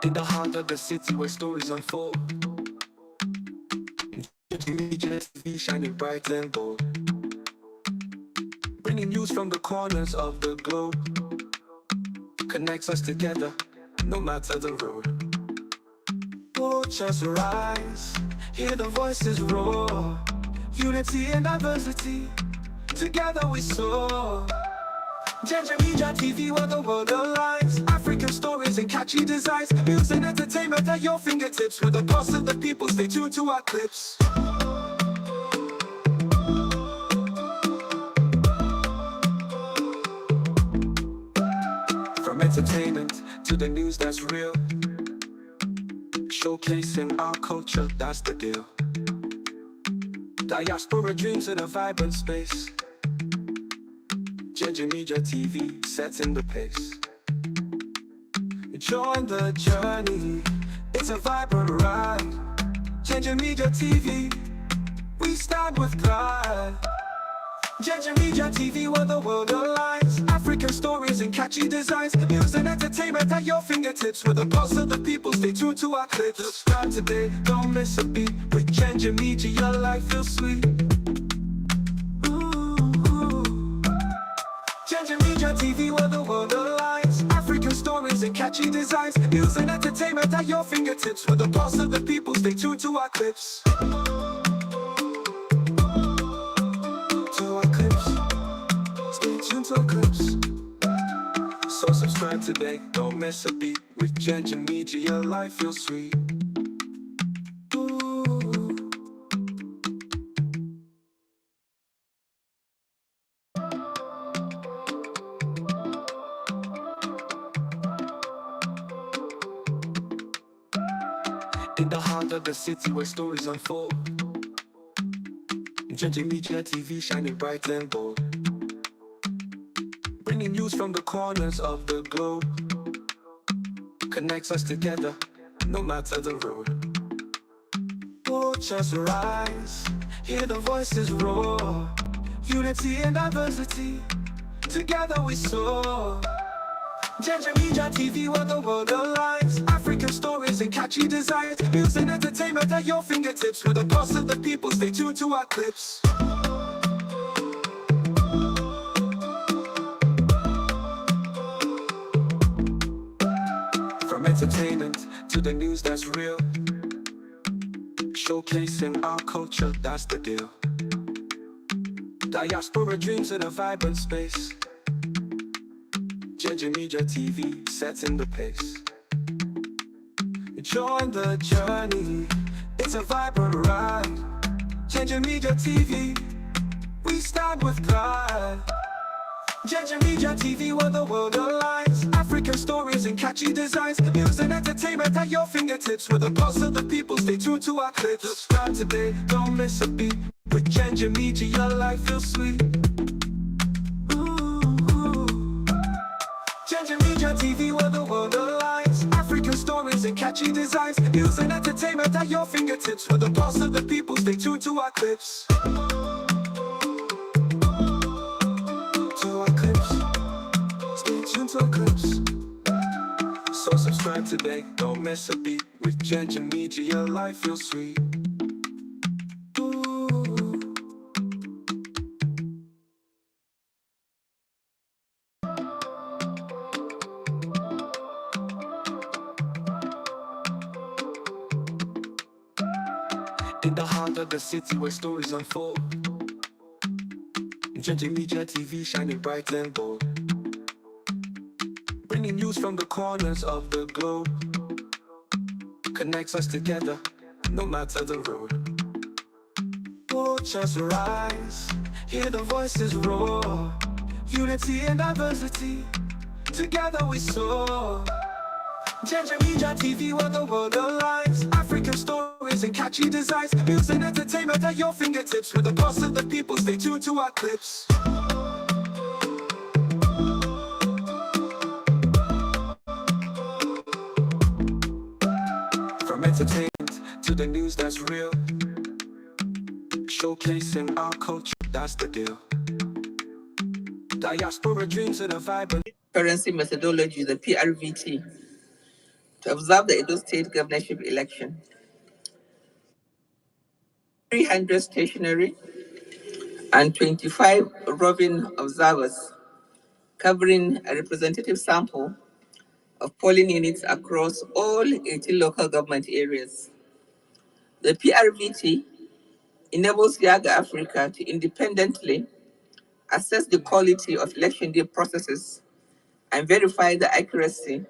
In the heart of the city where stories unfold, Njenje TV shining bright and bold, bringing news from the corners of the globe, connects us together, no matter the road. Watch us rise, hear the voices roar, unity and diversity, together we soar. Njenje TV, where the world aligns, African stories and catchy designs, news and entertainment at your fingertips. With the pulse of the people, stay tuned to our clips. From entertainment to the news that's real, showcasing our culture, that's the deal. Diaspora dreams in a vibrant space, Njenje TV, setting the pace. Join the journey, it's a vibrant ride. Njenje TV, we stand with pride. Njenje TV, where the world aligns, African stories and catchy designs, news and entertainment at your fingertips. With the pulse of the people, stay tuned to our clips. Subscribe today, don't miss a beat. With Njenje, your life feels sweet. Njenje TV, where the world aligns, African stories and catchy designs, news and entertainment at your fingertips. With the pulse of the people, stay tuned to our clips. To our clips, stay tuned to our clips. So subscribe today, don't miss a beat. With Njenje, your life feels sweet. In the heart of the city where stories unfold, Njenje TV shining bright and bold, bringing news from the corners of the globe, connects us together, no matter the road. Watch us rise, hear the voices roar, unity and diversity, together we soar. Njenje TV, where the world aligns, African stories and catchy designs, news and entertainment at your fingertips. With the pulse of the people, stay tuned to our clips. From entertainment to the news that's real, showcasing our culture, that's the deal. Diaspora dreams in a vibrant space, Njenje TV, setting the pace. Join the journey, it's a vibrant ride. Njenje TV, we stand with pride. Njenje TV, where the world aligns, African stories and catchy designs, news and entertainment at your fingertips. With the pulse of the people, stay tuned to our clips. Subscribe today, don't miss a beat. With Njenje, your life feels sweet. Njenje TV, where the world aligns, African stories and catchy designs, news and entertainment at your fingertips. With the pulse of the people, stay tuned to our clips. To our clips, stay tuned to our clips. So subscribe today, don't miss a beat. With Njenje, your life feels sweet. In the heart of the city where stories unfold, Njenje TV shining bright and bold, bringing news from the corners of the globe, connects us together, no matter the road. Watch us rise, hear the voices roar, unity and diversity, together we soar. Njenje TV, where the world aligns, African stories and catchy designs, news and entertainment at your fingertips. With the pulse of the people, stay tuned to our clips. From entertainment to the news that's real, showcasing our culture, that's the deal. Diaspora dreams in a vibrant currency methodology, the PRVT. to observe the Edo State governorship election. 300 stationary and 25 roving observers covering a representative sample of polling units across all 18 local government areas. The PRVT enables Yaga Africa to independently assess the quality of election day processes and verify the accuracy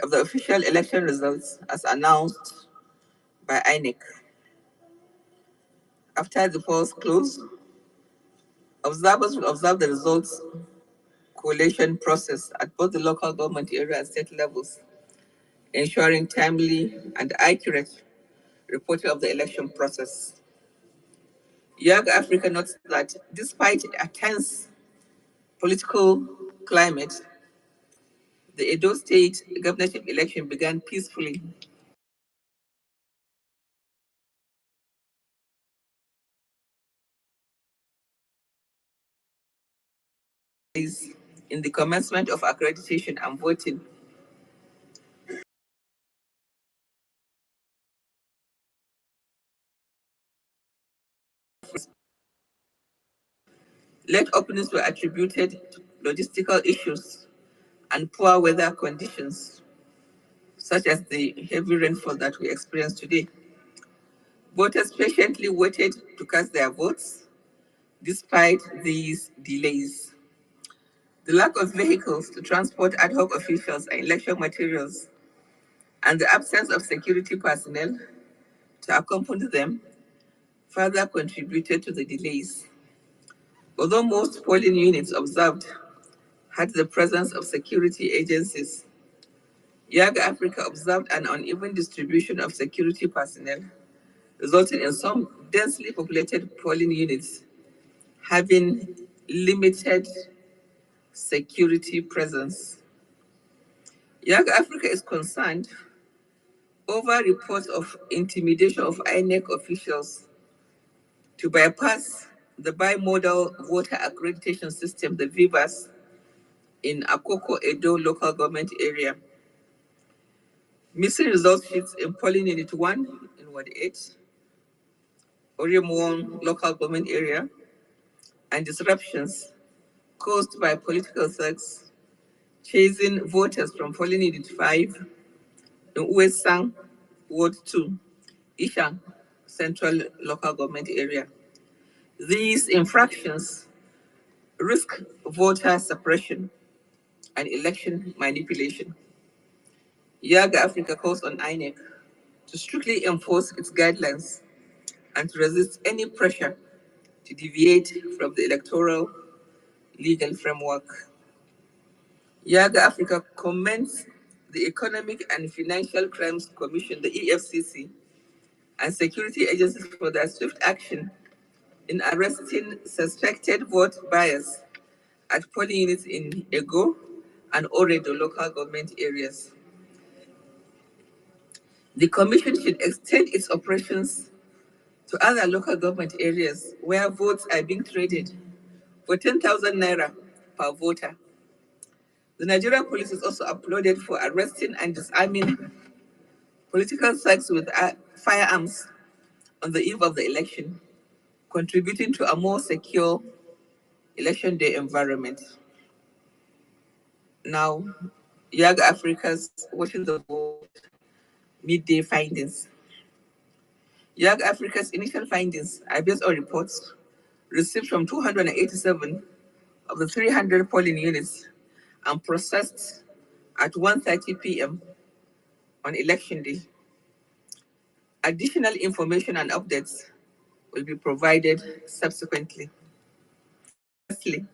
of the official election results as announced by INEC. After the polls close, observers will observe the results collation process at both the local government area and state levels, ensuring timely and accurate reporting of the election process. Young Africa notes that despite a tense political climate, the Edo State governorship election began peacefully. In the commencement of accreditation and voting. Late openings were attributed to logistical issues and poor weather conditions, such as the heavy rainfall that we experience today. Voters patiently waited to cast their votes despite these delays. The lack of vehicles to transport ad hoc officials and election materials and the absence of security personnel to accompany them further contributed to the delays. Although most polling units observed had the presence of security agencies, Yaga Africa observed an uneven distribution of security personnel, resulting in some densely populated polling units having limited security presence. Yaga Africa is concerned over reports of intimidation of INEC officials to bypass the bimodal voter accreditation system, the VIVAS, in Akoko Edo local government area. Missing result sheets in polling unit 1 in Ward 8, Orium local government area, and disruptions caused by political thugs chasing voters from polling unit 5 in Uesang, Ward 2, Ishang, Central Local Government Area. These infractions risk voter suppression and election manipulation. Yaga Africa calls on INEC to strictly enforce its guidelines and to resist any pressure to deviate from the electoral legal framework. Yaga Africa commends the Economic and Financial Crimes Commission, the EFCC, and security agencies for their swift action in arresting suspected vote buyers at polling units in Ego and Oredo local government areas. The Commission should extend its operations to other local government areas where votes are being traded for 10,000 naira per voter. The Nigerian police is also applauded for arresting and disarming political thugs with firearms on the eve of the election, contributing to a more secure election day environment. Now, Yaga Africa's Watching the Vote Midday Findings. Yaga Africa's initial findings are based on reports received from 287 of the 300 polling units and processed at 1:30 p.m. on election day. Additional information and updates will be provided subsequently. Firstly,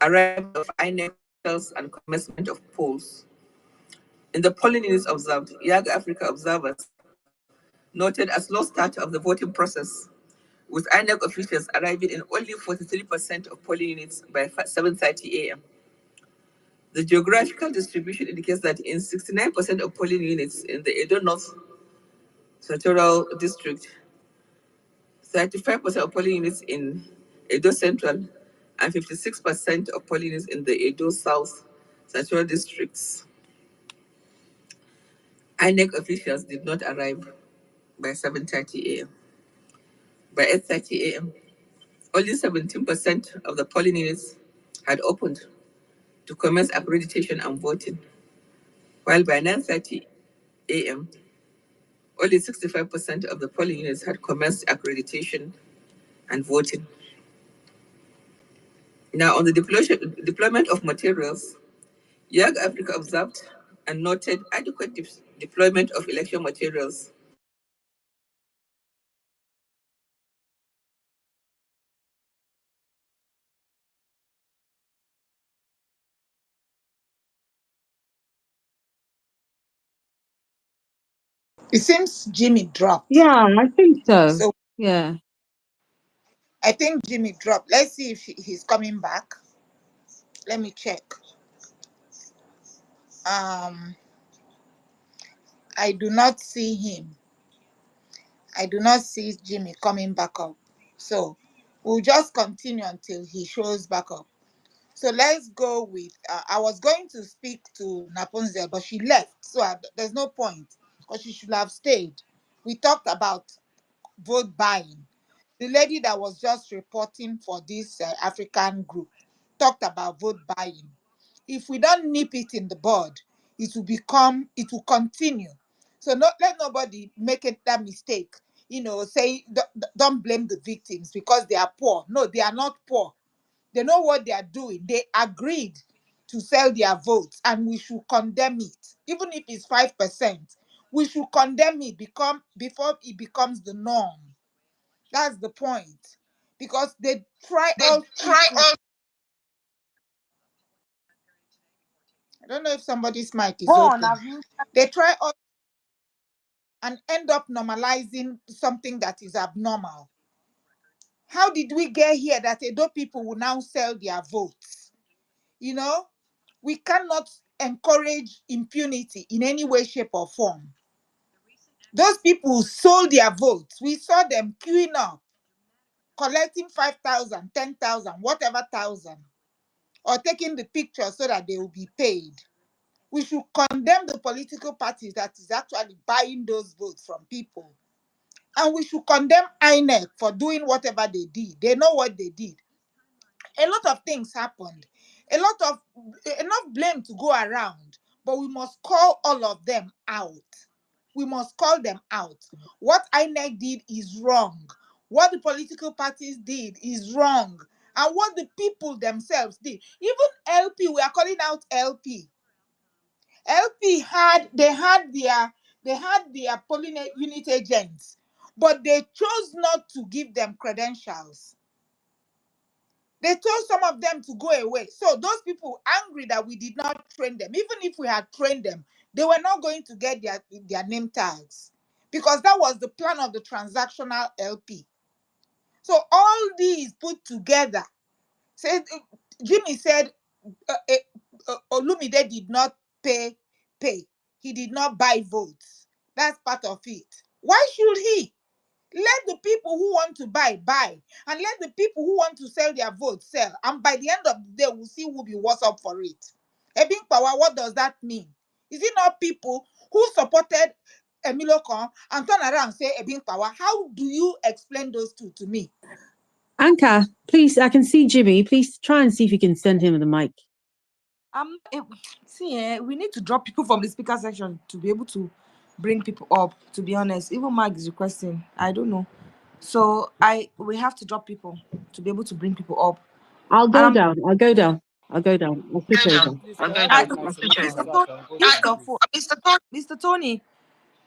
arrival of INEC officials and commencement of polls. In the polling units observed, Yaga Africa observers noted a slow start of the voting process, with INEC officials arriving in only 43% of polling units by 7:30 a.m. The geographical distribution indicates that in 69% of polling units in the Edo North Senatorial District, 35% of polling units in Edo Central, and 56% of polling units in the Edo South Senatorial Districts. INEC officials did not arrive by 7:30 a.m. By 8:30 a.m., only 17% of the polling units had opened to commence accreditation and voting, while by 9:30 a.m., only 65% of the polling units had commenced accreditation and voting. Now, on the deployment of materials, Yaga Africa observed and noted adequate deployment of election materials. It seems Jimmy dropped. Yeah, I think so. So Yeah. I think Jimmy dropped. Let's see if he's coming back. Let me check. I do not see him. I do not see Jimmy coming back up. So we'll just continue until he shows back up. So let's go with, I was going to speak to Naponzel, but she left. So there's no point because she should have stayed. We talked about vote buying. The lady that was just reporting for this African group talked about vote buying. If we don't nip it in the bud, it will continue. So let nobody make that mistake. Say don't blame the victims because they are poor. No, they are not poor. They know what they are doing. They agreed to sell their votes, and we should condemn it. Even if it's 5%, we should condemn it before it becomes the norm. That's the point. Because they try all trickery. I don't know if somebody's mic is open. They try all and end up normalizing something that is abnormal. How did we get here that Edo people will now sell their votes? We cannot encourage impunity in any way, shape, or form. Those people sold their votes. We saw them queuing up, collecting 5,000, 10,000, whatever thousand, or taking the picture so that they will be paid. We should condemn the political parties that is actually buying those votes from people. And we should condemn INEC for doing whatever they did. They know what they did. A lot of things happened. Enough blame to go around, but we must call all of them out. We must call them out. What INEC did is wrong. What the political parties did is wrong. And what the people themselves did. Even LP, we are calling out LP. LP had their polling unit agents, but they chose not to give them credentials. They told some of them to go away. So those people angry that we did not train them. Even if we had trained them, they were not going to get their name tags because that was the plan of the transactional LP. So all these put together, said Jimmy said Olumide did not pay. He did not buy votes. That's part of it. Why should he? Let the people who want to buy, and let the people who want to sell their votes sell. And by the end of the day, we'll see who will be what's up for it. Ebing power, what does that mean? Is it not people who supported Emilio Khan and turn around and say Ebing power? How do you explain those two to me? Anka, please, I can see Jimmy. Please try and see if you can send him the mic. We need to drop people from the speaker section to be able to bring people up, to be honest. Even Mark is requesting. I don't know. So we have to drop people to be able to bring people up. I'll go down. I'll switch over. Mr. Tony,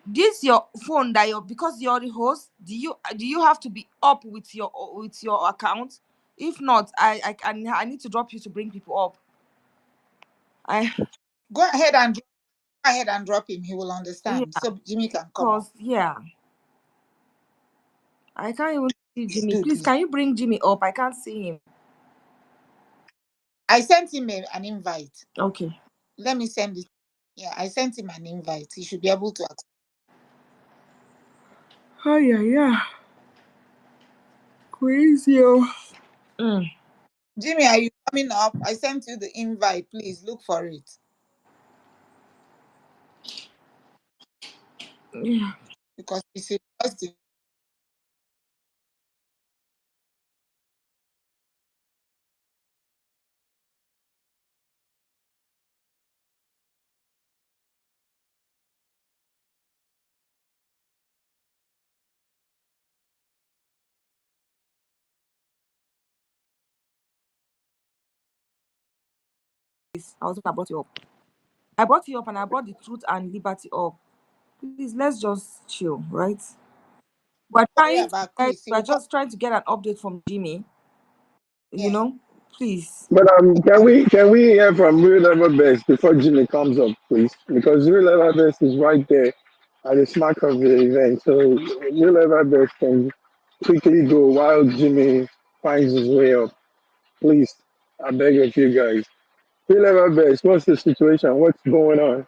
this your phone that because you're the host, do you have to be up with your account? If not, I need to drop you to bring people up. Go ahead and drop him. He will understand. Yeah. So Jimmy can come up. Yeah. I can't even see Jimmy. Please, can you bring Jimmy up? I can't see him. I sent him an invite. Okay. Let me send it. Yeah, I sent him an invite. He should be able to accept. Oh, yeah. Crazy. Jimmy, are you coming up? I sent you the invite. Please look for it. Yeah. because it's a question. I was I brought you up. I brought you up and I brought the truth and liberty up. Please, let's just chill, right? We're Don't worry trying to about get, Chris. He we're will come. just trying to get an update from Jimmy, you Yeah. know? Please. But can we hear from Real Level Best before Jimmy comes up, please? Because Real Level Best is right there at the smack of the event. So Real Level Best can quickly go while Jimmy finds his way up. Please, I beg of you guys. Real Level Best, what's the situation? What's going on?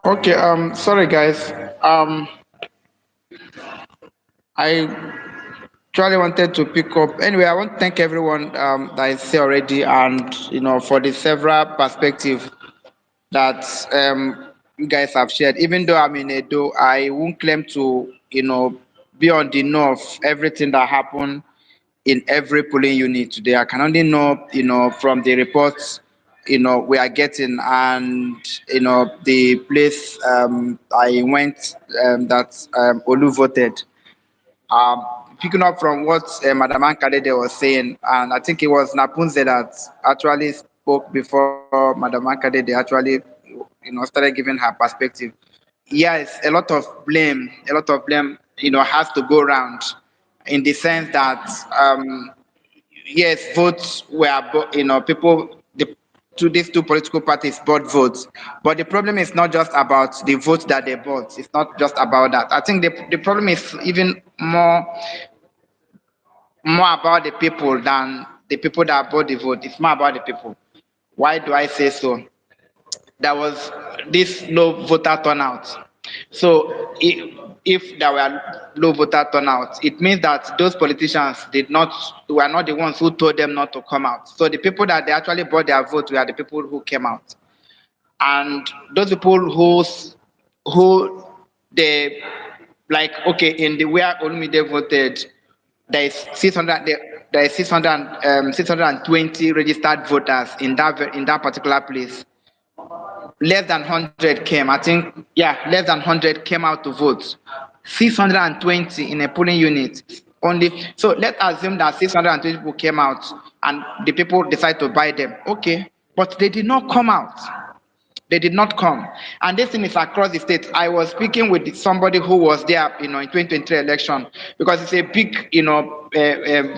Okay, sorry guys. I actually wanted to pick up. Anyway, I want to thank everyone that is here already, and for the several perspective that you guys have shared. Even though I'm in Edo, I won't claim to be on the know of everything that happened in every polling unit today. I can only know from the reports we are getting, and the place I went that Olu voted. Um, Picking up from what Madam Ankadede was saying, and I think it was Napunze that actually spoke before Madam Ankadede actually, started giving her perspective. Yes, a lot of blame, has to go around, in the sense that yes, votes were, people, these two political parties bought votes. But the problem is not just about the votes that they bought. It's not just about that. I think the problem is even more about the people than the people that bought the vote. It's more about the people. Why do I say so? There was this low voter turnout. So if there were low voter turnout, it means that those politicians were not the ones who told them not to come out. So the people that they actually bought their vote were the people who came out. And those people who they, like, okay, in the where Olumide voted, there is 600 there is 620 registered voters in that particular place. Less than 100 came, I think. Yeah, less than 100 came out to vote. 620 in a polling unit only. So let's assume that 620 people came out and the people decide to buy them. Okay, but they did not come out. They did not come. And this thing is across the state. I was speaking with somebody who was there, in 2023 election, because it's a big,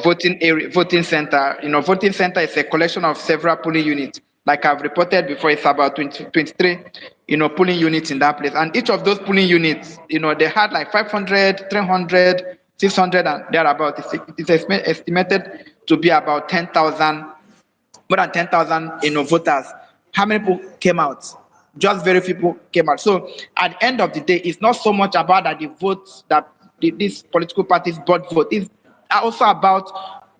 voting area, voting center. Voting center is a collection of several polling units. Like I've reported before, it's about 23, polling units in that place. And each of those polling units, they had like 500, 300, 600, and thereabout. It's estimated to be about 10,000, more than 10,000, voters. How many people came out? Just very few people came out. So at the end of the day, it's not so much about that the votes that these political parties bought vote. It's also about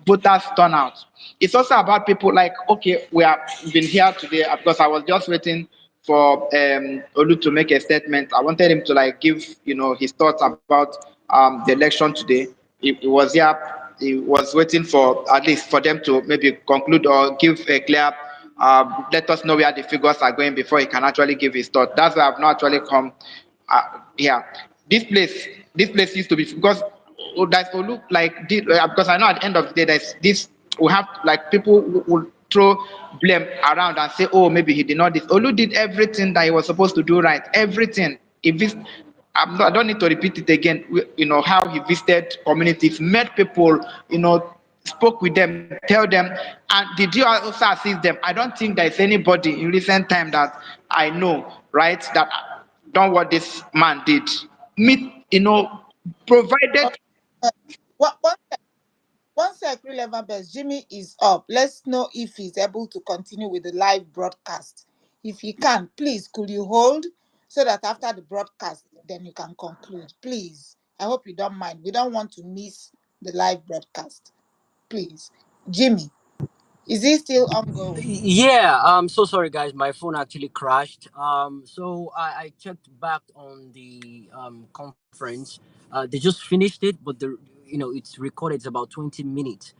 voters turnout. It's also about people like, okay, we have been here today because I was just waiting for Olu to make a statement. I wanted him to like give his thoughts about the election today. He was here. He was waiting for at least for them to maybe conclude or give a clear, let us know where the figures are going before he can actually give his thought. That's why I've not actually come here. This place, this place used to be, because there's Olu, like because I know at the end of the day there's this, we have like people who will throw blame around and say, oh, maybe he did not this. Olu did everything that he was supposed to do right. Everything. If this, I don't need to repeat it again. How he visited communities, met people, spoke with them, tell them, and did you also assist them? I don't think there's anybody in recent time that I know, right, that done what this man did. Meet, provided. Uh, one one sec, relevant best. Jimmy is up. Let's know if he's able to continue with the live broadcast. If he can, please, could you hold so that after the broadcast, then you can conclude? Please. I hope you don't mind. We don't want to miss the live broadcast. Please. Jimmy. Is it still ongoing? Yeah, so sorry guys, my phone actually crashed. So I checked back on the conference. They just finished it, but it's recorded. It's about 20 minutes.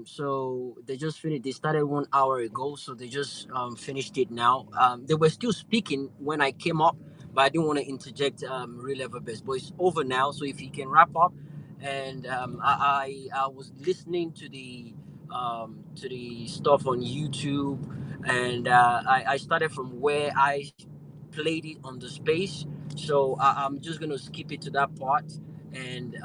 So they just finished. They started 1 hour ago, so they just finished it now. They were still speaking when I came up, but I didn't want to interject. Real level best, but it's over now. So if you can wrap up, and I was listening to the stuff on YouTube, and I started from where I played it on the space. So I'm just gonna skip it to that part, and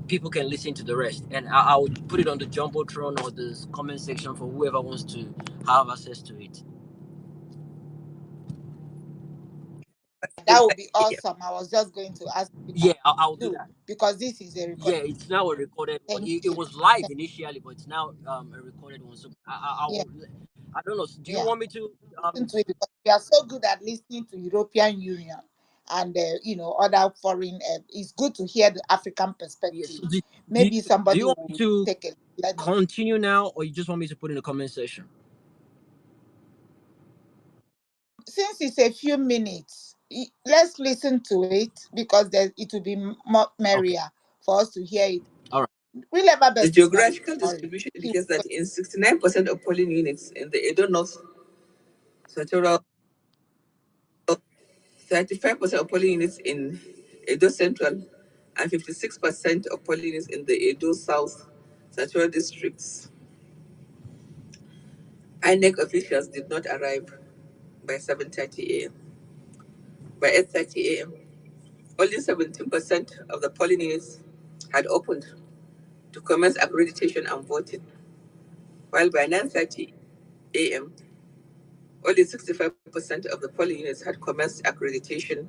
people can listen to the rest. And I would put it on the jumbotron or the comment section for whoever wants to have access to it. That would be awesome. I was just going to ask you Yeah, that I'll do too, that. because this is a Yeah, recorded. it's now a recorded one. Thank It you. was live initially, but it's now a recorded one. So I Yeah, will. I don't know. Do you yeah. want me to? Listen to it, because we are so good at listening to European Union and other foreign. It's good to hear the African Yes. perspective. Do, Maybe do you somebody want me will to take a learning. continue now, or you just want me to put in the comment section? Since it's a few minutes, let's listen to it, because it will be more Okay. merrier for us to hear it. All right. Real Ever The Best is not geographical in a hurry. distribution indicates that in 69% of polling units in the Edo North Senatorial, 35% of polling units in Edo Central, and 56% of polling units in the Edo South Senatorial districts, INEC officials did not arrive by 7:30 a.m. By 8:30 a.m., only 17% of the polling units had opened to commence accreditation and voting, while by 9:30 a.m., only 65% of the polling units had commenced accreditation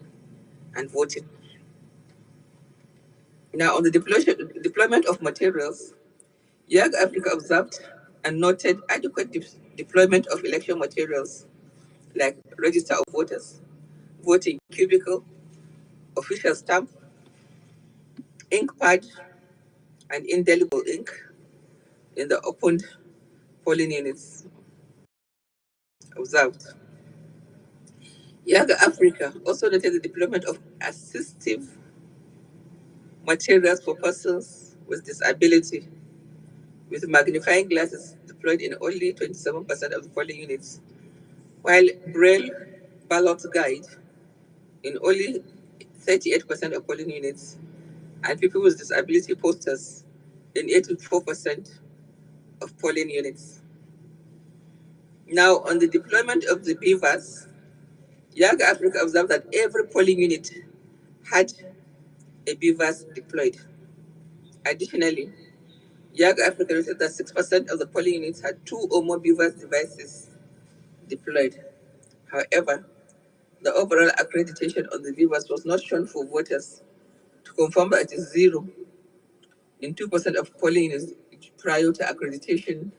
and voting. Now, on the deployment of materials, Yaga Africa observed and noted adequate deployment of election materials like register of voters, voting cubicle, official stamp, ink pad, and indelible ink in the opened polling units observed. Yaga Africa also noted the deployment of assistive materials for persons with disability, with magnifying glasses deployed in only 27% of the polling units, while Braille ballot guide in only 38% of polling units, and people with disability posters in 84% of polling units. Now, on the deployment of the beavers, Yaga Africa observed that every polling unit had a beavers deployed. Additionally, Yaga Africa noted that 6% of the polling units had two or more beavers devices deployed. However, the overall accreditation on the beavers was not shown for voters to confirm that it is zero in 2% of polling units prior to accreditation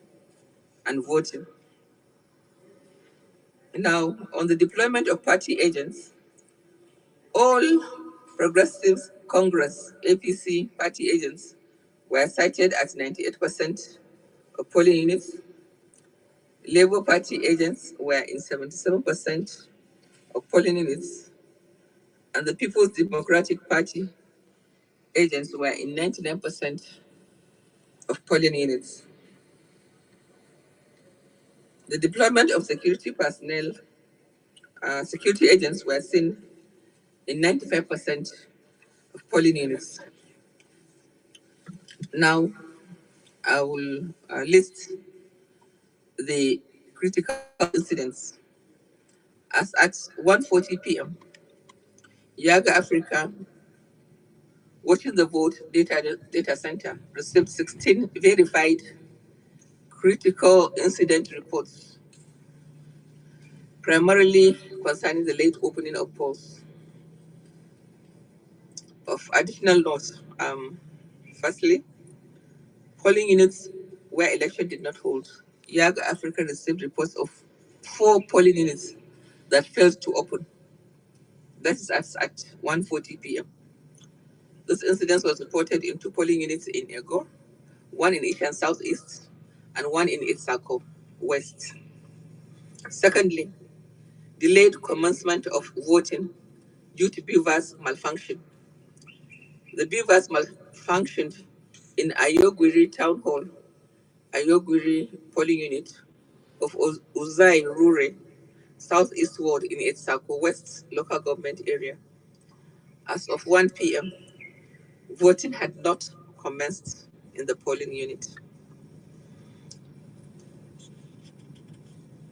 and voting. Now, on the deployment of party agents, all Progressives Congress APC party agents were cited at 98% of polling units. Labour Party agents were in 77% of polling units, and the People's Democratic Party agents were in 99% of polling units. The deployment of security personnel, security agents were seen in 95% of polling units. Now, I will list the critical incidents. As at 1:40 p.m., Yaga Africa Watching the Vote data center received 16 verified critical incident reports, primarily concerning the late opening of polls. Of additional note, firstly, polling units where election did not hold. Yaga Africa received reports of 4 polling units that failed to open. That is at 1:40 p.m. This incident was reported in 2 polling units in Ego, one in East and Southeast, and one in Itsako West. Secondly, delayed commencement of voting due to beavers malfunction. The beavers malfunctioned in Ayogwiri Town Hall, Ayogwiri polling unit of Uzai Rure, Southeast Ward in Etsako West local government area. As of 1 p.m., voting had not commenced in the polling unit.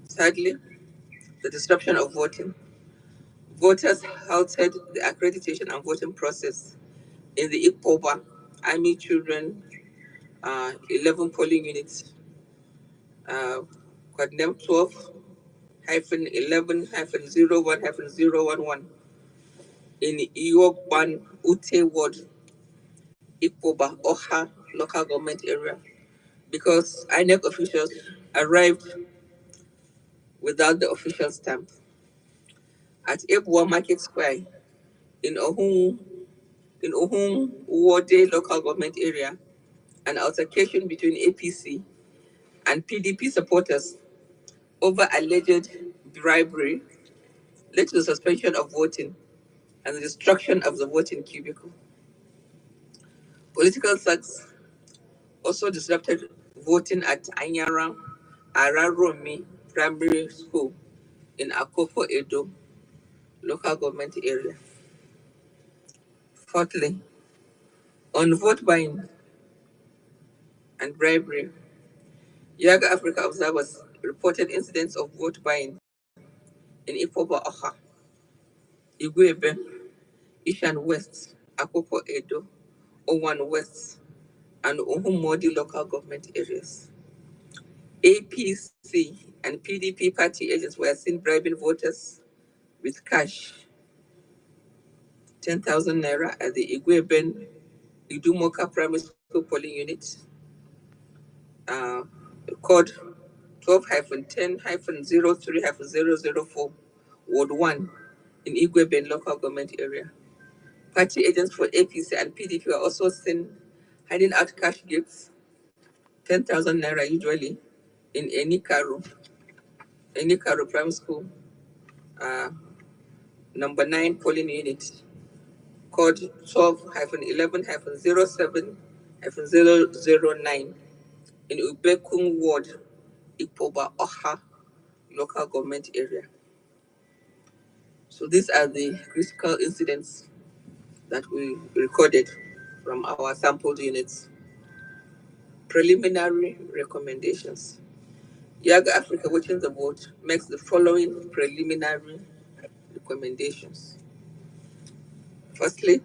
Thirdly, the disruption of voting. Voters halted the accreditation and voting process in the Ikpoba Army Children 11 polling units, codename 12-11-01-011 in Iogban Ute Ward, Ikpoba Oha local government area, because INEC officials arrived without the official stamp. At Ebwa Market Square in Ohun Wode local government area, an altercation between APC and PDP supporters over alleged bribery led to the suspension of voting and the destruction of the voting cubicle. Political thugs also disrupted voting at Anyara Araromi Primary School in Akoko Edo local government area. Fourthly, on vote buying and bribery, Yaga Africa observers reported incidents of vote buying in Ipoba Oha, Igwebe, Ishan West, Akoko Edo, Owan West, and Uhumodi local government areas. APC and PDP party agents were seen bribing voters with cash, 10,000 naira at the Igweben Idumoka Primary School polling unit, code 12-10-03-004, Ward 1 in Igweben local government area. Party agents for APC and PDP were also seen handing out cash gifts, 10,000 naira usually, in Enikaru Primary School, number 9 polling unit, code 12-11-07-009 in Ubekun Ward, Ipoba Oha local government area. So these are the critical incidents that we recorded from our sampled units. Preliminary recommendations. Yaga Africa Watching the Vote makes the following preliminary recommendations. Firstly,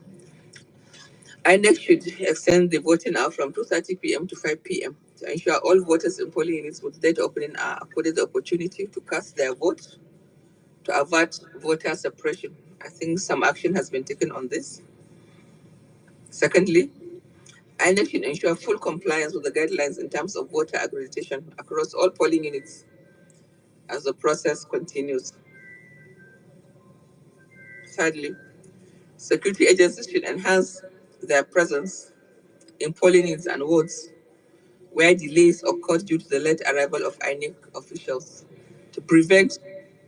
INEC should extend the voting hour from 2:30 p.m. to 5 p.m. to ensure all voters in polling units with date opening are afforded the opportunity to cast their vote to avert voter suppression. I think some action has been taken on this. Secondly, INEC should ensure full compliance with the guidelines in terms of voter accreditation across all polling units as the process continues. Thirdly, security agencies should enhance their presence in polling units and wards where delays occurred due to the late arrival of INEC officials to prevent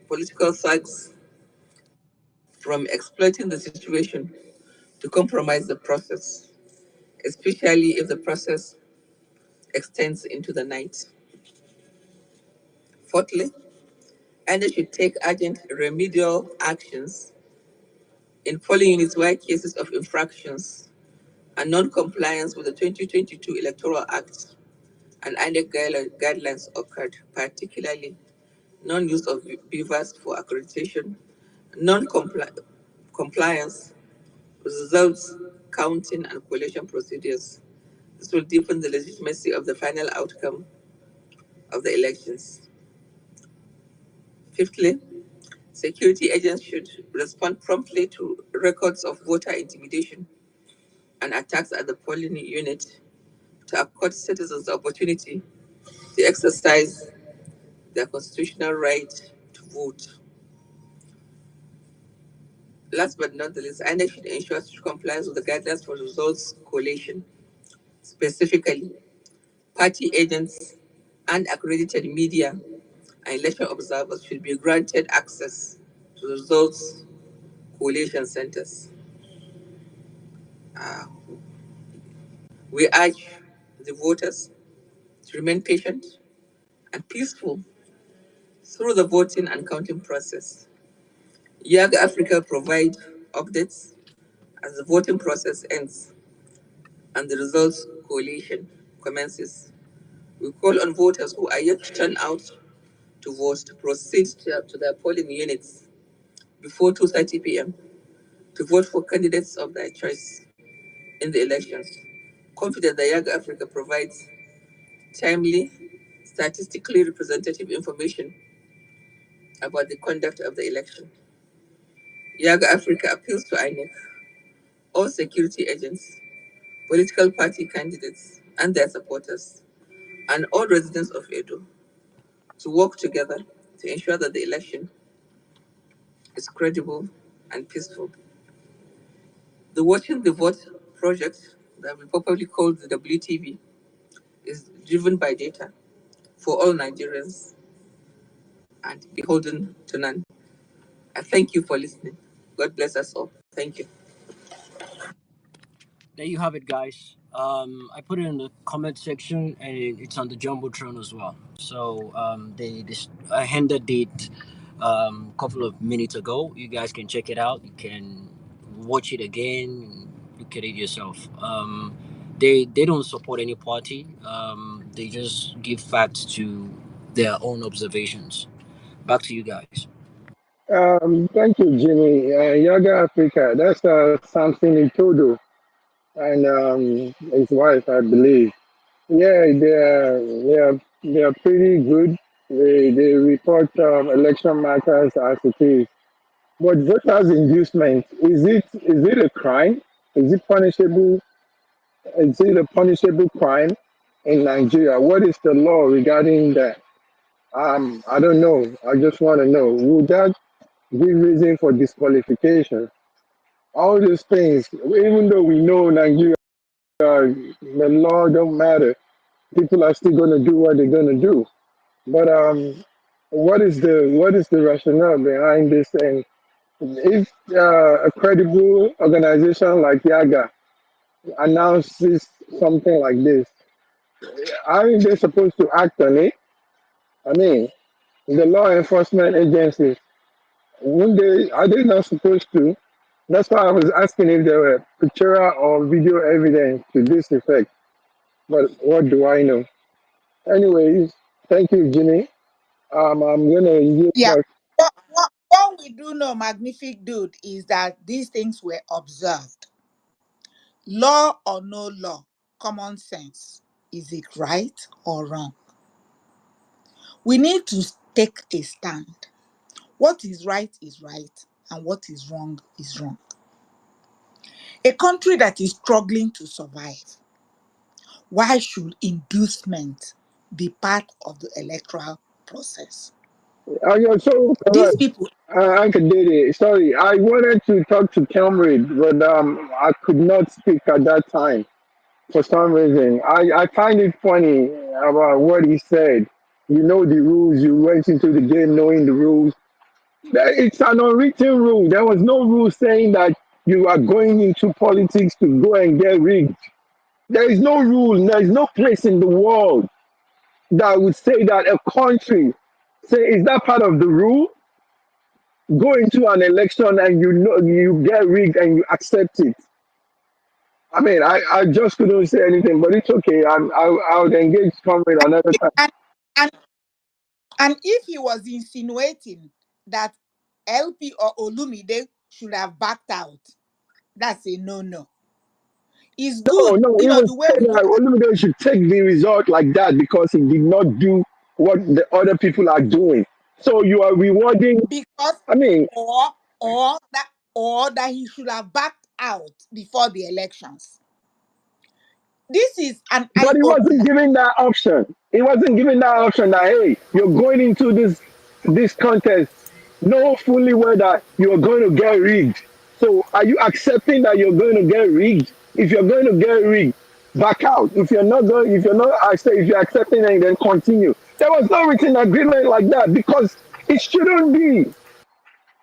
political thugs from exploiting the situation to compromise the process, especially if the process extends into the night. Fourthly, INEC should take urgent remedial actions in polling units where cases of infractions and non-compliance with the 2022 Electoral Act and INEC guidelines occurred, particularly non-use of beavers for accreditation, non-compliance with results counting and collation procedures. This will deepen the legitimacy of the final outcome of the elections. Fifthly, security agents should respond promptly to records of voter intimidation and attacks at the polling unit to accord citizens the opportunity to exercise their constitutional right to vote. Last but not the least, INEC should ensure strict compliance with the guidelines for results collation. Specifically, party agents and accredited media and election observers should be granted access to the results collation centers. Uh, we urge the voters to remain patient and peaceful through the voting and counting process. Yaga Africa provide updates as the voting process ends and the results collation commences. We call on voters who are yet to turn out to vote to proceed to their polling units before 2:30 p.m. to vote for candidates of their choice in the elections. Confident that Yaga Africa provides timely, statistically representative information about the conduct of the election. Yaga Africa appeals to INEC, all security agents, political party candidates and their supporters, and all residents of Edo to work together to ensure that the election is credible and peaceful. The Watching the Vote project, that we popularly call the WTV, is driven by data for all Nigerians and beholden to none. I thank you for listening. God bless us all. Thank you. There you have it, guys. I put it in the comment section, and it's on the jumbotron as well. So I handed it a couple of minutes ago. You guys can check it out. You can watch it again, look at it yourself. They don't support any party. They just give facts to their own observations. Back to you guys. Thank you, Jimmy. Yaga Africa, that's something Itodo and his wife, I believe. Yeah, they are pretty good. They report election matters as it is. But voters inducement, is it a crime? Is it punishable? Is it a punishable crime in Nigeria? What is the law regarding that? I don't know. I just want to know. Would that give reason for disqualification? All these things, even though we know Nigeria, the law don't matter. People are still going to do what they're going to do. But what is the rationale behind this? And if a credible organization like Yaga announces something like this, aren't they supposed to act on it? I mean, the law enforcement agencies, wouldn't they, are they not supposed to? That's why I was asking if there were pictorial or video evidence to this effect. But what do I know? Anyways, thank you, Jimmy. I'm gonna yield Yeah. back. What we do know, magnific dude, is that these things were observed. Law or no law, common sense. Is it right or wrong? We need to take a stand. What is right, and what is wrong is wrong. A country that is struggling to survive, why should inducement be part of the electoral process? You're so These correct. people, Uncle Dede, sorry, I wanted to talk to Comrade, but I could not speak at that time for some reason. I find it funny about what he said. You know the rules. You went into the game knowing the rules. It's an unwritten rule. There was no rule saying that you are going into politics to go and get rigged. There is no rule. There is no place in the world that would say that a country say is that part of the rule. Go into an election and you know you get rigged and you accept it. I mean, I just couldn't say anything, but it's okay. I'll engage comrade another time. and, and, and if he was insinuating that LP or Olumide should have backed out, that's a no-no. It's No, good, no, he was the way saying we look that Olumide should take the result like that because he did not do what the other people are doing. So you are rewarding. because I mean, or or that he should have backed out before the elections. This is an but he wasn't eye-opener. given that option. He wasn't given that option that hey, you're going into this contest, know fully well that you're going to get rigged. So are you accepting that you're going to get rigged? If you're going to get rigged, back out. If you're not going, if you're accepting it, then continue. There was no written agreement like that because it shouldn't be.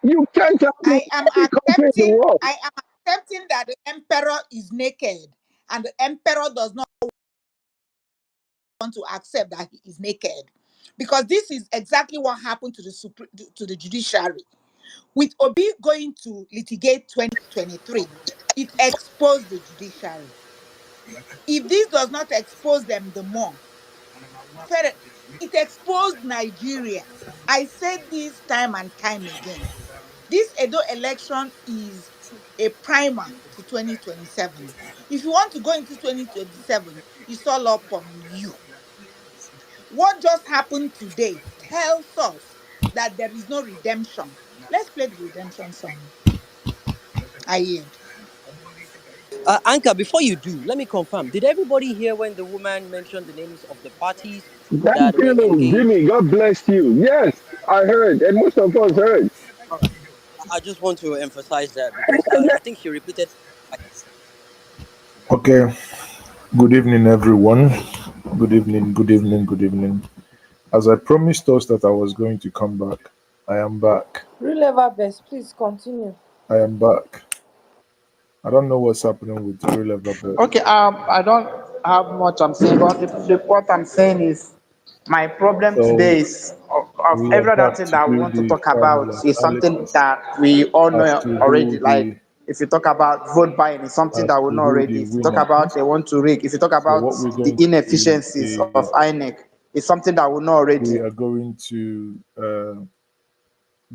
You can't have it in I am every country in the accepting. world. I am accepting that the emperor is naked, and the emperor does not want to accept that he is naked, because this is exactly what happened to the judiciary. With Obi going to litigate 2023, it exposed the judiciary. If this does not expose them the more, it exposed Nigeria. I said this time and time again. This Edo election is a primer to 2027. If you want to go into 2027, it's all up on you. What just happened today tells us that there is no redemption. Let's play the redemption song. I yield. Anka, before you do, let me confirm. Did everybody hear when the woman mentioned the names of the parties Thank that were you, engaged? Jimmy. God bless you. Yes, I heard, and most of us heard. All right. I just want to emphasize that because I think she repeated. Okay, good evening, everyone. Good evening, good evening, good evening. As I promised us that I was going to come back, I am back. Real ever best, please continue. I am back. I don't know what's happening with Real Everbird. Okay, I don't have much I'm saying, but what I'm saying is my problem today So is of we are every other back thing to that we do want to the talk about final is something analysis that we all as know to already. who Like the if you talk about vote buying, it's something that we know already. If you talk winner about is. they want to rig, if you talk So about what we're the going to do inefficiencies of is INEC, it's something that we know already. we are going to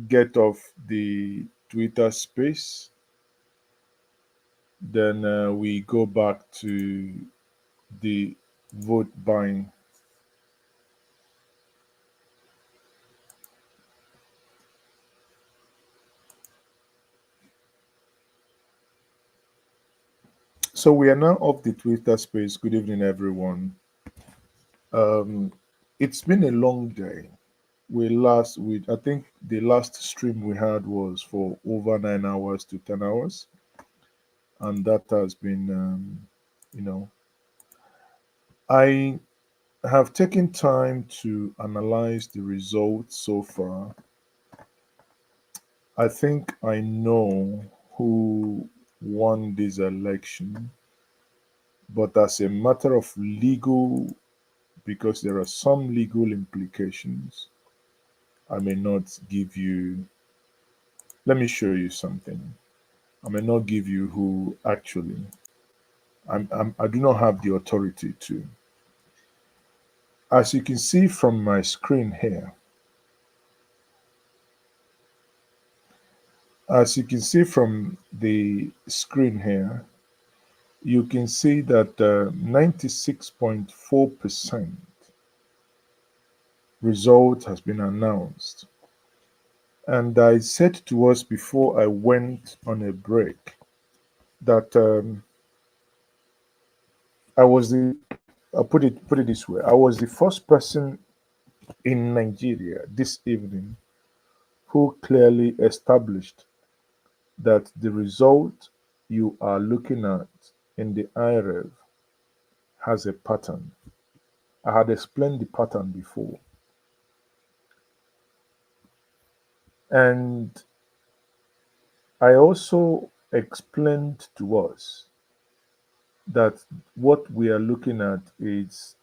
get off the Twitter space. Then we go back to the vote buying. So we are now off the Twitter space. Good evening, everyone. It's been a long day. We I think the last stream we had was for over 9 hours to 10 hours, and that has been, you know, I have taken time to analyze the results so far. I think I know who won this election, but as a matter of legal, because there are some legal implications, I may not give you. Let me show you something. I may not give you who actually. I do not have the authority to. As you can see from my screen here, as you can see from the screen here, you can see that 96.4% result has been announced. And I said to us before I went on a break that I was the I'll put it this way. I was the first person in Nigeria this evening who clearly established that the result you are looking at in the IReV has a pattern. I had explained the pattern before. And I also explained to us that what we are looking at is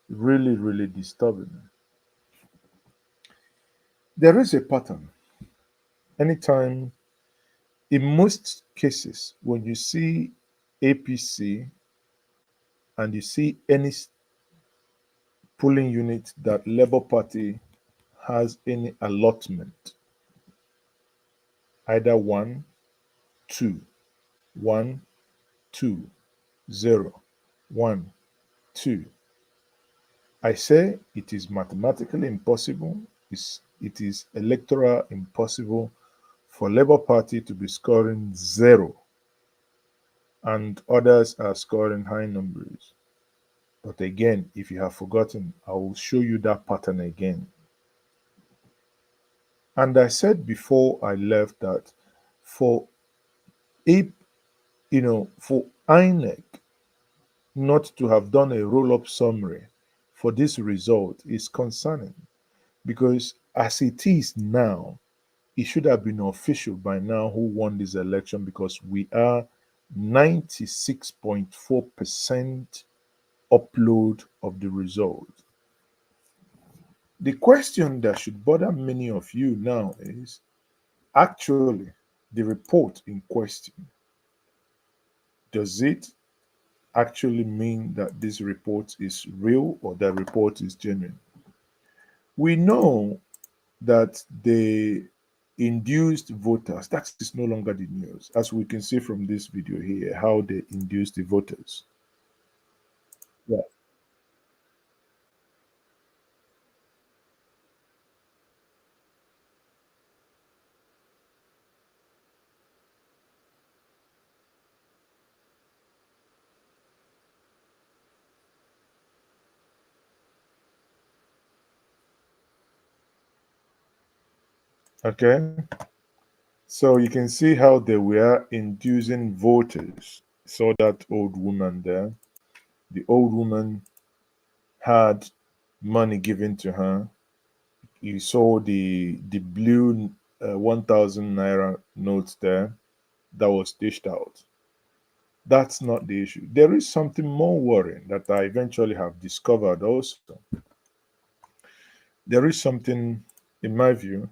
really, really disturbing. There is a pattern. Anytime, in most cases, when you see APC and you see any polling unit that Labour Party has any allotment, either one, two, one, two, zero, one, two. I say it is mathematically impossible, it is electoral impossible for Labour Party to be scoring zero and others are scoring high numbers. But again, if you have forgotten, I will show you that pattern again. And I said before I left that for a for INEC not to have done a roll-up summary for this result is concerning, because as it is now, it should have been official by now who won this election, because we are 96.4% upload of the result. The question that should bother many of you now is actually the report in question. Does it actually mean that this report is real or that report is genuine? We know that the induced voters, that is no longer the news, as we can see from this video here, how they induced the voters. Yeah. Okay. So you can see how they were inducing voters. Saw that old woman there. The old woman had money given to her. You saw the blue 1,000 naira notes there that was dished out. That's not the issue. There is something more worrying that I eventually have discovered also. There is something, in my view,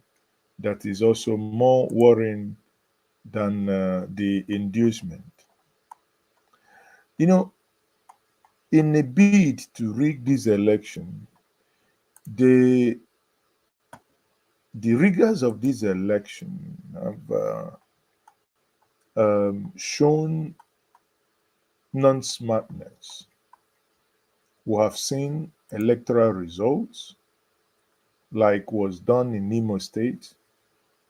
that is also more worrying than the inducement. You know, in a bid to rig this election, the the riggers of this election have shown non-smartness. We have seen electoral results like was done in Imo State,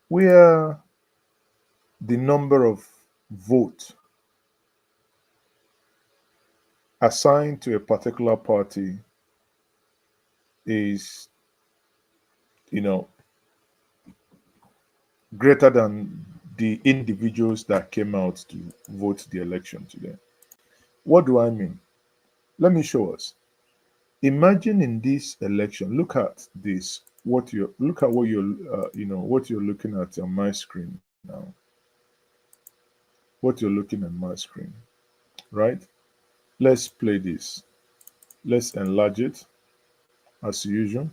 where the number of votes assigned to a particular party is, you know, greater than the individuals that came out to vote the election today. What do I mean? Let me show us. Imagine in this election, look at this. Look at what what you're looking at on my screen now. What you're looking at my screen, right? Let's play this. Let's enlarge it as usual.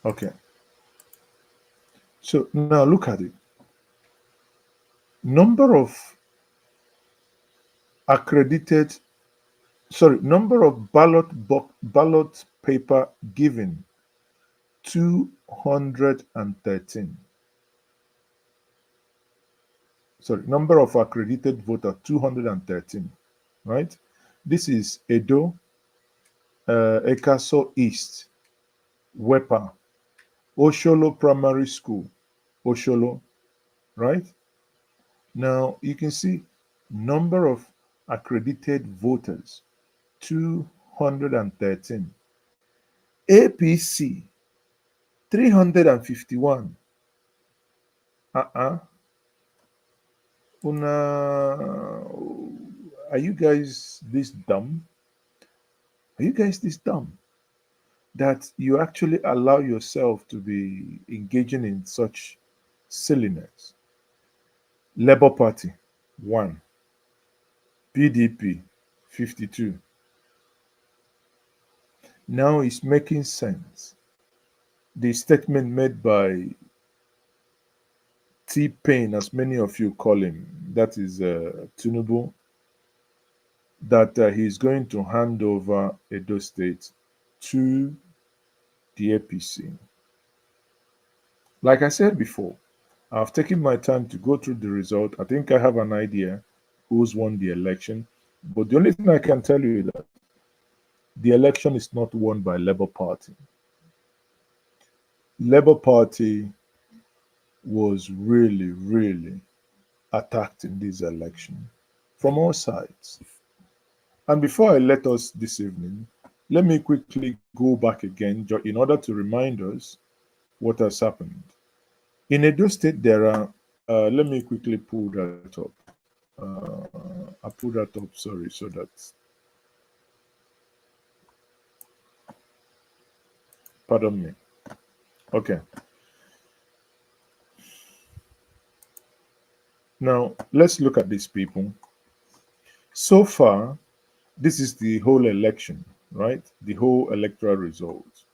Okay. So now look at it. Number of accredited, sorry, number of ballot paper given 213. Sorry, number of accredited voter 213, right? This is Edo, Ekaso East, Wepa, Osholo Primary School, Osholo, right? Now you can see number of accredited voters 213. APC 351. Una, are you guys this dumb? Are you guys this dumb that you actually allow yourself to be engaging in such silliness? Labour Party 1, PDP 52. Now it's making sense. The statement made by T-Pain, as many of you call him, that is Tinubu, that he's going to hand over Edo State to the APC. Like I said before, I've taken my time to go through the result. I think I have an idea who's won the election. But the only thing I can tell you is that the election is not won by Labour Party. Labour Party was really, really attacked in this election from all sides. And before I let us this evening, let me quickly go back again in order to remind us what has happened. In Edo State, there are, let me quickly pull that up. I put that up, sorry, so that, pardon me. Okay. Now, let's look at these people. So far, this is the whole election, right? The whole electoral result.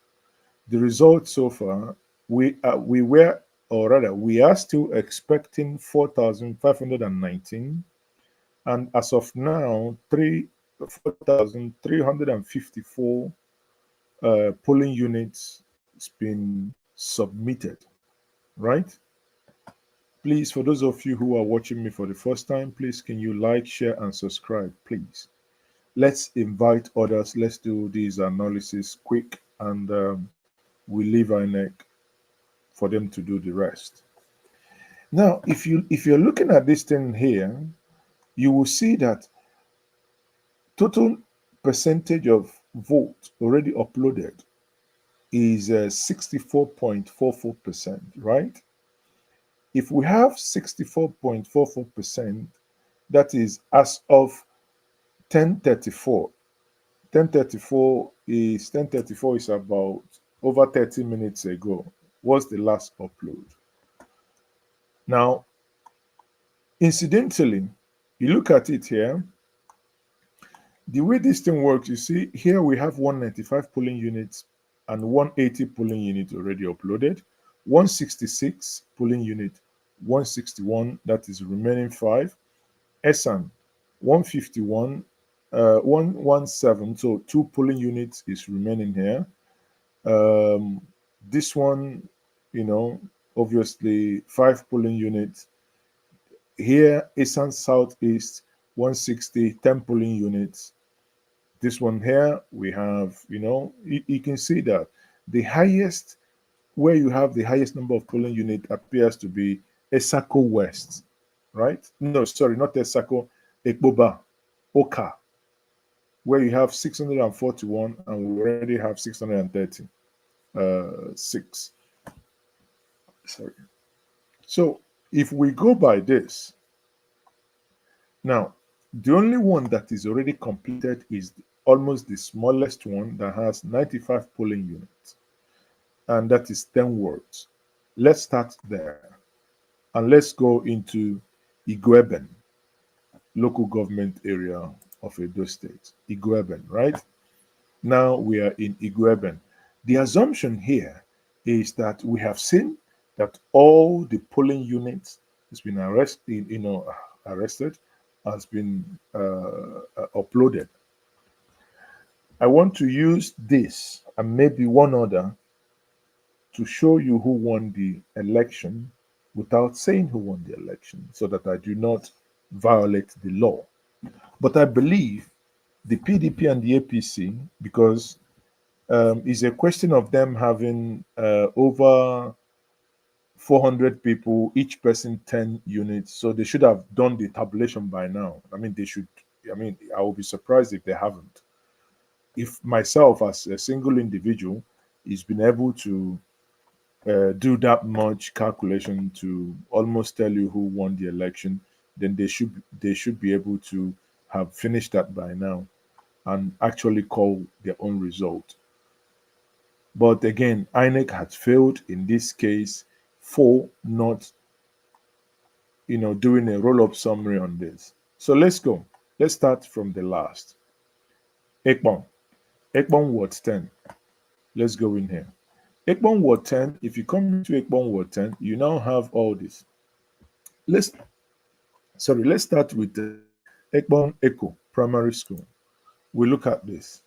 The result so far, we were, or rather, we are still expecting 4,519, and as of now, 4,354 polling units has been submitted, right? Please, for those of you who are watching me for the first time, please can you like, share, and subscribe, please. Let's invite others. Let's do this analysis quick, and we leave our neck for them to do the rest. Now, if you're looking at this thing here, you will see that total percentage of vote already uploaded is 64.44%, right? If we have 64.44%, that is as of 1034. 1034 is about over 30 minutes ago. Was the last upload. Now, incidentally, you look at it here, the way this thing works, you see, here we have 195 polling units and 180 polling units already uploaded, 166 polling unit, 161, that is remaining 5, Esan, 151, 117, so 2 polling units is remaining here. This one, obviously 5 polling units. Here, Esan Southeast, 160, 10 polling units. This one here, we have, you can see that the highest, where you have the highest number of polling unit appears to be Esako West, right? No, sorry, not Esako, Ekboba, Oka, where you have 641 and we already have 636. Sorry. So if we go by this, now, the only one that is already completed is almost the smallest one that has 95 polling units, and that is 10 wards. Let's start there, and let's go into Igweben, local government area of Edo State. Igweben, right? Now we are in Igweben. The assumption here is that we have seen that all the polling units has been arrested, has been uploaded. I want to use this and maybe one other to show you who won the election without saying who won the election so that I do not violate the law. But I believe the PDP and the APC, because it's a question of them having over 400 people, each person 10 units. So they should have done the tabulation by now. I mean, I will be surprised if they haven't. If myself, as a single individual, is been able to do that much calculation to almost tell you who won the election, then they should be able to have finished that by now and actually call their own result. But again, INEC has failed in this case for not, doing a roll-up summary on this. So let's go. Let's start from the last. Ekbon Ward 10. Let's go in here. Ekbon Ward 10, if you come into Ekbon Ward 10, you now have all this. Let's start with the Ekbon Echo Primary School. We look at this.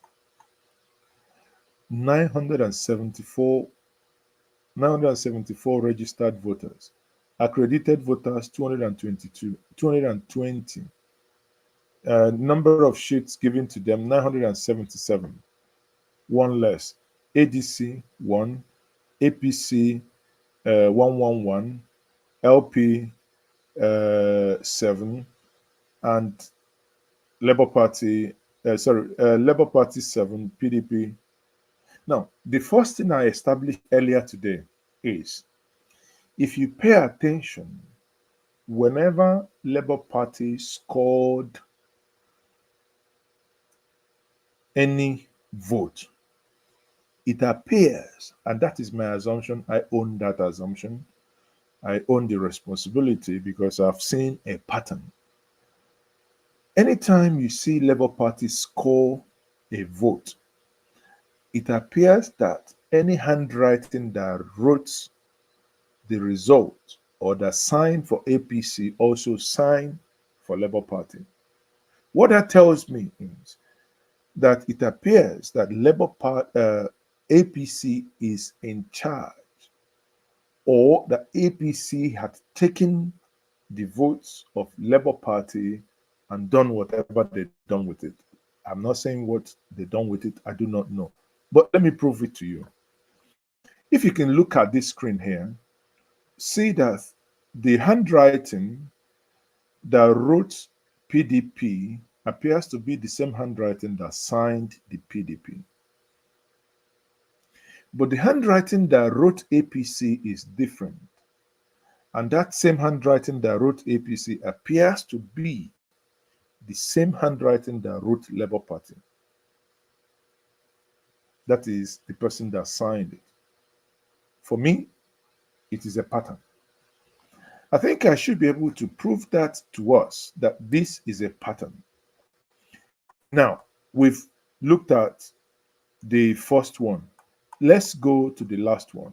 974 registered voters. Accredited voters 220. Number of sheets given to them 977. One less. ADC 1, APC 111, LP 7, and Labour Party 7, PDP. Now, the first thing I established earlier today is if you pay attention whenever Labour Party scored any vote, it appears, and that is my assumption, I own that assumption, I own the responsibility because I've seen a pattern. Anytime you see Labour Party score a vote, it appears that any handwriting that wrote the result or that signed for APC also signed for Labour Party. What that tells me is that it appears that APC is in charge, or the APC had taken the votes of Labour Party and done whatever they done with it. I'm not saying what they done with it, I do not know. But let me prove it to you. If you can look at this screen here, see that the handwriting that wrote PDP appears to be the same handwriting that signed the PDP. But the handwriting that wrote APC is different. And that same handwriting that wrote APC appears to be the same handwriting that wrote Labour Party. That is the person that signed it. For me, it is a pattern. I think I should be able to prove that to us, that this is a pattern. Now, we've looked at the first one. Let's go to the last one.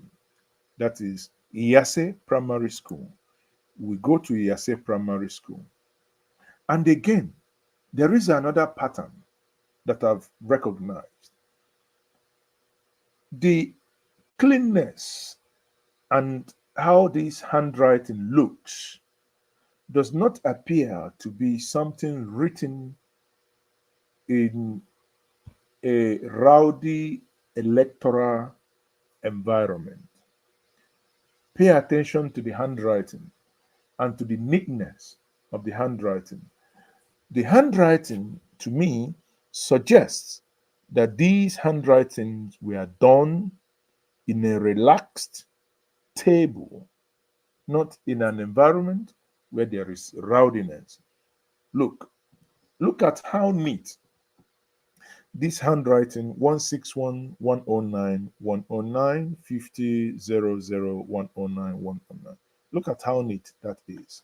That is Iyase Primary School. We go to Iyase Primary School. And again, there is another pattern that I've recognized. The cleanness and how this handwriting looks does not appear to be something written in a rowdy electoral environment. Pay attention to the handwriting and to the neatness of the handwriting. The handwriting, to me, suggests that these handwritings were done in a relaxed table, not in an environment where there is rowdiness. Look at how neat this handwriting 161 109 109 50 00 109 109. Look at how neat that is.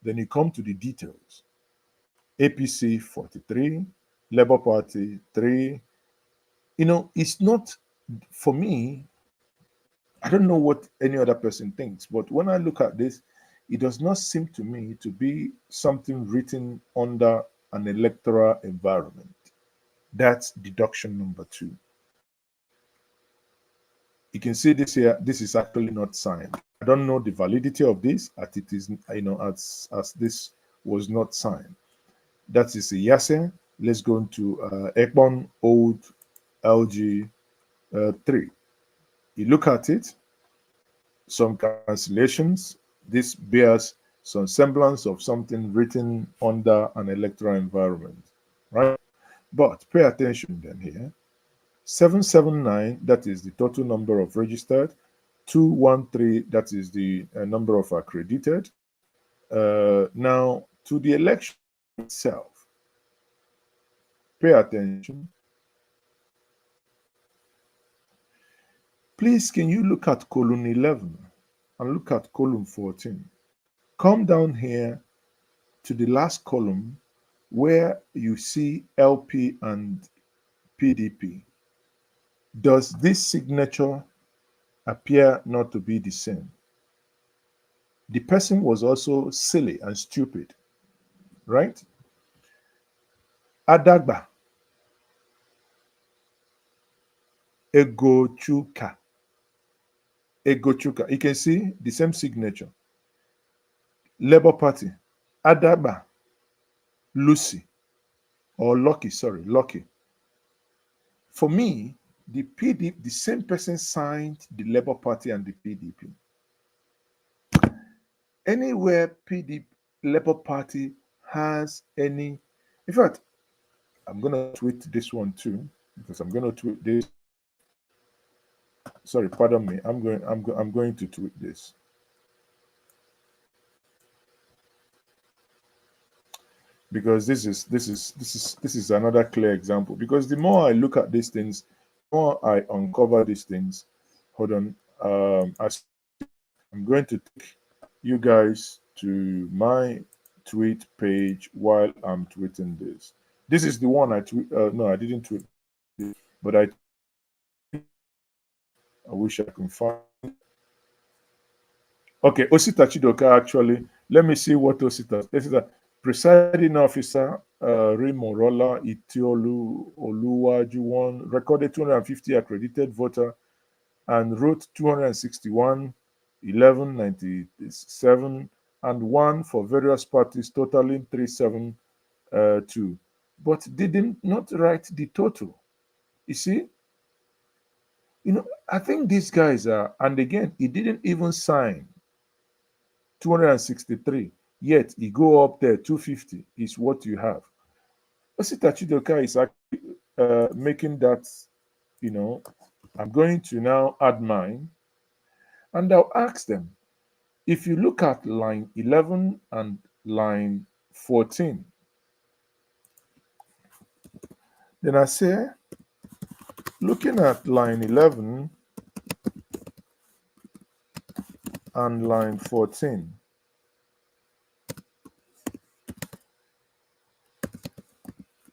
Then you come to the details. APC 43, Labour Party 3. You know, it's not, for me, I don't know what any other person thinks, but when I look at this, it does not seem to me to be something written under an electoral environment. That's deduction number 2. You can see this here, this is actually not signed. I don't know the validity of this, as it is, as this was not signed. That is a Iyase. Let's go into Ekpon Old LG 3. You look at it, some cancellations. This bears some semblance of something written under an electoral environment, right? But pay attention then here. 779, that is the total number of registered. 213, that is the number of accredited. Now, to the election itself, pay attention. Please, can you look at column 11 and look at column 14? Come down here to the last column where you see LP and PDP. Does this signature appear not to be the same? The person was also silly and stupid, right? Adagba, Egochuka. You can see the same signature. Labour Party, Adagba, Lucy, or Lucky, sorry, Lucky. For me, the PDP, the same person signed the Labour Party and the PDP. Anywhere PDP, Labour Party has any, in fact, I'm gonna tweet this one too, because I'm gonna tweet this. Sorry, pardon me. I'm going to tweet this. because this is another clear example. Because the more I look at these things, the more I uncover these things. Hold on. I'm going to take you guys to my tweet page while I'm tweeting this. This is the one I tweet. No, I didn't tweet it, but I wish I could find. Okay, Osita Chidoka actually. Let me see what Osita. This is a presiding officer, Rimorola Itiolu Oluwajuwon, recorded 250 accredited voter and wrote 261, 1197, and one for various parties, totaling 372. But did not write the total. You see, I think these guys are, and again, he didn't even sign 263. Yet he go up there, 250 is what you have. Osita Chidoka is actually making that, I'm going to now add mine, and I'll ask them, if you look at line 11 and line 14, then I say, looking at line 11 and line 14,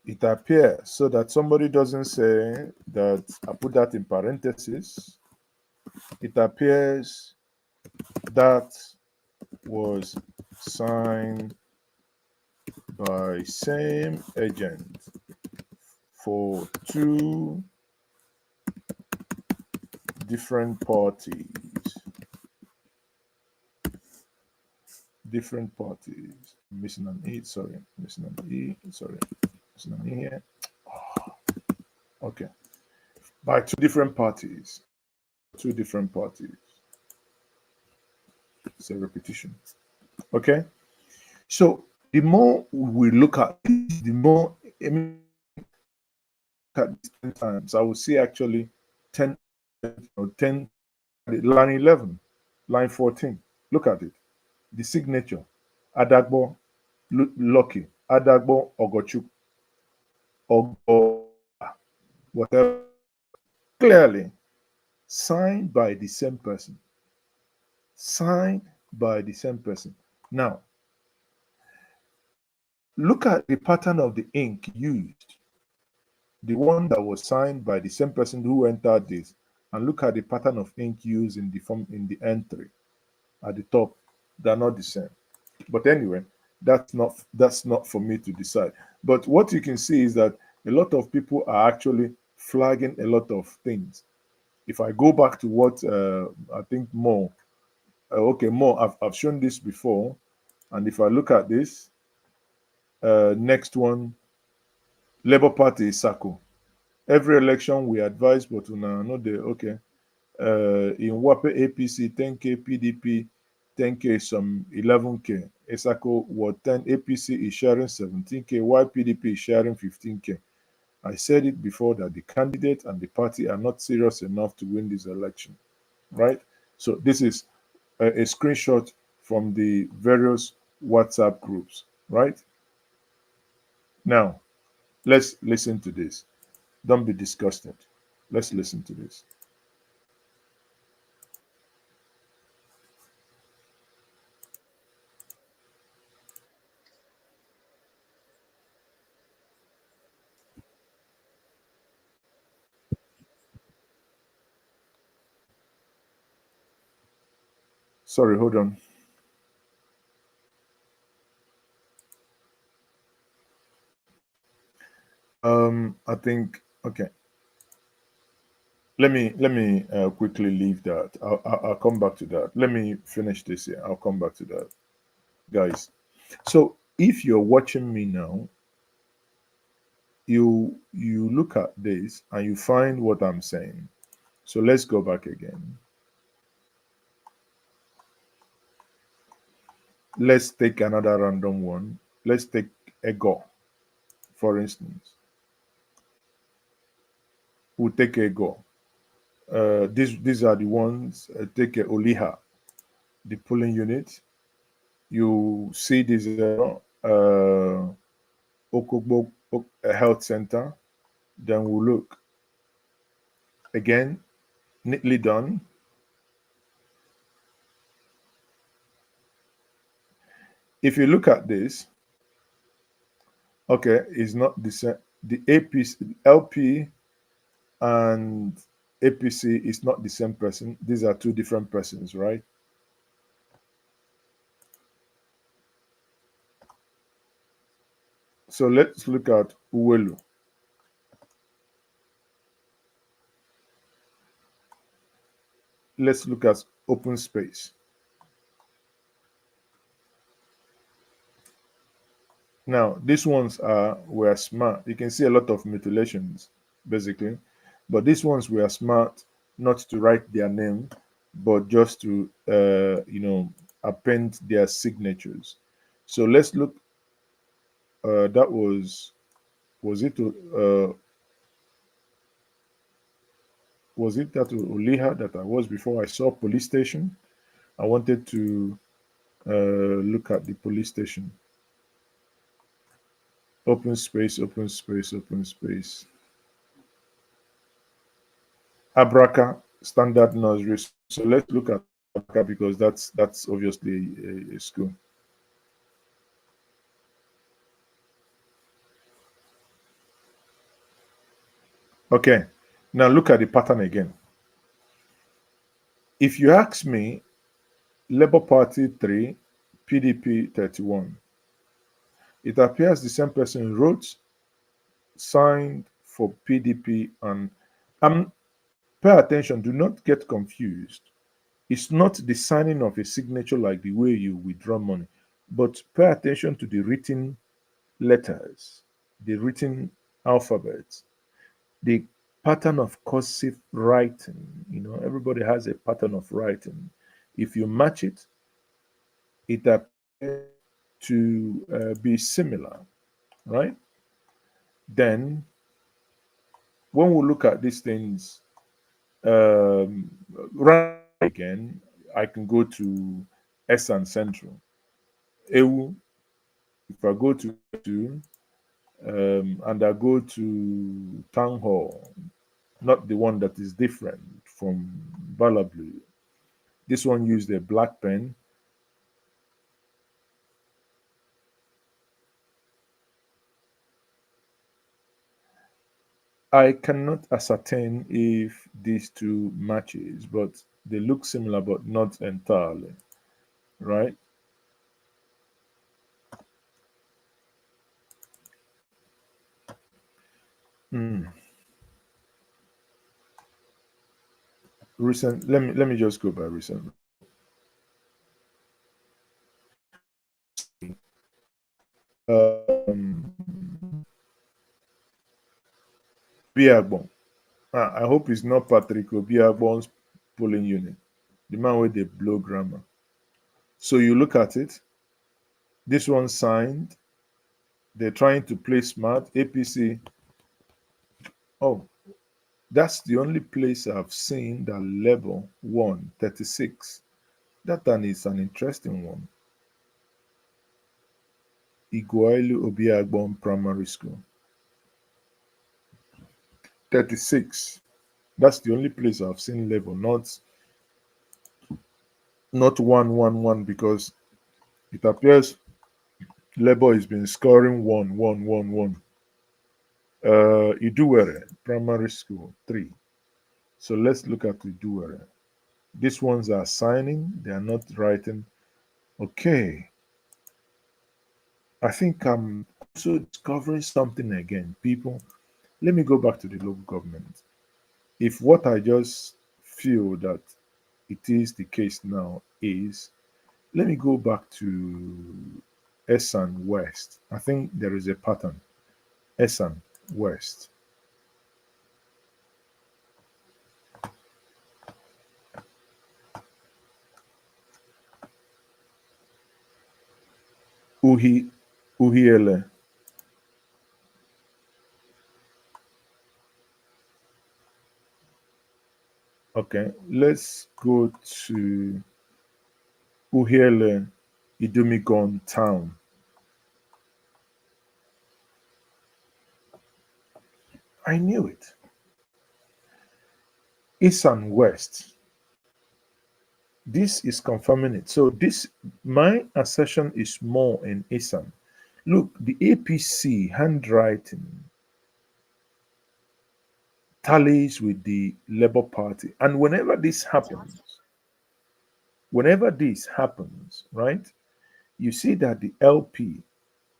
it appears, so that somebody doesn't say that I put that in parentheses, it appears that was signed by same agent for two different parties. Missing an E, sorry. Missing an E, sorry. Missing an E here. Okay. By two different parties. It's a repetition. Okay. So the more we look at this, the more at 10 times, I will see actually 10, 10, line 11, line 14. Look at it. The signature, Adagbo Lucky, Adagbo Ogochuk, whatever. Clearly signed by the same person. Now, look at the pattern of the ink used. The one that was signed by the same person who entered this, and look at the pattern of ink used in the form in the entry at the top. They're not the same. But anyway, that's not for me to decide. But what you can see is that a lot of people are actually flagging a lot of things. If I go back to what I think more, I've shown this before, and if I look at this, next one, Labour Party is Sako. Every election we advise, but una no dey okay. In WAPE APC 10K, PDP 10K, some 11K. ESACO Ward 10 APC is sharing 17K, while PDP is sharing 15K. I said it before that the candidate and the party are not serious enough to win this election, right? So this is a screenshot from the various WhatsApp groups, right? Now, let's listen to this. Don't be disgusted. Let's listen to this. Sorry, hold on. I think okay. Let me quickly leave that. I'll come back to that. Let me finish this here. I'll come back to that, guys. So if you're watching me now, you look at this and you find what I'm saying. So let's go back again. Let's take another random one. Let's take Ego, for instance. We'll take Ego. These are the ones. Take Oliha, the polling unit. You see this Okogbo Health Center. Then we'll look again, neatly done. If you look at this, okay, it's not the same. The APC, LP and APC is not the same person. These are two different persons, right? So let's look at Uwelu. Let's look at open space. Now, these ones were smart. You can see a lot of mutilations, basically. But these ones were smart not to write their name, but just to, append their signatures. So let's look. That uh, was it that Oliha that I was before I saw police station? I wanted to look at the police station. Open space, open space, open space. Abraka standard nursery. So let's look at Abraka because that's obviously a school. Okay, now look at the pattern again. If you ask me, Labour Party 3, PDP 31, it appears the same person wrote, signed for PDP, and pay attention, do not get confused. It's not the signing of a signature like the way you withdraw money, but pay attention to the written letters, the written alphabet, the pattern of cursive writing. Everybody has a pattern of writing. If you match it, it appears to be similar, right? Then, when we look at these things, right again, I can go to Esan Central. Ewu, if I go to and I go to Town Hall, not the one that is different from Balablu. This one used a black pen. I cannot ascertain if these two matches, but they look similar, but not entirely, right? Mm. Recent. Let me just go by recent. Um, Biagbon. I hope it's not Patrick Obiagbon's polling unit, the man with the blow grammar. So you look at it. This one signed. They're trying to play smart. APC. Oh, that's the only place I've seen that level 136. That one is an interesting one. Iguailu Obiagbon Primary School. 36. That's the only place I've seen level, not 111, because it appears Labour has been scoring 1 1 1 1. Iduwere Primary School 3. So let's look at Iduwere. These ones are signing, they are not writing. Okay. I think I'm also discovering something again. People, let me go back to the local government. If what I just feel that it is the case now is, let me go back to Esan West. I think there is a pattern. Esan West. Uhiele. Okay, let's go to Uhiele Idumigon town. I knew it. East and West. This is confirming it. So this, my assertion is more in Isan. Look, the APC handwriting tallies with the Labour Party. And whenever this happens, right, you see that the LP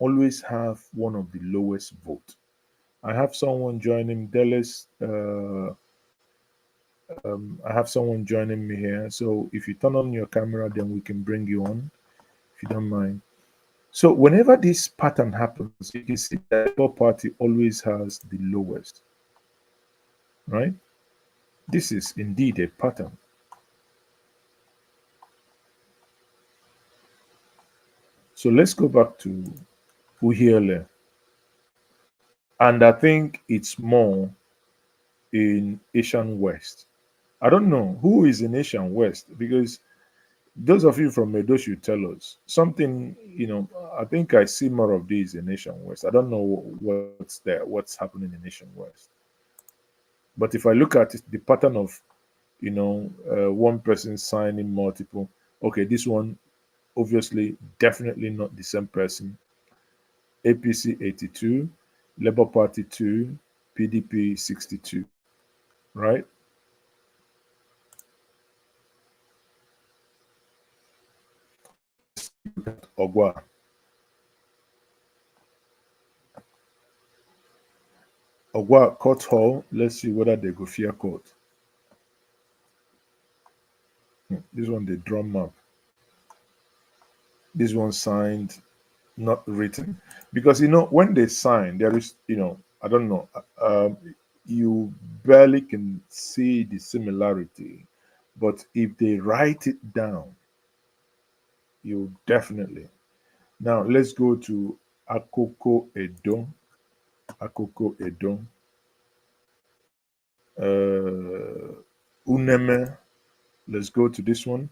always have one of the lowest vote. I have someone joining Dallas. I have someone joining me here. So if you turn on your camera, then we can bring you on, if you don't mind. So whenever this pattern happens, you can see the Labour Party always has the lowest, right? This is indeed a pattern. So let's go back to Uhiele. And I think it's more in Asian West. I don't know who is in Asian West, because those of you from Edo should tell us something. I think I see more of these in Asian West. I don't know what's there, what's happening in Asian West. But if I look at it, the pattern of, one person signing multiple, okay, this one obviously definitely not the same person. APC 82, Labour Party 2, PDP 62, right? Ogwa. Ogwa Court Hall. Let's see whether they go fear court. This one, the drum map. This one signed, not written. Because, when they sign, there is, I don't know, you barely can see the similarity. But if they write it down, you definitely. Now, let's go to Akoko Edo. Akoko Edo. Uneme. Let's go to this one.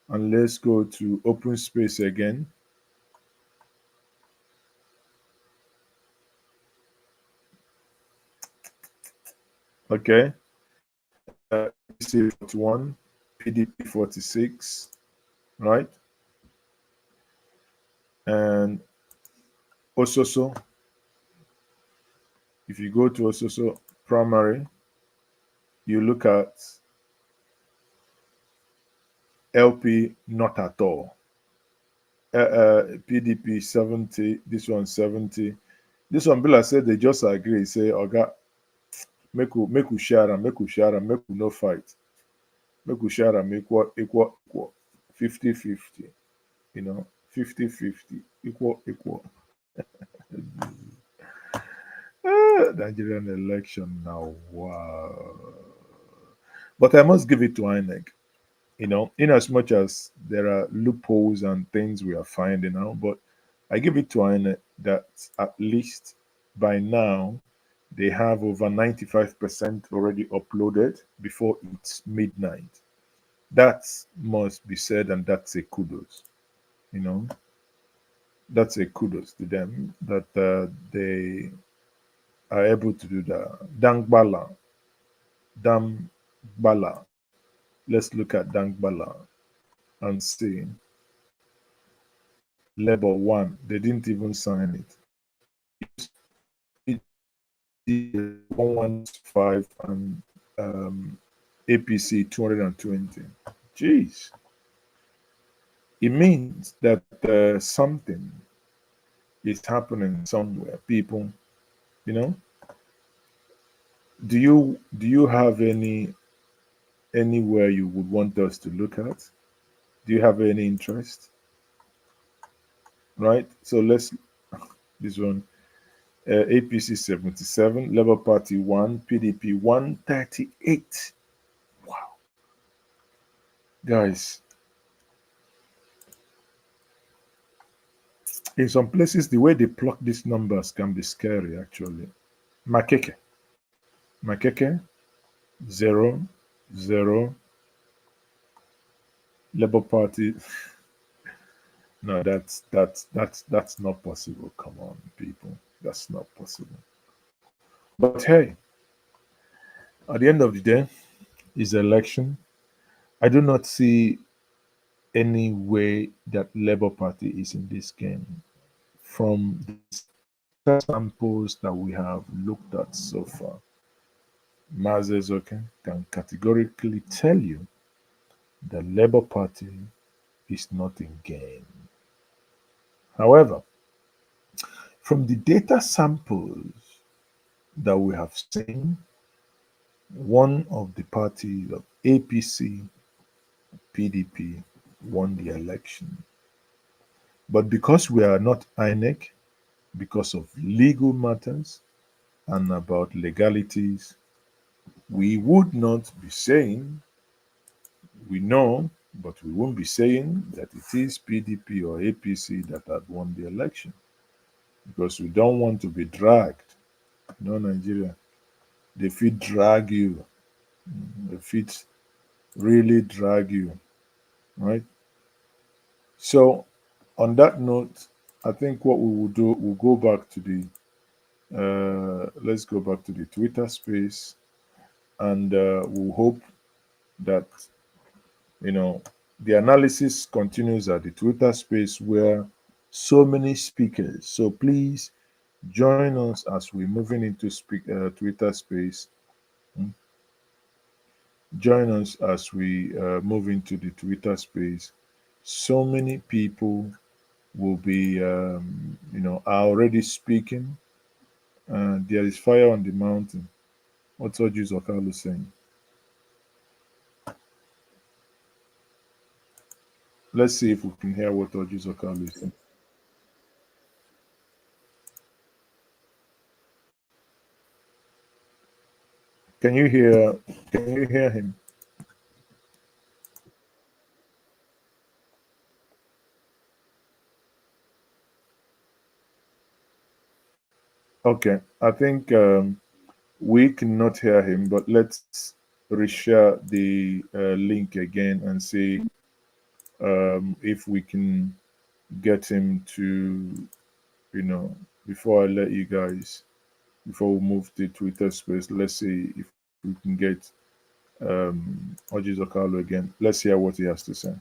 And let's go to open space again. Okay. PC 41, PDP 46, right? And Ososo. If you go to Ososo primary, you look at LP not at all. PDP 70, this one 70. This one, Bill said they just agree. Say, Oga, make we share and make we no fight. Make we share and equal, 50-50. 50-50, equal. Nigerian election now, wow. But I must give it to INEC. In as much as there are loopholes and things we are finding out, but I give it to INEC that at least by now they have over 95% already uploaded before it's midnight. That must be said, and that's a kudos. That's a kudos to them that they are able to do that. Dangbala. Let's look at Dangbala and see. Level 1, they didn't even sign it. It 115 and APC 220. Jeez. It means that something is happening somewhere. People, do you have anywhere you would want us to look at? Do you have any interest? Right? So let's this one. APC 77, Labour Party 1, PDP 138. Wow. Guys, in some places, the way they pluck these numbers can be scary, actually. Makeke. 0, 0. Labour Party. No, that's not possible. Come on, people. That's not possible. But hey, at the end of the day, is election. I do not see any way that Labour Party is in this game. From the samples that we have looked at so far, Mazezoke can categorically tell you the Labour Party is not in game. However, from the data samples that we have seen, one of the parties of APC, PDP, won the election. But because we are not INEC, because of legal matters and about legalities, we would not be saying, we know, but we won't be saying that it is PDP or APC that had won the election because we don't want to be dragged. No, Nigeria, they fit drag you. They fit really drag you, right? So, on that note, I think what we will do, we'll go back to the let's go back to the Twitter space, and we'll hope that you know the analysis continues at the Twitter space where so many speakers. So please join us as we're moving into Twitter space. Mm. Join us as we move into the Twitter space. So many people will be, are already speaking. There is fire on the mountain. What's Oji Zokalo saying? Let's see if we can hear what Oji Zokalo is saying. Can you hear? Can you hear him? Okay, I think we cannot hear him, but let's reshare the link again and see if we can get him to, you know, before I let you guys, before we move to Twitter space, let's see if we can get Oji Zokalo again. Let's hear what he has to say.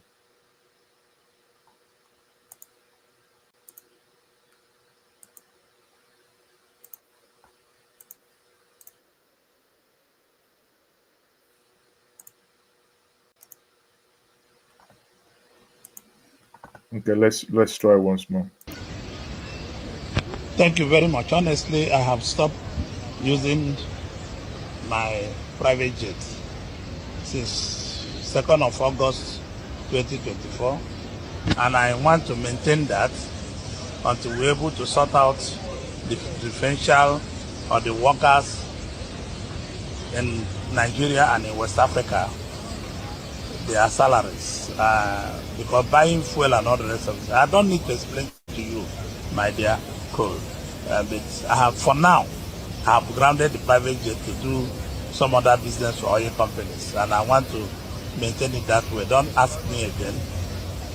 Okay, let's try once more. Thank you very much. Honestly, I have stopped using my private jet since 2nd of August 2024, and I want to maintain that until we're able to sort out the differential or the workers in Nigeria and in West Africa, their salaries. Because buying fuel and all the rest of it, I don't need to explain to you, my dear Cole. But I have, for now, I have grounded the private jet to do some other business for oil companies, and I want to maintain it that way. Don't ask me again.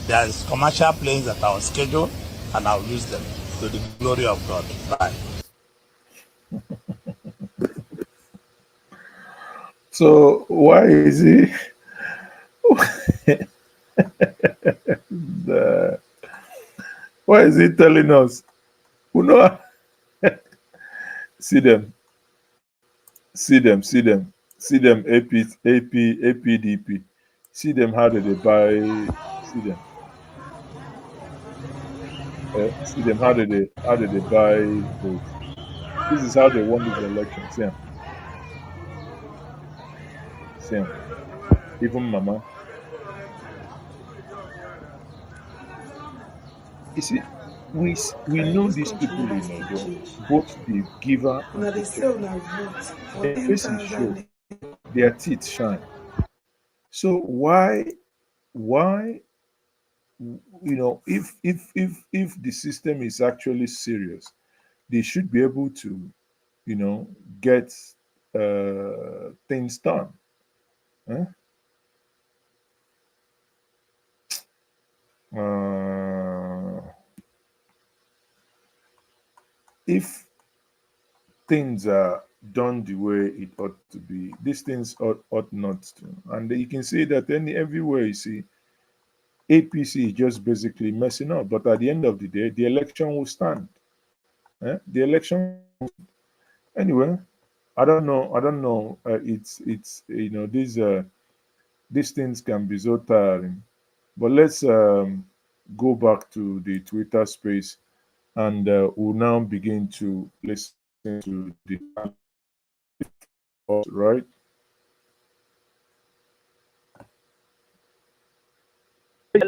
There is commercial planes that are on schedule, and I'll use them to the glory of God. Bye. So why is he the, why is he telling us? Who know? See them, see them, see them, see them. APDP. See them. How did they buy? See them. See them. How did they buy votes? This is how they won this election. See 'em. See 'em. Even Mama. You see, we know these people in Oyo, both the giver and the taker. Their faces show, their teeth shine. So why if the system is actually serious, they should be able to get things done. Huh? Uh, if things are done the way it ought to be. These things ought not to. And you can see that everywhere you see APC is just basically messing up. But at the end of the day, the election will stand. The election anyway. I don't know. I don't know. It's these things can be so tiring. But let's go back to the Twitter space, and we'll now begin to listen to the right.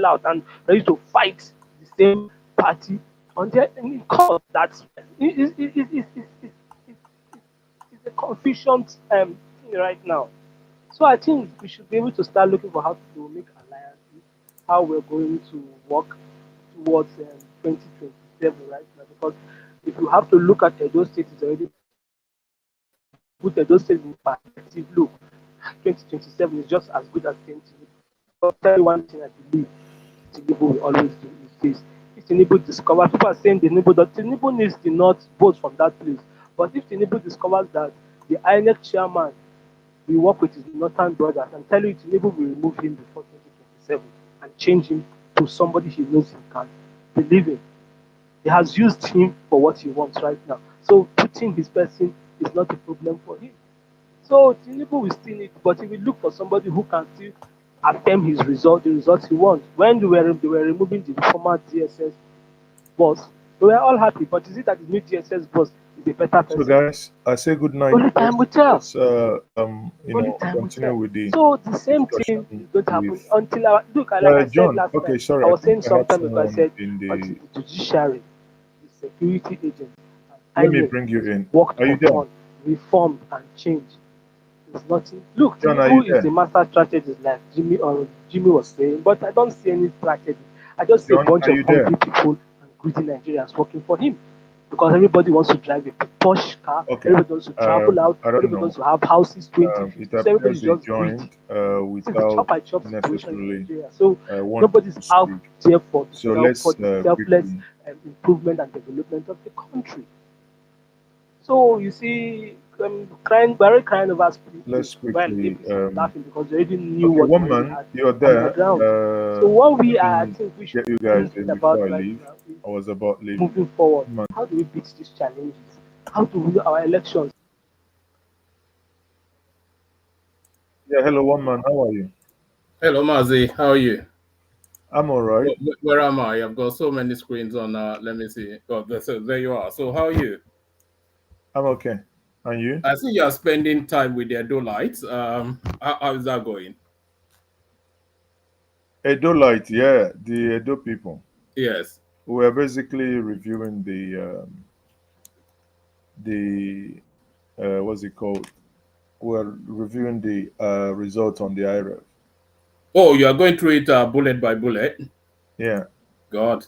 out and ready to fight the same party until in court. That's it's a confusion thing right now. So I think we should be able to start looking for how to make alliances, how we're going to work towards 2027 right now. Because if you have to look at Edo State, it's already put Edo State in perspective. Look, 2027 is just as good as 20. I'll tell you one thing I believe Tinubu will always do is this. If Tinubu discovers, people are saying Tinubu needs to not vote from that place. But if Tinubu discovers that the INEC chairman will work with his northern brothers and tell you Tinubu will remove him before 2027 and change him to somebody he knows he can believe in. He has used him for what he wants right now. So putting his person is not a problem for him. So Tinubu will still need, but he will look for somebody who can still affirm his result, the results he wants. When they were removing the former DSS boss, we were all happy. But is it that the new DSS boss is a better person? So guys, I say good night. Only time will tell. Let's continue with the So the same thing is going to happen until our look. Like I John. said last Okay, night, sorry. I was think saying sometime had ago. I said in until the. the judiciary, the security agents, Let me INEC bring you in. worked Are you there? upon, reformed and changed. There's nothing. Look, John, are Tinubu you is there? the master strategist, like Jimmy was saying, but I don't see any strategy. I just see a John, bunch are of you there? hungry people and greedy Nigerians working for him. Because everybody wants to drive a Porsche car, Okay. everybody wants to travel out, I don't everybody know. wants to have houses 2050. It So everybody's appears he just greedy. joined It's a without chop by chop situation in necessarily Nigeria. So wanting nobody's to out speak. there for the So let's selfless quickly. improvement and development of the country. So you see, crying, very crying over split. Let's Well, quickly. APC was laughing because they already knew Okay, what they one already man, had you're on the there. ground. So what we Let are, I me think we should get you be guys thinking in about before I right leave. now is I was about leaving. moving forward. Man. How do we beat these challenges? How do we do our elections? Yeah, hello, one man. How are you? Hello, Mazi. How are you? I'm all right. Where am I? I've got so many screens on. Let me see. Oh, there you are. So, how are you? I'm okay. And you? I see you are spending time with the Adolites. How is that going? Edo Light, yeah, the Edo people. Yes. We're basically reviewing the what's it called? We're reviewing the results on the IReV. Oh, you are going through it bullet by bullet. Yeah. God,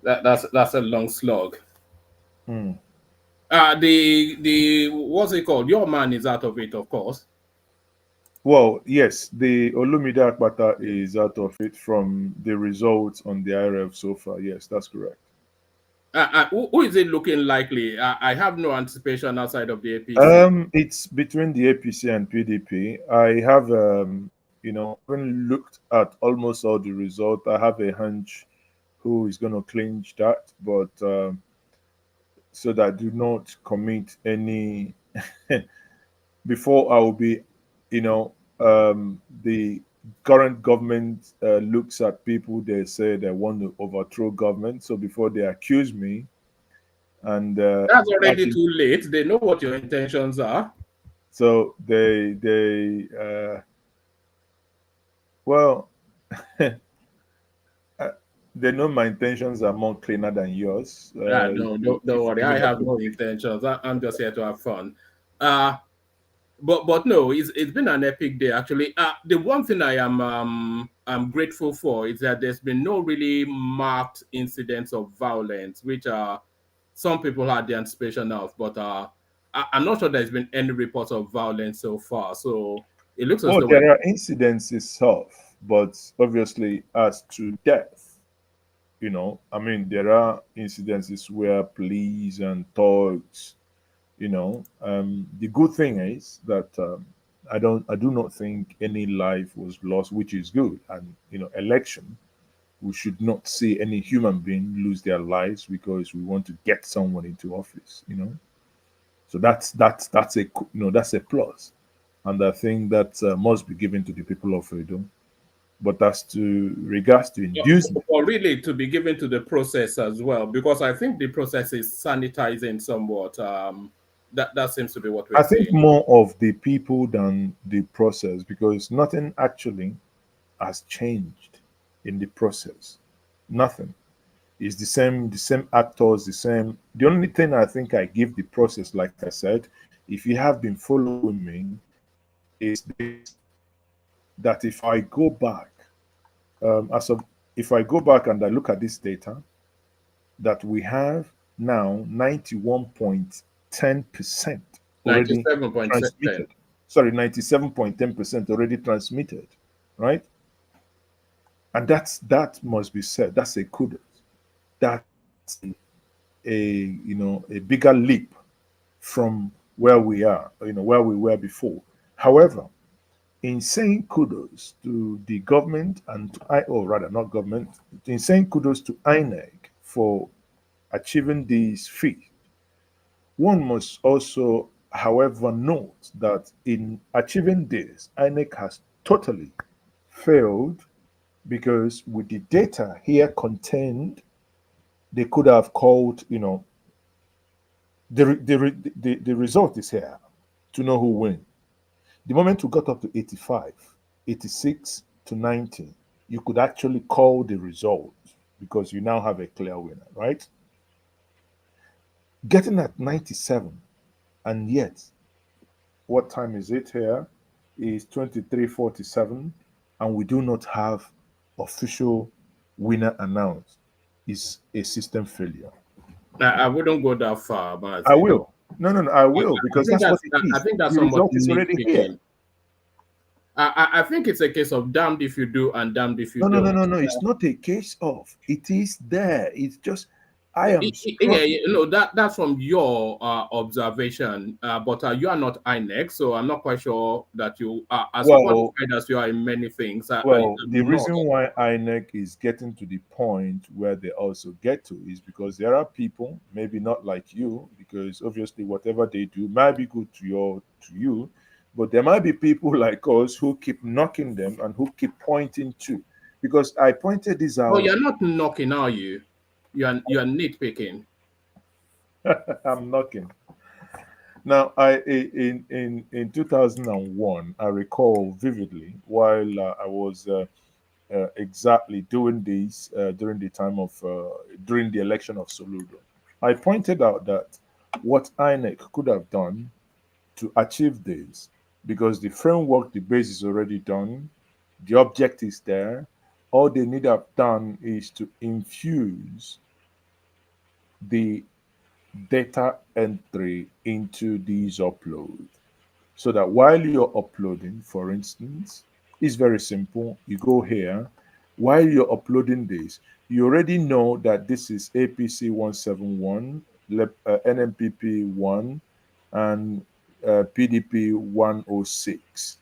that's a long slog. Hmm. The what's it called? Your man is out of it, of course. Well, yes, the Olumide Akpata Yeah. is out of it from the results on the IReV so far. Yes, that's correct. Who is it looking likely? I have no anticipation outside of the APC. It's between the APC and PDP. I have, haven't looked at almost all the results. I have a hunch who is going to clinch that, but so that I do not commit any before I will be, the current government looks at people they say they want to overthrow government. So before they accuse me, and That's already too late. They know what your intentions are. so well, uh, they know my intentions are more cleaner than yours. No, don't worry. I have no intentions. I'm just here to have fun. Uh, but no, it's been an epic day actually. The one thing I'm grateful for is that there's been no really marked incidents of violence, which some people had the anticipation of, but I'm not sure there's been any reports of violence so far. So it looks as Oh, though there are incidences of, but obviously as to death, I mean, there are incidences where police and thugs The good thing is that I do not think any life was lost, which is good. And election, we should not see any human being lose their lives because we want to get someone into office. So that's a plus, and I think that must be given to the people of Edo. But as to regards to inducement, or really to be given to the process as well, because I think the process is sanitizing somewhat. That seems to be what we're I think saying. more of the people than the process, because nothing actually has changed in the process. Nothing. It's the same actors, the same. The only thing I think I give the process, like I said, if you have been following me, is this: that if I go back, as of if I go back and I look at this data, that we have now 91.10% already 97.10. transmitted. Sorry, 97.10% already transmitted, right? And that must be said. That's a kudos. That's a bigger leap from where we are, where we were before. However, in saying kudos to the government and or rather not government, in saying kudos to INEC for achieving these feats, one must also, however, note that in achieving this, INEC has totally failed because with the data here contained, they could have called, the result is here to know who wins. The moment we got up to 85, 86 to 90, you could actually call the result because you now have a clear winner, right? Getting at 97, and yet, what time is it here? Is 23:47, and we do not have official winner announced. Is a system failure. I wouldn't go that far, I Mazi. will. No, no, no, I will because that's what it I is. think that's The somewhat result is already here. nitpicking. I think it's a case of damned if you do and damned if you No, no, no, don't. no, no. It's not a case of. It is there. It's just I am Yeah, struggling. that's from your observation, but you are not INEC, so I'm not quite sure that you are as Well, qualified as you are in many things. the I'm not. reason why INEC is getting to the point where they also get to is because there are people, maybe not like you, because obviously whatever they do might be good to you, but there might be people like us who keep knocking them and who keep pointing to. Because I pointed this Oh, out. you're not knocking, are you? You are nitpicking. I'm knocking. Now, in 2001, I recall vividly while I was exactly doing this during the time of during the election of Soludo. I pointed out that what INEC could have done to achieve this, because the framework, the base is already done, the object is there. All they need to have done is to infuse the data entry into these uploads. So that while you're uploading, for instance, it's very simple. You go here, while you're uploading this, you already know that this is APC 171, NMPP 1, and PDP 106.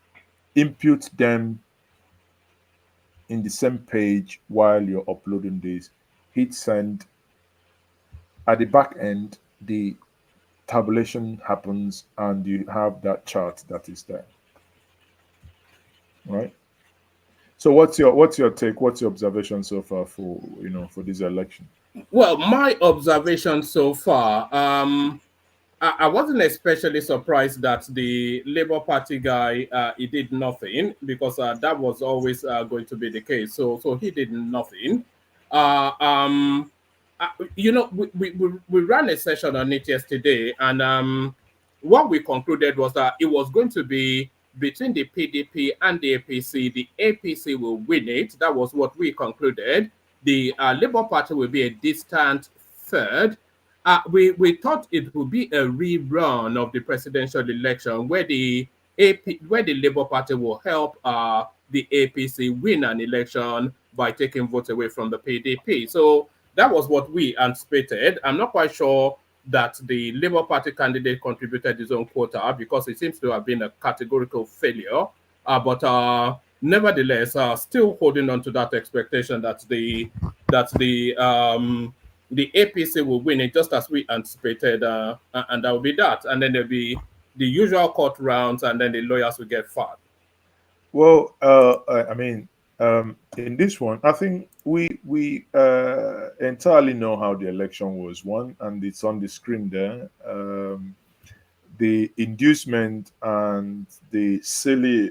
Impute them in the same page while you're uploading this. Hit send. At the back end, the tabulation happens and you have that chart that is there, right? So what's your take? What's your observation so far for this election? Well, my observation so far, I wasn't especially surprised that the Labour Party guy he did nothing because that was always going to be the case. So he did nothing. Uh, um, we ran a session on it yesterday, and what we concluded was that it was going to be between the PDP and the APC. The APC will win it. That was what we concluded. The Labour Party will be a distant third. We thought it would be a rerun of the presidential election where where the Labour Party will help the APC win an election by taking votes away from the PDP. So that was what we anticipated. I'm not quite sure that the Labour Party candidate contributed his own quota, because it seems to have been a categorical failure. But nevertheless, still holding on to that expectation that the APC will win it, just as we anticipated, and that will be that. And then there'll be the usual court rounds, and then the lawyers will get fat. Well, I mean, in this one, I think we entirely know how the election was won, and it's on the screen there. The inducement and the silly,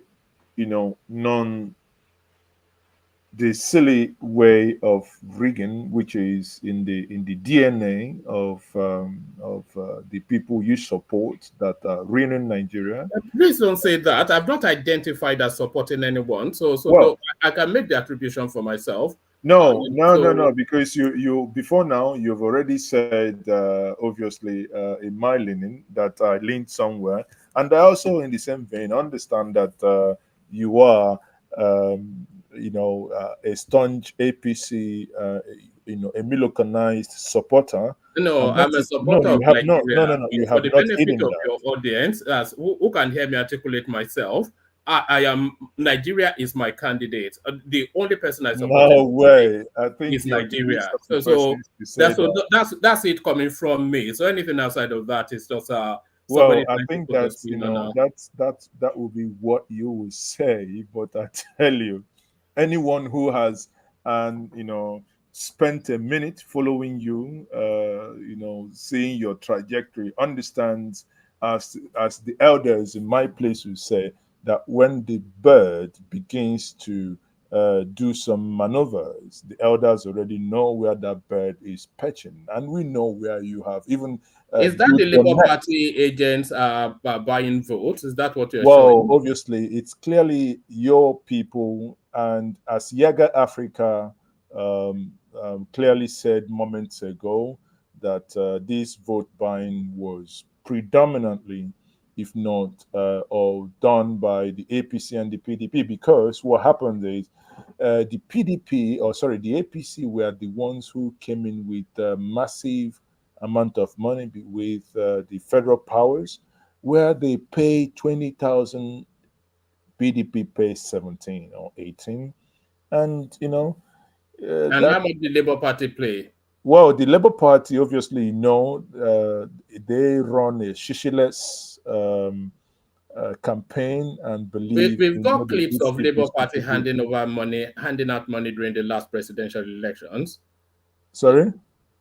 the silly way of rigging, which is in the DNA of the people you support that are ruining Nigeria. Please don't say that. I've not identified as supporting anyone, so Well, I can make the attribution for myself. No, because you before now you've already said obviously in my leaning that I leaned somewhere, and I also in the same vein understand that you are a staunch APC a Milocanized supporter. No, And that I'm a is no, supporter you of have not, no, Nigeria. no, no, you For have the not benefit hidden of that. your audience, as who can hear me articulate myself, I am Nigeria is my candidate. The only person I support No way. I think is you're the least Nigeria. of the So persons to say that. that's it coming from me. So anything outside of that is just somebody Well, I trying to think put a that's spin on. that will be what you will say. But I tell you, anyone who has and spent a minute following you, seeing your trajectory, understands as the elders in my place will say that when the bird begins to do some maneuvers, the elders already know where that bird is perching, and we know where you have even Is that built the your Labour nest. Party agents are buying votes? Is that what you're Well, showing? obviously, it's clearly your people, and as Yaga Africa clearly said moments ago, that this vote buying was predominantly, if not all, done by the APC and the PDP. Because what happened is the PDP, or sorry, the APC were the ones who came in with massive amount of money with the federal powers, where they pay 20,000, BDP pays 17 or 18. And, And that, how much the Labour Party play? well, the Labour Party, obviously, they run a shishiless campaign and believe We've in got what they clips these of people Labour to Party do. handing out money during the last presidential elections. Sorry?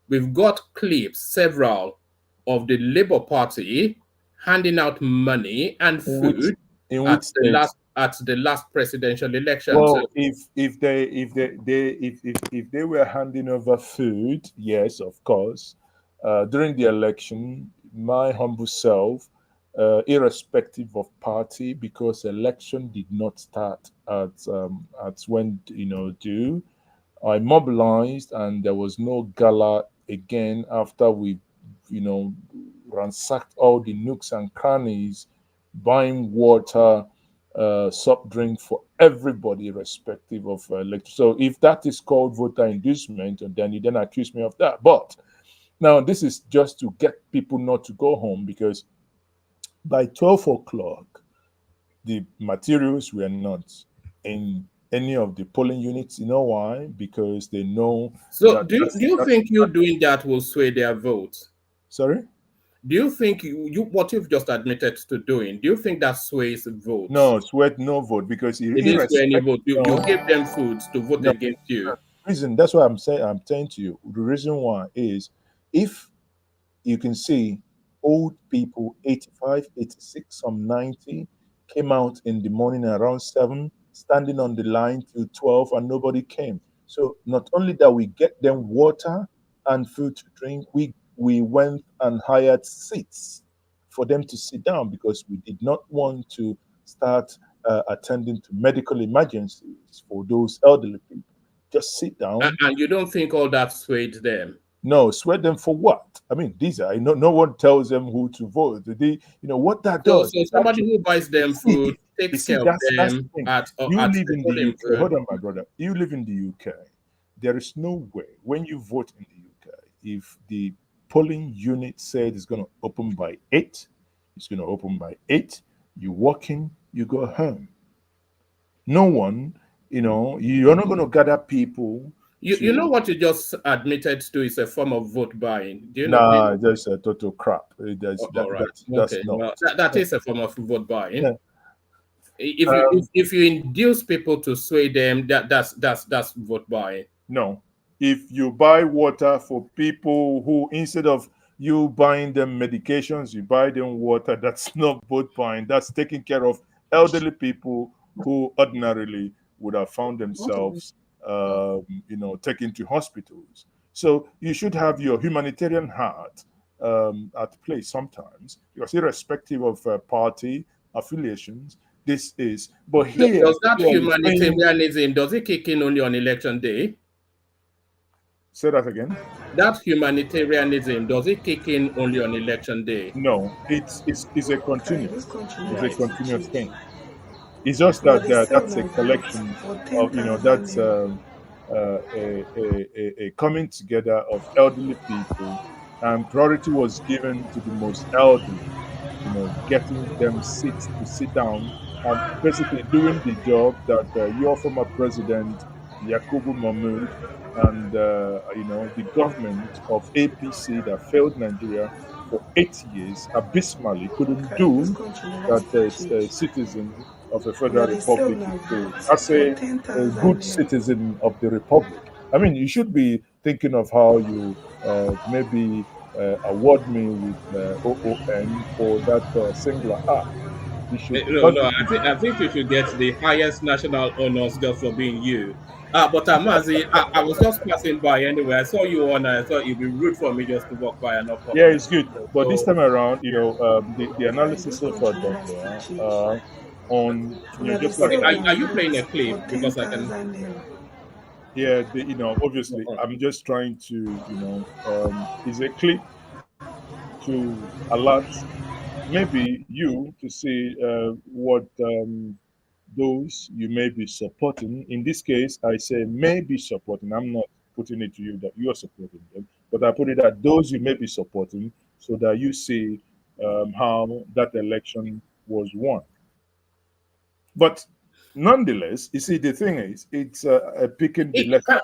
We've got clips, several, of the Labour Party handing out money and In which food in which state? at the last presidential election. So Well, if they were handing over food, yes, of course. During the election, my humble self, irrespective of party, because election did not start at when due, I mobilized, and there was no gala again after we, ransacked all the nooks and crannies, buying water, soft drink for everybody, irrespective of election. So if that is called voter inducement, and then you then accuse me of that. But now this is just to get people not to go home, because by 12 o'clock, the materials were not in any of the polling units. You know why? Because they know so that do you think you doing that will sway their vote? sorry? Do you think you what you've just admitted to doing, do you think that sways votes? No, sweat no vote, because It didn't sway any irrespective. vote. You No, give them foods to vote no. against you. Reason, that's what I'm saying to you. The reason why is, if you can see old people, 85, 86, some 90, came out in the morning around 7, standing on the line till 12, and nobody came. So not only that we get them water and food to drink, we went and hired seats for them to sit down, because we did not want to start attending to medical emergencies for those elderly people. Just sit down. And you don't think all that swayed them? No, sweat them for what? I mean, these are no one tells them who to vote. What that So, does so is somebody actually, who buys them food, you takes see, care of that's the them thing. You at live the in the polling UK. booth. Hold on, my brother. You live in the UK. There is no way when you vote in the UK, if the polling unit said it's going to open by 8. It's going to open by 8. You walk in, you go home. No one, you're not going to gather people. You know what you just admitted to is a form of vote buying. Do you know? Nah, that's a total crap. That's All right. that's Okay. not. Well, that is a form of vote buying. Yeah. If you induce people to sway them, that's vote buying. No. If you buy water for people who, instead of you buying them medications, you buy them water, that's not vote buying. That's taking care of elderly people who ordinarily would have found themselves, taken to hospitals. So you should have your humanitarian heart at play sometimes, because irrespective of party affiliations, this is. But here, does that humanitarianism, does it kick in only on election day? Say that again. That humanitarianism, does it kick in only on election day? No, it's a continuous. It's a continuous thing. It's just that that's a collection of, that's a coming together of elderly people, and priority was given to the most elderly. Getting them to sit down, and basically doing the job that your former president Yakubu Mahmoud and the government of APC that failed Nigeria for 8 years abysmally couldn't do, that a citizen of a federal republic do. As a good citizen of the republic, I mean, you should be thinking of how you maybe award me with OON for that singular act. I think you should get the highest national honors just for being you. But Amazi, I was just passing by anyway. I saw you on, and I thought it'd be rude for me just to walk by and not come. Yeah, it's good. But this time around, the analysis so far done there on, just like. Are you playing a clip? Because I can. Yeah, obviously, I'm just trying to, it's a clip to alert maybe you to see what those you may be supporting. In this case, I say may be supporting. I'm not putting it to you that you are supporting them, but I put it that those you may be supporting, so that you see how that election was won. But nonetheless, you see, the thing is, it's picking the lesser.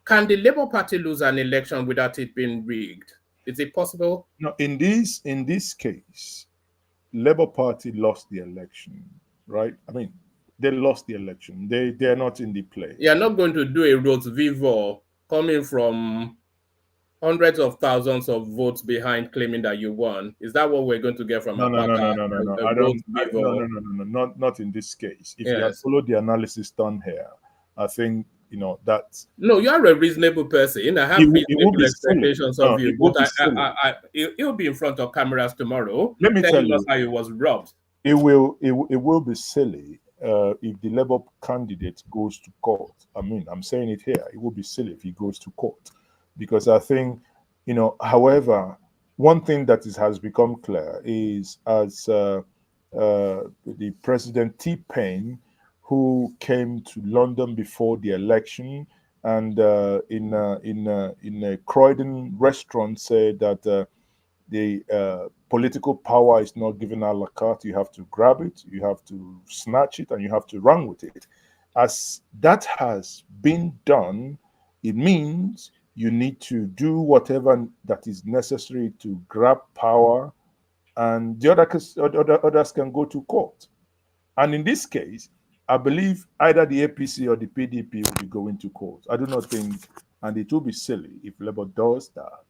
Can the Labour Party lose an election without it being rigged? Is it possible? No, in this case, Labour Party lost the election, right? I mean, they lost the election. They're not in the play. You're not going to do a Rose Vivo coming from hundreds of thousands of votes behind, claiming that you won. Is that what we're going to get from No. I don't. No, not in this case. If you have followed the analysis done here, I think that's. No, you are a reasonable person. I have reasonable expectations of you, but it'll be in front of cameras tomorrow. Let me tell you how it was robbed. It will be silly if the Labour candidate goes to court. I mean, I'm saying it here. It will be silly if he goes to court, because I think, however, one thing that has become clear is, as the President T-Pain, who came to London before the election, and in a Croydon restaurant said that the political power is not given a la carte. You have to grab it, you have to snatch it, and you have to run with it. As that has been done, it means you need to do whatever that is necessary to grab power, and the others can go to court. And in this case, I believe either the APC or the PDP will be going to court. I do not think, and it will be silly if Labour does that,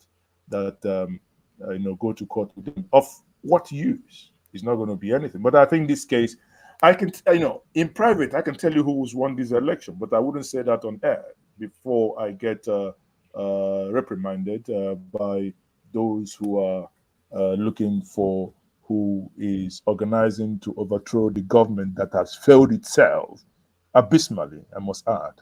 go to court with them. Of what use? It's not going to be anything. But I think this case, I can, in private, I can tell you who's won this election, but I wouldn't say that on air before I get reprimanded by those who are looking for who is organizing to overthrow the government that has failed itself abysmally, I must add.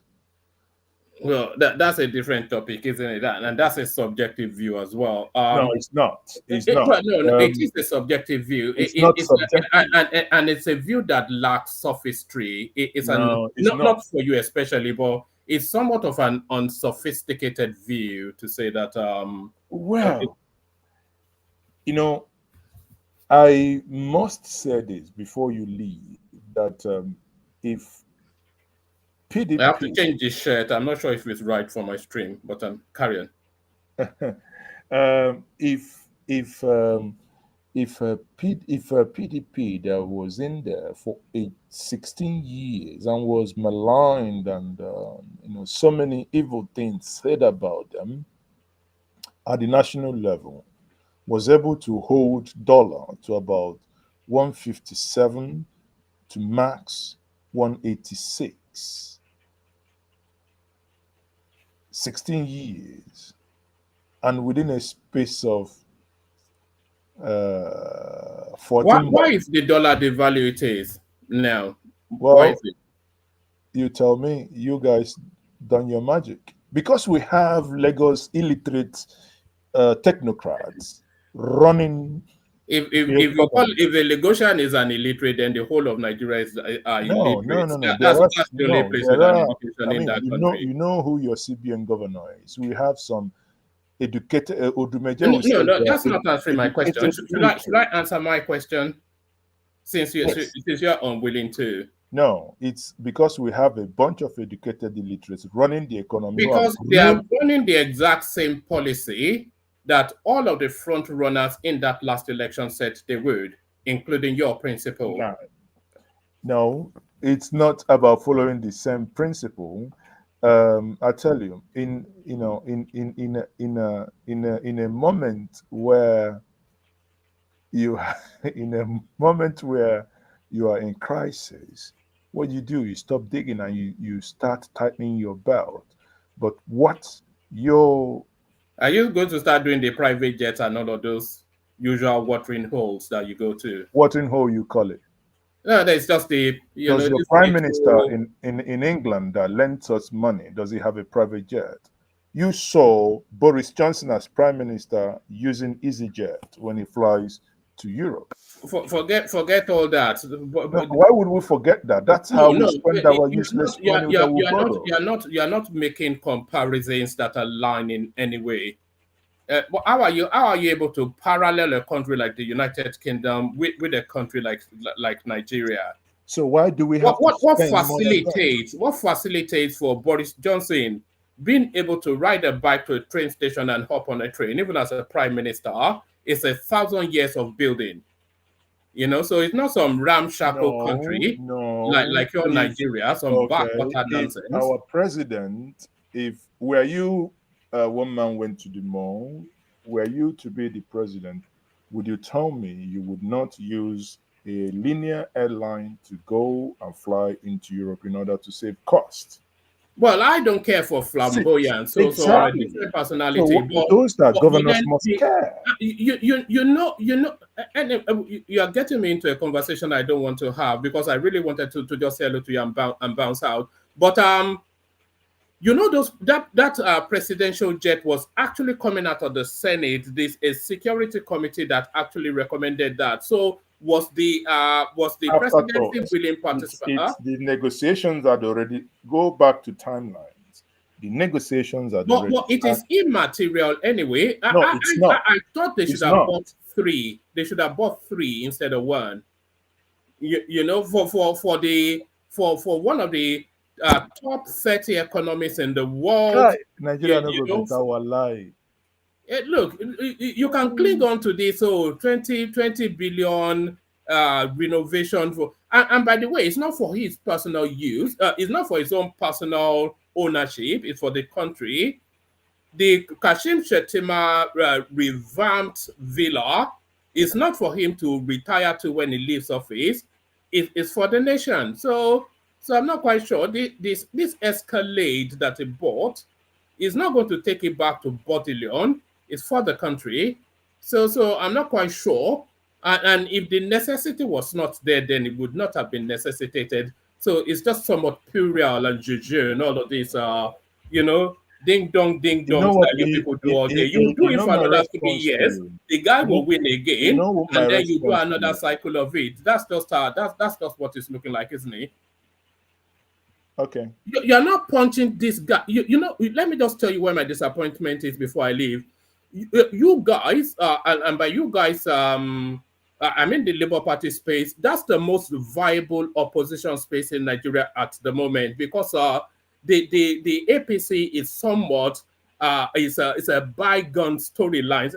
Well, that's a different topic, isn't it? And that's a subjective view as well. No, it's not. It's not. No, it is a subjective view. It's not subjective. And it's a view that lacks sophistry. It's not for you especially, but it's somewhat of an unsophisticated view to say that Well, you know, I must say this before you leave that if I have to PDP, change this shirt. I'm not sure if it's right for my stream, but I'm carrying. if PDP that was in there for 16 years and was maligned and so many evil things said about them at the national level was able to hold dollar to about 157 to max 186. 16 years. And within a space of 14 Why months. is the dollar the value it is now? Why is Well, it? you tell me, you guys done your magic. Because we have Lagos illiterate technocrats running the economy. If a Lagosian is an illiterate, then the whole of Nigeria is No, illiterate. no, no, no. That's the only place with an There are. education I in mean, that country. you know who your CBN governor is. We have some educated. Odumeje No, will no, say no, they are that's not answering my question. educated Should I illiterate. answer my question Yes. since you're unwilling to? No, it's because we have a bunch of educated illiterates running the economy who have Because they are grown. running the exact same policy that all of the front runners in that last election said they would, including your principal. No, it's not about following the same principle. I tell you, in a moment where you in a moment where you are in crisis, what you do is stop digging and you start tightening your belt. But what your Are you going to start doing the private jets and all of those usual watering holes that you go to? watering hole you call it? No, that's just the Does your this prime minister little. in England that lends us money, does he have a private jet? You saw Boris Johnson as prime minister using EasyJet when he flies to Europe. Forget all that. No, why would we forget that? That's how we No, spend our useless money that we borrow. you're not making comparisons that align in any way. But how are you able to parallel a country like the United Kingdom with a country like Nigeria? So why do we have to spend more than that? What facilitates for Boris Johnson being able to ride a bike to a train station and hop on a train, even as a prime minister, is 1,000 years of building. So it's not some ramshackle country like your Nigeria, some backwater If nonsense. our president, if were you one man went to the mall, were you to be the president, would you tell me you would not use a linear airline to go and fly into Europe in order to save cost? Well, I don't care for flamboyance, so I'm a different personality. So those that governors then must care. You are getting me into a conversation I don't want to have because I really wanted to just say hello to you and bounce out. But that presidential jet was actually coming out of the Senate. This a security committee that actually recommended that. So was the presidency willing participant? The negotiations had already go back to timelines. The negotiations are already. But it is immaterial anyway. No, it's not. I thought they should have bought 3. They should have bought 3 instead of 1. For one of the top 30 economies in the world. Nigeria never better lie. Look, you can cling on to this 20 billion renovation for, and by the way, it's not for his personal use. It's not for his own personal ownership. It's for the country. The Kashim Shettima revamped villa is not for him to retire to when he leaves office. It's for the nation. So I'm not quite sure. This Escalade that he bought is not going to take it back to Bodilion. It's for the country. So I'm not quite sure. And if the necessity was not there, then it would not have been necessitated. So it's just somewhat puerile and juju and all of this, ding dong that you people do all day. You do it for another 3 years. The guy will win again, and then you do another cycle of it. That's just what it's looking like, isn't it? Okay. You're not punching this guy. You know, let me just tell you where my disappointment is before I leave. You guys, and by you guys, I mean the Labour Party space. That's the most viable opposition space in Nigeria at the moment, because the APC is somewhat it's a bygone storyline.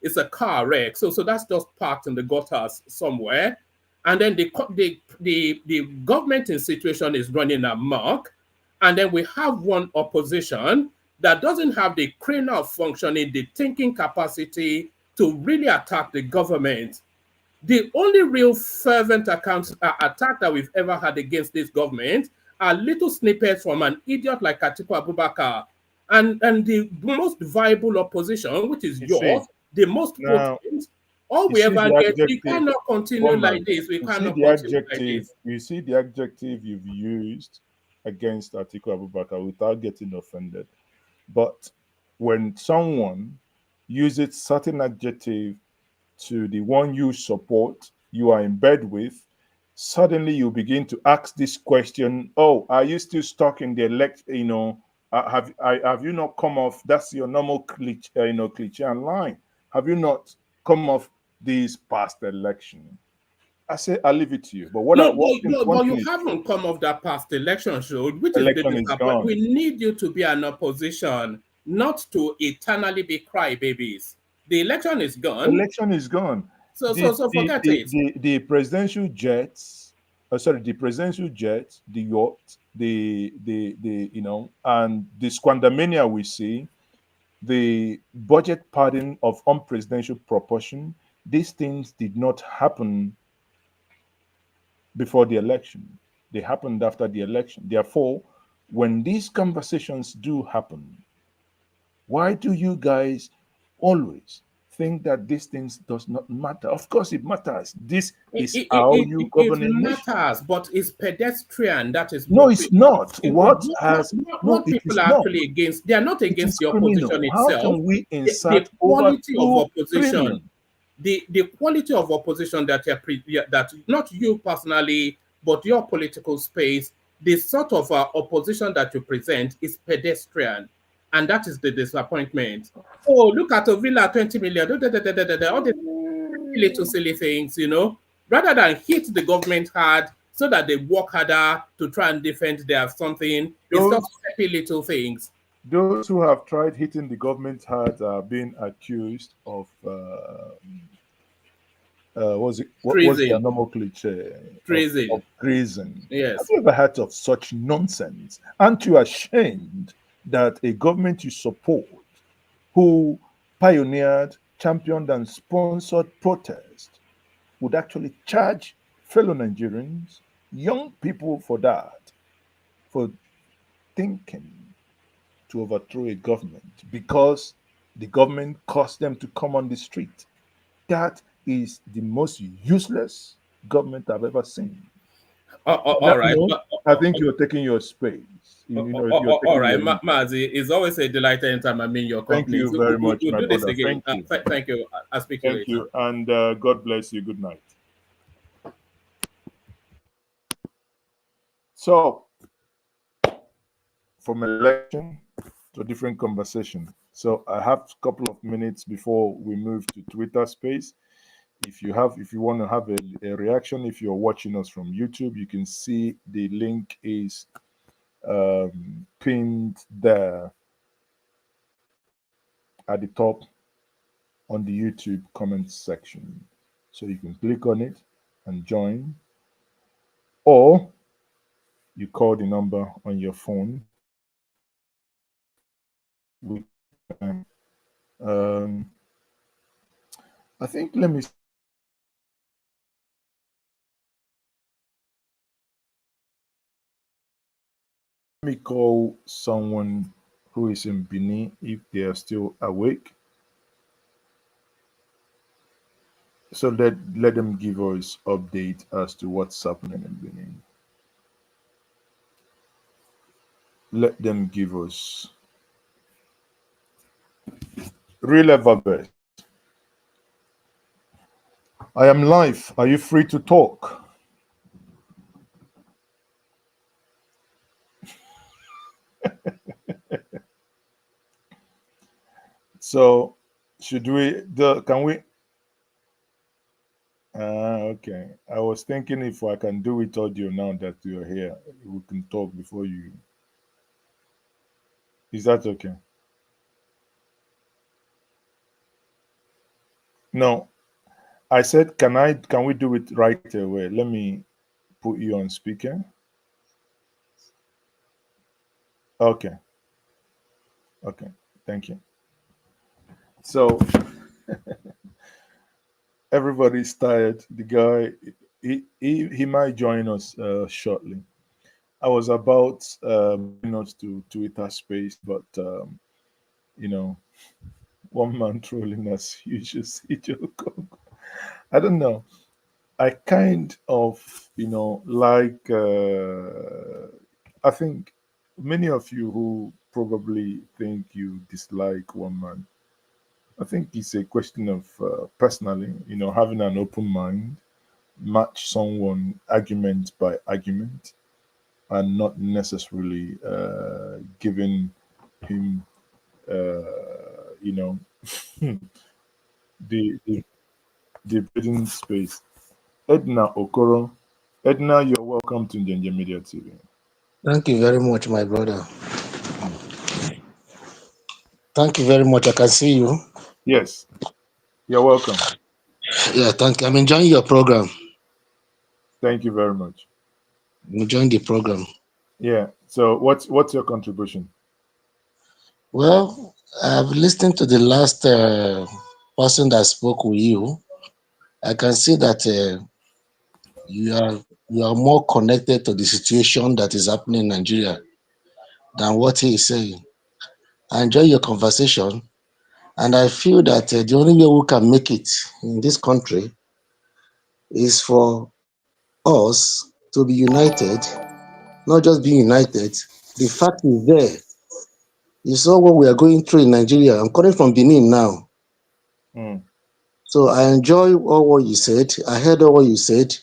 It's a car wreck. So that's just parked in the gutters somewhere. And then the government situation is running amok, and then we have one opposition that doesn't have the cranial functioning, the thinking capacity to really attack the government. The only real fervent attack that we've ever had against this government are little snippets from an idiot like Atiku Abubakar. And the most viable opposition, which is You see, yours, the most now potent, all you we see ever the get, we adjective. cannot continue One like man. this. We You see cannot the continue like adjective. this. You see the adjective you've used against Atiku Abubakar without getting offended. But when someone uses certain adjective to the one you support, you are in bed with, suddenly you begin to ask this question: oh, are you still stuck in the have you not come off? That's your normal cliche, cliche and line. Have you not come off this past election? I say I'll leave it to you. But No, one but thing you is, haven't come off that past election, show, which is the election is disappointment. gone. We need you to be an opposition, not to eternally be crybabies. The election is gone, Election is gone. so forget it. The presidential jets, the presidential jet, the yacht, the and the squandermania we see, the budget padding of unpresidential proportion. These things did not happen before the election. They happened after the election. Therefore, when these conversations do happen, why do you guys always think that these things does not matter? Of course it matters. This is how you It govern a nation. matters, but it's pedestrian. That is No, what it's not. No, what it people is are not. actually against. They are not It is against the opposition criminal. How itself. can we The insert over quality of 2 opposition, trillion? the quality of opposition that that not you personally, but your political space, the sort of opposition that you present is pedestrian, and that is the disappointment. Oh, look at Ovila 20 million, all these little silly things, rather than hit the government hard so that they work harder to try and defend their something. It's Those just happy little things. those who have tried hitting the government hard are being accused of what's their Treason. normal cliche of Treason. treason. Have Yes. you ever heard of such nonsense? Aren't you ashamed that a government you support, who pioneered, championed, and sponsored protest, would actually charge fellow Nigerians, young people, for thinking to overthrow a government because the government caused them to come on the street? That is the most useless government I've ever seen. All right. I think you're taking your space. You're All taking right, your lead. Mazi, it's always a delight anytime I'm in your Thank company. you So very much, we'll my do this brother. again. Thank you. Thank you. I'll speak to you Thank later. you. And God bless you. Good night. So, from election to different conversation. So I have a couple of minutes before we move to Twitter space. If you want to have a reaction, if you're watching us from YouTube, you can see the link is pinned there at the top on the YouTube comment section. So you can click on it and join, or you call the number on your phone. Um, I think let me call someone who is in Benin if they are still awake. So let them give us update as to what's happening in Benin. Let them give us real best. I am live. Are you free to talk? So should we? Can we? Okay. I was thinking if I can do it audio now that you're here, we can talk before you. Is that okay? No, I said, can we do it right away? Let me put you on speaker. Okay. Okay. Thank you. So everybody's tired. The guy, he might join us shortly. I was about moving us to Twitter space, but you know, one man trolling us. You should see Joe. I don't know. I kind of, like, I think many of you who probably think you dislike one man, I think it's a question of personally, having an open mind, match someone argument by argument, and not necessarily giving him, you know, the the breathing space. Edna Okoro. Edna, you're welcome to Njenje Media TV. Thank you very much, my brother. Thank you very much. I can see you. Yes, you're welcome. Yeah, thank you. I'm enjoying your program. Thank you very much. I'm enjoying the program. Yeah. So what's your contribution? Well, I've listened to the last person that spoke with you. I can see that you are more connected to the situation that is happening in Nigeria than what he is saying. I enjoy your conversation, and I feel that the only way we can make it in this country is for us to be united, not just be united. The fact is there. You saw what we are going through in Nigeria. I'm coming from Benin now. So I enjoy all what you said. I heard all what you said.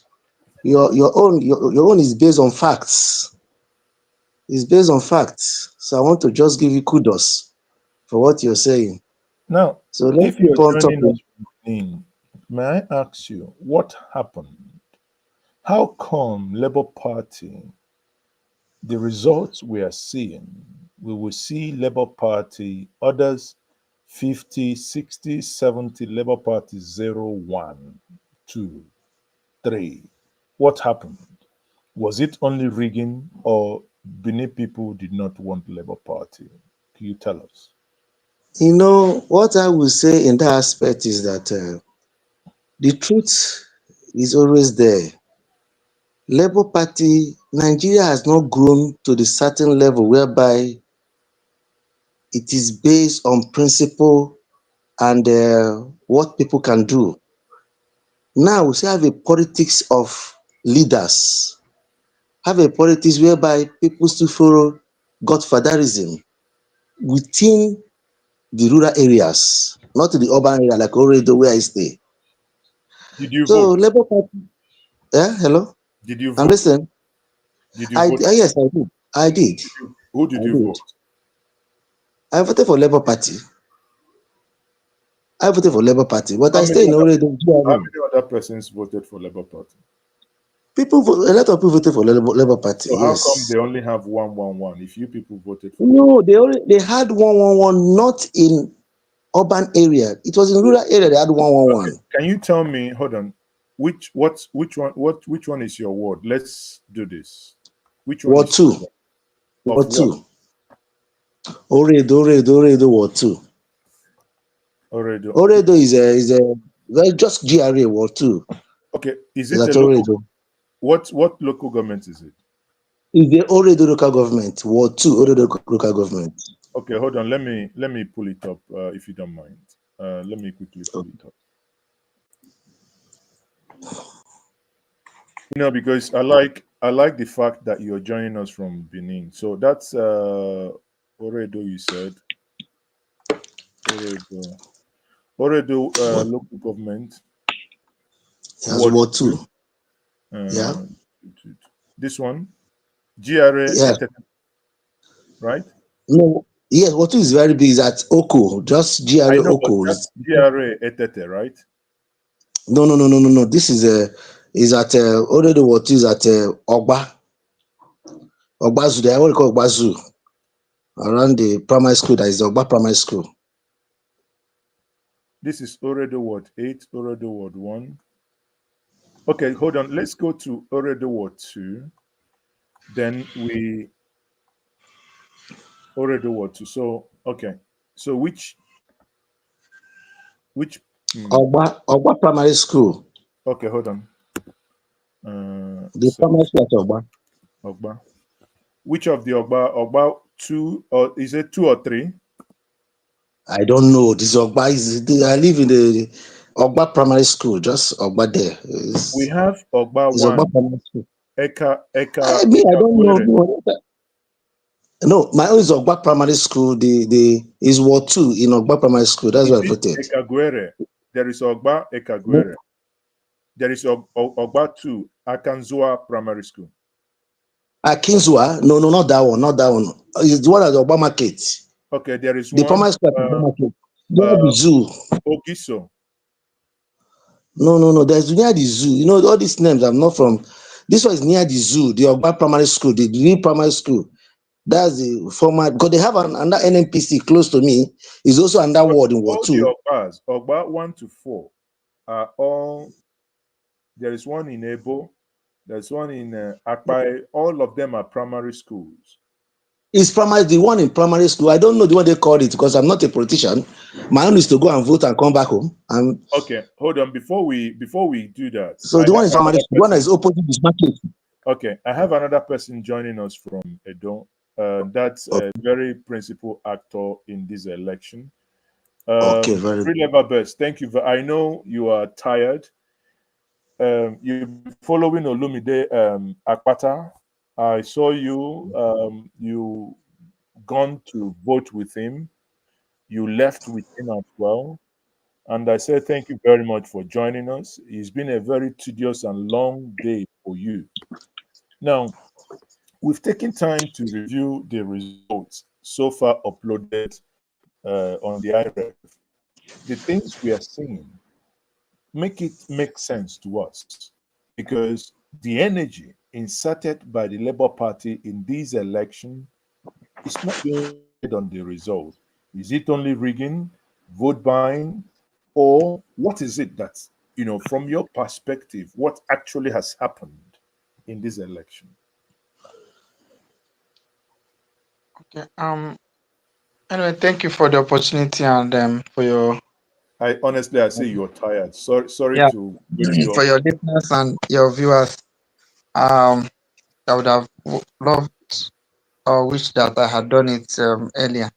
Your own is based on facts. It's based on facts. So I want to just give you kudos for what you're saying. Now, So let's if you're keep on joining us talking. from Benin, may I ask you what happened? How come Labour Party, the results we are seeing, we will see Labour Party, others 50, 60, 70, Labour Party 0, 1, 2, 3. What happened? Was it only rigging or Benin people did not want Labour Party? Can you tell us? You know, what I will say in that aspect is that the truth is always there. Labour Party, Nigeria has not grown to the certain level whereby it is based on principle and what people can do. Now we still have a politics of leaders, have a politics whereby people still follow godfatherism within the rural areas, not the urban area like Oredo where I stay. Did you So vote? Labour Party, yeah, hello? Did you I'm vote? listening. Did you vote? Yes, I did. I did. Who did I you did. vote? I voted for Labour Party. I voted for Labour Party, but How I many stay in other, Oredo. how many other persons voted for Labour Party? A lot of people voted for Labour Party, So how come yes. they only have 111 if you people voted for No, they had 111 not in urban area. It was in rural area they had 111. Okay. Can you tell me, hold on, which one is your ward? Let's do this. Which one Ward is your 2. ward? Of Ward what? 2. Oredo, Ward 2. Oredo. Oredo is a well, just GRA Ward 2. Okay. Is Is it at a local? Oredo. What local government is it? Is the Oredo local government, Ward 2, Oredo local government. Okay, hold on. Let me pull it up if you don't mind. Let me quickly pull it up. Because I like the fact that you're joining us from Benin. So that's Oredo, you said. Oredo local government. Yes, Ward 2. Yeah. This one, GRA, Yeah. right? No, Yes, what is very big is at Oko, just I GRA know, but Oko. that's GRA Etete, right? No. This is at already what is at Ogbazu. They what call Ogbazu around the primary school. That is the Ogba Primary School. This is Oredo Ward 8, Oredo Ward 1. Okay, hold on. Let's go to Oredo Ward 2. Then we Oredo Ward 2. So, okay. So which Ogba Primary School. okay, hold on. The primary school at Ogba. Ogba. Which of the Ogba 2, or is it 2 or 3? I don't know. This Ogba I live in the Ogba Primary School, just Ogba there. We have Ogba It's Ogba 1. Primary School. Eka I don't know. Gwere. No, my own is Ogba Primary School. The is Ward 2 in Ogba Primary School. That's what I voted. Eka Gwere. There is Ogba Eka Gwere. There is Ogba 2, Akanzua Primary School. Akinzua? No, not that one. Not that one. It's the one at the Ogba Market. Okay, there is the one. primary school at Ogba Market. Near the zoo. Ogiso. No. There's near the zoo. You know, all these names, I'm not from. This one is near the zoo, the Ogba Primary School, the new primary school. That's the former, because they have another NNPC close to me. Is also under ward in Ward 2. The Ogbas, Ogba 1 to 4, are all. There is one in Ebo. There's one in Akpai. All of them are primary schools. It's primary, the one in primary school. I don't know the one they called it because I'm not a politician. My own is to go and vote and come back home. Okay, hold on. Before we do that, so the one is primary school. The one that is opposite this market. Okay, I have another person joining us from Edo. That's a very principal actor in this election. Okay, very good. Level best. Thank you. I know you are tired. You're following Olumide Akpata. I saw you. You gone to vote with him. You left with him as well. And I said thank you very much for joining us. It's been a very tedious and long day for you. Now, we've taken time to review the results so far uploaded on the IReV. The things we are seeing make sense to us because the energy inserted by the Labour Party in this election is not based on the result. Is it only rigging, vote buying, or what is it that, from your perspective, what actually has happened in this election? Okay. Anyway, thank you for the opportunity and for your. I say you're tired. Sorry Yeah. to wake you For up. your listeners and your viewers. I would have loved or wished that I had done it earlier.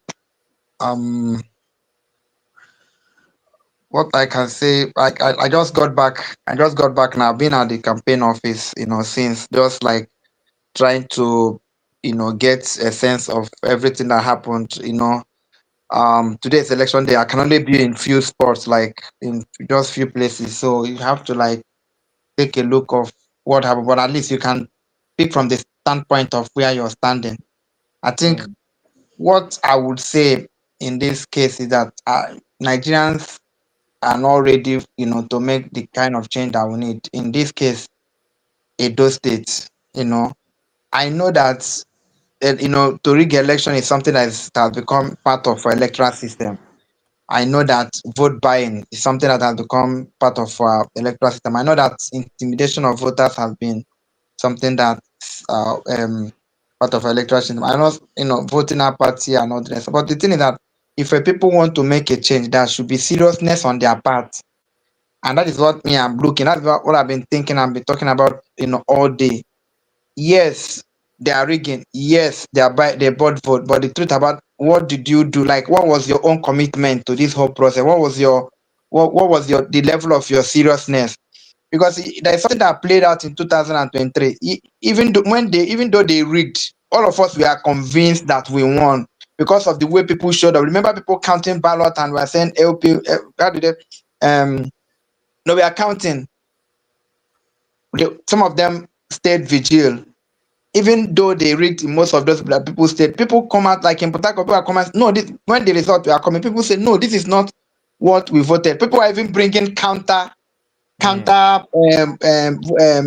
What I can say, I just got back. I just got back now. I've been at the campaign office, since, just like trying to, get a sense of everything that happened. Today's election day. I can only be in few spots, like in just few places. So you have to like take a look of what happened. But at least you can pick from the standpoint of where you're standing. I think what I would say in this case is that Nigerians are not ready, to make the kind of change that we need. In this case, Edo State, I know that, to rig election is something that has become part of our electoral system. I know that vote buying is something that has become part of our electoral system. I know that intimidation of voters has been something that's part of our electoral system. I know, voting apathy and all the rest. But the thing is that if people want to make a change, there should be seriousness on their part. And that is what I'm looking. That's what I've been thinking and been talking about, all day. Yes, they are rigging. Yes, they bought vote. But the truth about what did you do? Like, what was your own commitment to this whole process? What was the level of your seriousness? Because there's something that played out in 2023. Even though they rigged, all of us were convinced that we won because of the way people showed up. Remember people counting ballot and were saying LP. How did they? No, we are counting. Some of them stayed vigil. even though they rigged most of those that people state, people come out like in Port Harcourt, people are coming. No, this, when the result are coming, people say no, this is not what we voted. People are even bringing counter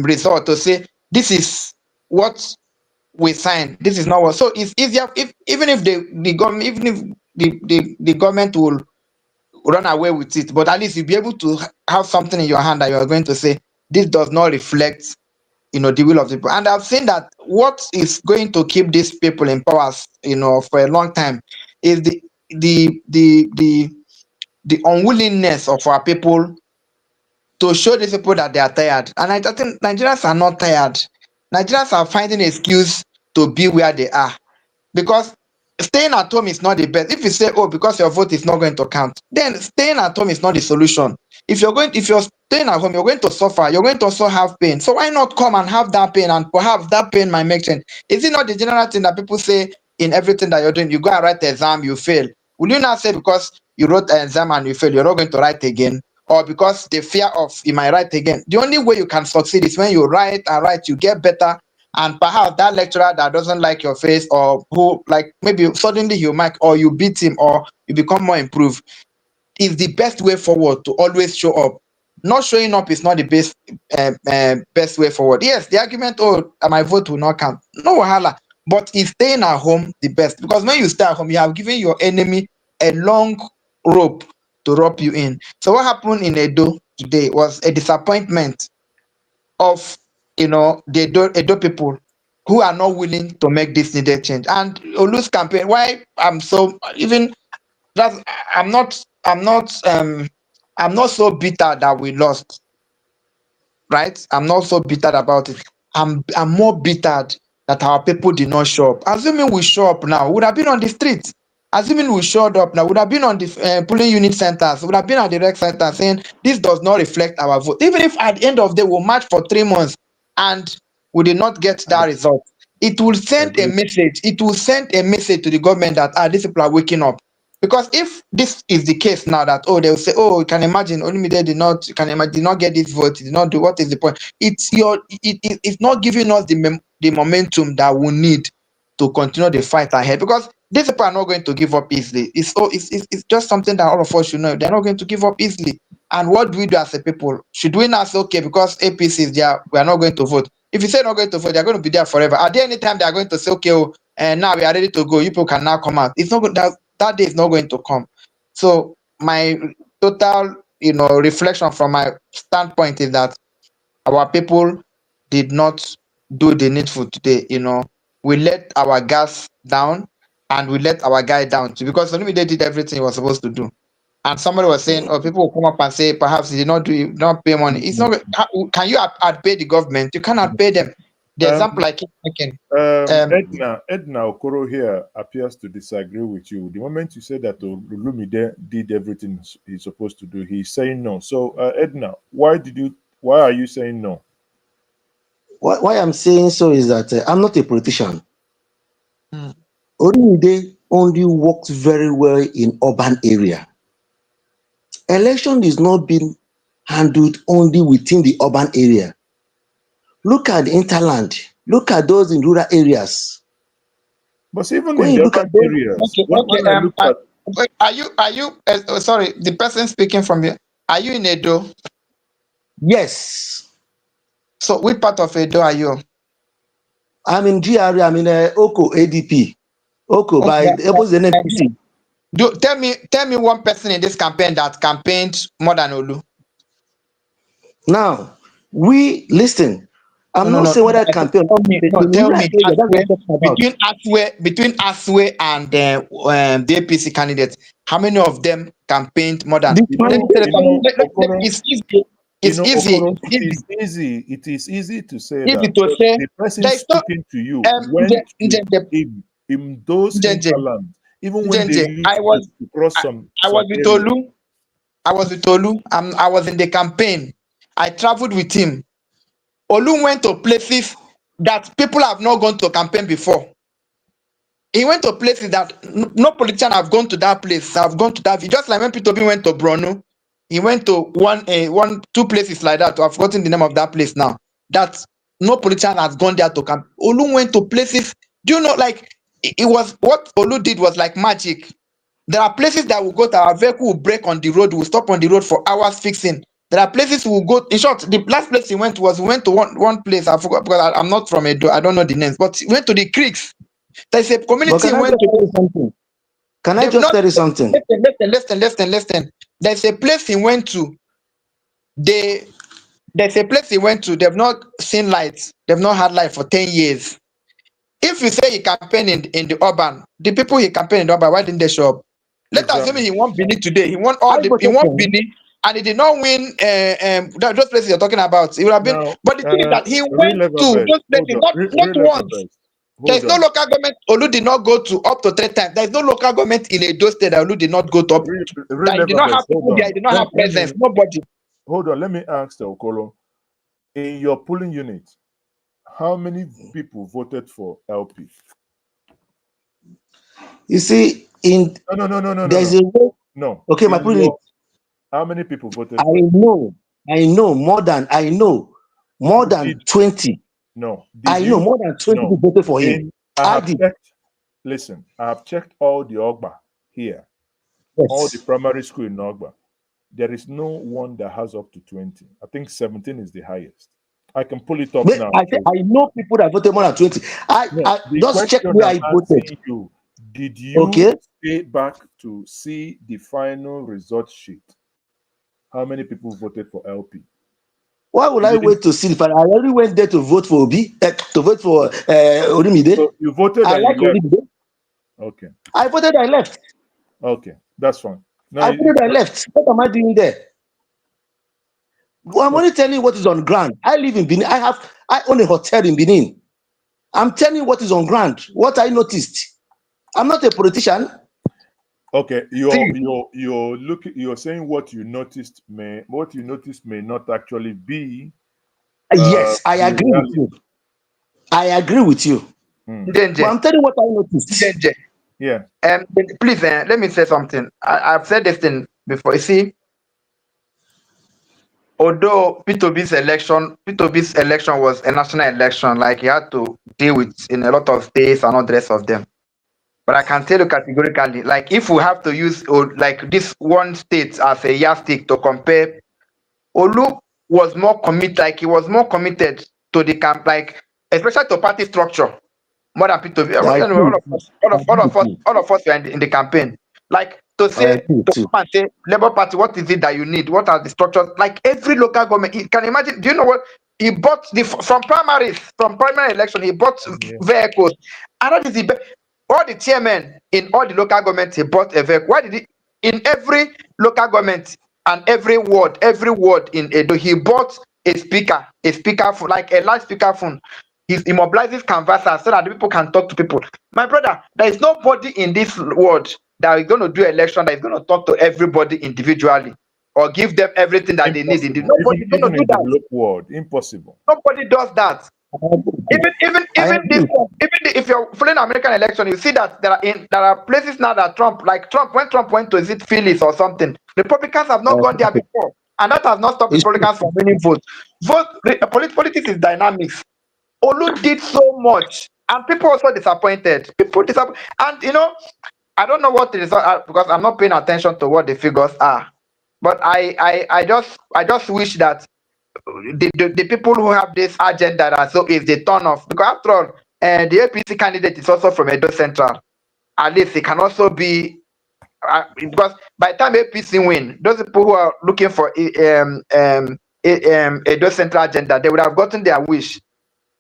result to say this is what we signed. This is not what. So it's easier if even if the government, even if the government will run away with it, but at least you'll be able to have something in your hand that you are going to say this does not reflect, the will of the people. And I've seen that what is going to keep these people in power, for a long time, is the unwillingness of our people to show these people that they are tired. And I think Nigerians are not tired. Nigerians are finding an excuse to be where they are, because staying at home is not the best. If you say, oh, because your vote is not going to count, then staying at home is not the solution. If you're staying at home, you're going to suffer, you're going to also have pain. So why not come and have that pain, and perhaps that pain might make sense? Is it not the general thing that people say in everything that you're doing? You go and write the exam, you fail. Will you not say because you wrote an exam and you fail, you're not going to write again? Or because the fear of you might write again? The only way you can succeed is when you write and write, you get better. And perhaps that lecturer that doesn't like your face, or who, like, maybe suddenly you might, or you beat him, or you become more improved, is the best way forward to always show up. Not showing up is not the best way forward. Yes, the argument, oh, my vote will not count. No wahala. But is staying at home the best? Because when you stay at home, you have given your enemy a long rope to rope you in. So what happened in Edo today was a disappointment of the Edo people who are not willing to make this needed change. And Olu's campaign, why I'm so even that I'm not so bitter that we lost, right? I'm not so bitter about it. I'm more bitter that our people did not show up. Assuming we show up now, we would have been on the streets. Assuming we showed up now, would have been on the polling unit centers, would have been at the rec center saying this does not reflect our vote. Even if at the end of the day we'll march for 3 months and we did not get that result, it will send a message. It will send a message to the government that these people are waking up. Because if this is the case now, that they will say, oh, you can imagine Olumide did not get this vote, did not do, what is the point? It's not giving us the momentum that we need to continue the fight ahead, because these people are not going to give up easily. It's just something that all of us should know. They're not going to give up easily. And what do we do as a people? Should we not say, okay, because APC is there, we are not going to vote? If you say not going to vote, they're going to be there forever. Are there any time they are going to say, okay, and now we are ready to go, you people can now come out? It's not good. That day is not going to come. So my total, reflection from my standpoint is that our people did not do the needful today. We let our gas down and we let our guy down too, because they did everything he was supposed to do. And somebody was saying, oh, people will come up and say, perhaps he did not pay money. It's not. Can you outpay the government? You cannot pay them. The example I keep making. Edna Okoro here appears to disagree with you. The moment you say that Olumide did everything he's supposed to do, he's saying no. So, Edna, why are you saying no? Why I'm saying so is that I'm not a politician. Olumide only works very well in urban area. Election is not being handled only within the urban area. Look at the hinterland. Look at those in rural areas. But even when you look at areas, are you? Sorry, the person speaking from here. Are you in Edo? Yes. So, which part of Edo are you? I'm in GRA. I'm in Oko ADP. Oko by opposite NPC. Tell me one person in this campaign that campaigned more than Olu. Now, listen. I'm not saying whether campaign. Tell me. Between Aswe and the APC candidates, how many of them campaigned more than? It's easy. It is easy to say that the person speaking to you went in those hinterlands, even when they used to cross some. I was with Olu. I was in the campaign. I traveled with him. Olu went to places that people have not gone to campaign before. He went to places that no politician have gone to that place. Have gone to that. Just like when Peter Obi went to Brno, he went to two places like that. I've forgotten the name of that place now. That no politician has gone there to camp. Olu went to places. Do you know, like, it was what Olu did was like magic. There are places that will go to our vehicle will break on the road, will stop on the road for hours fixing. There are places we will go. In short, the last place he went was, we went to one place, I forgot, because I'm not from Edo, I don't know the names, but he went to the creeks. There's a But community can he I went just tell to. you something? Can I They've just not tell you something? listen. There's a place he went to. There's a place he went to. They've not seen lights. They've not had light for 10 years. If you say he campaigned in the urban, the people he campaigned in the urban, why didn't they show up? Let's assume Exactly. he won Benin today. He I voted won for him. Benin, and he did not win those places you're talking about. It would have been, Now, but the thing is that he real went level to best. those Hold places, on. not Real level once. best. There's Hold no on. local government Olu did not go to up to 3 times. There's no local government in Edo State that Olu did not go to up. Real That he did level not best. have Hold people there. on. He did not have Let presence. me Nobody. hold on. Let me ask the Okolo. In your polling unit, how many people voted for LP? You see, No. there's a way. No. Okay, my In point is, your, how many people voted I for it? know more than 20. No. I know more than 20 people voted for him. I I have did. checked. Listen, I have checked all the Ogba here, all the Yes. primary school in Ogba. There is no one that has up to 20. I think 17 is the highest. I can pull it up But now. I know people that voted more than 20. No, I the just check question where I'm I voted. asking you, did you Okay. stay back to see the final result sheet? How many people voted for LP? Why would You I didn't- wait to see if I already went there to vote for Obi, to vote for Orimide? So you voted I and like you left. Orimide. Okay. I voted, I left. Okay, that's fine. Now, I voted, I left. What am I doing there? Well, I'm only telling you what is on ground. I live in Benin. I own a hotel in Benin. I'm telling you what is on ground, what I noticed. I'm not a politician. okay, you're saying what you noticed may not actually be Yes, I the agree with reality. you. I agree with you. But Njenje, I'm telling you what I noticed. Njenje. Yeah. Please, let me say something. I've said this thing before. You see, although P2B's election was a national election, like he had to deal with in a lot of states and all the rest of them. But I can tell you categorically, like if we have to use like this one state as a yardstick to compare, Olu was more committed. Like he was more committed to the camp, like especially to party structure more than P2B. I agree with you. I agree with you. All of us were in the campaign. Like to I agree to with you. come and say, Labour Party, what is it that you need? What are the structures? Like every local government, you can imagine. Do you know what he bought from primary election? He bought Yeah. vehicles, and that is all the chairmen in all the local governments. He bought a vehicle. Why did he? In every local government and every ward in Edo, he bought a speaker phone, like a large speaker phone. He immobilizes canvassers so that the people can talk to people. My brother, there is nobody in this world that is going to do election that is going to talk to everybody individually or give them everything that they need. Impossible. Nobody is going Even to do in that. developed world, impossible. Nobody does that. I agree with you. If you're following American election, you see that there are places now that when Trump went to visit Phillies or something, Republicans have not gone there before, and that has not stopped It's true. Republicans from winning votes. Politics is dynamics. Olu did so much, and people also disappointed. And I don't know what the result are because I'm not paying attention to what the figures are. But I just wish that the people who have this agenda that so is the turn off, because after all, the APC candidate is also from Edo Central. At least it can also be because by the time APC win, those people who are looking for Edo Central agenda, they would have gotten their wish.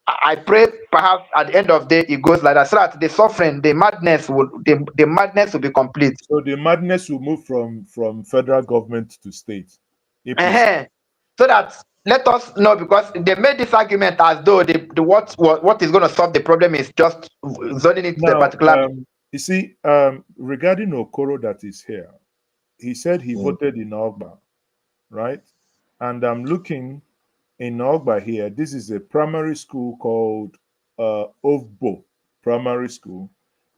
I pray perhaps at the end of the day it goes like that, so that the suffering, the madness will be complete. So the madness will move from federal government to state. APC. So that let us know, because they made this argument as though what is going to solve the problem is just zoning it to a particular. You see, regarding Okoro that is here, he said he voted in Ogba, right? And I'm looking in Ogba here. This is a primary school called Ovbo Primary School.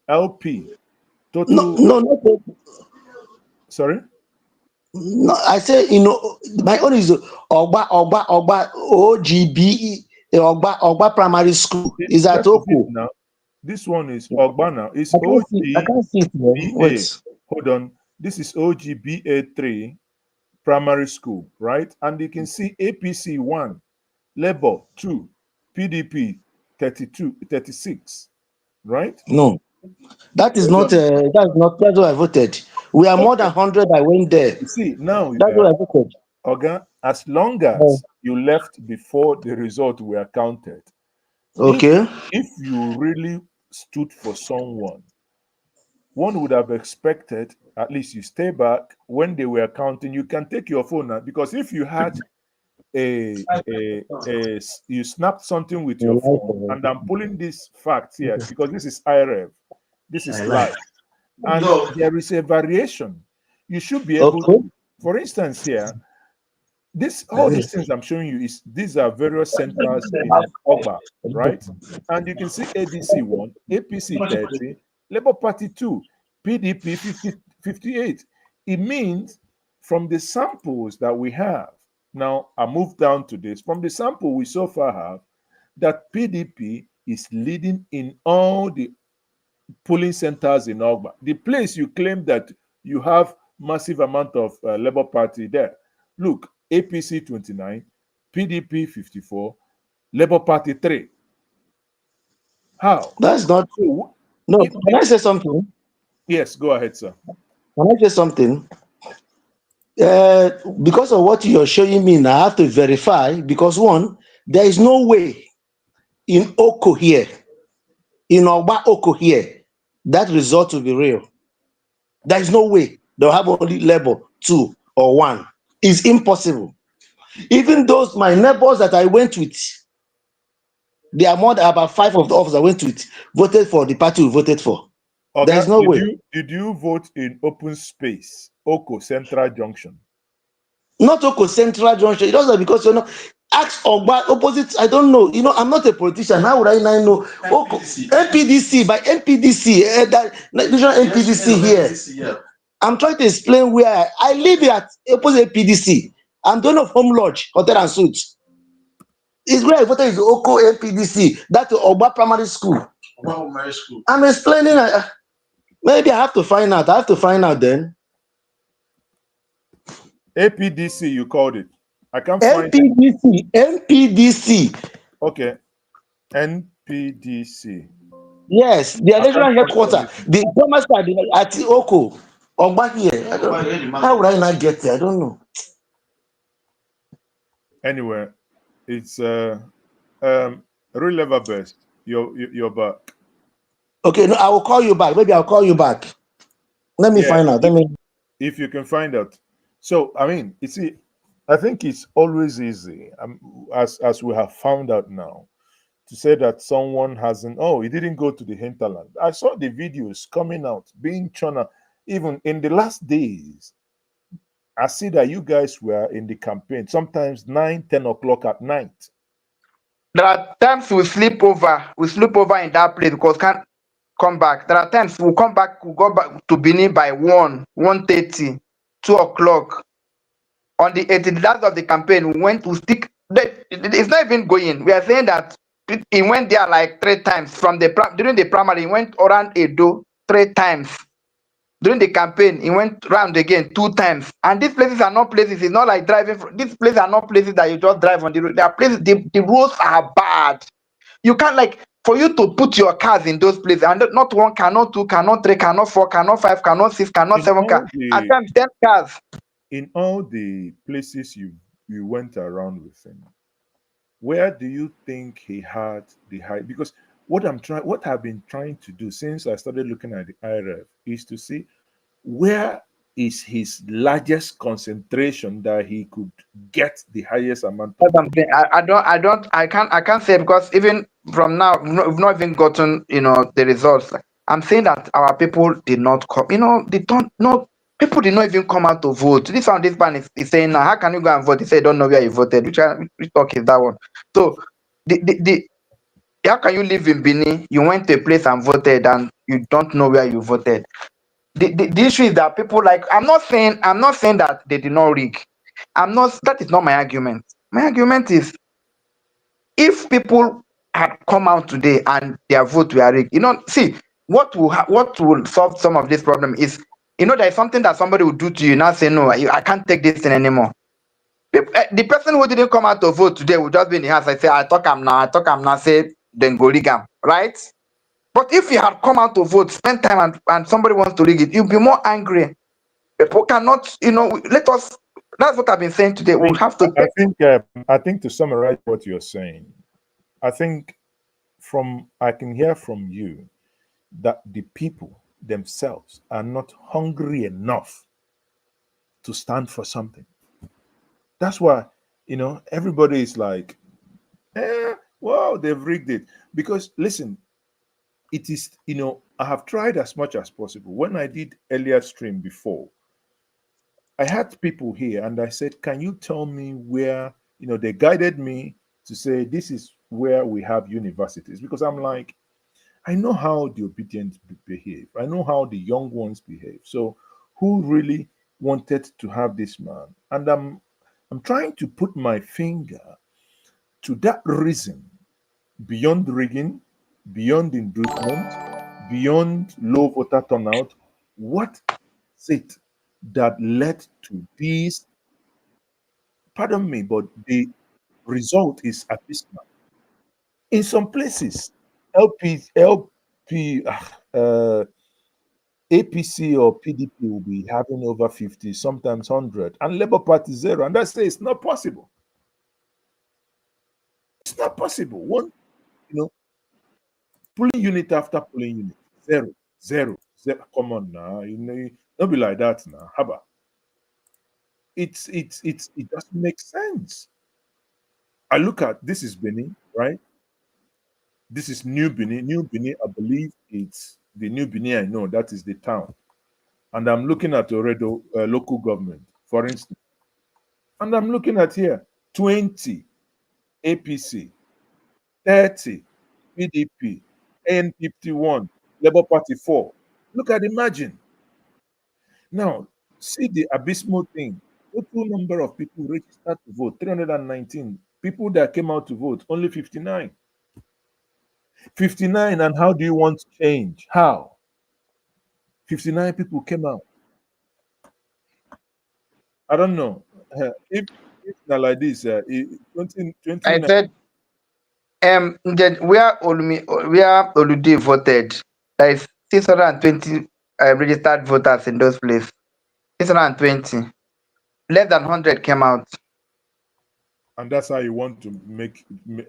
LP. Total. No. Sorry? No, I say, my own is Ogba, OGB, Ogba Primary School is at That is it Oko. now. This one is Ogbana. It's I can't see it here. OGBA. Wait. Hold on. This is OGBA3 Primary School, right? And you can see APC 1, Labour 2, PDP 32, 36, right? No, that is Hold not. on. That's what I voted. We are more than Okay. 100. I went there. You see, now, That's what I voted. Oga, as long as you left before the result were counted, Okay. if you really stood for someone, one would have expected at least you stay back when they were counting. You can take your phone now, because if you had you snapped something with your phone, and I'm pulling this fact here because this is IReV, this is live, and there is a variation. You should be able to, for instance, here, all these things I'm showing you is these are various centers in Ogba, right? And you can see ADC 1, APC 30, Labour Party 2, PDP 58. It means from the samples that we have, now I move down to this, from the sample we so far have, that PDP is leading in all the polling centers in Ogba. The place you claim that you have massive amount of Labour Party there. Look, APC 29, PDP 54, Labour Party 3. How? That's not true. No, can I say something? Yes, go ahead, sir. Can I say something? Because of what you're showing me now, I have to verify. Because one, there is no way in Oko here, in Ogba Oko here, that result will be real. There is no way they'll have only level 2 or 1. It's impossible. Even those my neighbors that I went with, there are more than about 5 of the officers I went with voted for the party we voted for. Okay, there is no way. Did you vote in open space, Oko Central Junction? Not Oko Central Junction. It doesn't, because ask Ogba opposite. I don't know. I'm not a politician. How would I know? Oko NPDC by NPDC. That national NPDC here. I'm trying to explain where I live at opposite NPDC. I'm doing of Home Lodge Hotel and Suites. Is where I voted is Oko NPDC. That's Ogba Primary School. I'm explaining. Maybe I have to find out. I have to find out then. APDC, you called it. I can't find NPDC. NPDC. Okay. NPDC. Yes, the regional headquarters. The Thomas at Oko. Ogba here. How would I not get there? I don't know. Anyway, it's real level best. You're back. Okay, no, I will call you back. Maybe I'll call you back. Let me find out. If you can find out. So I mean, you see, I think it's always easy, as we have found out now, to say that someone hasn't. Oh, he didn't go to the hinterland. I saw the videos coming out, being shown out. Even in the last days, I see that you guys were in the campaign. Sometimes 9, 10 o'clock at night. There are times we sleep over. We sleep over in that place because can't come back. There are times we'll come back, we'll go back to Benin by 1:30, 2 o'clock. On the 18th day of the campaign, we went to stick. It's not even going. We are saying that he went there like 3 times. During the primary, he went around Edo 3 times. During the campaign, he went round again 2 times. And these places are not places. It's not like driving. These places are not places that you just drive on the road. There are places. The roads are bad. You can't, like, for you to put your cars in those places, and not 1, cannot 2, cannot 3, cannot 4, cannot 5, cannot 6, cannot 7 cars. At times 10 cars. In all the places you went around with him, where do you think he had the high? Because what I've been trying to do since I started looking at the IReV is to see where is his largest concentration that he could get the highest amount of. I can't say, because even from now we've not even gotten the results. I'm saying that our people did not come. People did not even come out to vote. This man is saying, now how can you go and vote? He said, don't know where you voted. Which talk is that one? So how can you live in Benin? You went to a place and voted, and you don't know where you voted. The issue is that people, like, I'm not saying that they did not rig. That is not my argument. My argument is if people had come out today and their vote were rigged, see what will solve some of this problem is, there's something that somebody will do to you now, say no, I can't take this thing anymore. The person who didn't come out to vote today will just be in the house. I say, I talk I'm now, say, then go rig am, right? But if you had come out to vote, spend time, and somebody wants to rig it, you'll be more angry. People cannot, let us. That's what I've been saying today. We'll have to. I think to summarize what you're saying, I think I can hear from you that the people themselves are not hungry enough to stand for something. That's why, everybody is like, well, they've rigged it. Because listen, it is, I have tried as much as possible. When I did earlier stream before, I had people here and I said, can you tell me where, they guided me to say, this is where we have universities. Because I'm like, I know how the obedient behave. I know how the young ones behave. So who really wanted to have this man? And I'm trying to put my finger to that reason, beyond rigging, beyond inducement, beyond low voter turnout. What is it that led to these? Pardon me, but the result is abysmal. In some places, APC or PDP will be having over 50, sometimes 100, and Labour Party 0. And I say it's not possible. It's not possible. One, polling unit after polling unit, 0, 0, 0. Come on now, don't be like that now. Haba. It doesn't make sense. I look at this is Benin, right? This is New Benin. New Benin, I believe it's the New Benin I know, that is the town. And I'm looking at Oredo local government, for instance. And I'm looking at here 20 APC, 30 PDP, AN51, Labour Party 4. Look at the margin. Now, see the abysmal thing. Total number of people registered to vote 319. People that came out to vote only 59. 59, and how do you want to change? How? 59 people came out. I don't know. If not like this, 20, I 29. said, then where Olude voted, there is 620 registered voters in those places. 620. Less than 100 came out. And that's how you want to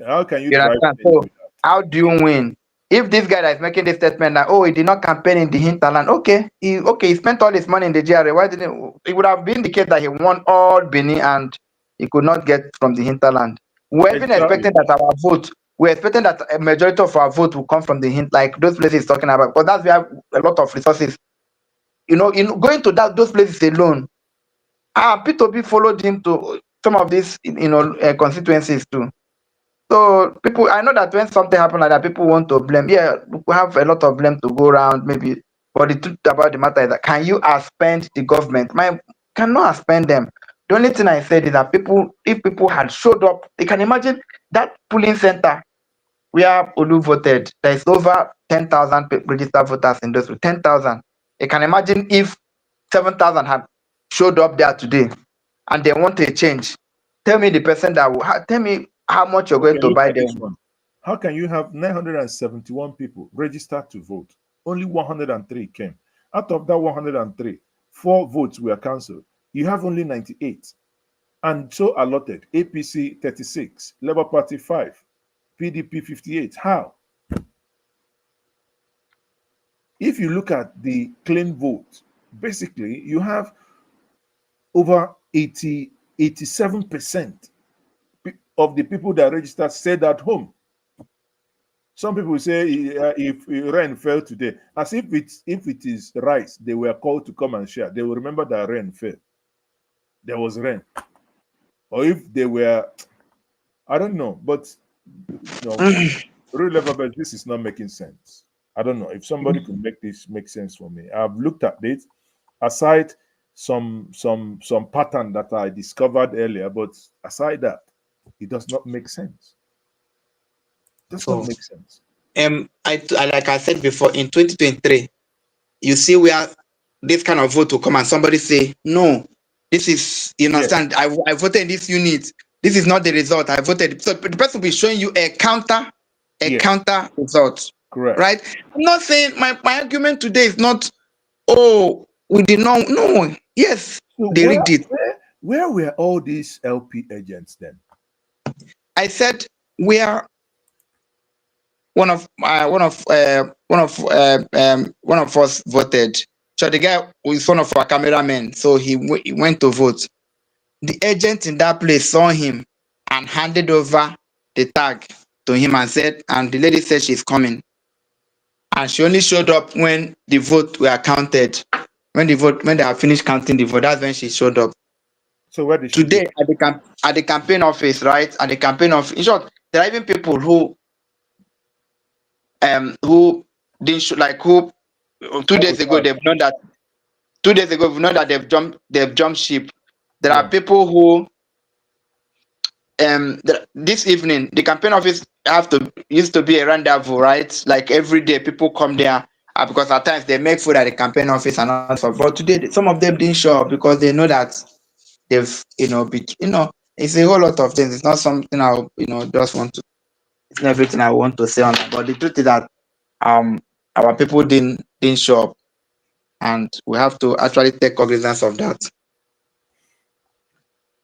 how can you You drive understand? change So with that? how do you win? If this guy that is making this statement that, oh, he did not campaign in the hinterland, okay, he spent all his money in the GRA. Why didn't it would have been the case that he won all Benin and he could not get from the hinterland? We're even Exactly. expecting that we're expecting that a majority of our vote will come from the hint, like those places he's talking about, because that's where a lot of resources. In going to those places alone, P2B followed him to some of these, constituencies too. So people, I know that when something happens like that, people want to blame. Yeah, we have a lot of blame to go around, maybe. But the truth about the matter is that can you outspend the government? Cannot outspend them. The only thing I said is that if people had showed up, they can imagine that polling center where Olu voted. There is over 10,000 registered voters in those. 10,000. You can imagine if 7,000 had showed up there today, and they want a change. Tell me the person that will. Tell me how much you're going Okay, to look buy at this them. one. How can you have 971 people registered to vote? Only 103 came. Out of that 103, 4 votes were cancelled. You have only 98. And so allotted. APC 36, Labour Party 5, PDP 58. How? If you look at the clean vote, basically you have over 87% of the people that registered stayed at home. Some people say if rain fell today, as if it is rice, they were called to come and share. They will remember that rain fell. There was rain. Or if they were, I don't know, but real level, this is not making sense. I don't know if somebody could make this make sense for me. I've looked at it, aside some pattern that I discovered earlier, but aside that, it does not make sense. Does not So make sense. like I said before, in 2023, you see where this kind of vote will come and somebody say, no, this is, you Yes. understand, I voted in this unit. This is not the result. I voted. So the person will be showing you a counter Yes. result. Correct. Right? I'm not saying my argument today is not, oh, we did not. No, yes, So they rigged it. where were all these LP agents then? I said where one of us voted. So the guy was one of our cameramen. So he went to vote. The agent in that place saw him and handed over the tag to him and said, and the lady said she's coming. And she only showed up when the vote were counted. When they have finished counting the vote, that's when she showed up. So where did she Today go? at the campaign office, right? At the campaign office. In short, there are even people who didn't show, like who 2 days ago they've known that 2 days ago we've known that they've jumped ship. There are people who this evening the campaign office used to be a rendezvous, right? Like every day people come there because at times they make food at the campaign office and all stuff. But today some of them didn't show up because they know that they've it's a whole lot of things. It's not something I just want to. It's not everything I want to say on that. But the truth is that our people didn't show up, and we have to actually take cognizance of that.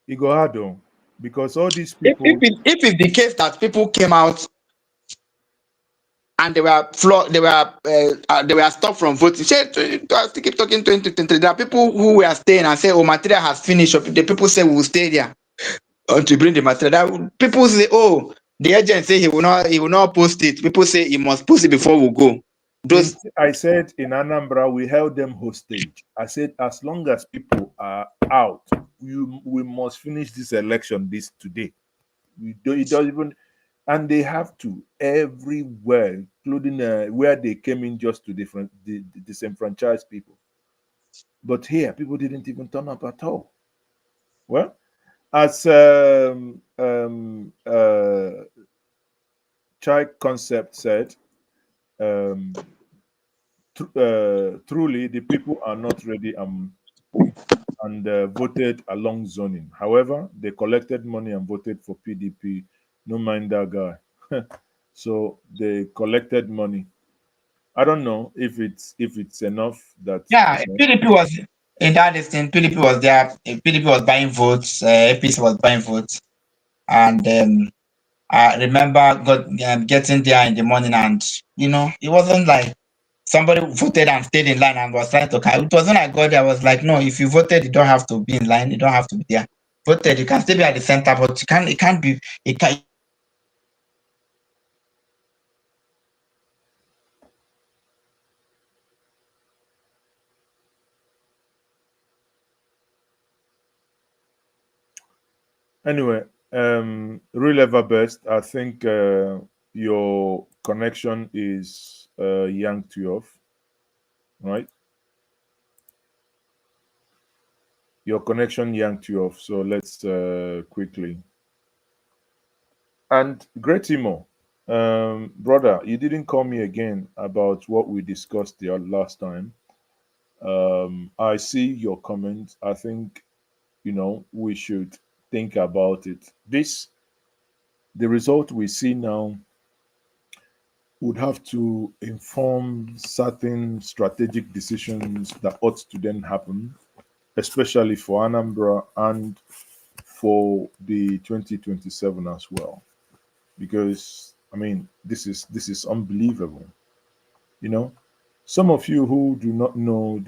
You go hard though, because all these If people. it's the case that people came out and they were stopped from voting. I still keep talking 2023. There are people who were staying and say, "Oh, material has finished." The people say we will stay there to bring the material. People say, "Oh, the agent say he will not post it." People say he must post it before we go. I said in Anambra we held them hostage. I said as long as people are out, we must finish this election today. It doesn't even, and they have to everywhere, including where they came in just to disenfranchise people. But here, people didn't even turn up at all. Well, as Chai Concept said, truly the people are not ready and voted along zoning. However, they collected money and voted for PDP. No mind that guy. So they collected money. I don't know if it's enough that. Yeah, PDP was in that instant. PDP was there. PDP was buying votes. APC was buying votes, and I remember getting there in the morning, and it wasn't like somebody voted and stayed in line and was trying to carry. It wasn't like God. I was like, no, if you voted, you don't have to be in line. You don't have to be there. Voted, you can still be at the center, but you can't. It can't be. It can. Anyway, real ever best. I think your connection is yanked you off, right? Your connection yanked you off. So let's quickly. And great Timo, brother, you didn't call me again about what we discussed the last time. I see your comment. I think we should think about it. The result we see now would have to inform certain strategic decisions that ought to then happen, especially for Anambra and for the 2027 as well. Because I mean, this is unbelievable. Some of you who do not know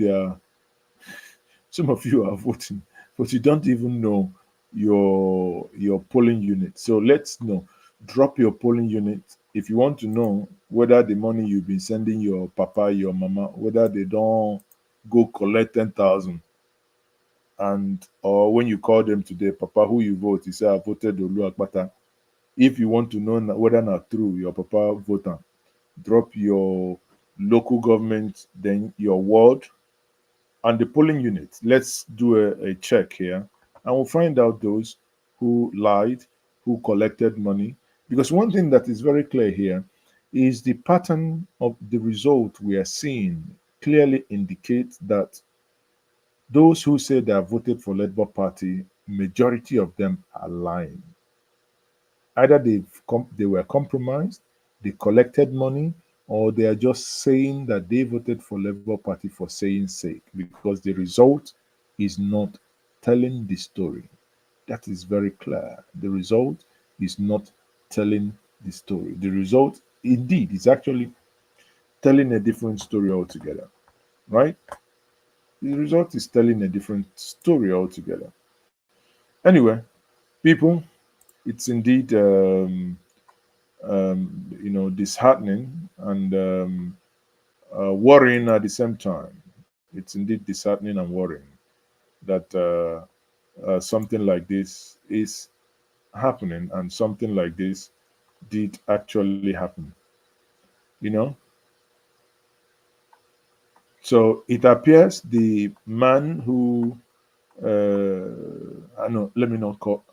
some of you are voting, but you don't even know your polling unit. So let's know. Drop your polling unit if you want to know whether the money you've been sending your papa, your mama, whether they don't go collect 10,000. And or when you call them today, Papa, who you vote? You say I voted Olu Akpata. If you want to know whether not true, your papa voter, drop your local government, then your ward, and the polling unit. Let's do a check here, and we'll find out those who lied, who collected money, Because one thing that is very clear here is the pattern of the result we are seeing clearly indicates that those who say they have voted for Labour Party, majority of them are lying. Either they were compromised, they collected money, or they are just saying that they voted for Labour Party for saying sake, because the result is not telling the story. That is very clear. The result is not telling the story. The result, indeed, is actually telling a different story altogether, right? The result is telling a different story altogether. Anyway, people, it's indeed disheartening and worrying at the same time. It's indeed disheartening and worrying that something like this is happening and something like this did actually happen. You know, so it appears the man who I know. Let me not call.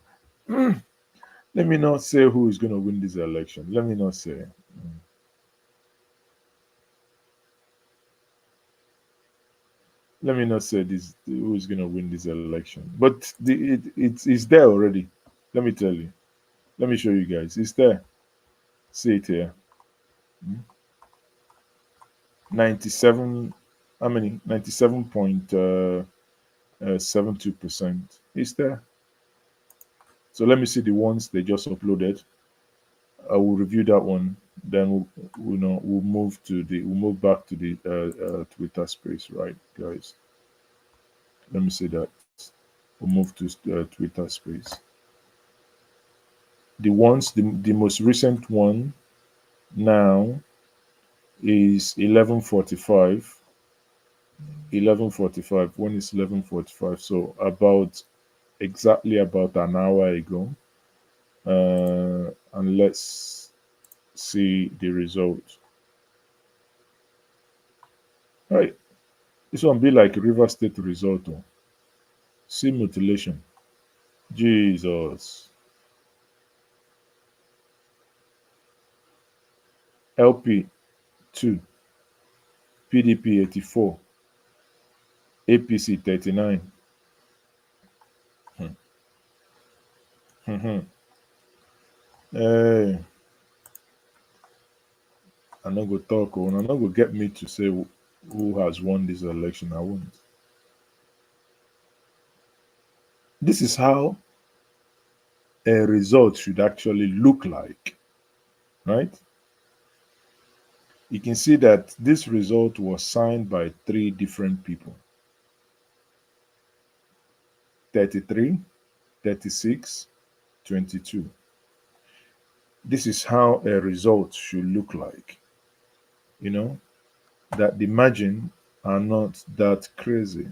Let me not say who is going to win this election. Let me not say. Let me not say this who is going to win this election. But it's there already. Let me tell you. Let me show you guys. It's there. See it here. 97. How many? 97.72%. It's there. So let me see the ones they just uploaded. I will review that one. Then we'll move back to the Twitter space, right, guys? Let me see that. We'll move to Twitter space. The most recent one now is 11:45. 11:45. When is 11:45? So exactly about an hour ago. And let's see the result. Right. This one be like River State result. Oh. See mutilation. Jesus. LP 2. PDP 84. APC 39. Hey, I'm not going to talk. I'm not going to get me to say who has won this election. I won't. This is how a result should actually look like, right? You can see that this result was signed by 3 different people: 33, 36, 22. This is how a result should look like. You know, that the margin are not that crazy.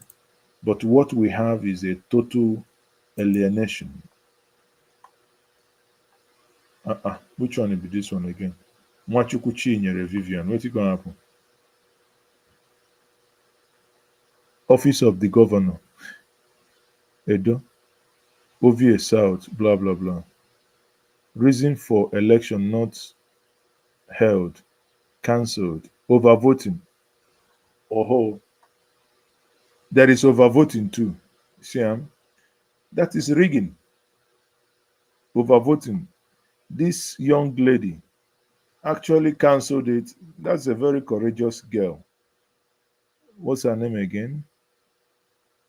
But what we have is a total alienation. Which one will be this one again? Nwachukwu Chinyere Vivian. What's going to happen? Office of the Governor. Edo. OVA South. Blah, blah, blah. Reason for election not held. Cancelled. Overvoting. Oh, there is overvoting too. See, that is rigging. Overvoting. This young lady actually cancelled it. That's a very courageous girl. What's her name again?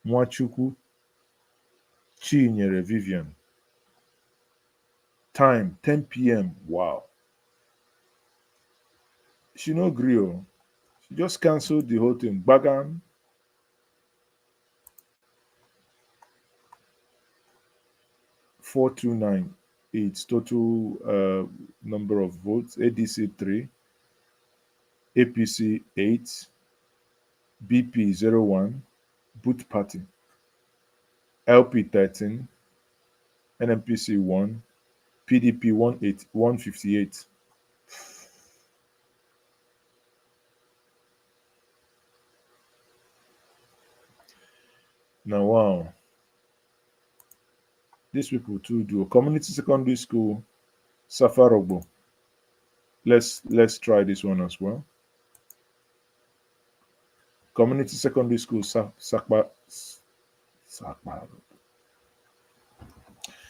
Nwachukwu Chinyere Vivian. Time 10 p.m. Wow. She no gree. Oh. She just cancelled the whole thing. Bagan 429. Its total number of votes. ADC 3, APC 8, BP 01, Boot Party, LP 13, NMPC 1, PDP 158. Now, wow. These people too do. Community secondary school Safarogbo. Let's try this one as well. Community Secondary School, Sakpa.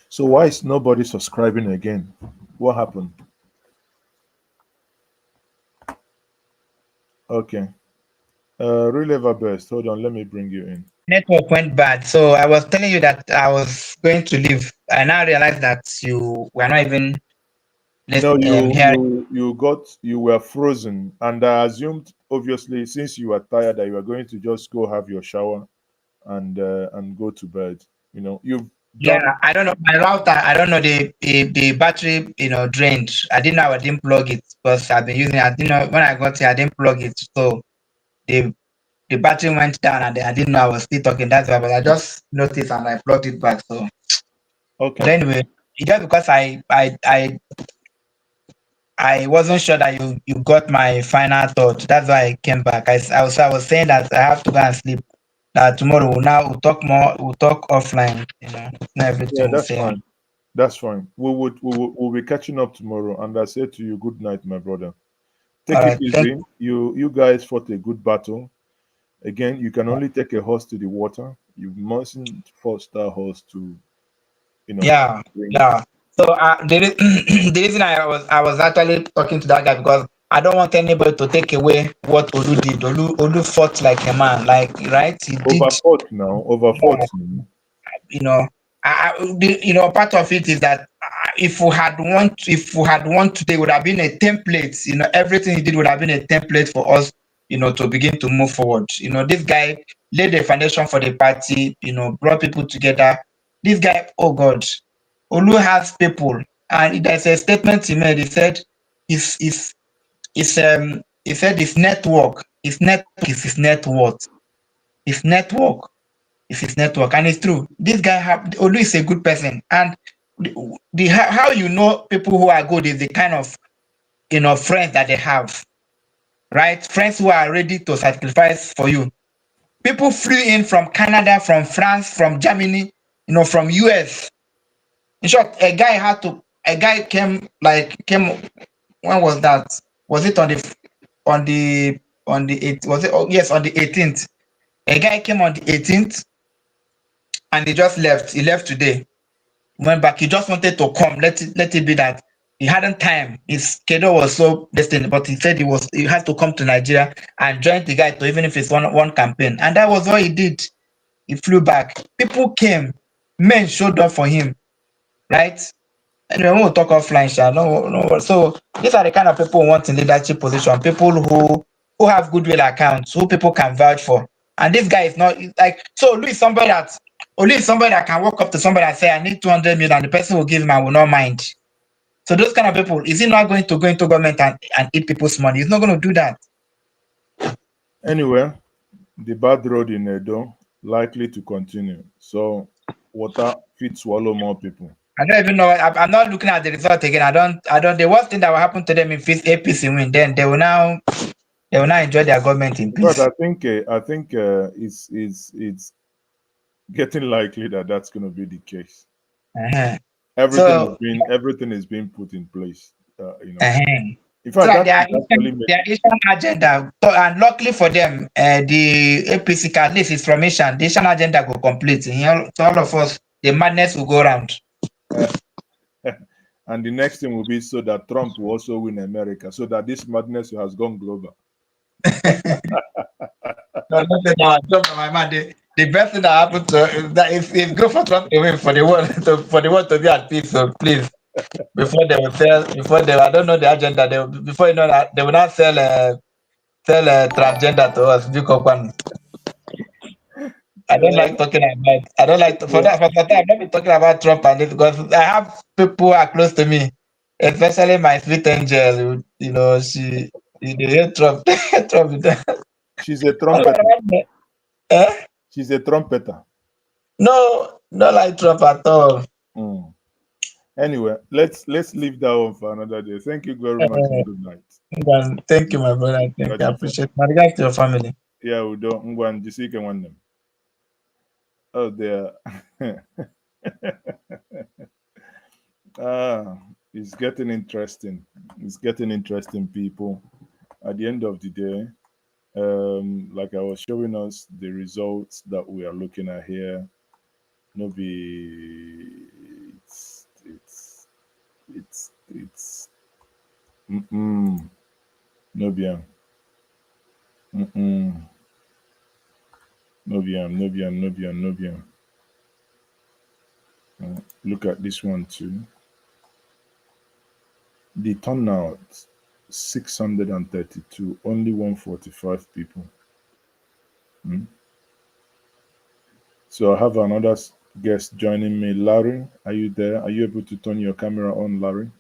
So why is nobody subscribing again? What happened? Okay. Reliever Best, hold on, let me bring you in. Network went bad, so I was telling you that I was going to leave. I now realized that you were not even No, here. you were frozen, and I assumed, obviously, since you were tired, that you were going to just go have your shower and go to bed. You know, you've Yeah, done. I don't know my router. I don't know the battery. Drained. I didn't know I didn't plug it because I've been using it. I didn't know when I got here. I didn't plug it, so the battery went down, and I didn't know I was still talking. That's why, but I just noticed and I plugged it back. So, Okay. but anyway, it's just because I wasn't sure that you got my final thought. That's why I came back. I was saying that I have to go and sleep. That tomorrow we'll talk more. We'll talk offline. Not everything Yeah, we'll that's say. fine. That's fine. We'll be catching up tomorrow, and I say to you, good night, my brother. Take All it right. easy. You guys fought a good battle. Again, you can only take a horse to the water. You mustn't force that horse to, Yeah, drink. yeah. So the reason I was actually talking to that guy because I don't want anybody to take away what Olu did. Olu fought like a man, like right. He did. Overfought now. Overfought. You know, part of it is that if we had won today, would have been a template. Everything he did would have been a template for us. To begin to move forward. This guy laid the foundation for the party. Brought people together. This guy, oh God, Olu has people, and there's a statement he made. He said, he said his network, is his net worth. His network is his network, and it's true. This guy Olu is a good person, and how you know people who are good is the kind of friends that they have, right? Friends who are ready to sacrifice for you. People flew in from Canada, from France, from Germany, from US. In short, a guy came. When was that? Was it on the 8th? Was it? Oh, yes, on the 18th. A guy came on the 18th, and he just left. He left today. Went back. He just wanted to come. Let it be that he hadn't time. His schedule was so destined, but he said he had to come to Nigeria and join the guy to, even if it's one campaign. And that was what he did. He flew back. People came. Men showed up for him, right? Anyway, we'll talk offline, Sha. No. So these are the kind of people who want in leadership position. People who have goodwill accounts, who people can vouch for. And this guy is not like so. Olu is somebody that can walk up to somebody and say, "I need 200 million," and the person will give him and will not mind. So those kind of people, is he not going to go into government and eat people's money? He's not going to do that. Anyway, the bad road in Edo likely to continue. So water fit swallow more people. I don't even know. I'm not looking at the result again. I don't. The worst thing that will happen to them if APC win, then they will now enjoy their government in But peace. I think it's getting likely that that's going to be the case. Uh-huh. Everything is being put in place. Uh-huh. In So fact, that that is actually their Asian agenda, so, and luckily for them, the APC at least is from Asian. The Asian agenda will complete. So all of us, the madness will go around. and the next thing will be so that Trump will also win America, so that this madness has gone global. No, Trump, my man. The best thing that happened to is that it's good for Trump to win for the world to be at peace. So please, before they I don't know the agenda. Before you know that they will not sell transgender to us. I don't like talking about. I don't like for that. For that, I'm not be talking about Trump and this because I have people who are close to me, especially my sweet angel. She hate Trump. Trump. She's a trumpeter. Eh? She's a trumpeter. No, not like Trump at all. Anyway, let's leave that one for another day. Thank you very much and good night. Thank you, my brother. Thank you. I appreciate it. My regards to your family. Yeah, we don't. Ngwan, Jisike Nwannem. Oh, there. It's getting interesting. It's getting interesting, people. At the end of the day, like I was showing us the results that we are looking at here. No be it's no be no be. Look at this one too. The turnout 632, only 145 people. So I have another guest joining me. Larry, are you there? Are you able to turn your camera on, Larry?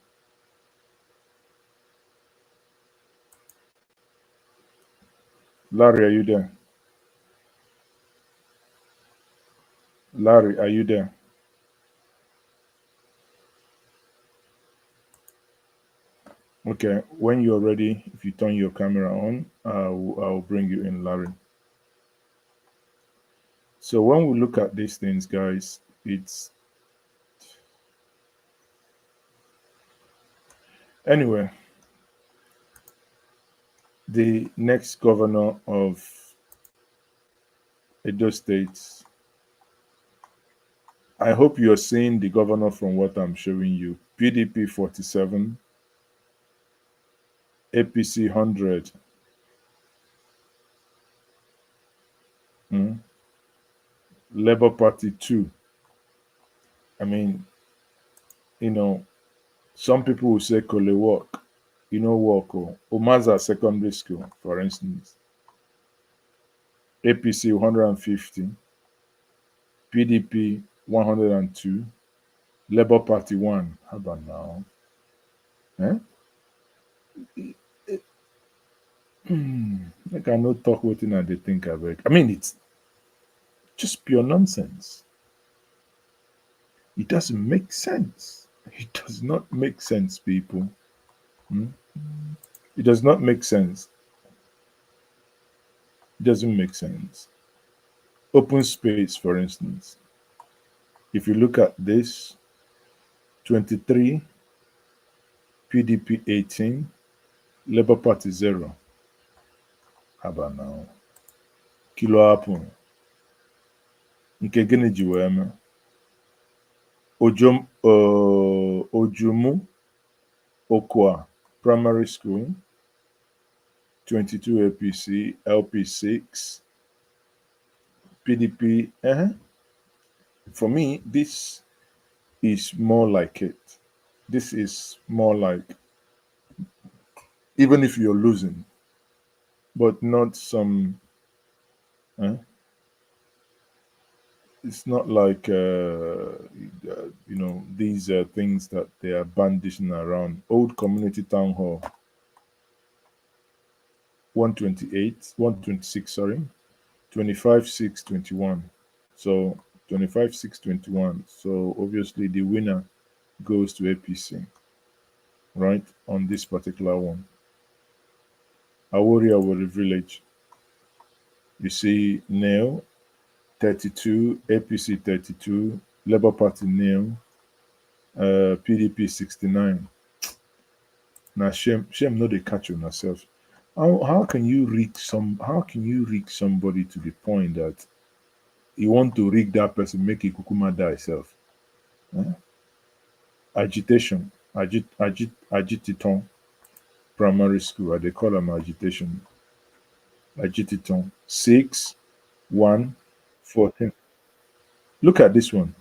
Larry, are you there? Larry, are you there? Okay, when you're ready, if you turn your camera on, I'll bring you in, Larry. So when we look at these things, guys, it's anyway, the next governor of Edo State, I hope you're seeing the governor from what I'm showing you. PDP 47, APC 100, Labour Party 2. I mean, some people will say Kole work, work or Umaza Secondary School, for instance. APC 150, PDP 102, Labour Party 1. How about now? I cannot talk what I they think of it. I mean, it's just pure nonsense. It doesn't make sense. It does not make sense, people. It does not make sense. It doesn't make sense. Open space, for instance. If you look at this, 23, PDP 18, Labour Party 0. How about now? Kilo happen. Nke gịnị ji wee mee? Ojumu Okwa Primary School, 22 APC, LP 6, PDP. For me, this is more like it. This is more like, even if you're losing, but not some. It's not like these things that they are bandishing around. Old Community Town Hall, 126, sorry, 25,621. So 25,621. So obviously the winner goes to APC, right? On this particular one. Awori Village. You see Neil 32, APC 32, Labour Party nil, PDP 69. Now shame no they catch on yourself. How can you rig somebody to the point that you want to rig that person, make a kukuma die self? Agitation, agititon primary school, they call them agitation. Agititon 6, 1, 14. Look at this one.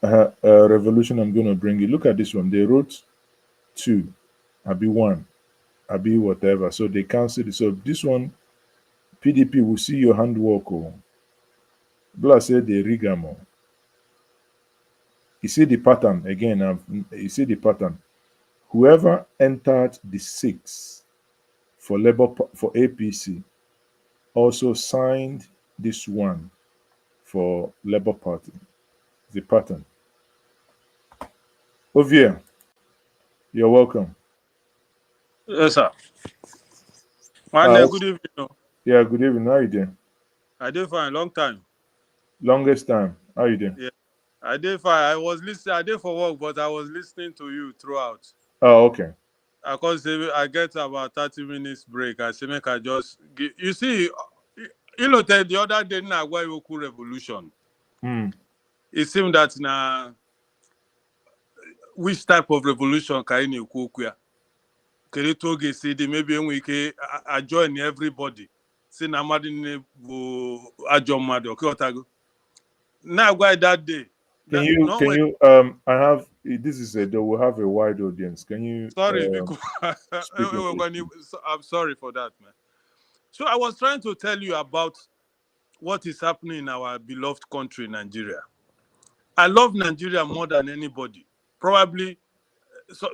Revolution, I'm going to bring you. Look at this one. They wrote 2, Abi 1, Abi whatever. So they cancelled it. So this one, PDP will see your handwork. Blah said they rigamo. You see the pattern again. You see the pattern. Whoever entered the 6 for APC also signed this one for Labour Party. The pattern. Ovia, you're welcome. Yes, sir. Good evening. Yeah, good evening. How are you doing? I did for a long time. Longest time. How are you doing? Yeah, I did fine. I was listening. I did for work, but I was listening to you throughout. Oh, okay. I can say I get about 30 minutes break. I say make I just give, you see, the other day na Agwayoku revolution. Hmm. It seemed that na which type of revolution can you kwuya? Keritoge see the maybe we can join everybody. See na mmadụ bụ ajọ mmadụ. Okay, otago. Now why that day? Can That you no can way. you I have this is a they will have a wide audience. Can you Sorry, because speak English? I'm sorry for that, man. So I was trying to tell you about what is happening in our beloved country, Nigeria. I love Nigeria more than anybody. Probably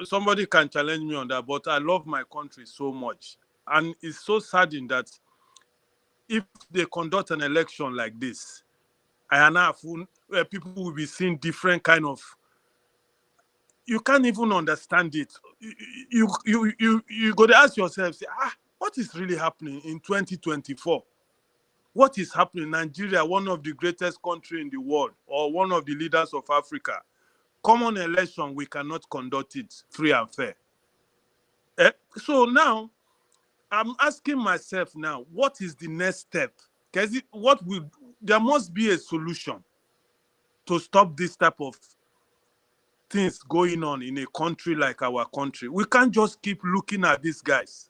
somebody can challenge me on that, but I love my country so much. And it's so saddening that if they conduct an election like this, people will be seeing different kind of. You can't even understand it. You got to ask yourself, say, what is really happening in 2024? What is happening? Nigeria, one of the greatest countries in the world, or one of the leaders of Africa. Common election, we cannot conduct it free and fair. So now, I'm asking myself now, what is the next step? Because there must be a solution to stop this type of things going on in a country like our country. We can't just keep looking at these guys.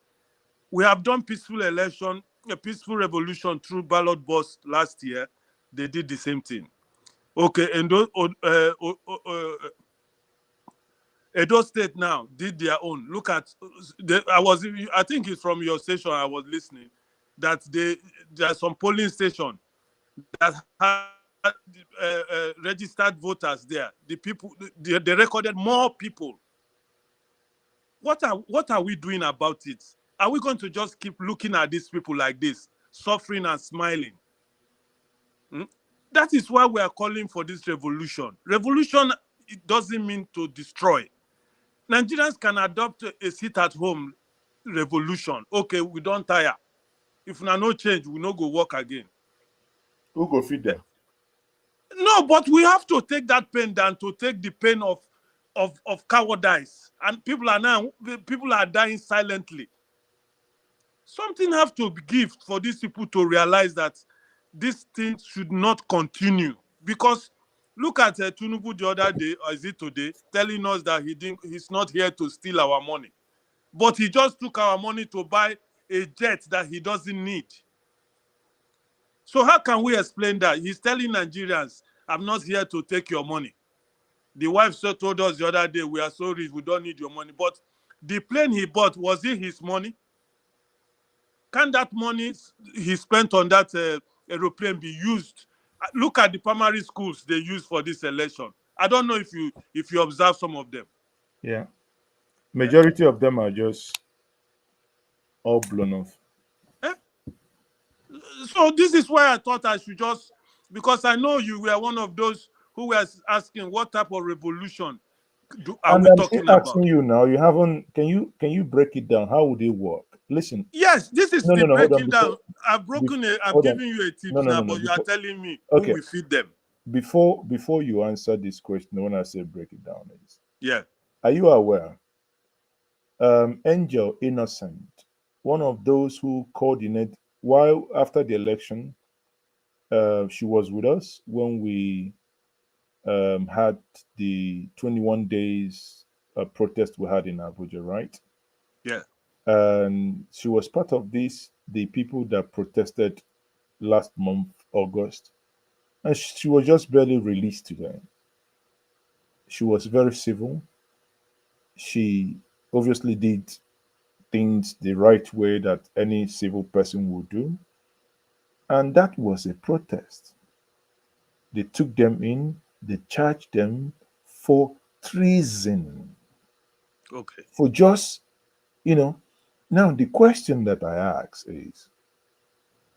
We have done peaceful election, a peaceful revolution through ballot box last year. They did the same thing. Okay, and Edo State now did their own. Look at, I think it's from your station I was listening, that there are some polling stations that had registered voters there. The people, they recorded more people. What are we doing about it? Are we going to just keep looking at these people like this, suffering and smiling? That is why we are calling for this revolution. Revolution, it doesn't mean to destroy. Nigerians can adopt a sit-at-home revolution. Okay, we don't tire. If na no change, we no go work again. Who go feed them? No, but we have to take that pain down, to take the pain of cowardice. And people are dying silently. Something have to be given for these people to realize that this thing should not continue. Because look at Tinubu the other day, or is it today, telling us that he's not here to steal our money. But he just took our money to buy a jet that he doesn't need. So how can we explain that? He's telling Nigerians, I'm not here to take your money. The wife told us the other day, we are so rich, we don't need your money. But the plane he bought, was it his money? Can that money he spent on that aeroplane be used? Look at the primary schools they use for this election. I don't know if you observe some of them. Yeah. Majority of them are just all blown off. So this is why I thought I should just, because I know you were one of those who were asking what type of revolution are we I'm talking still about? asking you now. You haven't. Can you break it down? How would it work? Listen. Yes, this is the No. Hold breaking on. down. I'm giving you a tips now, but you are telling me who will feed them. Before you answer this question, when I say break it down, is are you aware? Angel Innocent, one of those who coordinate while after the election, she was with us when we had the 21 days protest we had in Abuja, right? Yeah. And she was part of the people that protested last month, August. And she was just barely released today. She was very civil. She obviously did things the right way that any civil person would do. And that was a protest. They took them in, they charged them for treason. Okay. For just, now the question that I ask is,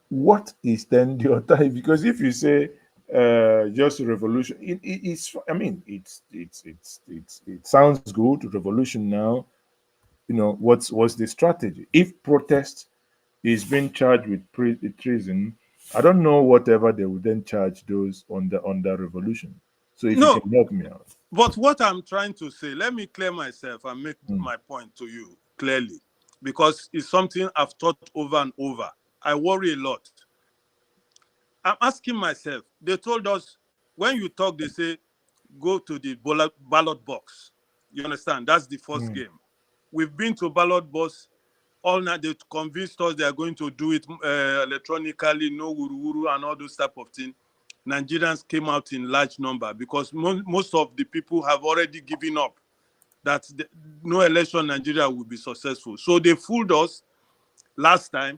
what is then the alternative? Because if you say just a revolution, it's, I mean, it sounds good, revolution now. What's the strategy? If protest is being charged with treason, I don't know whatever they would then charge those on the revolution. So if No, you can help me out. but what I'm trying to say, let me clear myself and make Mm. my point to you clearly, because it's something I've thought over and over. I worry a lot. I'm asking myself, they told us when you talk, they say, go to the ballot box. You understand? That's the first Mm. game. We've been to ballot box all night. They convinced us they are going to do it electronically, no wuru and all those type of things. Nigerians came out in large number because most of the people have already given up that no election in Nigeria will be successful. So they fooled us last time,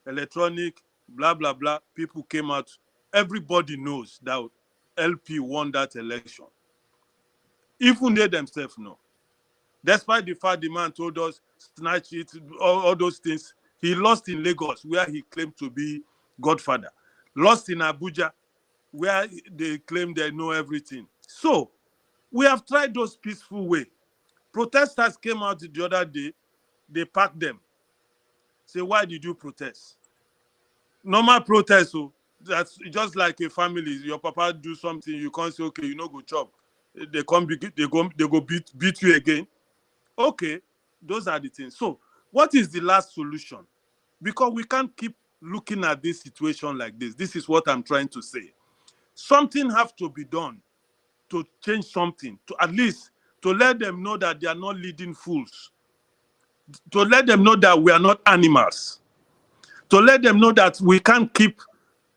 electronic, blah, blah, blah. People came out. Everybody knows that LP won that election. Even they themselves know. Despite the fact the man told us, snatch it, all those things, he lost in Lagos, where he claimed to be Godfather. Lost in Abuja, where they claim they know everything. So, we have tried those peaceful way. Protesters came out the other day, they packed them. Say, why did you protest? Normal protest, so that's just like a family. Your papa do something, you can't say, okay, you know, go chop. They come, they go beat you again. Okay, those are the things. So, what is the last solution? Because we can't keep looking at this situation like this. This is what I'm trying to say. Something have to be done to change something, to at least to let them know that they are not leading fools, to let them know that we are not animals, to let them know that we can't keep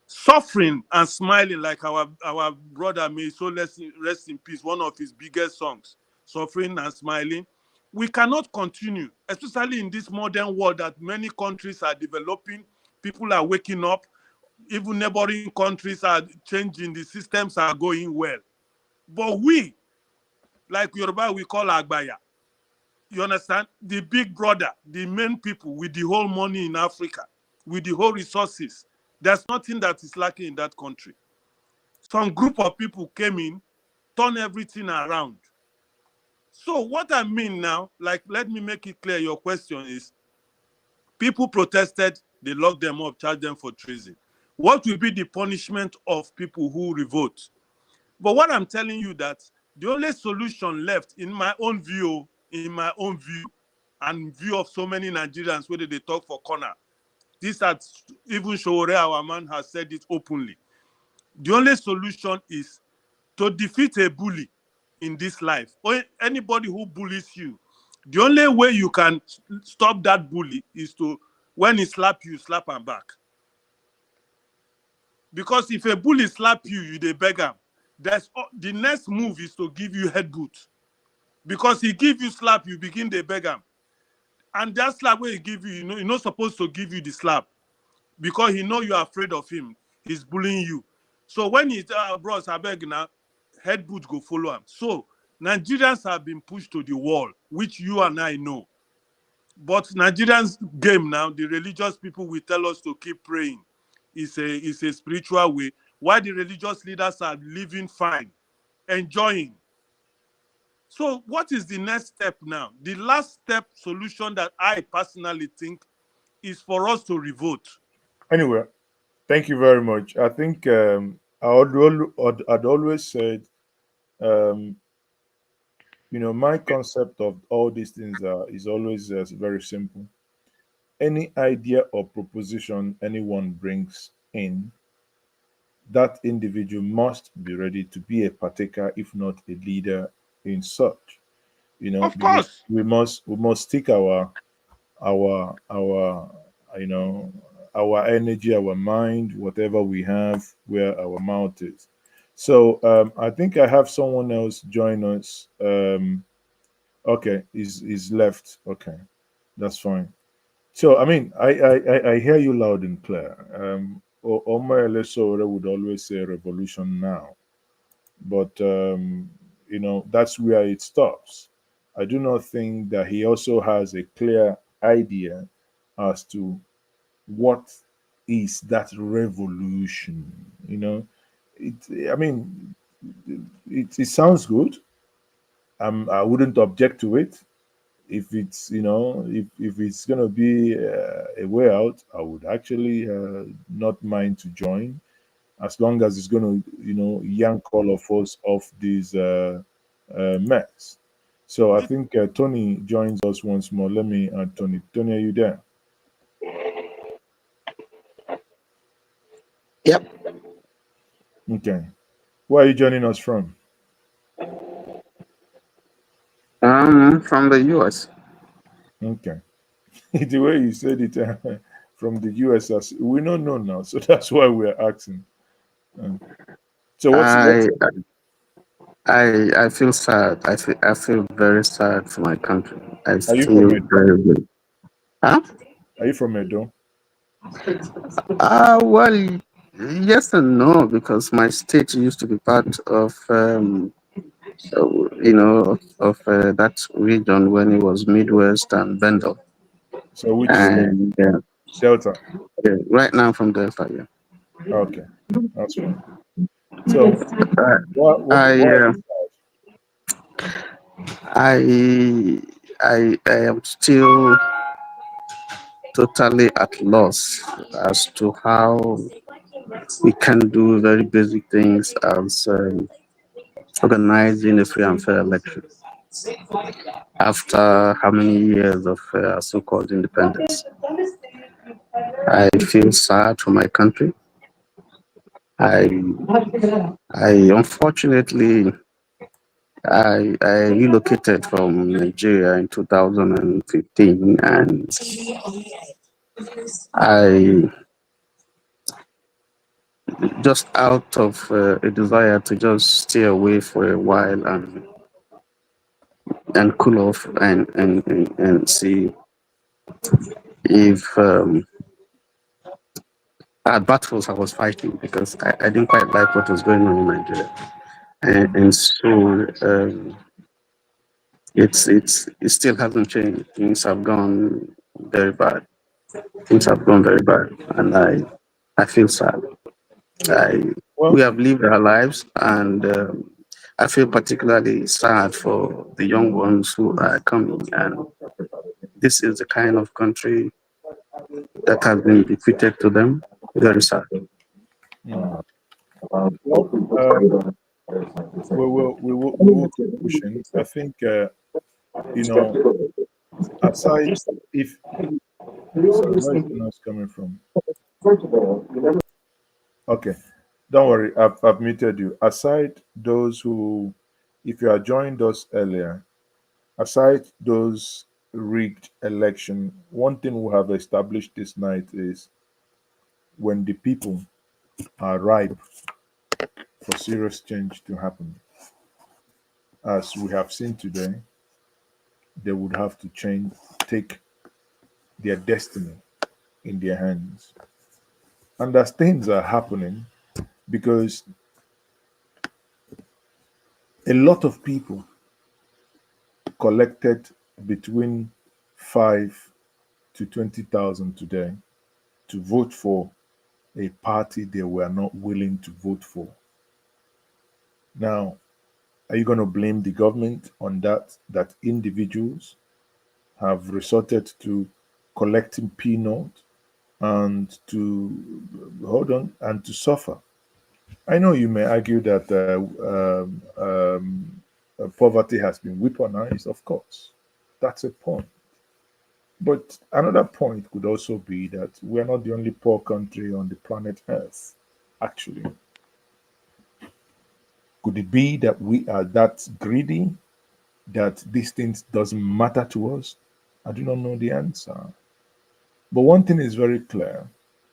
suffering and smiling like our brother may so rest in peace, one of his biggest songs, Suffering and Smiling. We cannot continue, especially in this modern world that many countries are developing. People are waking up. Even neighboring countries are changing. The systems are going well. But we, like Yoruba, we call Agbaya. You understand? The big brother, the main people with the whole money in Africa, with the whole resources. There's nothing that is lacking in that country. Some group of people came in, turned everything around. So what I mean now, like, let me make it clear, your question is, people protested, they locked them up, charged them for treason. What will be the punishment of people who revolt? But what I'm telling you that the only solution left, in my own view, and view of so many Nigerians, whether they talk for corner, this had even Showore, our man, has said it openly. The only solution is to defeat a bully in this life, or anybody who bullies you. The only way you can stop that bully is to, when he slap you, slap him back. Because if a bully slap you, you dey beg him. The next move is to give you head boot. Because he give you slap, you begin to beg him. And that slap where he give you, you're not supposed to give you the slap. Because he know you're afraid of him. He's bullying you. So when he's bros, I beg now, head boot go follow him. So Nigerians have been pushed to the wall, which you and I know. But Nigerians game now, the religious people will tell us to keep praying. It's a spiritual way. Why the religious leaders are living fine, enjoying. So what is the next step now? The last step solution that I personally think is for us to revolt. Anyway, thank you very much. I think I'd always said, um, my concept of all these things is always very simple. Any idea or proposition anyone brings in, that individual must be ready to be a partaker, if not a leader in such. Of Because course. we must stick our you know our energy, our mind, whatever we have, where our mouth is. So I think I have someone else join us. Okay, is left. Okay, that's fine. So I mean, I hear you loud and clear. Omar Elesore would always say revolution now, but that's where it stops. I do not think that he also has a clear idea as to what is that revolution. I mean, it sounds good. I wouldn't object to it. If it's if it's gonna be a way out, I would actually not mind to join. as long as it's going to, yank all of us off this mess. So I think Tony joins us once more. Let me add Tony. Tony, are you there? Yep. Okay. Where are you joining us from? From the US. Okay. The way you said it from the US, we don't know now, so that's why we're asking. So what's I feel sad. I feel very sad for my country. I are you from feel Edo? very good. Huh? Are you from Edo? Well, yes and no, because my state used to be part of that region when it was Midwest and Bendel. So which state? And Delta. right now I'm from Delta, yeah. Okay, that's fine. So I what I am still totally at loss as to how we can do very basic things as organizing a free and fair election after how many years of so-called independence. I feel sad for my country. I unfortunately I relocated from Nigeria in 2015, and I just out of a desire to just stay away for a while and cool off and see if battles I was fighting, because I didn't quite like what was going on in Nigeria, and so it still hasn't changed. Things have gone very bad. Things have gone very bad, and I feel sad. We have lived our lives, and I feel particularly sad for the young ones who are coming. And this is the kind of country that has been bequeathed to them. Very sad. Well, we will keep pushing. I think aside if sorry, where is the noise coming from? Okay, don't worry, I've muted you. Aside those who, if you are joined us earlier, aside those rigged election, one thing we have established this night is when the people are ripe for serious change to happen, as we have seen today, they would have to take their destiny in their hands. And as things are happening, because a lot of people collected between 5 to 20,000 today to vote for a party they were not willing to vote for. Now, are you going to blame the government on that individuals have resorted to collecting peanuts and to hold on and to suffer? I know you may argue that poverty has been weaponized, of course. That's a point. But another point could also be that we're not the only poor country on the planet Earth, actually. Could it be that we are that greedy that these things doesn't matter to us? I do not know the answer. But one thing is very clear,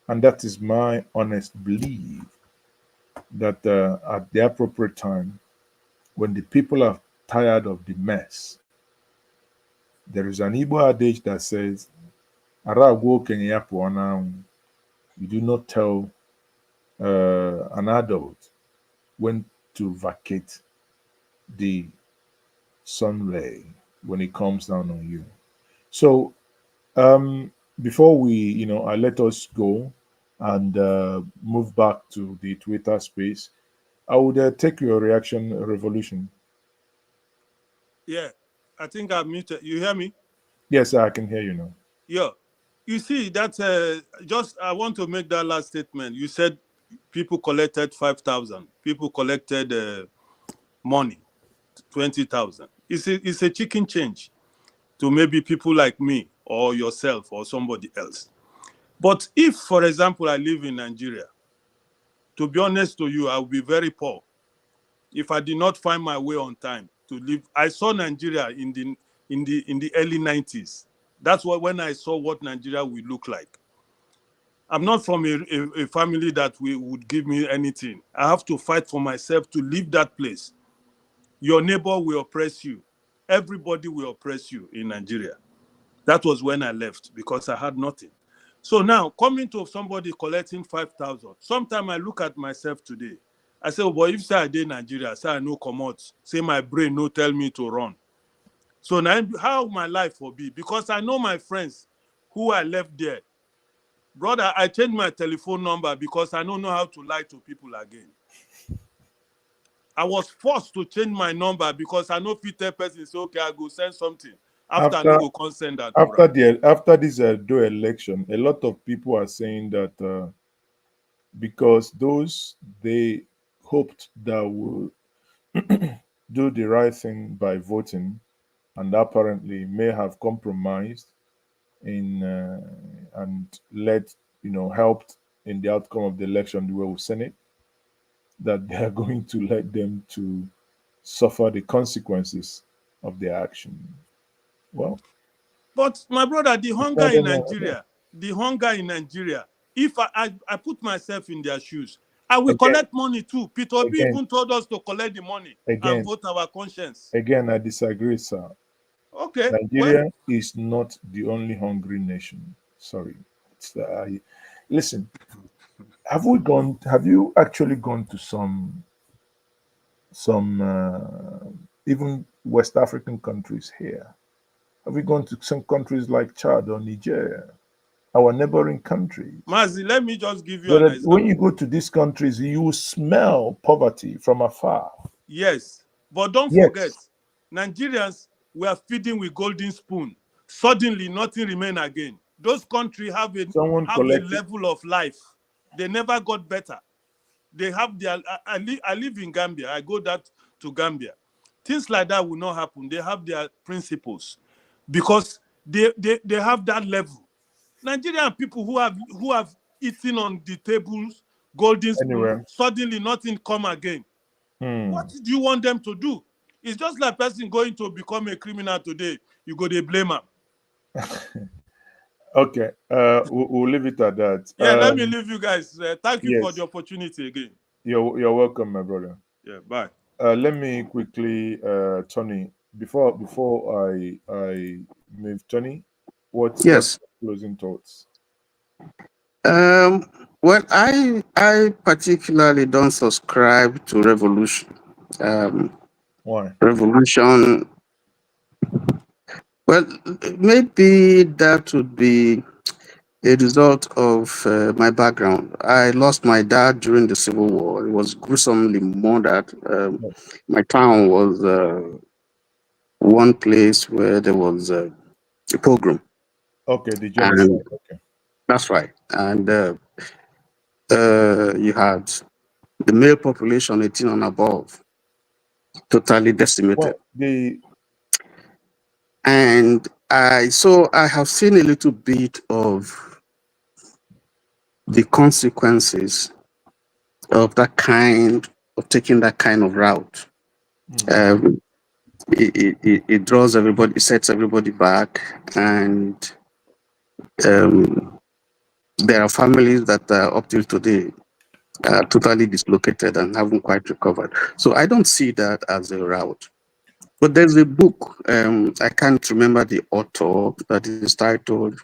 and that is my honest belief, that at the appropriate time, when the people are tired of the mess, there is an Igbo adage that says, "Aragwo Kenya now." You do not tell an adult when to vacate the sun ray when it comes down on you. So before I let us go and move back to the Twitter space, I would take your reaction, Revolution. Yeah, I think I'm muted. You hear me? Yes, I can hear you now. Yeah. You see, that's just, I want to make that last statement. You said people collected 5,000. People collected money, 20,000. It's a chicken change to maybe people like me or yourself or somebody else. But if, for example, I live in Nigeria, to be honest to you, I would be very poor if I did not find my way on time to live. I saw Nigeria in the early 90s. That's when I saw what Nigeria will look like. I'm not from a family that would give me anything. I have to fight for myself to leave that place. Your neighbor will oppress you. Everybody will oppress you in Nigeria. That was when I left because I had nothing. So now, coming to somebody collecting 5,000, sometimes I look at myself today. I say, oh, boy, if say I did Nigeria, say I no come out, say my brain no tell me to run. So now, how my life will be? Because I know my friends who I left there. Brother, I changed my telephone number because I don't know how to lie to people again. I was forced to change my number because I know fit tell person say, okay, I go send something. After I no go consent that. After this Edo election, a lot of people are saying that because those they hoped that would do the right thing by voting, and apparently may have compromised in and helped in the outcome of the election, the way we Senate, that they are going to let them to suffer the consequences of their action. Well, but my brother, the hunger in Nigeria, if I put myself in their shoes, I will collect money too. Peter B even told us to collect the money and vote our conscience. Again, I disagree, sir. Okay. Nigeria is not the only hungry nation. Sorry. Listen, have you actually gone to some even West African countries here? Have we gone to some countries like Chad or Nigeria, our neighboring countries? Mazi, let me just give you an example. When you go to these countries, you smell poverty from afar. Yes, but don't forget, Nigerians were feeding with golden spoon. Suddenly, nothing remained again. Those countries have a level of life. They never got better. They have their. I live in Gambia. I go to Gambia. Things like that will not happen. They have their principles, because they have that level. Nigerian people who have eaten on the tables, golden spoon, suddenly nothing come again. What do you want them to do? It's just like person going to become a criminal today. You go to blame him. Okay, we'll leave it at that. Yeah, let me leave you guys. Thank you for the opportunity again. You're welcome, my brother. Yeah, bye. Let me quickly, Tony, before I move, Tony, what's closing thoughts? Well, I particularly don't subscribe to revolution. Why? Revolution. Well, maybe that would be a result of my background. I lost my dad during the Civil War. He was gruesomely murdered. My town was one place where there was a pogrom. Okay, the genocide. Okay, that's right. And you had the male population 18 and above totally decimated. And I have seen a little bit of the consequences of taking that kind of route. It draws everybody, it sets everybody back, and there are families that are up till today totally dislocated and haven't quite recovered. So I don't see that as a route. But there's a book, I can't remember the author, that is titled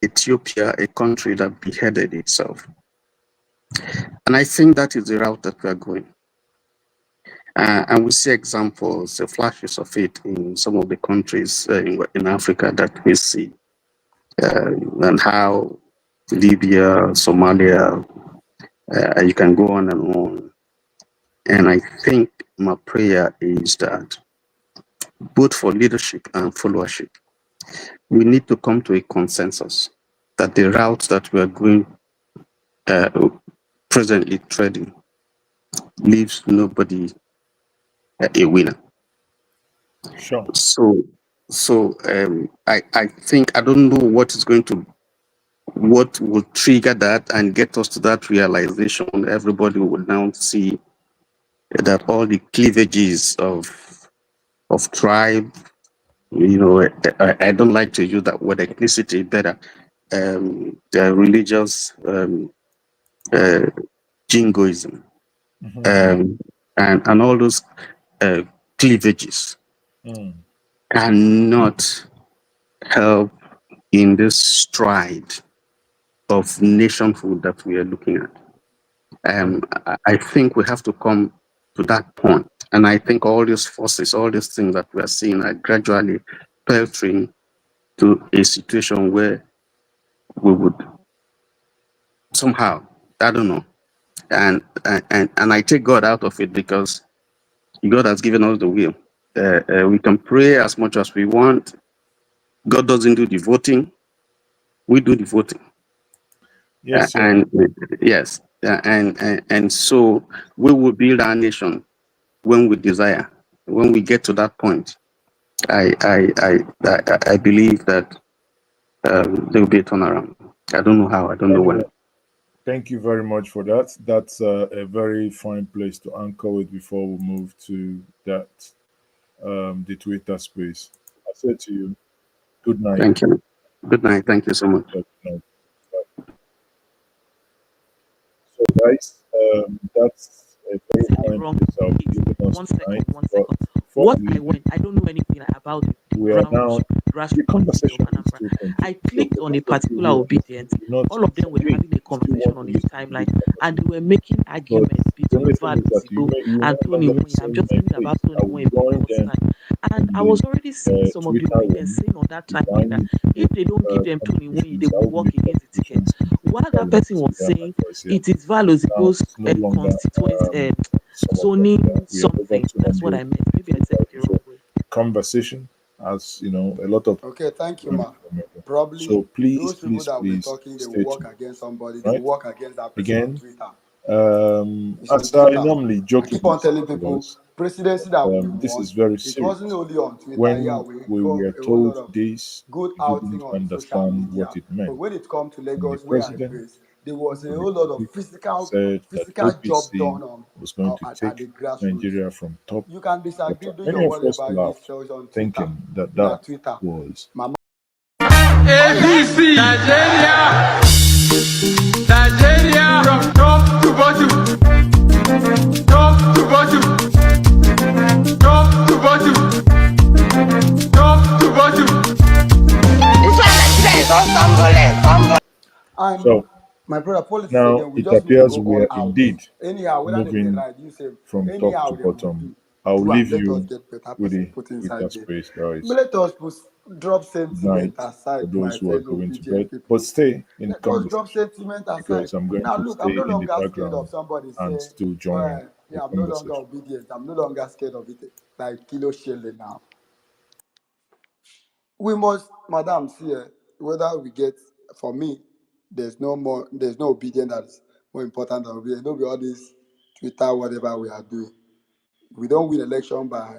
Ethiopia, a country that beheaded itself. And I think that is the route that we are going. And we see examples, flashes of it in some of the countries in Africa that we see, and how Libya, Somalia, you can go on and on. And I think my prayer is that both for leadership and followership, we need to come to a consensus that the route that we are going presently trading leaves nobody a winner. Sure. So I think I don't know what will trigger that and get us to that realization. Everybody would now see that all the cleavages of tribe, I don't like to use that word ethnicity better, the religious uh, jingoism, Mm-hmm. and all those cleavages Mm. cannot help in this stride of nationhood that we are looking at. I think we have to come to that point. And I think all these forces, all these things that we are seeing are gradually filtering to a situation where we would somehow, I don't know, and I take God out of it because God has given us the will. We can pray as much as we want. God doesn't do the voting. We do the voting. Yes, sir. And yes, and so we will build our nation when we desire. When we get to that point, I believe that there will be a turnaround. I don't know how. I don't know when. Anyway, thank you very much for that. That's a very fine place to anchor it before we move to that the Twitter space. I said to you, good night. Thank you. Good night. Thank you so much. Good night. So, guys, that's a very fine wrong. place I'll be giving us One tonight. second, one But second. before What we I leave, went, I don't know anything about the we are now grassroots the conversation of is Anambra. still continuing. I clicked So on for a those of you particular who are obedient. listening, do not All of them were you having a still conversation want to on his listen to timeline, this and they conversation. were making But arguments the between only thing Val is that Osigo you will and no Tony longer be Moye. I'm seeing just my learning face. about Tony I will Moye for the join first them time, and in I the was already seeing some of the Twitter obedience room saying on that to timeline join that me if to they don't give them Tony Moye, they contributions. I will will be walk the against the ticket. contributions in the While Twitter that room person to was hear my saying voice here. it is Val Now Osigo's it's no longer constituent some of them here. zoning We are over something. That's what 200 I meant. Maybe I said it the people. wrong So way. the conversation has, a lot of Okay, thank you, joined ma. from everywhere. Probably So please, those people please, that will be please talking, they will stay work tuned. against somebody, they will Right? work against that person on Again, Twitter. It's on as I Twitter. normally I keep jokingly on say telling to people, us, presidency that we this is won, very it wasn't serious. only on Twitter. Yeah, When we we got were a whole lot told of this, good we outing didn't on social understand media. what it But meant. when it comes to And the Lagos, where I president base, there was a on the whole lot of pulpit said that physical job APC done on was going to at take the grassroots. Nigeria from top You can to disagree, bottom. do Many your of us whatever it is laughed, shows on Twitter. thinking that Now that Twitter. was Mama. ABC Nigeria, Nigeria from top to bottom, top to bottom, top to bottom, top to bottom. And so. my brother, politics Now again, we it just need to appears go we all are out. indeed Anyhow, whether they moving right, you say from top anyhow to they will bottom. do. I'll Do and leave let us you get better with person the put Twitter inside there. space, guys. Let us drop Good sentiment night for aside, those my who are fellow going to bed. obedient But people. stay in the Let us drop conversation sentiment aside. because I'm going Now to look, I'm no stay in the longer scared of background somebody and saying, still join the yeah, I'm no longer conversation. obedient. I'm no longer scared of it. Like kilo shelling now. We must, madam, see whether we get, for me, there's no obedience that's more important than obedience. Don't be all this Twitter, whatever we are doing. We don't win election by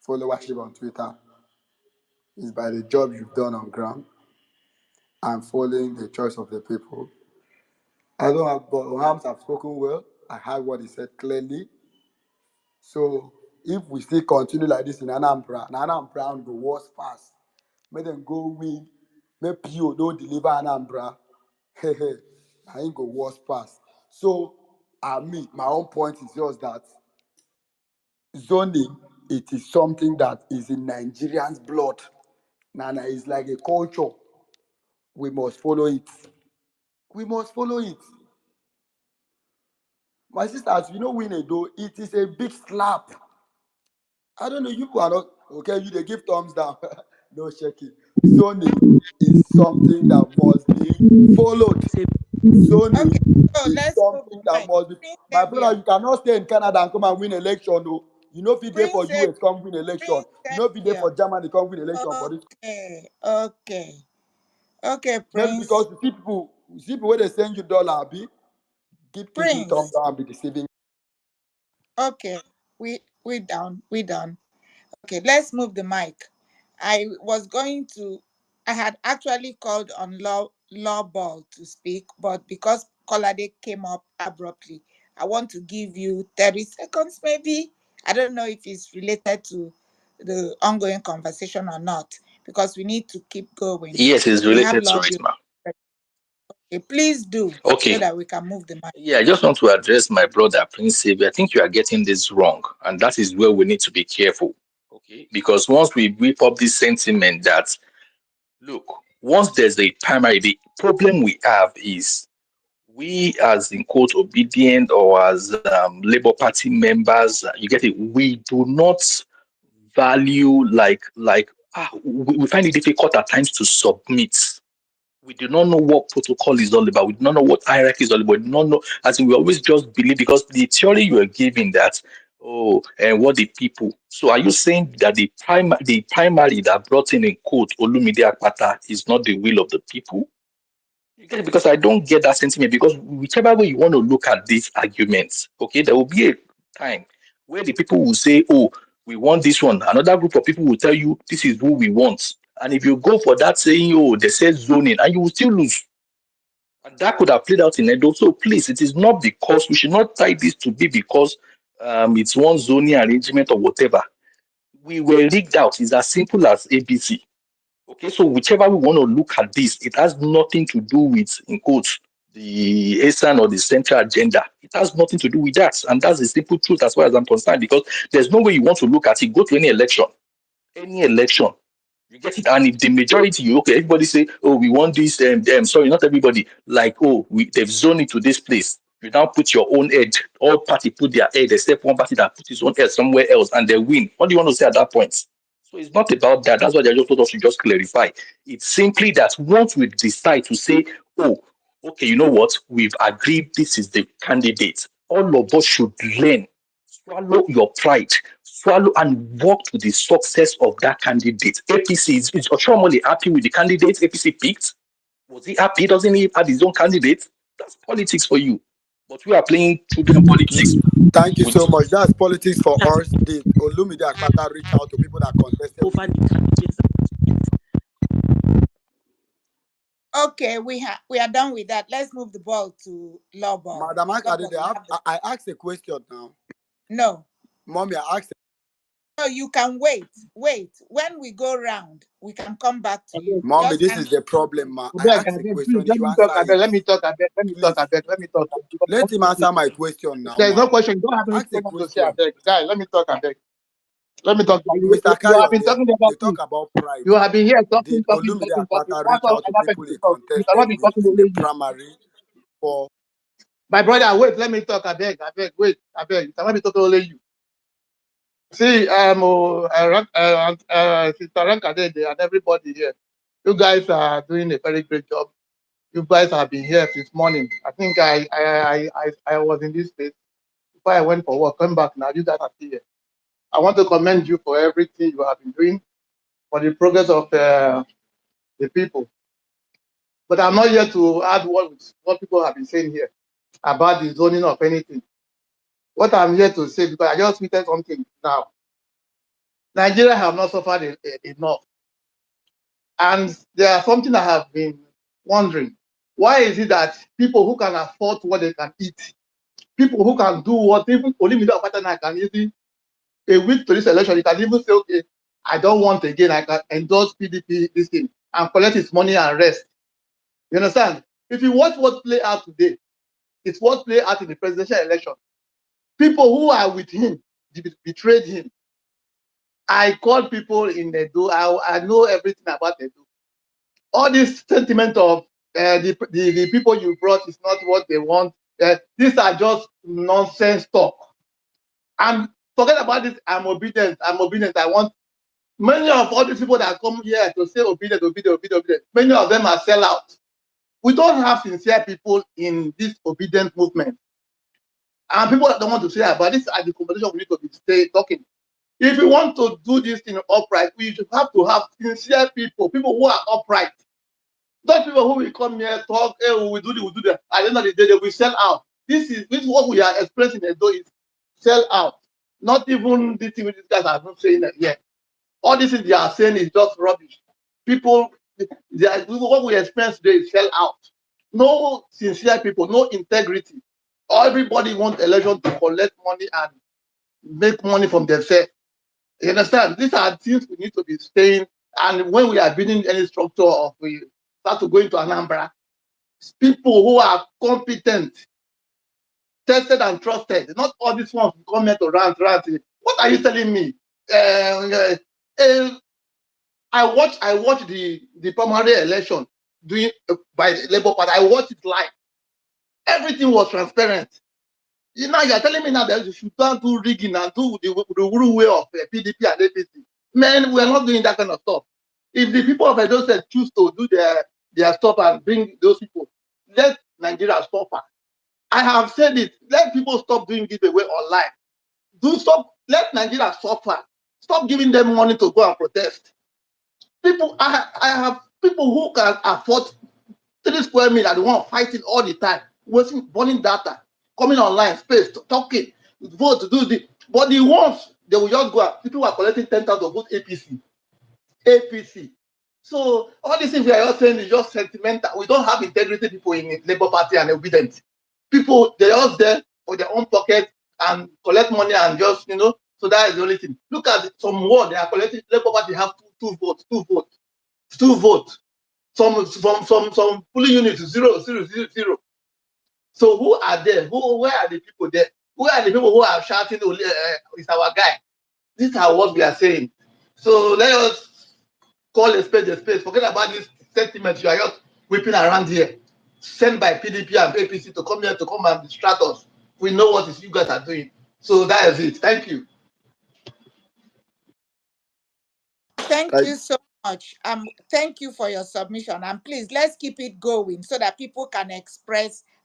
followership on Twitter. It's by the job you've done on ground and following the choice of the people. I don't have, but Ohams have spoken well. I heard what he said clearly. So if we still continue like this in Anambra go worse fast. Make them go win. Make PO don't deliver Anambra. I ain't go worse pass. So, my own point is just that zoning, it is something that is in Nigerians' blood. Nana is like a culture. We must follow it. We must follow it. My sisters, win a do, it is a big slap. I don't know, you are not, okay, you they give thumbs down. No shaking. Zoning is something that must be followed. Okay, Zoning so is let's move something that right. must be. My brother, Savior, you cannot stay in Canada and come and win election. No, you know, if you there for Prince, US, come win election. Prince You know, if you there Savior. for Germany, come win election for this. Okay, Maybe Prince. because you see people where they send you dollar, abi, keep eating thumb Prince. down and be deceiving. Okay, we done. We done. Okay, let's move the mic. I was going to. I had actually called on Law Ball to speak, but because Kolade came up abruptly, I want to give you 30 seconds, maybe. I don't know if it's related to the ongoing conversation or not, because we need to keep going. Yes, it's We have related to Law it, Bill. ma'am. Okay, please do, so Okay. that we can move the mic. Yeah, I just want to address my brother, Prince Xavier. I think you are getting this wrong, and that is where we need to be careful. Okay, because once we whip up this sentiment that, look, once there's a primary, the problem we have is we as in quote obedient or as Labour Party members, you get it, we do not value we find it difficult at times to submit. We do not know what protocol is all about. We do not know what hierarchy is all about. We do not know, as in we always just believe because the theory you are giving that, oh, and what the people. So are you saying that the primary that brought in quote Olumide Akpata is not the will of the people? You get it? Because I don't get that sentiment. Because whichever way you want to look at these arguments, okay, there will be a time where the people will say, "Oh, we want this one." Another group of people will tell you, "This is who we want." And if you go for that saying, "Oh, they said zoning," and you will still lose. And that could have played out in Edo. So please, it is not because we should not tie this to be because it's one zoning arrangement or whatever. We were rigged out. It's as simple as ABC. Okay, so whichever we want to look at this, it has nothing to do with, in quotes, the ASAN or the central agenda. It has nothing to do with that. And that's the simple truth as far as I'm concerned, because there's no way you want to look at it. Go to any election. You get it, and if the majority, okay, everybody say, oh, we want this, sorry, not everybody, like, oh, they've zoned it to this place. You now put your own head. All party put their head, except one party that put his own head somewhere else, and they win. What do you want to say at that point? So it's not about that. That's what I just told us to just clarify. It's simply that once we decide to say, oh, okay, you know what, we've agreed this is the candidate. All of us should learn. Swallow your pride, swallow and work to the success of that candidate. APC is Oshomole happy with the candidates APC picked? Was he happy? Doesn't he have his own candidate? That's politics for you. But we are playing children politics. Thank you With so much. That's politics for us. Did Olumide Akpata reach out to people that contested with Over him? the candidates. Okay, we are done with that. Let's move the ball to Law Ball. Madam Law Akade, Ball, you have the... I asked a question now. No. Mommy, I asked. No, you can wait. Wait. When we go round, we can come back to you. Mommy, Just this is answer. the problem, ma. I Abeg, asked a abeg, question. please If let you me talk. answer Abeg, it, let me talk. Abeg, let me talk. please Abeg, let me talk. let him answer my question now, There is ma. no question. You don't have Ask a anything to say. question. Abeg, guy, let me talk. Abeg, let me talk. Mr. You have been Kayode, talking about you things. talk about pride. You have been here talking, Did talking, Olumide talking, talking. Akpata That's reach how out to another people person he talk. You contested cannot be with talking in the only you. primary for? My brother, wait, let me talk. Abeg, abeg, wait, abeg. You cannot be talking only you. See, Sister Rankade and everybody here, you guys are doing a very great job. You guys have been here since morning. I think I was in this space before I went for work. Come back now. You guys are still here. I want to commend you for everything you have been doing for the progress of the people. But I'm not here to add what people have been saying here about the zoning of anything. What I'm here to say, because I just tweeted something now. Nigeria have not suffered enough. And there are something I have been wondering. Why is it that people who can afford what they can eat, people who can do what even Olumide Akpata can easily, a week to this election, you can even say, okay, I don't want again, I can endorse PDP this thing and collect his money and rest. You understand? If you watch what play out today, it's what play out in the presidential election. People who are with him betrayed him. I call people in Edo. I know everything about Edo. All this sentiment of the people you brought is not what they want. These are just nonsense talk. And forget about this. I'm obedient. I'm obedient. I want many of all these people that come here to say obedient, obedient, obedient, obedient. Many of them are sellouts. We don't have sincere people in this obedient movement. And people that don't want to say about this are the conversation we need to be talking. If we want to do this thing upright, we should have to have sincere people, people who are upright. Those people who will come here, talk, hey, we do this, we do that. At the end of the day, they will sell out. This is what we are expressing as though is sell out. Not even this thing these guys are not saying that yet. All this is they are saying is just rubbish. People, what we experience today is sell out. No sincere people, no integrity. Everybody wants election to collect money and make money from themselves. You understand? These are things we need to be saying. And when we are building any structure of we start to go into Anambra, people who are competent, tested and trusted, not all these ones who come here to rant. What are you telling me? I watched the primary election doing by the Labour Party. I watched it live. Everything was transparent. You are telling me now that you should not do rigging and do the Uru way of PDP and APC. Man, we are not doing that kind of stuff. If the people of Edo State choose to do their stuff and bring those people, let Nigeria suffer. I have said it. Let people stop doing giveaway online. Let Nigeria suffer. Stop giving them money to go and protest. People, I have people who can afford 3 square meter and want fighting all the time, wasting burning data, coming online, space, talking, vote to do this. But the ones they will just go out. People are collecting 10,000 votes APC. So all these things we are just saying is just sentimental. We don't have integrity people in the Labour Party and obedient. People, they're just there for their own pocket and collect money and just, so that is the only thing. Look at some word they are collecting. Labour Party have two votes. Some polling units 0, 0, 0, 0. So who are there? Where are the people there? Who are the people who are shouting, it's our guy? These are what we are saying. So let us call a spade a spade. Forget about this sentiment you are just whipping around here. Sent by PDP and APC to come here to come and distract us. We know what you guys are doing. So that is it. Thank you. Thank you so much. Thank you for your submission. And please, let's keep it going so that people can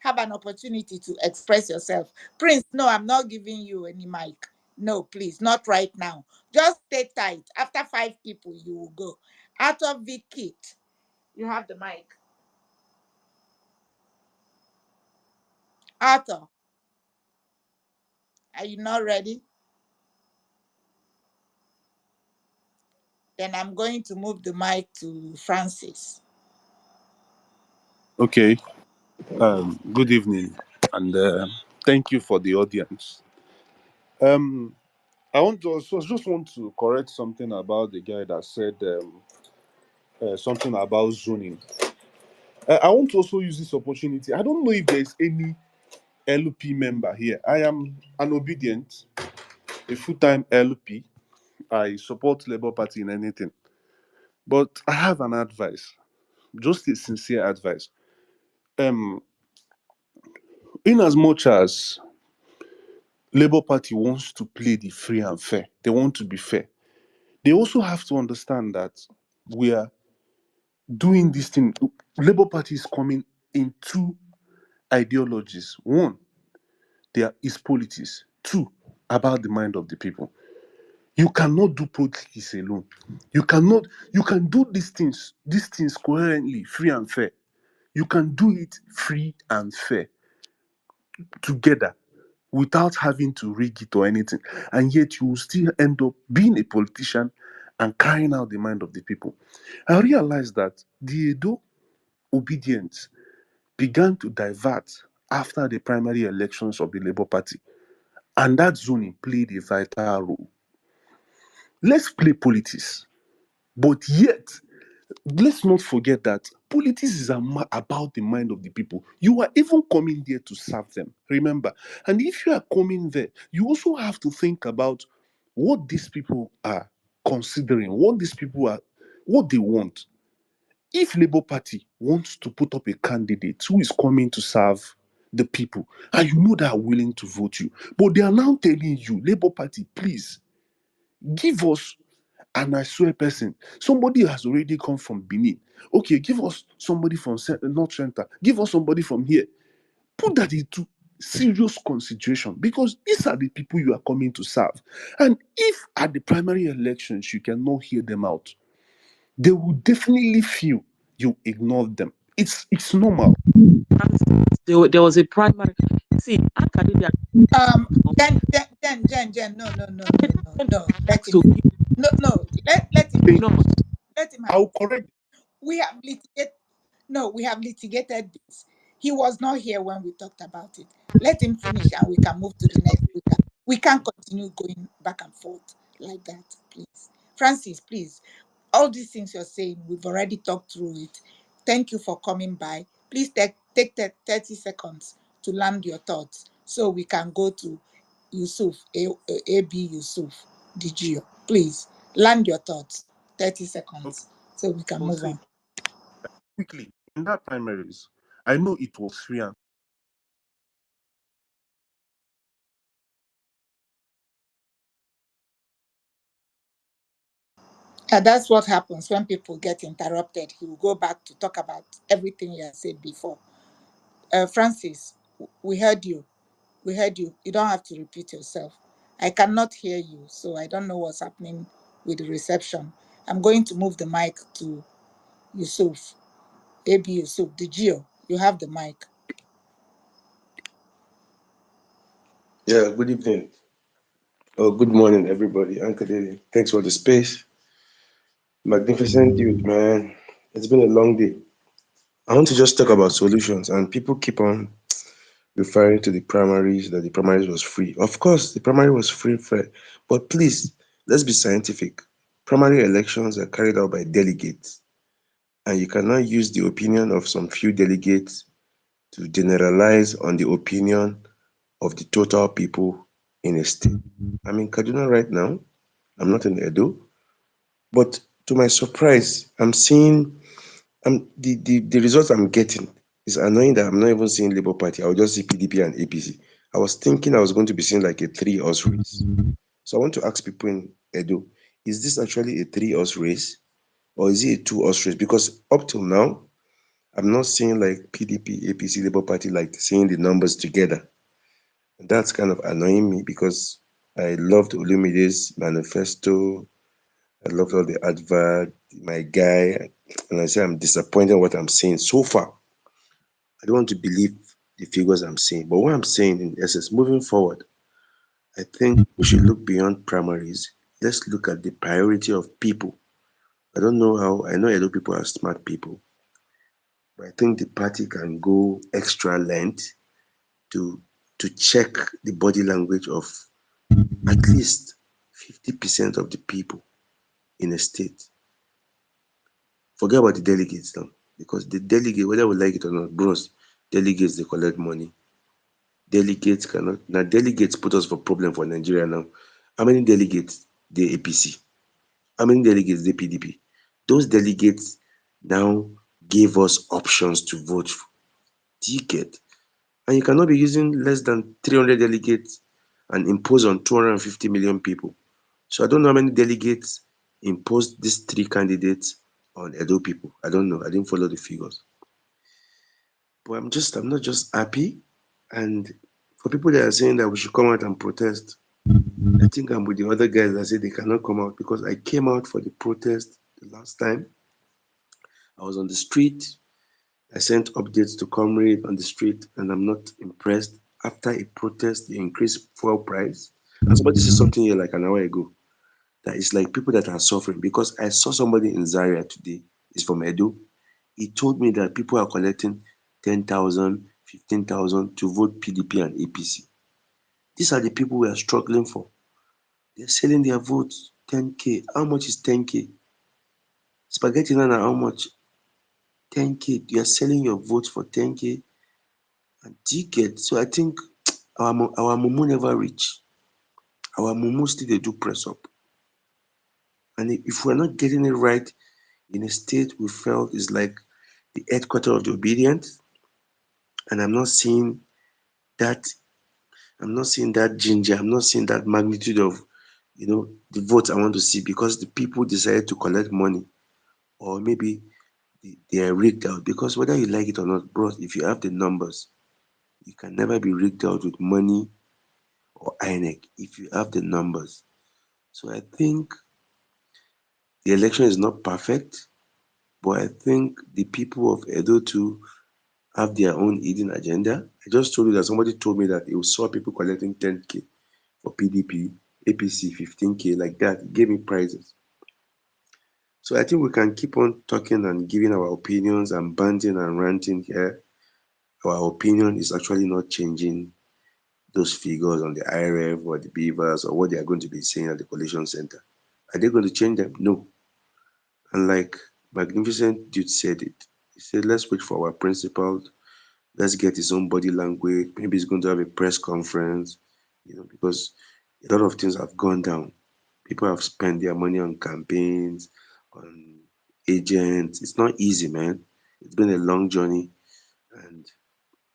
have an opportunity to express yourself. Prince, no, I'm not giving you any mic. No, please, not right now. Just stay tight. After 5 people, you will go. Out of the kit, you have the mic. Arthur, are you not ready? Then I'm going to move the mic to Francis. Okay. Good evening, and thank you for the audience. I just want to correct something about the guy that said something about zoning. I want to also use this opportunity. I don't know if there's any LP member here. I am an obedient, a full-time LP. I support Labour Party in anything. But I have an advice, just a sincere advice. In as much as Labour Party wants to play the free and fair, they want to be fair, they also have to understand that we are doing this thing. Labour Party is coming in 2 ideologies. 1, there is politics. 2, about the mind of the people. You cannot do politics alone. You can do these things coherently, free and fair. You can do it free and fair together without having to rig it or anything. And yet you will still end up being a politician and carrying out the mind of the people. I realized that the Edo obedience began to divert after the primary elections of the Labour Party. And that zoning played a vital role. Let's play politics. But yet, let's not forget that politics is about the mind of the people. You are even coming there to serve them, remember. And if you are coming there, you also have to think about what these people are considering, what they want. If Labour Party wants to put up a candidate who is coming to serve the people, and you know they are willing to vote you, but they are now telling you, Labour Party, please give us an Asue person. Somebody has already come from Benin. Okay, give us somebody from North Center. Give us somebody from here. Put that into serious consideration, because these are the people you are coming to serve. And if at the primary elections you cannot hear them out, they will definitely feel you ignored them. It's normal. There was a primary. See, how can it Jen, no. Let him finish. No, let him finish. Let him have. I'll correct. We have litigated. No, we have litigated this. He was not here when we talked about it. Let him finish and we can move to the next speaker. We can't continue going back and forth like that, please. Francis, please. All these things you're saying, we've already talked through it. Thank you for coming by. Please take 30 seconds to land your thoughts so we can go to Yusuf, AB Yusuf, DGO. Please land your thoughts. 30 seconds so we can move on. Quickly, in that primaries, I know it was free and That's what happens when people get interrupted. He will go back to talk about everything he has said before. Francis, we heard you. We heard you. You don't have to repeat yourself. I cannot hear you, so I don't know what's happening with the reception. I'm going to move the mic to Yusuf, AB Yusuf, the Geo. You have the mic. Yeah, good evening. Oh, good morning, everybody. Uncle Diddy, thanks for the space. Magnificent dude, man. It's been a long day. I want to just talk about solutions, and people keep on referring to the primaries, that the primaries was free. Of course, the primary was free, fair. But please, let's be scientific. Primary elections are carried out by delegates, and you cannot use the opinion of some few delegates to generalize on the opinion of the total people in a state. I'm in Kaduna right now. I'm not in Edo. But to my surprise, I'm seeing the results I'm getting is annoying that I'm not even seeing Labour Party. I'll just see PDP and APC. I was thinking I was going to be seeing like a 3-horse race. So I want to ask people in Edo, is this actually a 3-horse race or is it a 2-horse race? Because up till now, I'm not seeing like PDP, APC, Labour Party, like seeing the numbers together. And that's kind of annoying me because I loved Olumide's manifesto. I loved all the advert, my guy, and I say I'm disappointed in what I'm seeing so far. I don't want to believe the figures I'm seeing, but what I'm saying in essence, moving forward, I think we should look beyond primaries. Let's look at the priority of people. I don't know how, I know a lot of people are smart people, but I think the party can go extra length to check the body language of at least 50% of the people in a state. Forget about the delegates now, because the delegate, whether we like it or not, bros, delegates, they collect money. Delegates cannot. Now, delegates put us for problem for Nigeria now. How many delegates? The APC. How many delegates? The PDP. Those delegates now gave us options to vote for. Do you get? And you cannot be using less than 300 delegates and impose on 250 million people. So I don't know how many delegates imposed these 3 candidates on Edo people. I don't know. I didn't follow the figures. But I'm not just happy. And for people that are saying that we should come out and protest, I think I'm with the other guys that say they cannot come out, because I came out for the protest the last time. I was on the street. I sent updates to Comrade on the street, and I'm not impressed. After a protest, they increased fuel price. And somebody said something here like an hour ago, that it's like people that are suffering, because I saw somebody in Zaria today, he's from Edo. He told me that people are collecting 10,000, 15,000 to vote PDP and APC. These are the people we are struggling for. They're selling their votes 10K. How much is 10K? Spaghetti Nana, how much? 10K. You are selling your votes for 10K and ticket. So I think our mumu never reach. Our mumu still they do press up. And if we're not getting it right in a state we felt is like the headquarters of the obedient, and I'm not seeing that ginger, I'm not seeing that magnitude of, the votes I want to see, because the people decided to collect money, or maybe they are rigged out. Because whether you like it or not, bros, if you have the numbers, you can never be rigged out with money or INEC if you have the numbers. So I think the election is not perfect, but I think the people of Edo too have their own hidden agenda. I just told you that somebody told me that he saw people collecting 10K for PDP, APC 15K, like that. He gave me prizes. So I think we can keep on talking and giving our opinions and banting and ranting here. Our opinion is actually not changing those figures on the IReV or the Beavers or what they are going to be saying at the collation center. Are they going to change them? No. And like Magnificent Dude said it, he said, let's wait for our principal. Let's get his own body language. Maybe he's going to have a press conference, because a lot of things have gone down. People have spent their money on campaigns, on agents. It's not easy, man. It's been a long journey and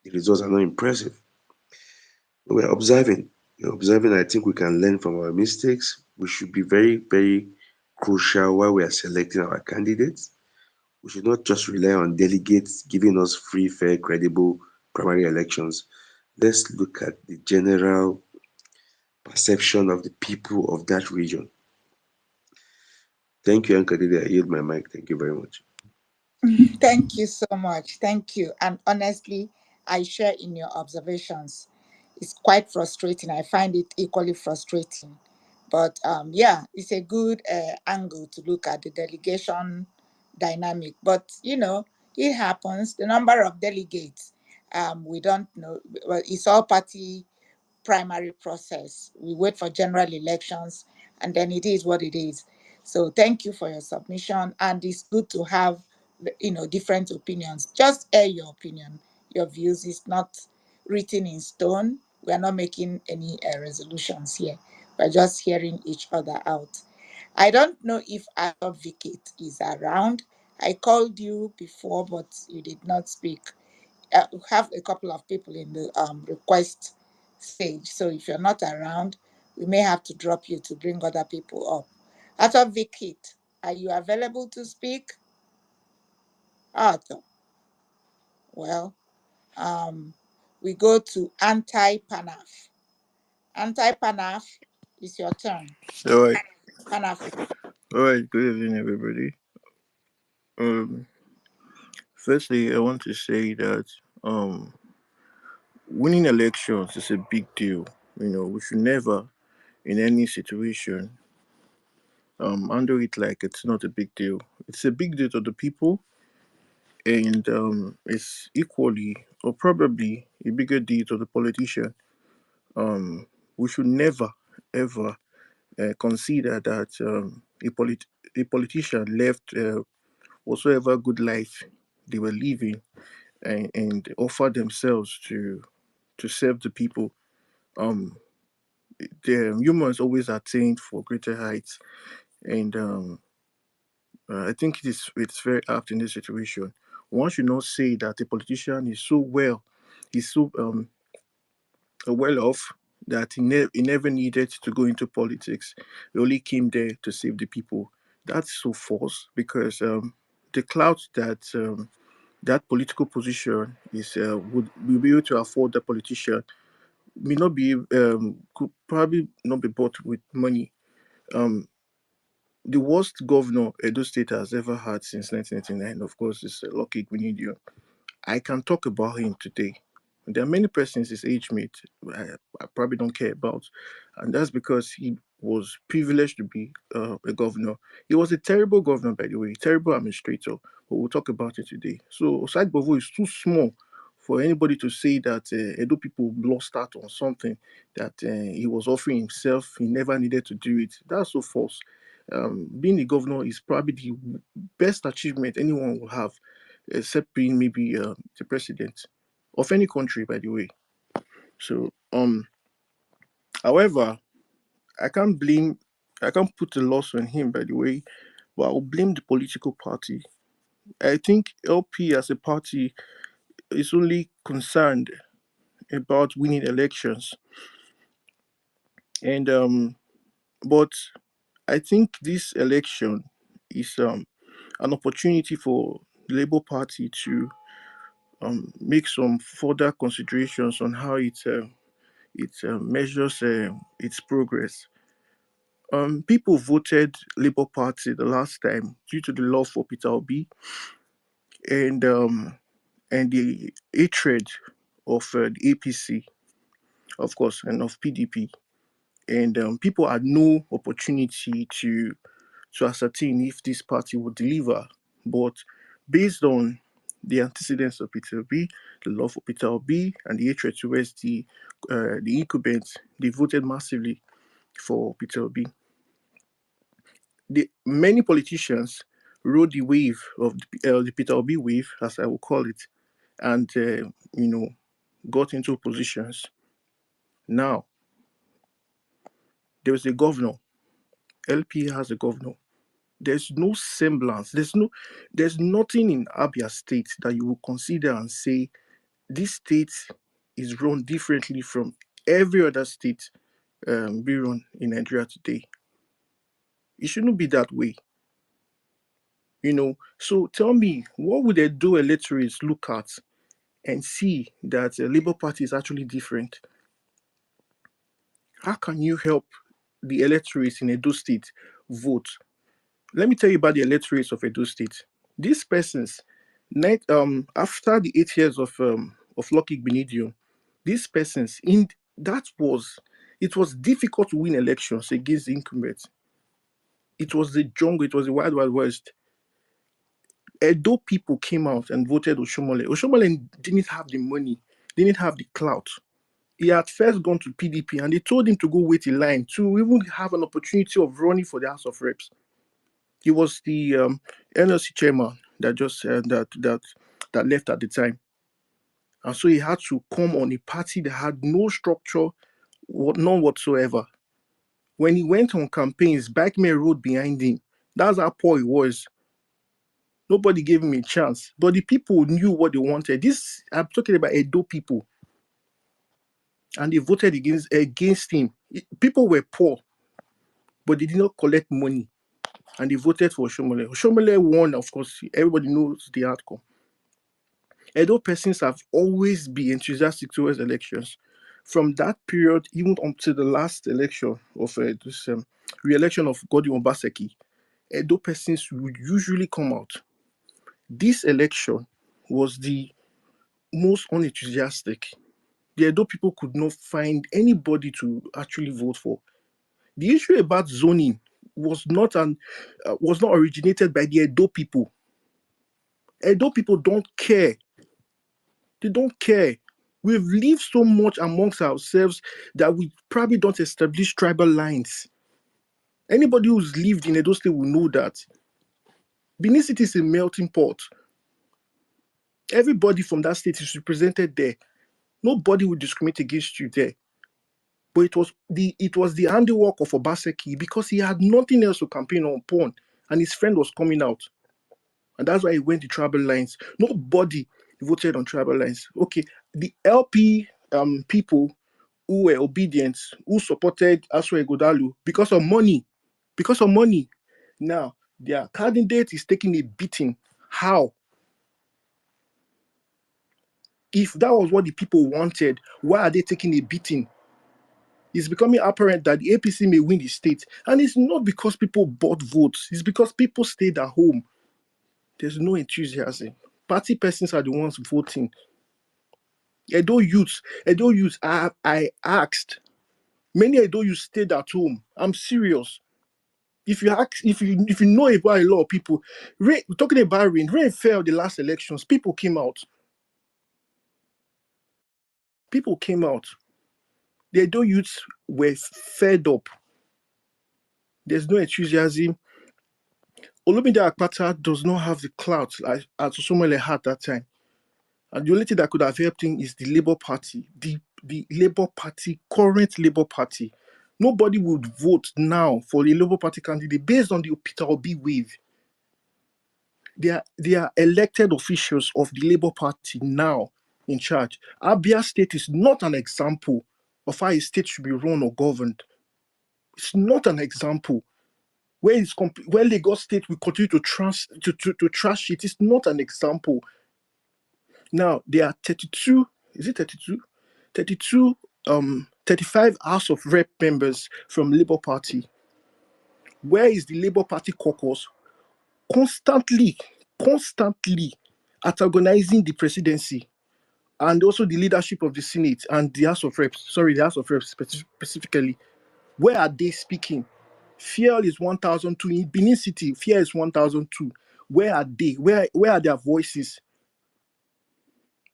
the results are not impressive. But we're observing. I think we can learn from our mistakes. We should be very, very crucial while we are selecting our candidates. We should not just rely on delegates giving us free, fair, credible primary elections. Let's look at the general perception of the people of that region. Thank you, Uncle Dede. I yield my mic. Thank you very much. Thank you so much. Thank you. And honestly, I share in your observations. It's quite frustrating. I find it equally frustrating. But yeah, it's a good angle to look at the delegation dynamic. But it happens. The number of delegates, we don't know. Well, it's all party primary process. We wait for general elections, and then it is what it is. So thank you for your submission, and it's good to have different opinions. Just air your opinion. Your views is not written in stone. We are not making any resolutions here. We're just hearing each other out. I don't know if Advocate is around. I called you before, but you did not speak. We have a couple of people in the request stage. So if you're not around, we may have to drop you to bring other people up. Advocate, are you available to speak? Arthur. Well, we go to anti-PANAF. Anti-PANAF, it's your turn. All right. Pan-African. All right. Good evening, everybody. Um, Firstly, I want to say that winning elections is a big deal. We should never, in any situation, handle it like it's not a big deal. It's a big deal to the people, and it's equally or probably a bigger deal to the politician. We should never, ever consider that a politician left whatsoever good life they were living and offer themselves to serve the people. Um, the humans always attain for greater heights, and I think it's very apt in this situation. One should not say that a politician is so well off that he never needed to go into politics. He only came there to save the people. That's so false because the clout that that political position is would will be able to afford the politician may not be could probably not be bought with money. Um, the worst governor Edo State has ever had since 1999, of course, is Lucky Igbeneghu. I can talk about him today. There are many persons his age mate I probably don't care about, and that's because he was privileged to be a governor. He was a terrible governor, by the way, terrible administrator, but we'll talk about it today. So Osai Bovo is too small for anybody to say that Edo people lost out on something that he was offering himself. He never needed to do it. That's so false. Being a governor is probably the best achievement anyone will have except being maybe the president of any country, by the way. So, however, I can't blame, I can't put the loss on him, by the way, but I'll blame the political party. I think LP as a party is only concerned about winning elections, and but I think this election is an opportunity for the Labour Party to make some further considerations on how it measures its progress. People voted Labour Party the last time due to the love for Peter Obi, and and the hatred of the APC, of course, and of PDP. And people had no opportunity to ascertain if this party would deliver. But based on the antecedents of Peter Obi, the love for Peter Obi, and the hatred towards the incumbents, they voted massively for Peter Obi. Many politicians rode the wave of the Peter Obi wave, as I will call it, and got into positions. Now there is a governor. LP has a governor. There's no semblance. There's nothing in Abia State that you will consider and say this state is run differently from every other state being run in Nigeria today. It shouldn't be that way. So tell me, what would the do electorates look at and see that the Labour Party is actually different? How can you help the electorates in Edo State vote? Let me tell you about the electorates of Edo State. These persons, after the 8 years of Lucky Benedium, these persons it was difficult to win elections against the incumbents. It was the jungle, it was the wild, wild west. Edo people came out and voted Oshomole. Oshomole didn't have the money, didn't have the clout. He had first gone to PDP and they told him to go wait in line to even have an opportunity of running for the House of Reps. He was the NLC chairman that just that left at the time. And so he had to come on a party that had no structure, none whatsoever. When he went on campaigns, Backman rode behind him. That's how poor he was. Nobody gave him a chance. But the people knew what they wanted. I'm talking about Edo people. And they voted against him. People were poor, but they did not collect money. And they voted for Oshomole. Oshomole won, of course. Everybody knows the outcome. Edo persons have always been enthusiastic towards elections. From that period, even up to the last election of this re-election of Godwin Obaseki, Edo persons would usually come out. This election was the most unenthusiastic. The Edo people could not find anybody to actually vote for. The issue about zoning was not originated by the Edo people. Edo people don't care. They don't care. We've lived so much amongst ourselves that we probably don't establish tribal lines. Anybody who's lived in Edo State will know that. Benin City is a melting pot. Everybody from that state is represented there. Nobody will discriminate against you there. But it was the handiwork of Obaseki because he had nothing else to campaign upon, and his friend was coming out. And that's why he went to tribal lines. Nobody voted on tribal lines. Okay, the LP people who were obedient, who supported Aswa Egodalu because of money. Because of money. Now, their candidate is taking a beating. How? If that was what the people wanted, why are they taking a beating? It's becoming apparent that the APC may win the state. And it's not because people bought votes. It's because people stayed at home. There's no enthusiasm. Party persons are the ones voting. Edo youths, I asked. Many Edo youths stayed at home. I'm serious. If you know about a lot of people, talking about rain fell the last elections. People came out. The Edo youths were fed up. There's no enthusiasm. Olumide Akpata does not have the clout as Osomole had that time. And the only thing that could have helped him is the Labour Party, the Labour Party, current Labour Party. Nobody would vote now for the Labour Party candidate based on the Peter Obi wave. They are elected officials of the Labour Party now in charge. Abia State is not an example of how a state should be run or governed. It's not an example. Where Lagos State will continue to trash it. It's not an example. Now, there are 32, is it 32? 32, 35 House of Rep members from Labour Party. Where is the Labour Party caucus? Constantly antagonizing the presidency and also the leadership of the Senate and the House of Reps. Sorry, the House of Reps specifically. Where are they speaking? Fuel is 1,002 in Benin City. Fuel is 1,002. Where are they? Where are their voices?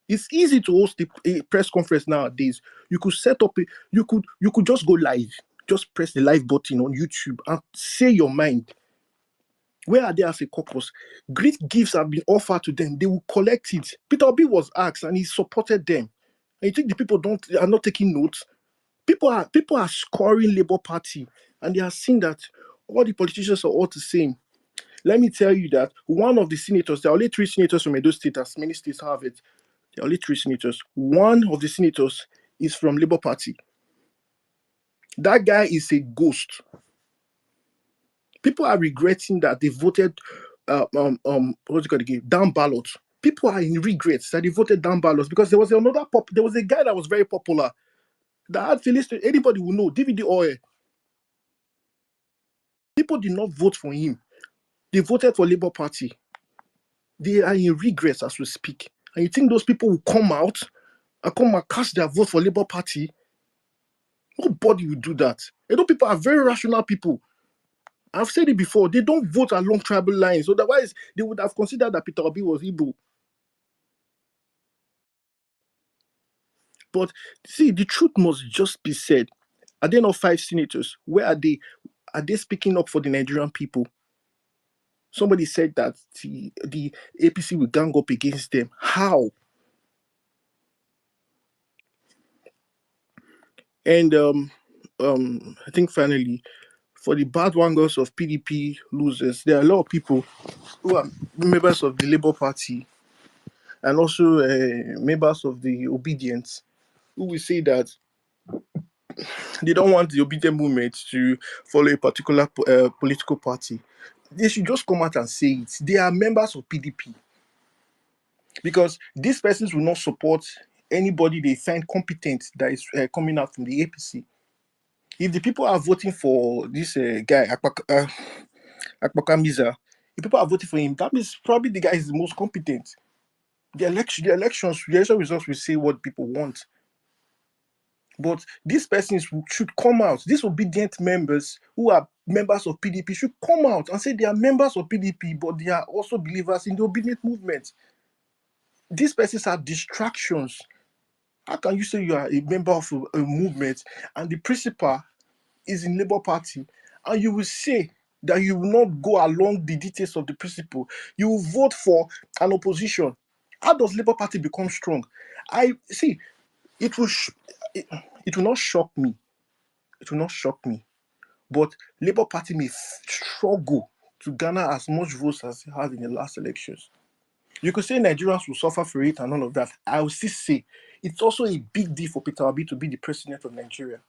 It's easy to host a press conference nowadays. You could set up you could just go live. Just press the live button on YouTube and say your mind. Where are they as a caucus? Great gifts have been offered to them. They will collect it. Peter Obi was asked and he supported them. And you think the people are not taking notes? People are scoring Labour Party and they are seeing that all the politicians are all the same. Let me tell you that one of the senators, there are only 3 senators from Edo State, as many states have it. There are only 3 senators. One of the senators is from Labour Party. That guy is a ghost. People are regretting that they voted what's it called again? Down ballot. People are in regrets that they voted down ballots because there was a guy that was very popular that had Philistine. Anybody will know, DVD oil. People did not vote for him. They voted for Labour Party. They are in regrets as we speak. And you think those people will come out and cast their vote for Labour Party? Nobody will do that. You know, people are very rational people. I've said it before. They don't vote along tribal lines. Otherwise, they would have considered that Peter Obi was Igbo. But see, the truth must just be said. Are there not 5 senators? Where are they? Are they speaking up for the Nigerian people? Somebody said that the APC will gang up against them. How? And I think finally, for the bad wangers of PDP losers, there are a lot of people who are members of the Labour Party and also members of the Obedience who will say that they don't want the obedient movement to follow a particular political party. They should just come out and say it. They are members of PDP. Because these persons will not support anybody they find competent that is coming out from the APC. If the people are voting for this guy, Akpakamiza, if people are voting for him, that means probably the guy is the most competent. The election results will say what people want. But these persons should come out. These obedient members who are members of PDP should come out and say they are members of PDP, but they are also believers in the obedient movement. These persons are distractions. How can you say you are a member of a movement and the principal is in Labour Party and you will say that you will not go along the details of the principle? You will vote for an opposition. How does Labour Party become strong? I see. It will not shock me. It will not shock me. But Labour Party may struggle to garner as much votes as it had in the last elections. You could say Nigerians will suffer for it and all of that. I will still say it's also a big deal for Peter Obi to be the president of Nigeria.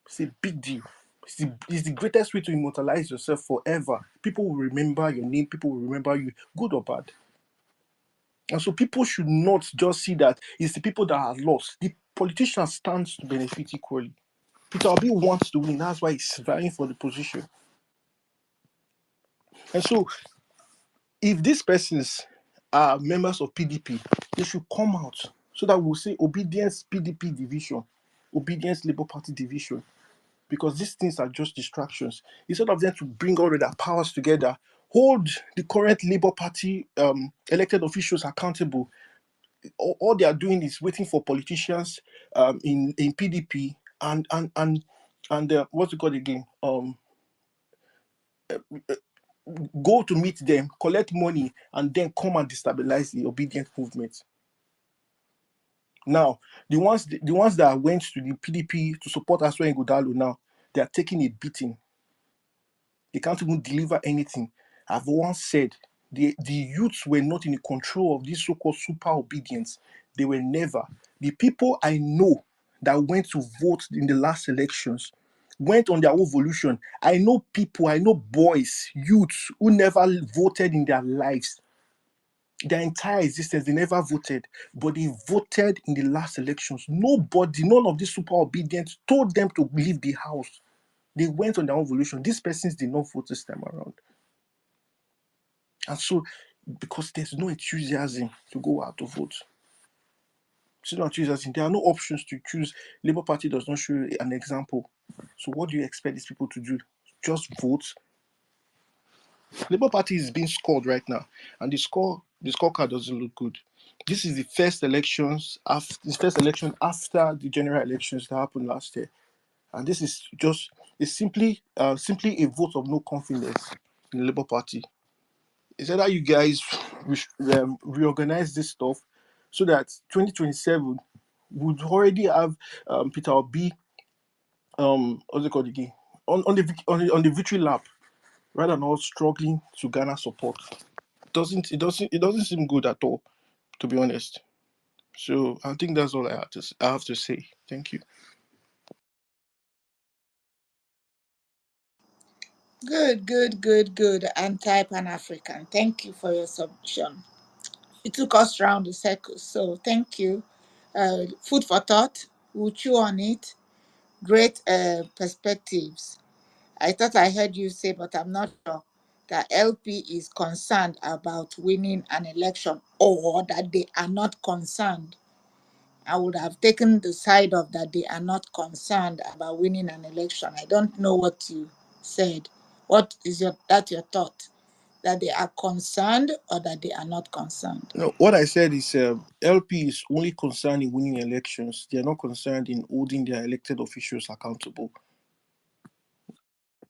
It's a big deal. It's the greatest way to immortalize yourself forever. People will remember your name. People will remember you, good or bad. And so people should not just see that it's the people that are lost. The politician stands to benefit equally. Peter Obi wants to win. That's why he's vying for the position. And so if these persons are members of PDP, they should come out so that we'll say obedience PDP division, obedience Labour Party division, because these things are just distractions. Instead of them to bring all of their powers together, hold the current Labour Party elected officials accountable. All they are doing is waiting for politicians in PDP and what's it called again? Go to meet them, collect money, and then come and destabilize the obedient movement. Now, the ones that went to the PDP to support Aswa Ighodalo now, they are taking a beating. They can't even deliver anything. I've once said the youths were not in the control of this so-called super obedience. They were never. The people I know that went to vote in the last elections went on their own volition. I know people, I know boys, youths who never voted in their lives. Their entire existence, they never voted, but they voted in the last elections. None of these super obedience told them to leave the house. They went on their own volition. These persons did not vote this time around. And so because there's no enthusiasm to go out to vote. There are no options to choose. Labour Party does not show an example. So what do you expect these people to do? Just vote? Labour Party is being scored right now, and the scorecard doesn't look good. This is the first election after the general elections that happened last year, and this is just simply a vote of no confidence in the Labour Party. Is that you guys reorganize this stuff so that 2027 would already have Peter Obi what's it called again on the victory lap, rather than us struggling to garner support. It doesn't seem good at all, to be honest. So I think that's all I have to say. Thank you. Good. Anti-Pan-African. Thank you for your submission. It took us round the circle, so thank you. Food for thought. We'll chew on it. Great perspectives. I thought I heard you say, but I'm not sure, that LP is concerned about winning an election, or that they are not concerned. I would have taken the side of that they are not concerned about winning an election. I don't know what you said. What is your thought? That they are concerned or that they are not concerned? No, what I said is LP is only concerned in winning elections. They are not concerned in holding their elected officials accountable.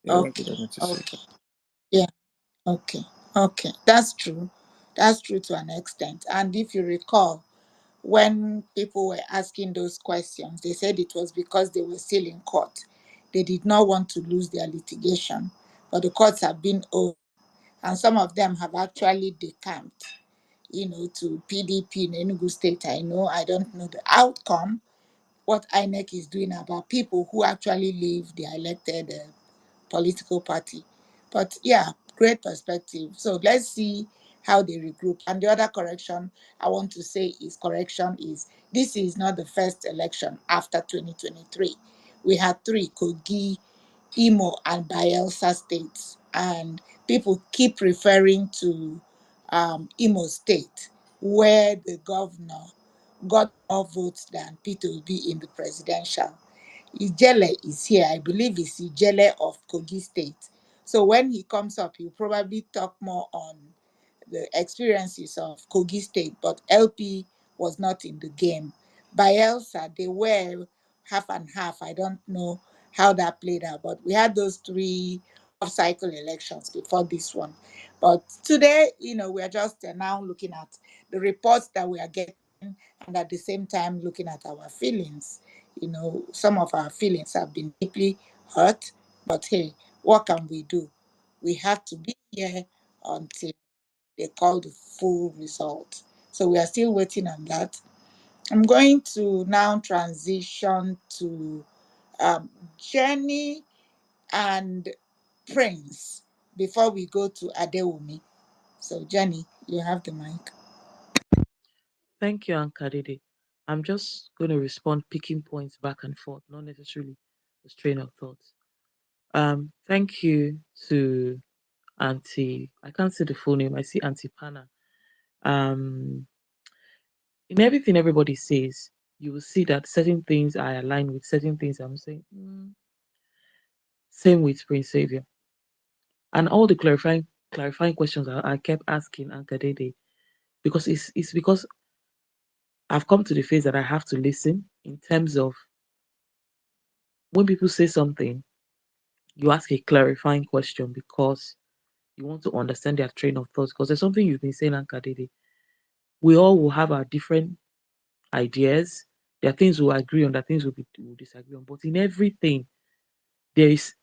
Yeah, that's what I meant to say. Okay. Yeah. Okay. That's true. That's true to an extent. And if you recall, when people were asking those questions, they said it was because they were still in court. They did not want to lose their litigation, but the courts have been open, and some of them have actually decamped, to PDP in Enugu State. I don't know the outcome, what INEC is doing about people who actually leave their elected political party. But yeah, great perspective. So let's see how they regroup. And the other correction I want to say is this is not the first election after 2023. We had 3: Kogi, Imo, and Bayelsa states. And people keep referring to Imo State, where the governor got more votes than Peter Obi in the presidential. Ijele is here. I believe it's Ijele of Kogi State. So when he comes up, he'll probably talk more on the experiences of Kogi State, but LP was not in the game. Bayelsa, they were half and half. I don't know how that played out, but we had those 3 off-cycle elections before this one. But today, we are just now looking at the reports that we are getting, and at the same time looking at our feelings. Some of our feelings have been deeply hurt, but hey, what can we do? We have to be here until they call the full result. So we are still waiting on that. I'm going to now transition to Jenny and Prince before we go to Adewumi. So Jenny, you have the mic. Thank you, Ankadede. I'm just going to respond, picking points back and forth, not necessarily the train of thoughts. Thank you to Auntie. I can't see the full name. I see Auntie Pana. In everything everybody says, you will see that certain things I align with, certain things I'm saying. Same with Prince Savior. And all the clarifying questions I kept asking Ankadede, because it's because I've come to the phase that I have to listen, in terms of when people say something, you ask a clarifying question because you want to understand their train of thoughts. Because there's something you've been saying, Ankadede. We all will have our different ideas. There are things we'll agree on, there are things we'll disagree on. But in everything, there is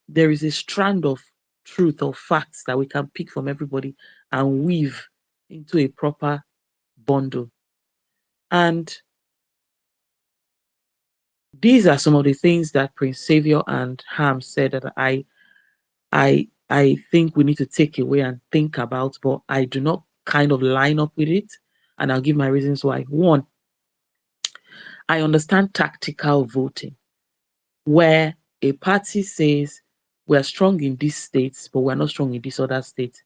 a strand of truth or facts that we can pick from everybody and weave into a proper bundle. And these are some of the things that Prince Savior and Ham said that I think we need to take away and think about, but I do not kind of line up with it. And I'll give my reasons why. One, I understand tactical voting, where a party says we're strong in these states, but we're not strong in this other state.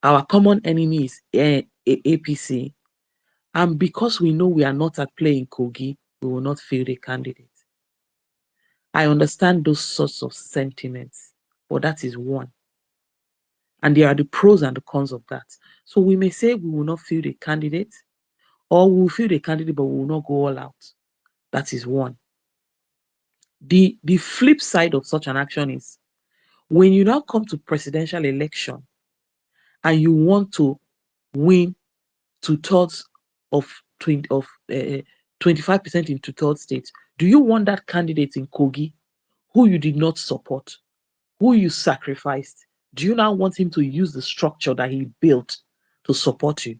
Our common enemy is APC. And because we know we are not at play in Kogi, we will not field a candidate. I understand those sorts of sentiments, but that is one. And there are the pros and the cons of that. So we may say we will not field a candidate, or we will field a candidate, but we will not go all out. That is one. The flip side of such an action is when you now come to presidential election and you want to win 2/3 of 25% in 2/3 states, do you want that candidate in Kogi who you did not support, who you sacrificed? Do you now want him to use the structure that he built to support you?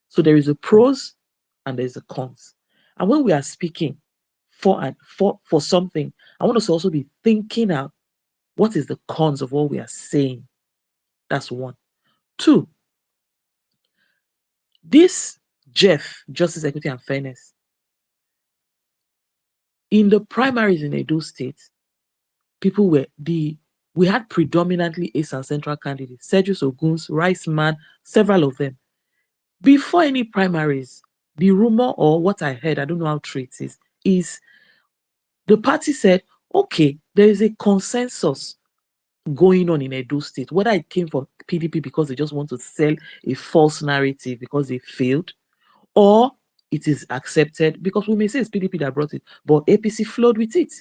So there is a pros and there's a cons. And when we are speaking for something, I want us to also be thinking out what is the cons of what we are saying. That's one. Two, this Jeff, Justice, Equity, and Fairness, in the primaries in Edo State, we had predominantly East and Central candidates, Sergius Oguns, Rice Man, several of them. Before any primaries, the rumor or what I heard, I don't know how true it is the party said, okay, there is a consensus going on in Edo State, whether it came from PDP because they just want to sell a false narrative because they failed, or it is accepted because we may say it's PDP that brought it, but APC flowed with it.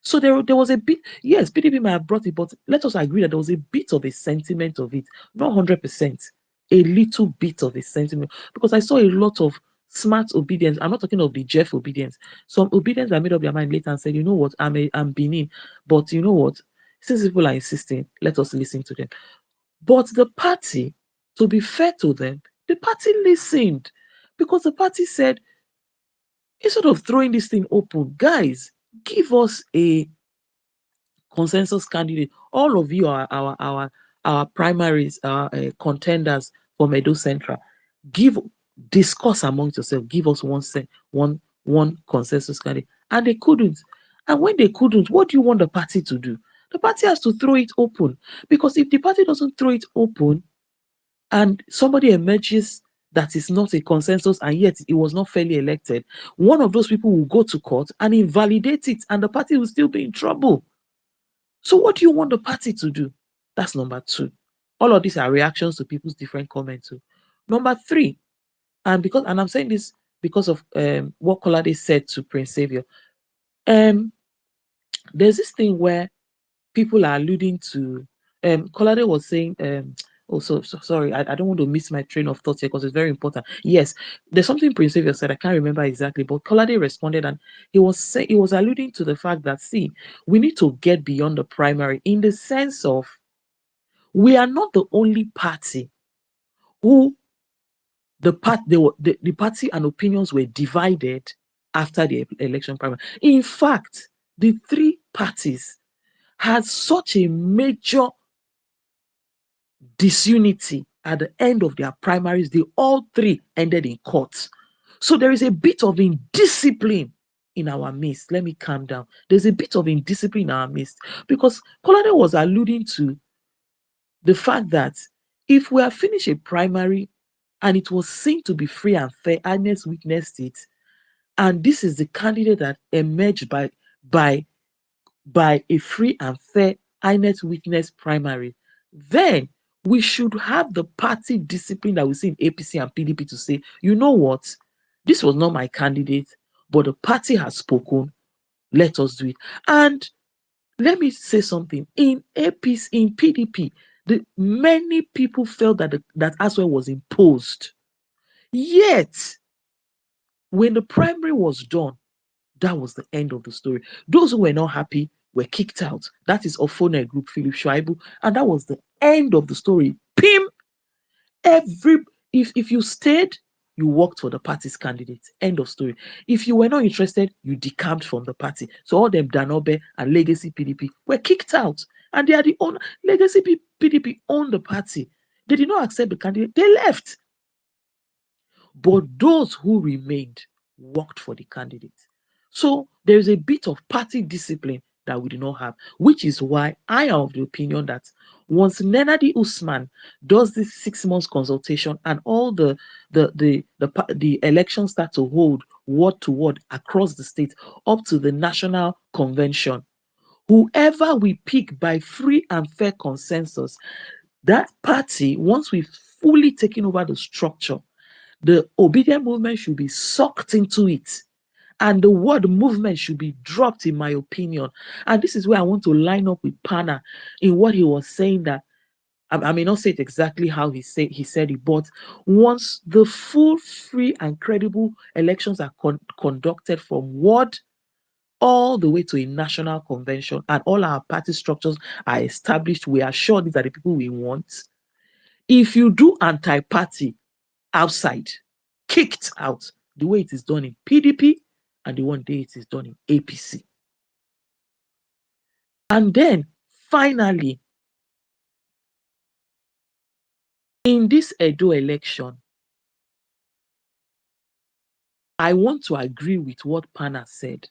So there was a bit, yes, PDP might have brought it, but let us agree that there was a bit of a sentiment of it, not 100%, a little bit of a sentiment, because I saw a lot of smart obedience. I'm not talking of the Jeff obedience. Some obedience that made up their mind later and said, you know what, I'm Benin, but you know what, since people are insisting, let us listen to them. But the party, to be fair to them, the party listened, because the party said, instead of throwing this thing open, guys, give us a consensus candidate. All of you are our primaries, our contenders from Edo Central. Discuss amongst yourself. Give us one consensus candidate, and they couldn't. And when they couldn't, what do you want the party to do? The party has to throw it open, because if the party doesn't throw it open, and somebody emerges that is not a consensus and yet it was not fairly elected, one of those people will go to court and invalidate it, and the party will still be in trouble. So what do you want the party to do? That's number two. All of these are reactions to people's different comments. Number three, and I'm saying this because of what Kolade said to Prince Xavier. There's this thing where people are alluding to. Kolade was saying, sorry, I don't want to miss my train of thought here because it's very important. Yes, there's something Prince Xavier said, I can't remember exactly, but Kolade responded, and he was alluding to the fact that, see, we need to get beyond the primary, in the sense of, we are not the only party who the party and opinions were divided after the election primary. In fact, the three parties had such a major disunity at the end of their primaries. They all three ended in court. So there is a bit of indiscipline in our midst. Let me calm down. There's a bit of indiscipline in our midst, because Kolade was alluding to the fact that if we have finished a primary and it was seen to be free and fair, INEC witnessed it, and this is the candidate that emerged by a free and fair INEC witness primary, then we should have the party discipline that we see in APC and PDP to say, you know what, this was not my candidate, but the party has spoken, let us do it. And let me say something. In APC, in PDP, many people felt that that Aswell was imposed. Yet, when the primary was done, that was the end of the story. Those who were not happy were kicked out. That is Ofona Group, Philip Schreibu, and that was the end of the story. Pim! If you stayed, you worked for the party's candidate. End of story. If you were not interested, you decamped from the party. So all them Danobe and Legacy PDP were kicked out. And they are the owner. Legacy PDP owned the party. They did not accept the candidate. They left. But those who remained worked for the candidate. So there is a bit of party discipline that we do not have, which is why I am of the opinion that once Nenadi Usman does this 6 months consultation and all the elections start to hold word to word across the state up to the national convention, whoever we pick by free and fair consensus, that party, once we've fully taken over the structure, the obedient movement should be sucked into it. And the word movement should be dropped, in my opinion. And this is where I want to line up with Pana in what he was saying, that I may not say it exactly how he said it, but once the full, free, and credible elections are conducted from ward all the way to a national convention and all our party structures are established, we are sure these are the people we want. If you do anti-party outside, kicked out, the way it is done in PDP and the one day it is done in APC. And then finally, in this Edo election, I want to agree with what Pana said.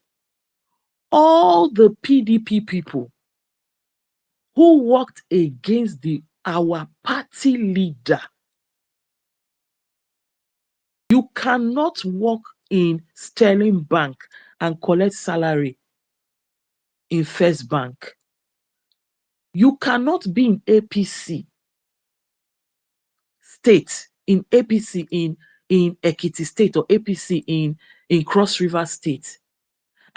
All the PDP people who worked against our party leader, you cannot work in Sterling Bank and collect salary in First Bank. You cannot be in APC state, in APC in Ekiti state, or APC in Cross River state,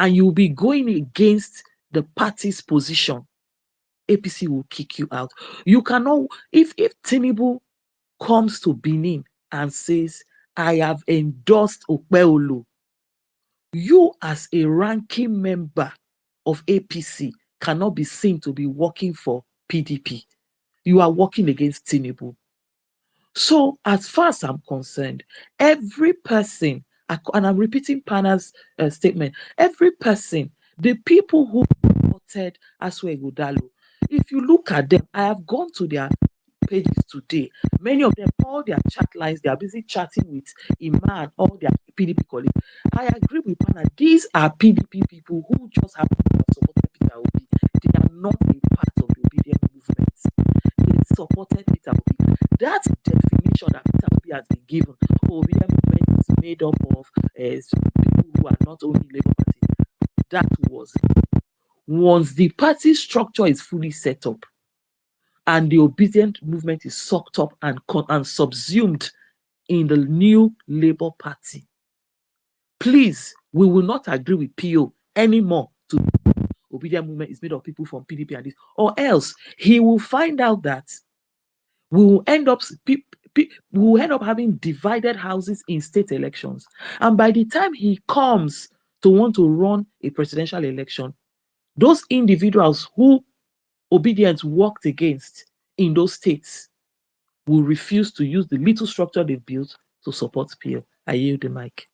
and you'll be going against the party's position. APC will kick you out. You cannot, if Tinubu comes to Benin and says, I have endorsed Okpeolu, you as a ranking member of APC cannot be seen to be working for PDP. You are working against Tinubu. So as far as I'm concerned, every person, and I'm repeating Pana's statement, every person, the people who voted Asue Godalo, if you look at them, I have gone to their pages today. Many of them, all their chat lines, they are busy chatting with Ima and all their PDP colleagues. I agree with Pana. These are PDP people who just happen to have supported Peter Obi. They are not a part of the obedient movement. They supported Peter Obi. That definition that Peter Obi has been given, obedient movement is made up of people who are not only Labour Party. That was it. Once the party structure is fully set up, and the obedient movement is sucked up and subsumed in the new Labour Party, please, we will not agree with PO anymore to obedient movement is made of people from PDP and this, or else he will find out that we will end up having divided houses in state elections. And by the time he comes to want to run a presidential election, those individuals who obedience worked against in those states will refuse to use the little structure they've built to support PL. I yield the mic.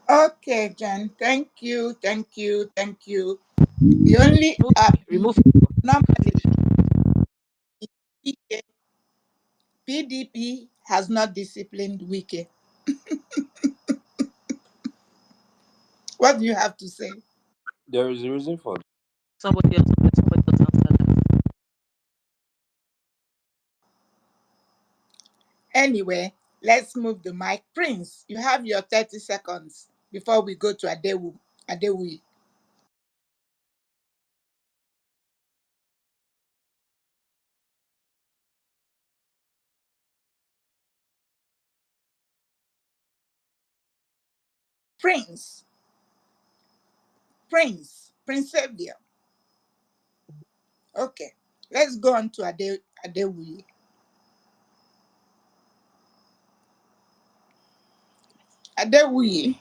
Okay, Jen. Thank you. The only remove normally PDP has not disciplined Wike. What do you have to say? There is a reason for that. Somebody else answer that. Anyway, let's move the mic. Prince, you have your 30 seconds before we go to Adewi. Prince Xavier. Okay, let's go on to Adewi. Adewi.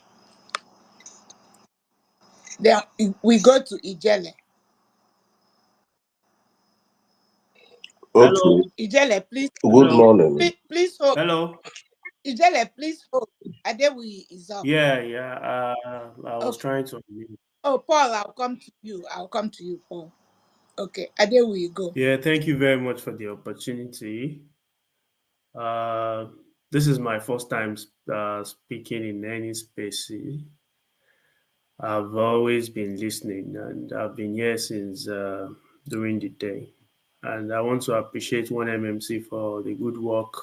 Then we go to Ijele. Okay. Ijele, please. Good morning. Please hold. Hello. Ijele, please hold. Adewi is up. Yeah. I was Okay. trying to unmute. Oh, Paul, I'll come to you, Paul. Okay, Adewi, go. Yeah, thank you very much for the opportunity. This is my first time speaking in any space. I've always been listening, and I've been here since during the day. And I want to appreciate one MMC for the good work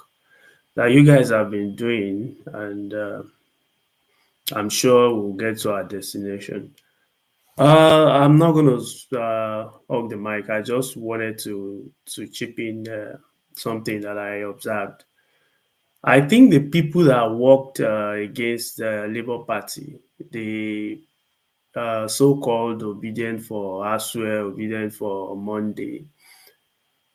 that you guys have been doing, and I'm sure we'll get to our destination. I'm not going to hog the mic. I just wanted to chip in something that I observed. I think the people that worked against the Labour Party, the so-called obedient for Aswell, obedient for Monday,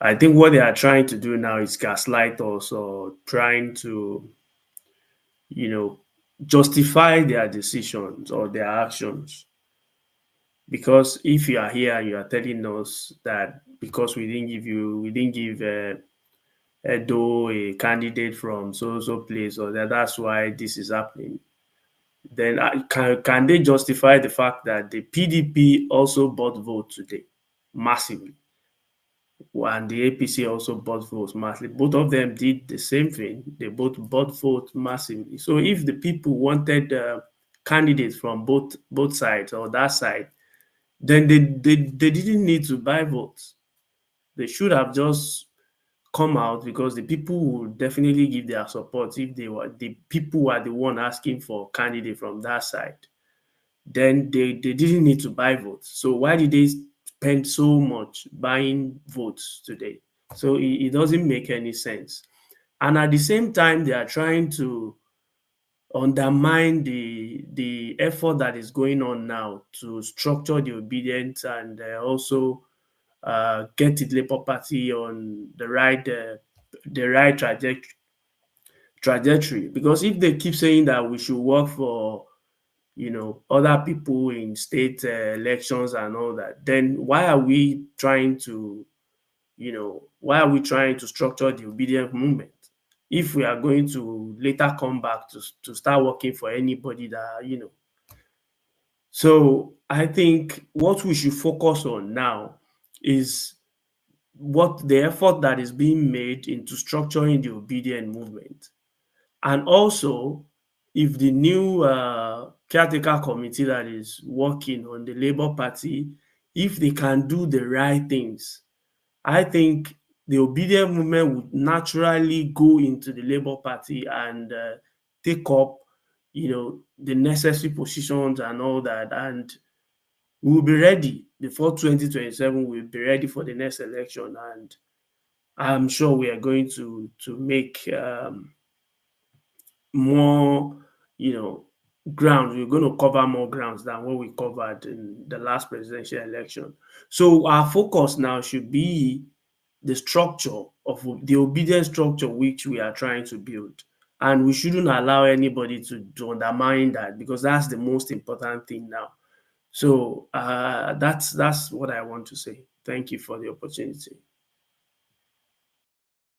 I think what they are trying to do now is gaslight us or trying to, you know, justify their decisions or their actions. Because if you are here and you are telling us that because we didn't give Edo a candidate from so place, or that's why this is happening, then can they justify the fact that the PDP also bought vote today massively, and the APC also bought votes massively? Both of them did the same thing. They both bought votes massively. So if the people wanted candidates from both sides or that side, then they didn't need to buy votes. They should have just come out, because the people would definitely give their support if the people were the one asking for candidate from that side. Then they didn't need to buy votes. So why did they spend so much buying votes today? So it doesn't make any sense. And at the same time, they are trying to undermine the effort that is going on now to structure the obedience, and also get the Labour Party on the right trajectory. Because if they keep saying that we should work for, other people in state elections and all that, then why are we trying to structure the obedient movement if we are going to later come back to start working for anybody that. So I think what we should focus on now is what the effort that is being made into structuring the obedient movement. And also, if the new caretaker committee that is working on the Labour Party, if they can do the right things, I think the obedient movement would naturally go into the Labour Party and take up, the necessary positions and all that. And we will be ready before 2027. We'll be ready for the next election, and I'm sure we are going to make more, ground. We're going to cover more grounds than what we covered in the last presidential election. So our focus now should be the structure of the obedient structure which we are trying to build. And we shouldn't allow anybody to undermine that, because that's the most important thing now. So that's what I want to say. Thank you for the opportunity.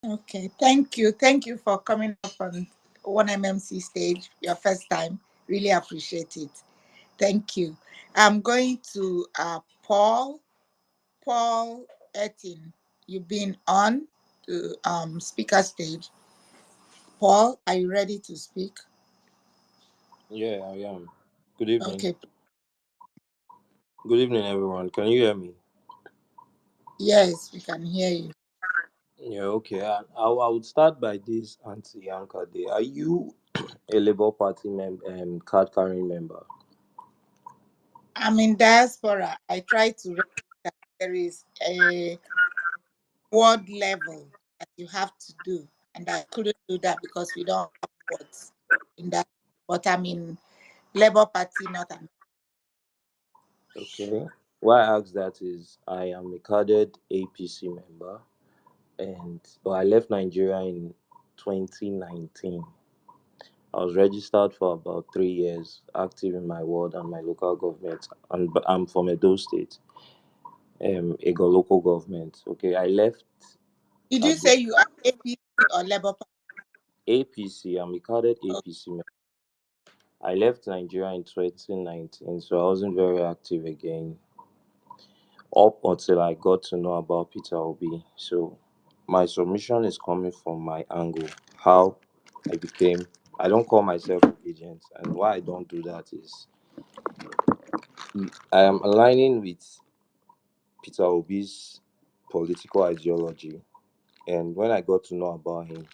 Okay, thank you. Thank you for coming up on 1MMC stage, your first time. Really appreciate it. Thank you. I'm going to Paul Etin. You've been on the speaker stage. Paul, are you ready to speak? Yeah, I am. Good evening. Okay. Good evening, everyone. Can you hear me? Yes, we can hear you. Yeah, okay. I would start by this, Auntie Yanka Day. Are you a Labour Party card carrying member? I'm in diaspora. I try to register. There is a ward level that you have to do, and I couldn't do that because we don't have wards in that. But I'm in Labour Party, not America. Okay. Why I ask that is I am a carded APC member, and I left Nigeria in 2019. I was registered for about 3 years, active in my ward and my local government, and I'm from Edo State, Ego local government. Okay, I left Did you at the say you are APC or Labour Party? APC. I'm a carded APC member. I left Nigeria in 2019, so I wasn't very active again up until I got to know about Peter Obi. So my submission is coming from my angle, how I became. I don't call myself an agent, and why I don't do that is I am aligning with Peter Obi's political ideology, and when I got to know about him,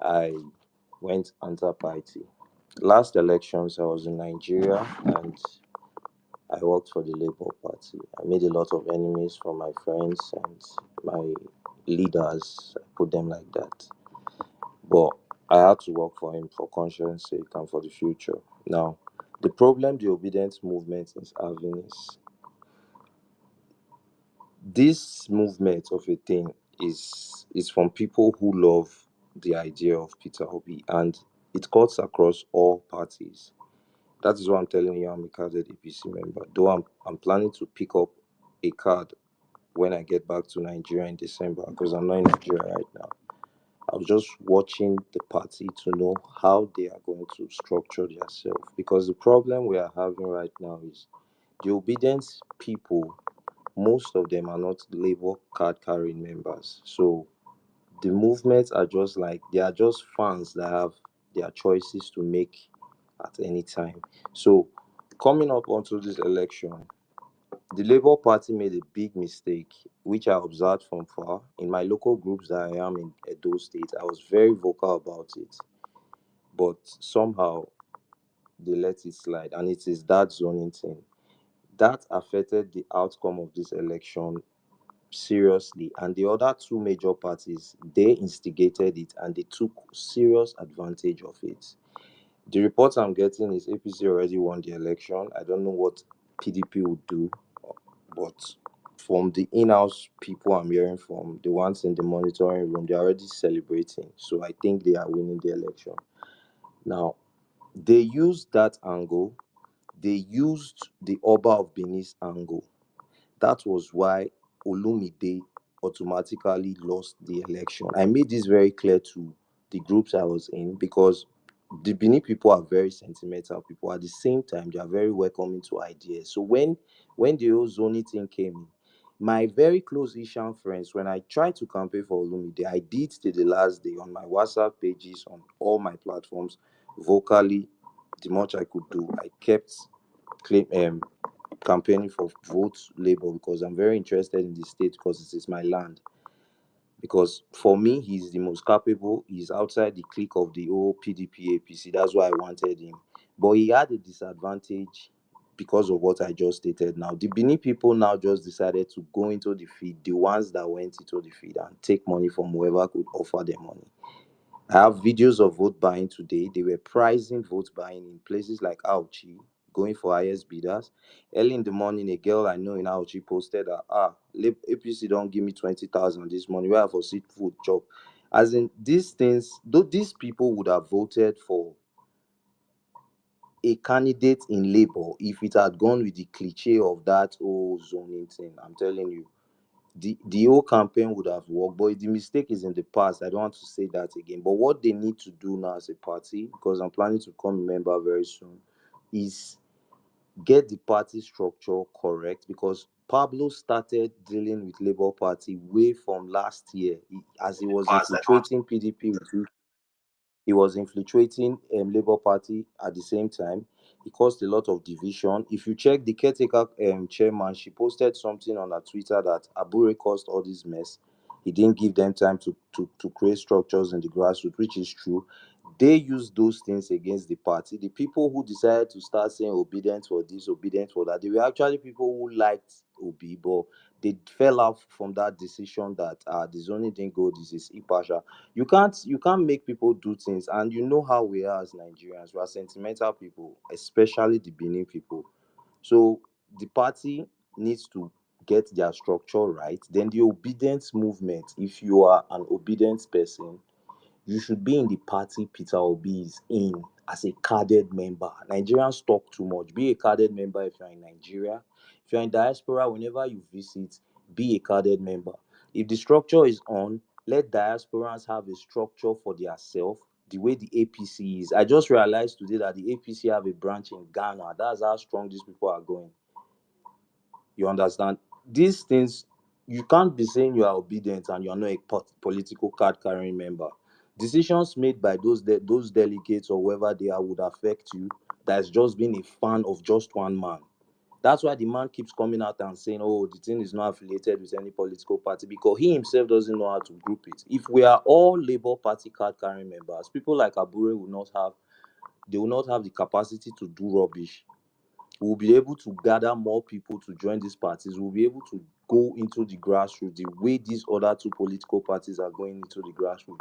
I went anti-party. Last elections, I was in Nigeria and I worked for the Labour Party. I made a lot of enemies from my friends and my leaders. I put them like that. But I had to work for him for conscience sake and for the future. Now, the problem the obedience movement is having is this movement of a thing is from people who love the idea of Peter Obi, and it cuts across all parties. That is why I'm telling you I'm a carded APC member. Though I'm planning to pick up a card when I get back to Nigeria in December, because I'm not in Nigeria right now. I was just watching the party to know how they are going to structure themselves. Because the problem we are having right now is the obedience people, most of them are not Labour card carrying members. So the movements are just like they are just fans that have their choices to make at any time. So coming up onto this election, the Labour Party made a big mistake, which I observed from far. In my local groups that I am in Edo State, I was very vocal about it. But somehow they let it slide, and it is that zoning thing. That affected the outcome of this election seriously. And the other two major parties, they instigated it and they took serious advantage of it. The reports I'm getting is APC already won the election. I don't know what PDP would do, but from the in-house people I'm hearing from, the ones in the monitoring room, they're already celebrating. So I think they are winning the election. Now, they used that angle. They used the Oba of Benin's angle. That was why Olumide automatically lost the election. I made this very clear to the groups I was in because the Benin people are very sentimental people. At the same time, they are very welcoming to ideas. So when the whole zoning thing came in, my very close Ishan friends, when I tried to campaign for Olumide, I did till the last day on my WhatsApp pages, on all my platforms, vocally, the much I could do. I kept claim campaigning for vote Labour because I'm very interested in the state because it is my land. Because for me, he's the most capable. He's outside the clique of the old PDP APC. That's why I wanted him. But he had a disadvantage because of what I just stated now. The Benin people now just decided to go into the feed, the ones that went into the feed and take money from whoever could offer them money. I have videos of vote buying today. They were pricing vote buying in places like Auchi, going for highest bidders. Early in the morning, a girl I know in Auchi posted that, APC don't give me 20,000 this morning. Where I for seat food job. As in these things, though these people would have voted for a candidate in Labour if it had gone with the cliche of that whole zoning thing. I'm telling you the whole campaign would have worked, but the mistake is in the past. I don't want to say that again. But what they need to do now as a party, because I'm planning to become a member very soon, is get the party structure correct. Because Pablo started dealing with Labour Party way from last year, as he was infiltrating PDP with he was infiltrating Labour Party at the same time. It caused a lot of division. If you check the caretaker chairman, she posted something on her Twitter that Abure caused all this mess. He didn't give them time to create structures in the grassroots, which is true. They used those things against the party. The people who decided to start saying obedience for this, obedience for that, they were actually people who liked Obi, but they fell out from that decision that the zoning didn't go, this is impartial. You can't make people do things, and you know how we are as Nigerians. We are sentimental people, especially the Benin people. So the party needs to get their structure right. Then the obedience movement, if you are an obedience person, you should be in the party Peter Obi is in as a carded member. Nigerians talk too much. Be a carded member if you're in Nigeria. If you're in diaspora, whenever you visit, be a carded member. If the structure is on, let diasporans have a structure for themselves, the way the APC is. I just realized today that the APC have a branch in Ghana. That's how strong these people are going. You understand? These things, you can't be saying you are obedient and you are not a political card carrying member. Decisions made by those delegates or whoever they are would affect you. that's just been a fan of just one man. That's why the man keeps coming out and saying, oh, the thing is not affiliated with any political party, because he himself doesn't know how to group it. If we are all Labour Party card carrying members, people like Abure will not have the capacity to do rubbish. We'll be able to gather more people to join these parties. We'll be able to go into the grassroots the way these other two political parties are going into the grassroots.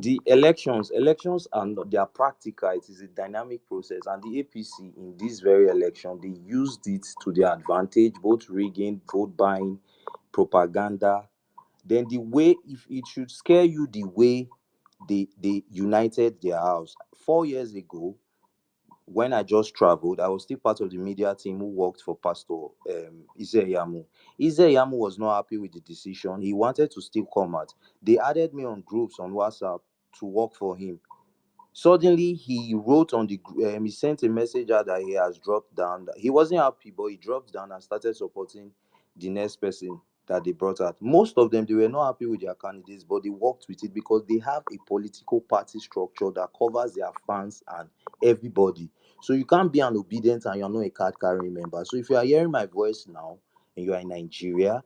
The elections are not, they are practical. It is a dynamic process, and the APC in this very election, they used it to their advantage, both rigging, vote buying, propaganda. Then the way, if it should scare you, the way they united their house 4 years ago, when I just traveled, I was still part of the media team who worked for Pastor Ize-Iyamu. Ize-Iyamu was not happy with the decision. He wanted to still come out. They added me on groups on WhatsApp to work for him. Suddenly, he wrote on the he sent a message out that he has dropped down. He wasn't happy, but he dropped down and started supporting the next person that they brought out. Most of them, they were not happy with their candidates, but they worked with it because they have a political party structure that covers their fans and everybody. So you can't be an obedient and you're not a card carrying member. So if you are hearing my voice now and you are in Nigeria,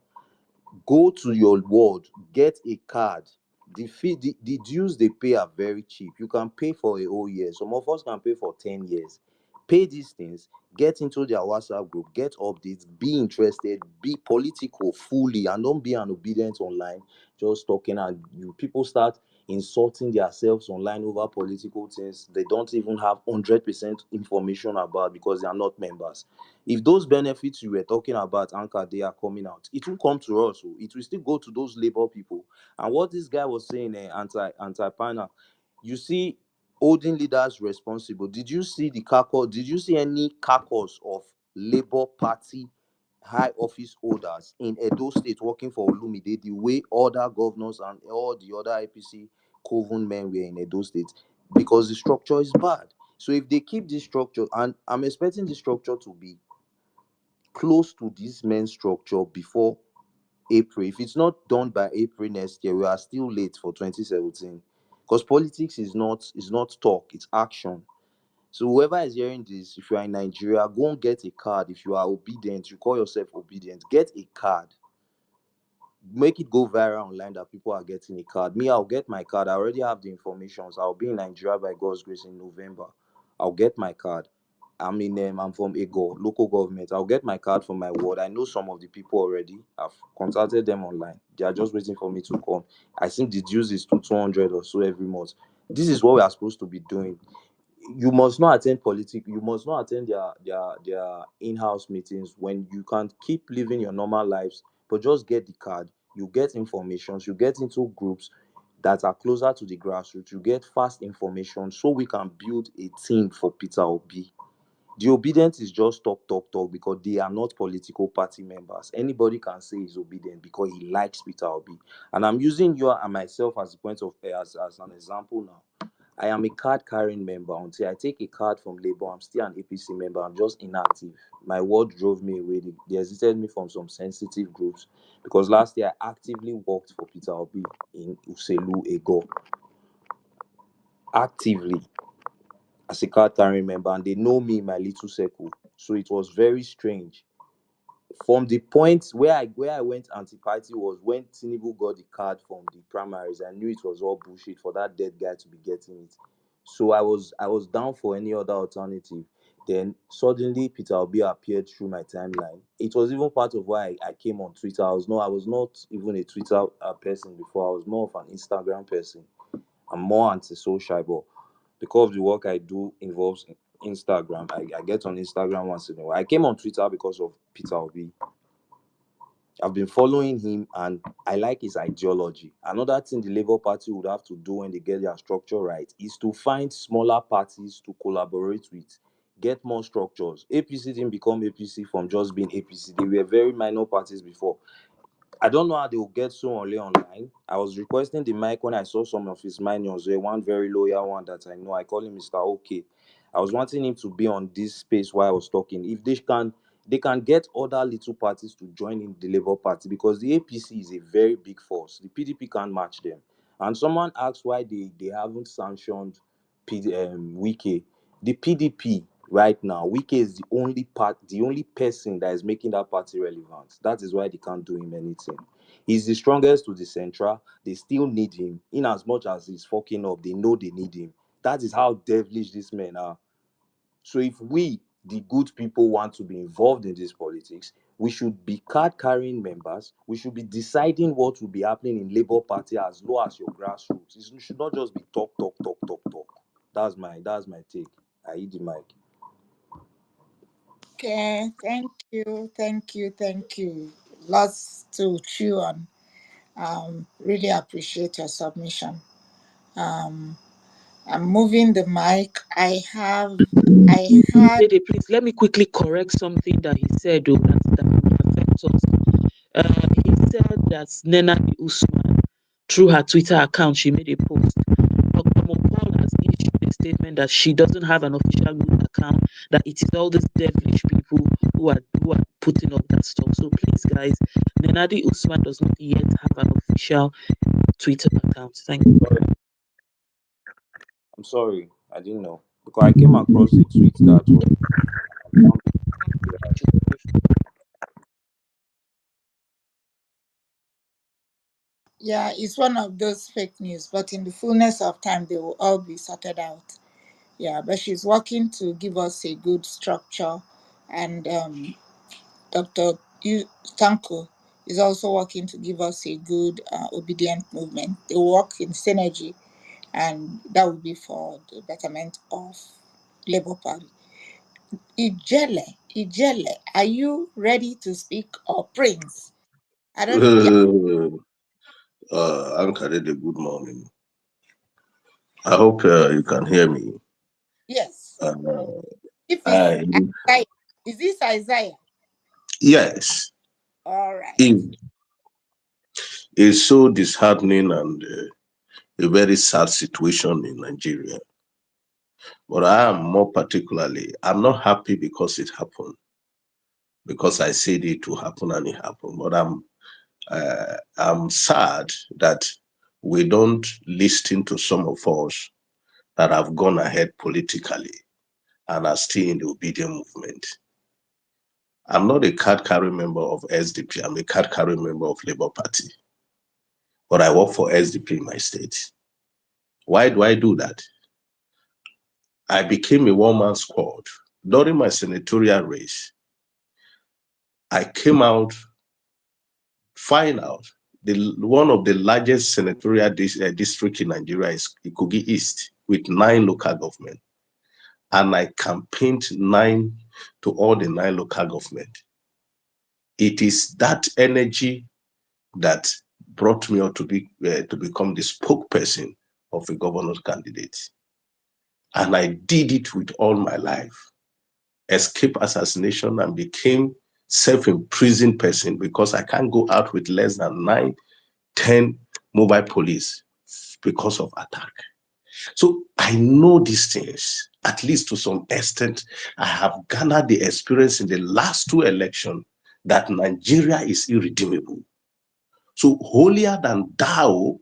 go to your ward, get a card. The fee, the dues they pay are very cheap. You can pay for a whole year. Some of us can pay for 10 years. Pay these things, get into their WhatsApp group, get updates, be interested, be political fully, and don't be an obedient online, just talking, and people start insulting themselves online over political things they don't even have 100% information about because they are not members. If those benefits you were talking about, Anchor, they are coming out, it will come to us. So it will still go to those labor people. And what this guy was saying, anti-panel, you see, holding leaders responsible. Did you see the caucus? Did you see any caucus of Labour Party high office holders in Edo State working for Olumide the way other governors and all the other IPC coven men were in Edo State? Because the structure is bad. So if they keep this structure, and I'm expecting the structure to be close to this main structure before April. If it's not done by April next year, we are still late for 2017. Because politics is not talk, it's action. So whoever is hearing this, if you are in Nigeria, go and get a card. If you are obedient, you call yourself obedient, get a card. Make it go viral online that people are getting a card. Me, I'll get my card. I already have the information. So I'll be in Nigeria by God's grace in November. I'll get my card. I'm from Ego, local government. I'll get my card from my ward. I know some of the people already. I've contacted them online. They are just waiting for me to come. I think the dues is 200 or so every month. This is what we are supposed to be doing. You must not attend politics. You must not attend their in-house meetings when you can't keep living your normal lives. But just get the card. You get information. You get into groups that are closer to the grassroots. You get fast information so we can build a team for Peter Obi. The obedient is just talk because they are not political party members. Anybody can say he's obedient because he likes Peter Obi. And I'm using you and myself as a point of as an example now. I am a card carrying member. Until I take a card from Labour, I'm still an APC member. I'm just inactive. My word drove me away. They exited me from some sensitive groups because last year I actively worked for Peter Obi in Uselu Ego. Actively as a card carrying member, and they know me in my little circle. So it was very strange. From the point where I went anti-party was when Tinubu got the card from the primaries. I knew it was all bullshit for that dead guy to be getting it. So I was down for any other alternative. Then suddenly Peter Obi appeared through my timeline. It was even part of why I came on Twitter. I was not even a Twitter person before. I was more of an Instagram person. I'm more anti-social, but because of the work I do involves Instagram, I get on Instagram once in a while. I came on Twitter because of Peter Obi. I've been following him and I like his ideology. Another thing the Labour Party would have to do when they get their structure right is to find smaller parties to collaborate with, get more structures. APC didn't become APC from just being APC. They were very minor parties before. I don't know how they will get so early online. I was requesting the mic when I saw some of his minions. One very loyal one that I know. I call him Mr. OK. I was wanting him to be on this space while I was talking. If they can get other little parties to join in the Labour Party because the APC is a very big force. The PDP can't match them. And someone asked why they haven't sanctioned Wike. The PDP right now. Wike is the only person that is making that party relevant. That is why they can't do him anything. He's the strongest to the central. They still need him. In as much as he's fucking up, they know they need him. That is how devilish these men are. So if we, the good people, want to be involved in this politics, we should be card-carrying members. We should be deciding what will be happening in Labour Party as low as your grassroots. It should not just be talk. That's my take. I eat the mic. Okay, thank you. Lots to chew on. Really appreciate your submission. I'm moving the mic. I had. Dede, please let me quickly correct something that he said that would affect us. He said that Nenadi Usman, through her Twitter account, she made a post. Dr. Mopal has issued a statement that she doesn't have an official account, that it is all these devilish people who are putting up that stuff. So please, guys, Nenadi Usman does not yet have an official Twitter account. Thank you. I'm sorry, I didn't know, because I came across a tweet that was. Yeah, it's one of those fake news, but in the fullness of time, they will all be sorted out. Yeah, but she's working to give us a good structure, and Dr. Tanko is also working to give us a good obedient movement. They work in synergy, and that will be for the betterment of Labour Party. Ijele, are you ready to speak, or Prince? I don't. Yeah. Ankarede, good morning. I hope you can hear me. Yes. Uh, If it's Isaiah, is this Isaiah? yes. All right. It's so disheartening and a very sad situation in Nigeria. But I am more particularly, I'm not happy because it happened, because I said it to happen and it happened. But I'm sad that we don't listen to some of us that have gone ahead politically and are still in the obedient movement. I'm not a card-carrying member of SDP. I'm a card-carrying member of Labour Party. But I work for SDP in my state. Why do I do that? I became a one-man squad. During my senatorial race, I came out, find out one of the largest senatorial district in Nigeria is Kogi East, with 9 local government. And I campaigned to all the 9 local government. It is that energy that brought me out to become the spokesperson of a governor's candidate. And I did it with all my life. Escape assassination and became self-imprisoned person because I can't go out with less than 9, 10 mobile police because of attack. So I know these things, at least to some extent. I have garnered the experience in the last 2 elections that Nigeria is irredeemable. So holier than thou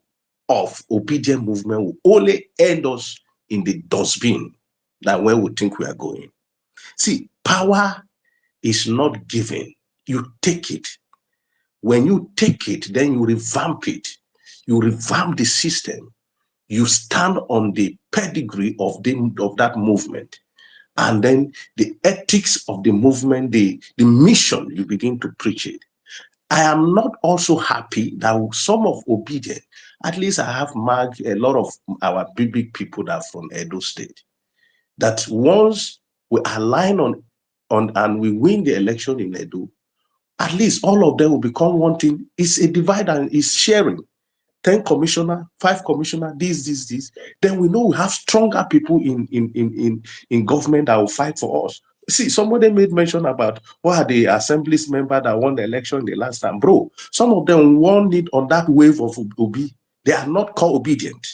of obedient movement will only end us in the dustbin than where we think we are going. See, power is not given. You take it. When you take it, then you revamp it. You revamp the system. You stand on the pedigree of that movement. And then the ethics of the movement, the mission, you begin to preach it. I am not also happy that some of obedient, at least I have marked a lot of our big people that are from Edo State, that once we align on and we win the election in Edo, at least all of them will become one thing. It's a divide and it's sharing. 10 commissioner, 5 commissioner, this. Then we know we have stronger people in government that will fight for us. See, somebody made mention about what are the assemblies member that won the election the last time. Bro, some of them won it on that wave of Obi. They are not called obedient.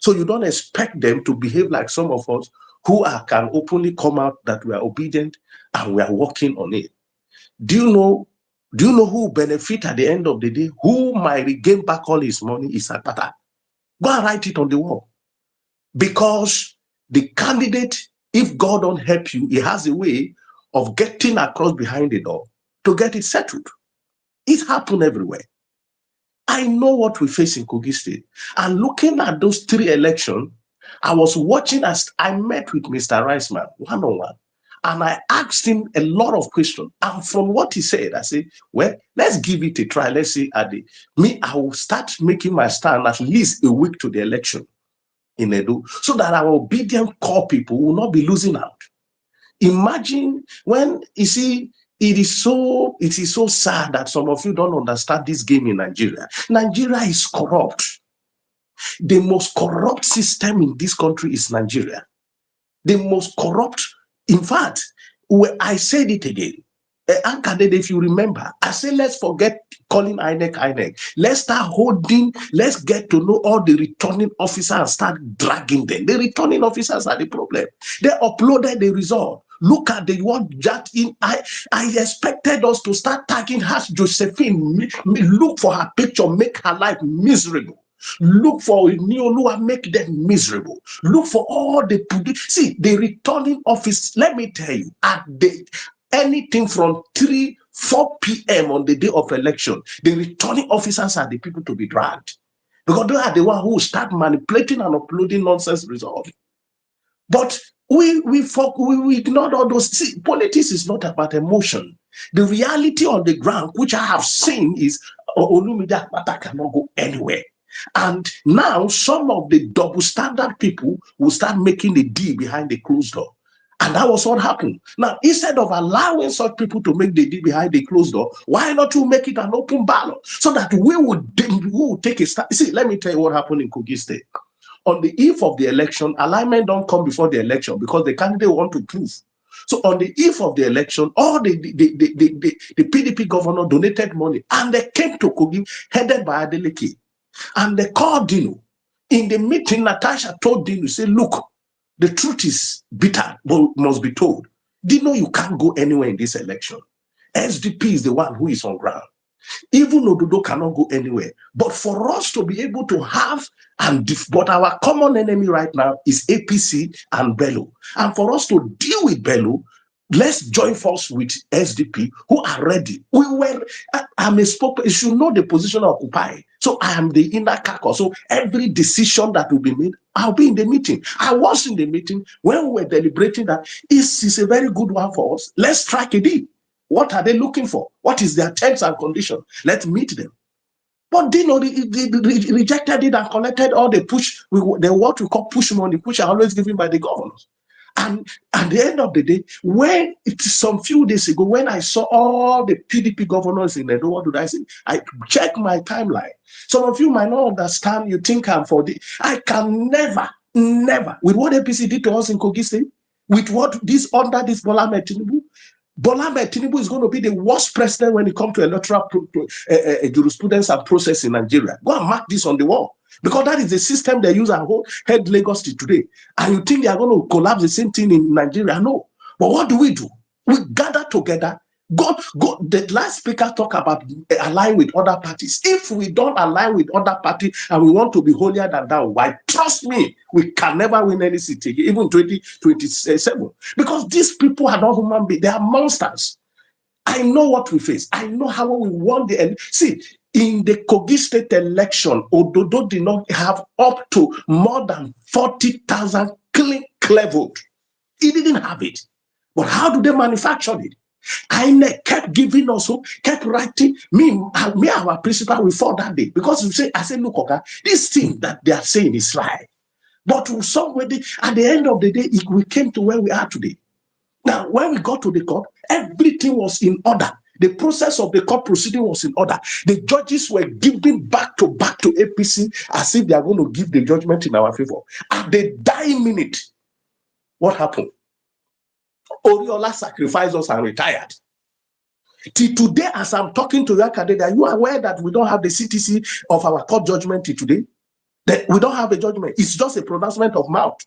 So you don't expect them to behave like some of us who can openly come out that we are obedient and we are working on it. Do you know who benefit at the end of the day? Who might regain back all his money is Akpata. Go and write it on the wall. Because the candidate If God don't help you, he has a way of getting across behind the door to get it settled. It happened everywhere. I know what we face in Kogi State. And looking at those 3 elections, I was watching as I met with Mr. Riceman one-on-one. And I asked him a lot of questions. And from what he said, I said, well, let's give it a try. Let's see, I will start making my stand at least a week to the election in Edo, so that our obedient core people will not be losing out. Imagine when, you see, it is so sad that some of you don't understand this game in Nigeria. Nigeria is corrupt. The most corrupt system in this country is Nigeria. The most corrupt. In fact, I said it again. Ankadede, if you remember, I said, let's forget calling INEC. Let's start holding, let's get to know all the returning officers and start dragging them. The returning officers are the problem. They uploaded the result. Look at the one that in. I expected us to start tagging her Josephine, look for her picture, make her life miserable. Look for Niolua, make them miserable. Look for all the see the returning office. Let me tell you, at the anything from 4 p.m. on the day of election, the returning officers are the people to be dragged, because they are the one who start manipulating and uploading nonsense results. But we ignored all those. See, politics is not about emotion. The reality on the ground, which I have seen, is Olumide Akpata cannot go anywhere. And now some of the double standard people will start making a deal behind the closed door. And that was what happened. Now, instead of allowing such people to make the deal behind the closed door, why not you make it an open ballot so that we would take a stand? See, let me tell you what happened in Kogi State. On the eve of the election, alignment don't come before the election because the candidate want to prove. So on the eve of the election, all the PDP governor donated money and they came to Kogi, headed by Adeleke. And they called Dino. In the meeting, Natasha told Dino, say, look, the truth is bitter, but must be told. Dino, you can't go anywhere in this election. SDP is the one who is on ground. Even Ododo cannot go anywhere. But for us to be able to have, but our common enemy right now is APC and Bello. And for us to deal with Bello, let's join force with SDP, who are ready. I'm a spokesperson. You should know the position of Occupy. So I am the inner caucus. So every decision that will be made, I'll be in the meeting. I was in the meeting when we were deliberating that this is a very good one for us. Let's strike a deal. What are they looking for? What is their terms and conditions? Let's meet them. But Dino rejected it and collected all the what we call push money, which are always given by the governors. And at the end of the day, when some few days ago, when I saw all the PDP governors in Edo, what did I say? I checked my timeline. Some of you might not understand. You think I'm for the. I can never, with what APC did to us in Kogi State, with what under this Bola Ahmed Tinubu. Bola Ahmed Tinubu is going to be the worst president when it comes to electoral jurisprudence and process in Nigeria. Go and mark this on the wall. Because that is the system they use and head Lagos to today. And you think they are going to collapse the same thing in Nigeria? No. But what do? We gather together. The last speaker talked about align with other parties. If we don't align with other parties and we want to be holier than thou, why? Trust me, we can never win any seat, even 2027. Because these people are not human beings, they are monsters. I know what we face. I know how we won the. See, in the Kogi State election, Ododo did not have up to more than 40,000 clear vote. He didn't have it. But how do they manufacture it? INEC kept giving us hope, kept writing. Me, our principal, we fought that day. Because I said, look, okay, this thing that they are saying is right. But somebody, at the end of the day, we came to where we are today. Now, when we got to the court, everything was in order. The process of the court proceeding was in order. The judges were giving back to APC as if they are going to give the judgment in our favor. At the dying minute, what happened? Oriola sacrificed us and retired. Till today, as I'm talking to you, are you aware that we don't have the CTC of our court judgment till today? That we don't have a judgment. It's just a pronouncement of mouth.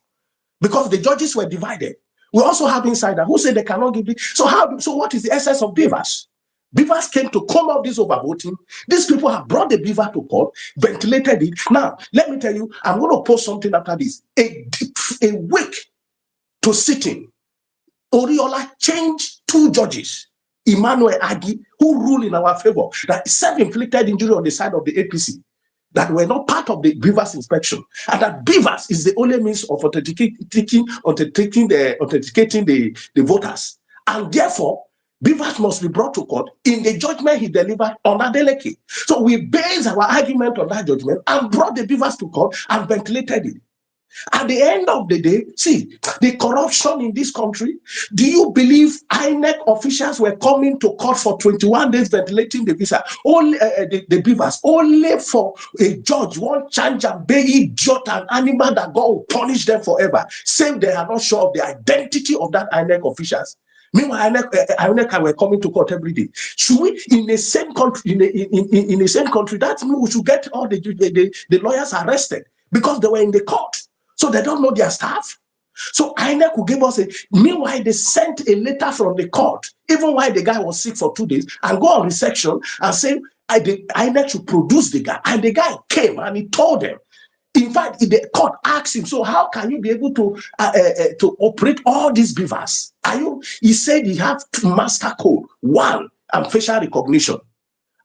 Because the judges were divided. We also have insider who say they cannot give it. So what is the essence of beavers? Beavers came to come out this overvoting. These people have brought the beaver to court, ventilated it. Now, let me tell you, I'm going to post something after this. A week to sitting. Oriola changed 2 judges, Emmanuel Agi, who ruled in our favor, that self-inflicted injury on the side of the APC, that were not part of the Beavers inspection, and that Beavers is the only means of authenticating the voters. And therefore, Beavers must be brought to court in the judgment he delivered on Adeleke. So we based our argument on that judgment and brought the Beavers to court and ventilated it. At the end of the day, see, the corruption in this country, do you believe INEC officials were coming to court for 21 days ventilating the visa, only the Beavers, only for a judge, one change and bay idiot and animal that God will punish them forever, saying they are not sure of the identity of that INEC officials? Meanwhile, INEC were coming to court every day. Should we, in the same country, in the same country, that means we should get all the lawyers arrested because they were in the court. So they don't know their staff. So INEC will give us meanwhile, they sent a letter from the court, even while the guy was sick for 2 days, and go on reception and say, INEC should produce the guy. And the guy came and he told them. In fact, the court asked him, so how can you be able to operate all these beavers? He said he had master code, 1, and facial recognition.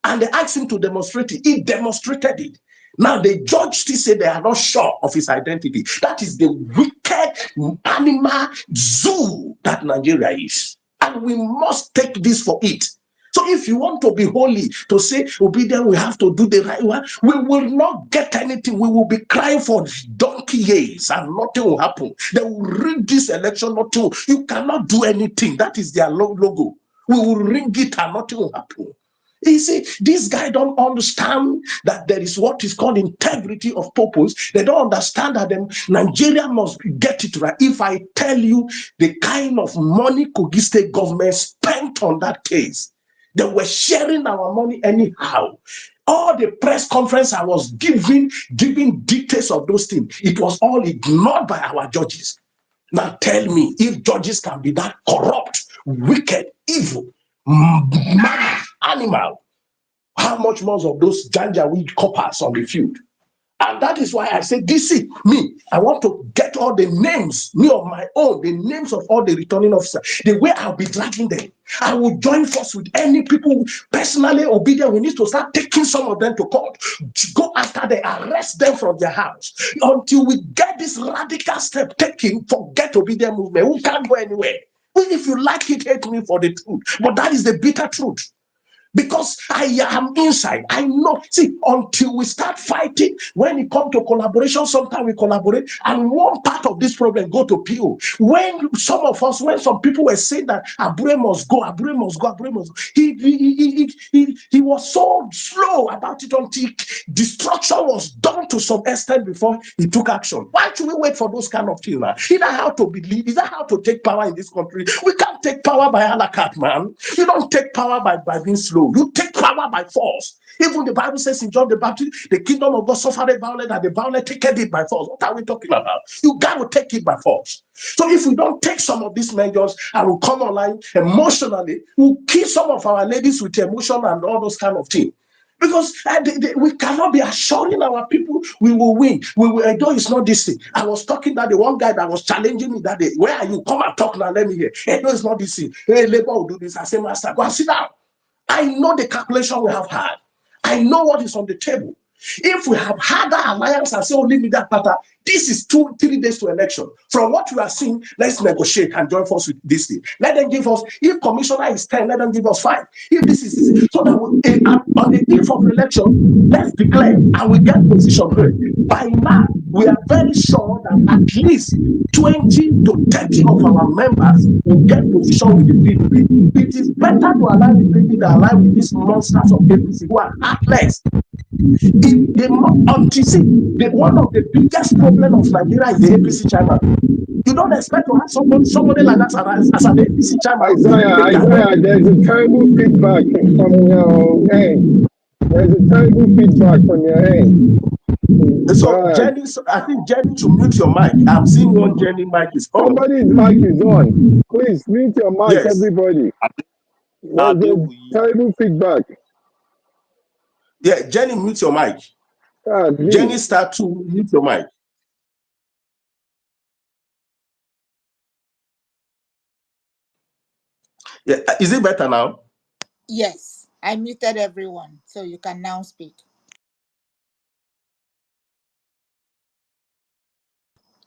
And they asked him to demonstrate it. He demonstrated it. Now the judge still said they are not sure of his identity. That is the wicked animal zoo that Nigeria is. And we must take this for it. So if you want to be holy, to say obedient, we have to do the right one, we will not get anything. We will be crying for donkey years and nothing will happen. They will rig this election, nothing. You cannot do anything. That is their logo. We will ring it and nothing will happen. You see, this guy don't understand that there is what is called integrity of purpose. They don't understand that Nigeria must get it right. If I tell you the kind of money Kogi State government spent on that case, they were sharing our money anyhow. All the press conference I was giving details of those things, it was all ignored by our judges. Now tell me, if judges can be that corrupt, wicked, evil, mad animal, how much more of those janjaweed coppers on the field? And that is why I say, I want to get all the names, me of my own, the names of all the returning officers, the way I'll be dragging them. I will join force with any people personally obedient. We need to start taking some of them to court. Go after them, arrest them from their house. Until we get this radical step taken, forget obedient movement. We can't go anywhere. Even if you like it, hate me for the truth. But that is the bitter truth. Because I am inside. I know. See, until we start fighting, when it comes to collaboration, sometimes we collaborate, and one part of this problem go to PO. When some people were saying that Abure must go, Abure must go, Abure must go, he was so slow about it until destruction was done to some extent before he took action. Why should we wait for those kind of things, man? Is that how to believe? Is that how to take power in this country? We can't take power by a la carte, man. You don't take power by being slow. You take power by force. Even the Bible says in John the Baptist, the kingdom of God suffered violence, and the violent take it by force. What are we talking about? You got to take it by force. So if we don't take some of these measures and we come online emotionally, we'll kill some of our ladies with emotion and all those kind of things. Because we cannot be assuring our people we will win. We will endure. It's not this thing. I was talking that the one guy that was challenging me that day, where are you? Come and talk now. Let me hear. Hey, no, it's not this thing. Hey, Labour will do this. I say, Master, go and sit down. I know the calculation we have had. I know what is on the table. If we have had that alliance and say, oh, leave me that pattern, this is 2-3 days to election. From what we are seeing, let's negotiate and join force with this thing. Let them give us, if commissioner is 10, let them give us 5. If this is this, so that on the eve of election, let's declare and we get position here. By now, we are very sure that at least 20 to 30 of our members will get position with the PDP. It is better to allow the PDP than allow with these monsters of APC who are heartless. One of the biggest problems of Nigeria is the APC chairman. You don't expect to have somebody like that as an APC chairman. Isaiah, there's a terrible feedback from your end. There's a terrible feedback from your end. So Jenny, I think Jenny should mute your mic. I'm seeing one Jenny mic is on. Somebody's mic is on. Please mute your mic, yes. Everybody. There's a terrible feedback. Yeah, Jenny, mute your mic. Jenny, start to mute your mic. Yeah, is it better now? Yes, I muted everyone, so you can now speak.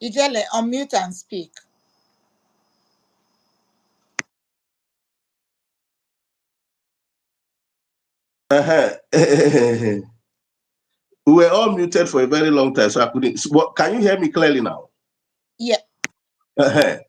Ijele, unmute and speak. We were all muted for a very long time, so I couldn't. Can you hear me clearly now? Yeah.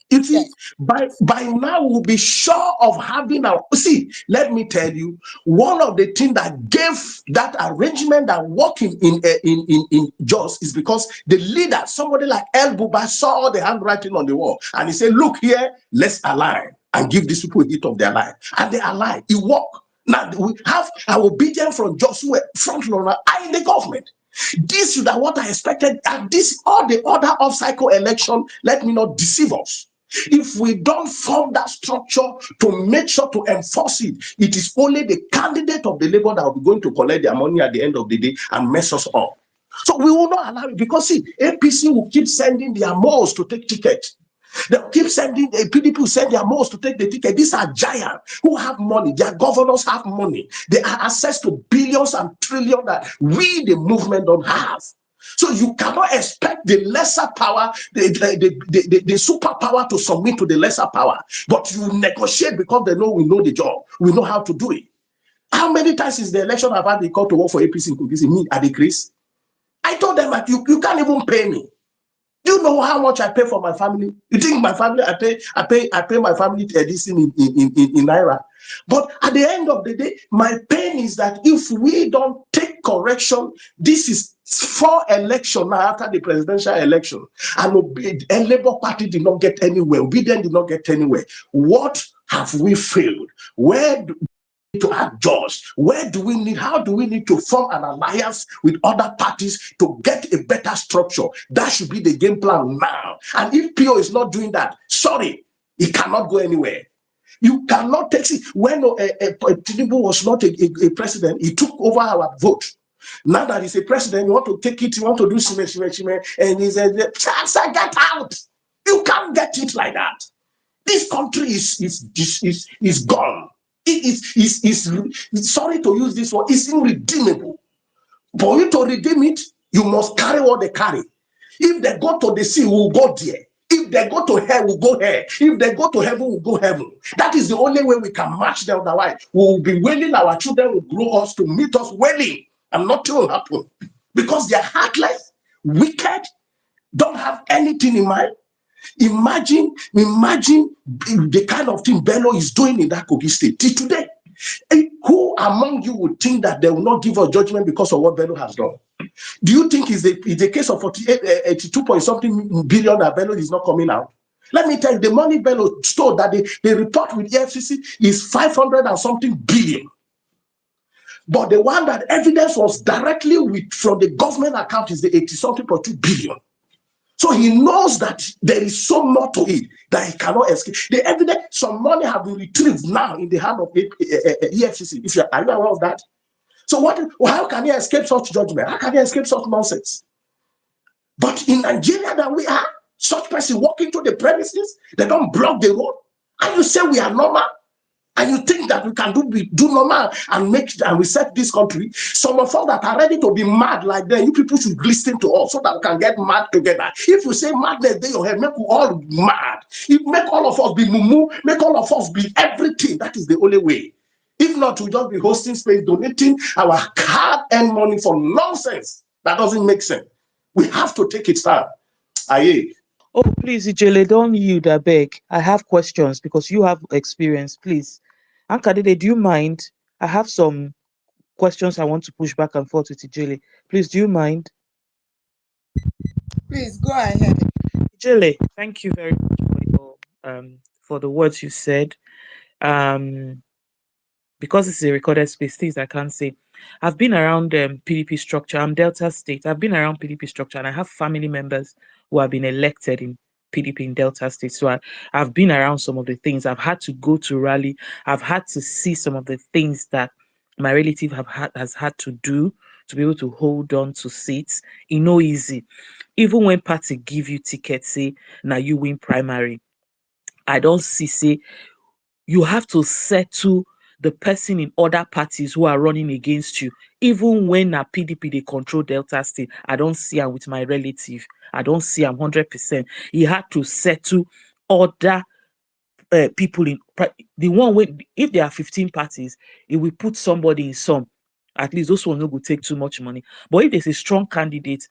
You see, by now we'll be sure of having our. See, let me tell you, one of the things that gave that arrangement that working in Jos is because the leader, somebody like El Buba, saw all the handwriting on the wall, and he said, "Look here, let's align and give these people a hit of their life," and they aligned. It worked. Now we have our obedience from Jos, who were front runner, are in the government. This is what I expected, and this all the other off-cycle election. Let me not deceive us. If we don't form that structure to make sure to enforce it, it is only the candidate of the labor that will be going to collect their money at the end of the day and mess us up. So we will not allow it, because see, APC will keep sending their most to take tickets. They'll keep sending, the PDP will send their most to take the ticket. These are giants who have money. Their governors have money. They have access to billions and trillions that we, the movement, don't have. So you cannot expect the lesser power, the superpower to submit to the lesser power. But you negotiate because they know we know the job. We know how to do it. How many times is the election I've had the call to work for APC in Kogisi? Me at the Chris? I told them that you can't even pay me. Do you know how much I pay for my family? You think my family, I pay my family this in Naira. But at the end of the day, my pain is that if we don't take correction, this is 4 elections now after the presidential election, and Labour Party did not get anywhere, Obedient did not get anywhere. What have we failed? Where to adjust? Where do we need, how do we need to form an alliance with other parties to get a better structure? That should be the game plan now. And if PO is not doing that, sorry, it cannot go anywhere. You cannot take it. When Tinubu was not a president, he took over our vote. Now that he's a president, you want to take it, you want to do shime, and he said, get out. You can't get it like that. This country is gone. It is sorry to use this word, it's irredeemable. For you to redeem it, you must carry what they carry. If they go to the sea, we'll go there. If they go to hell, we'll go here. If they go to heaven, we'll go heaven. That is the only way we can match them. Otherwise, we will be wailing, our children will grow us to meet us wailing, and nothing will happen. Because they are heartless, wicked, don't have anything in mind. Imagine the kind of thing Bello is doing in that Kogi state till today. Who among you would think that they will not give a judgment because of what Bello has done? Do you think it's the case of 82 point something billion that Bello is not coming out? Let me tell you, the money Bello stole that the report with EFCC is 500 and something billion. But the one that evidence was directly from the government account is the 80 something point 2 billion. So he knows that there is so much to it that he cannot escape. The evidence, some money have been retrieved now in the hand of EFCC. Are you aware of that? So how can he escape such judgment? How can he escape such nonsense? But in Nigeria that we are, such person walking to the premises, they don't block the road, and you say we are normal, and you think that we can do normal and reset this country. Some of us that are ready to be mad like that, you people should listen to us so that we can get mad together. If you say madness, they your head, make we all mad. Make all of us be mumu, make all of us be everything. That is the only way. If not, we'll just be hosting space, donating our hard-earned money for nonsense that doesn't make sense. We have to take it time. Aye. Oh, please, Ijele, don't yield, I beg. I have questions because you have experience, please. Ankadede, do you mind? I have some questions I want to push back and forth with Ijele. Please, do you mind? Please, go ahead. Ijele, thank you very much for the words you said. Because it's a recorded space, things I can't say. I've been around PDP structure. I'm Delta State. I've been around PDP structure, and I have family members who have been elected in PDP in Delta State. So I've been around some of the things. I've had to go to rally. I've had to see some of the things that my relative has had to do to be able to hold on to seats. It's no easy. Even when party give you tickets, say now you win primary. I don't see say you have to settle the person in other parties who are running against you. Even when a PDP they control Delta State, I don't see him with my relative. I don't see him 100%. He had to settle other people in the one way. If there are 15 parties, it will put somebody in some. At least those ones no go take too much money. But if there's a strong candidate,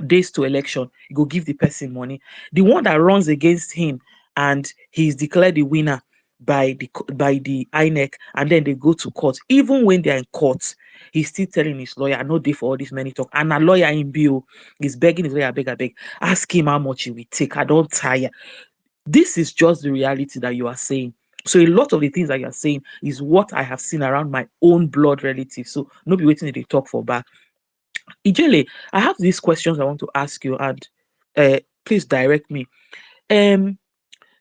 days to election, you go give the person money. The one that runs against him and he's declared the winner by the INEC, and then they go to court. Even when they're in court, he's still telling his lawyer, "I know they for all this many talk." And a lawyer in bill is begging his lawyer, I beg, ask him how much he will take. I don't tire. This is just the reality that you are saying. So a lot of the things that you're saying is what I have seen around my own blood relatives. So no be waiting they talk for back. Ijele, I have these questions I want to ask you, and please direct me.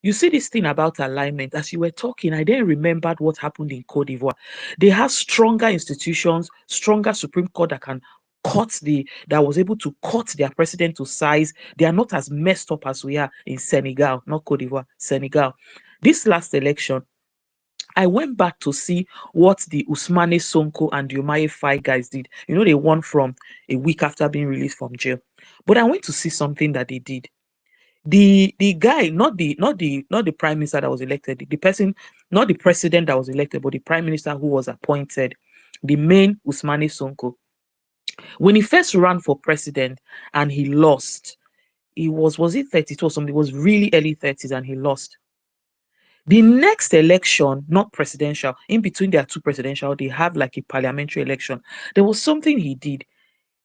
You see this thing about alignment. As you were talking, I then remembered what happened in Cote d'Ivoire. They have stronger institutions, stronger Supreme Court that was able to cut their president to size. They are not as messed up as we are in Senegal, not Cote d'Ivoire, Senegal. This last election, I went back to see what the Ousmane Sonko and the Umaye Faye guys did. You know, they won from a week after being released from jail. But I went to see something that they did. The guy, not the prime minister that was elected, the person, not the president that was elected, but the prime minister who was appointed, the main Ousmane Sonko. When he first ran for president and he lost, he was it 32 or something? It was really early 30s and he lost. The next election, not presidential, in between there are two presidential, they have like a parliamentary election. There was something he did.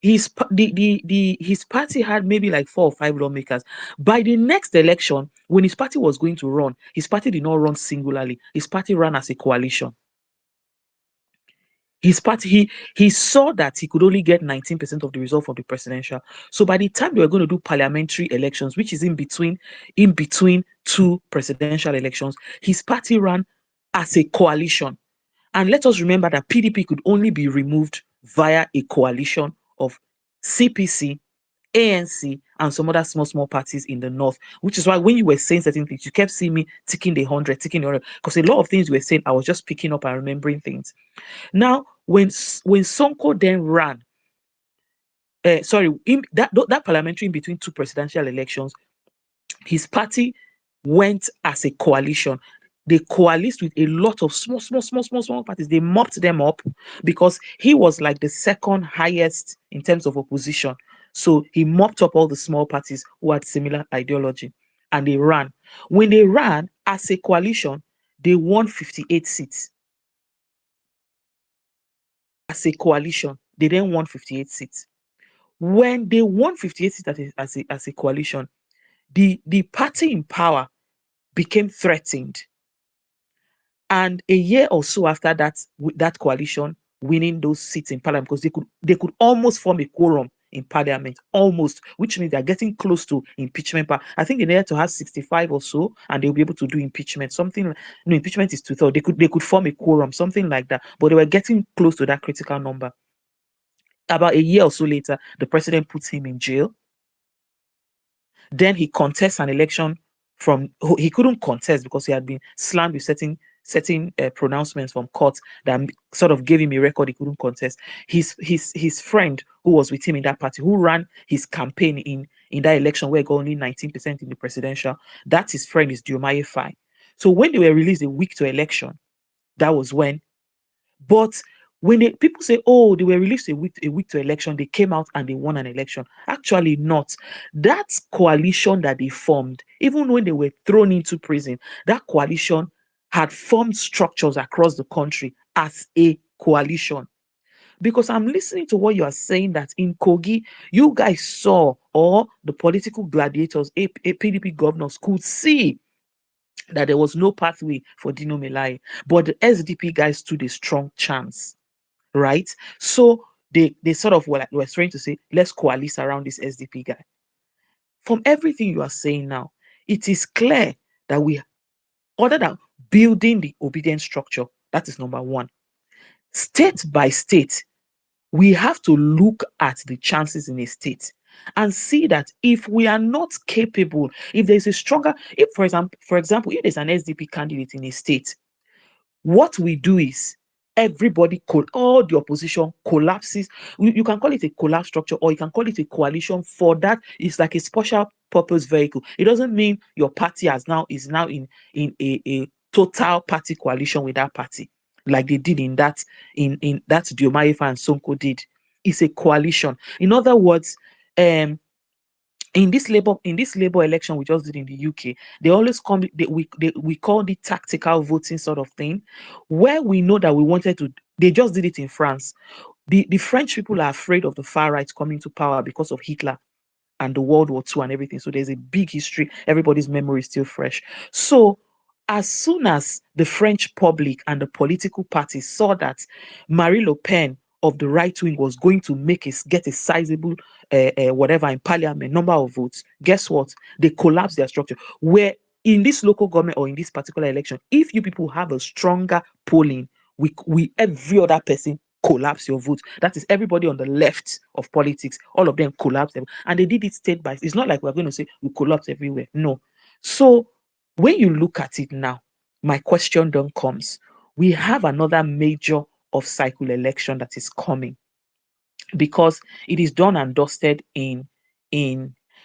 His party had maybe like 4 or 5 lawmakers. By the next election, when his party was going to run, his party did not run singularly. His party ran as a coalition. His party, he saw that he could only get 19% of the result from the presidential. So by the time they were going to do parliamentary elections, which is in between two presidential elections, his party ran as a coalition. And let us remember that PDP could only be removed via a coalition of CPC, ANC, and some other small parties in the north, which is why when you were saying certain things, you kept seeing me ticking the 100, because a lot of things you were saying, I was just picking up and remembering things. Now, when Sonko then ran, that parliamentary in between two presidential elections, his party went as a coalition. They coalesced with a lot of small parties. They mopped them up because he was like the second highest in terms of opposition. So he mopped up all the small parties who had similar ideology, and they ran. When they ran as a coalition, they won 58 seats. As a coalition, they then won 58 seats. When they won 58 seats as a coalition, the party in power became threatened. And a year or so after that coalition winning those seats in parliament, because they could almost form a quorum in parliament, almost, which means they're getting close to impeachment. I think they needed to have 65 or so, and they'll be able to do impeachment. Impeachment is 2/3. They could form a quorum, something like that. But they were getting close to that critical number. About a year or so later, the president puts him in jail. Then he contests an election he couldn't contest because he had been slammed with certain pronouncements from court that sort of gave him a record he couldn't contest. His friend who was with him in that party, who ran his campaign in that election where he got only 19% in the presidential, that his friend is Diomaye Faye. So when they were released a week to election, that was when. But when people say, oh, they were released a week to election, they came out and they won an election. Actually not. That coalition that they formed, even when they were thrown into prison, that coalition had formed structures across the country as a coalition. Because I'm listening to what you are saying, that in Kogi, you guys saw, or the political gladiators, PDP governors could see that there was no pathway for Dino Melaye, but the SDP guys stood a strong chance. Right? So they sort of were trying to say, let's coalesce around this SDP guy. From everything you are saying now, it is clear that other than building the obedience structure, that is number one. State by state, we have to look at the chances in a state. and see that if we are not capable, if there's a stronger, if for example, if there's an SDP candidate in a state, what we do is everybody all the opposition collapses. You can call it a collapse structure, or you can call it a coalition. For that, it's like a special purpose vehicle. It doesn't mean your party is now in a total party coalition with that party, like they did in that Diomaye and Sonko did. It's a coalition. In other words, in this labor election we just did in the UK, they always come. We call it tactical voting sort of thing, where we know that we wanted to. They just did it in France. The French people are afraid of the far right coming to power because of Hitler and the World War II and everything. So there's a big history. Everybody's memory is still fresh. So as soon as the French public and the political parties saw that Marine Le Pen of the right wing was going to get a sizable whatever in parliament number of votes, guess what? They collapsed their structure. Where in this local government or in this particular election, if you people have a stronger polling, we every other person collapse your vote. That is everybody on the left of politics, all of them collapse them. And they did it state by state. It's not like we're going to say we collapse everywhere. No. So when you look at it now, my question then comes. We have another major off-cycle election that is coming, because it is done and dusted in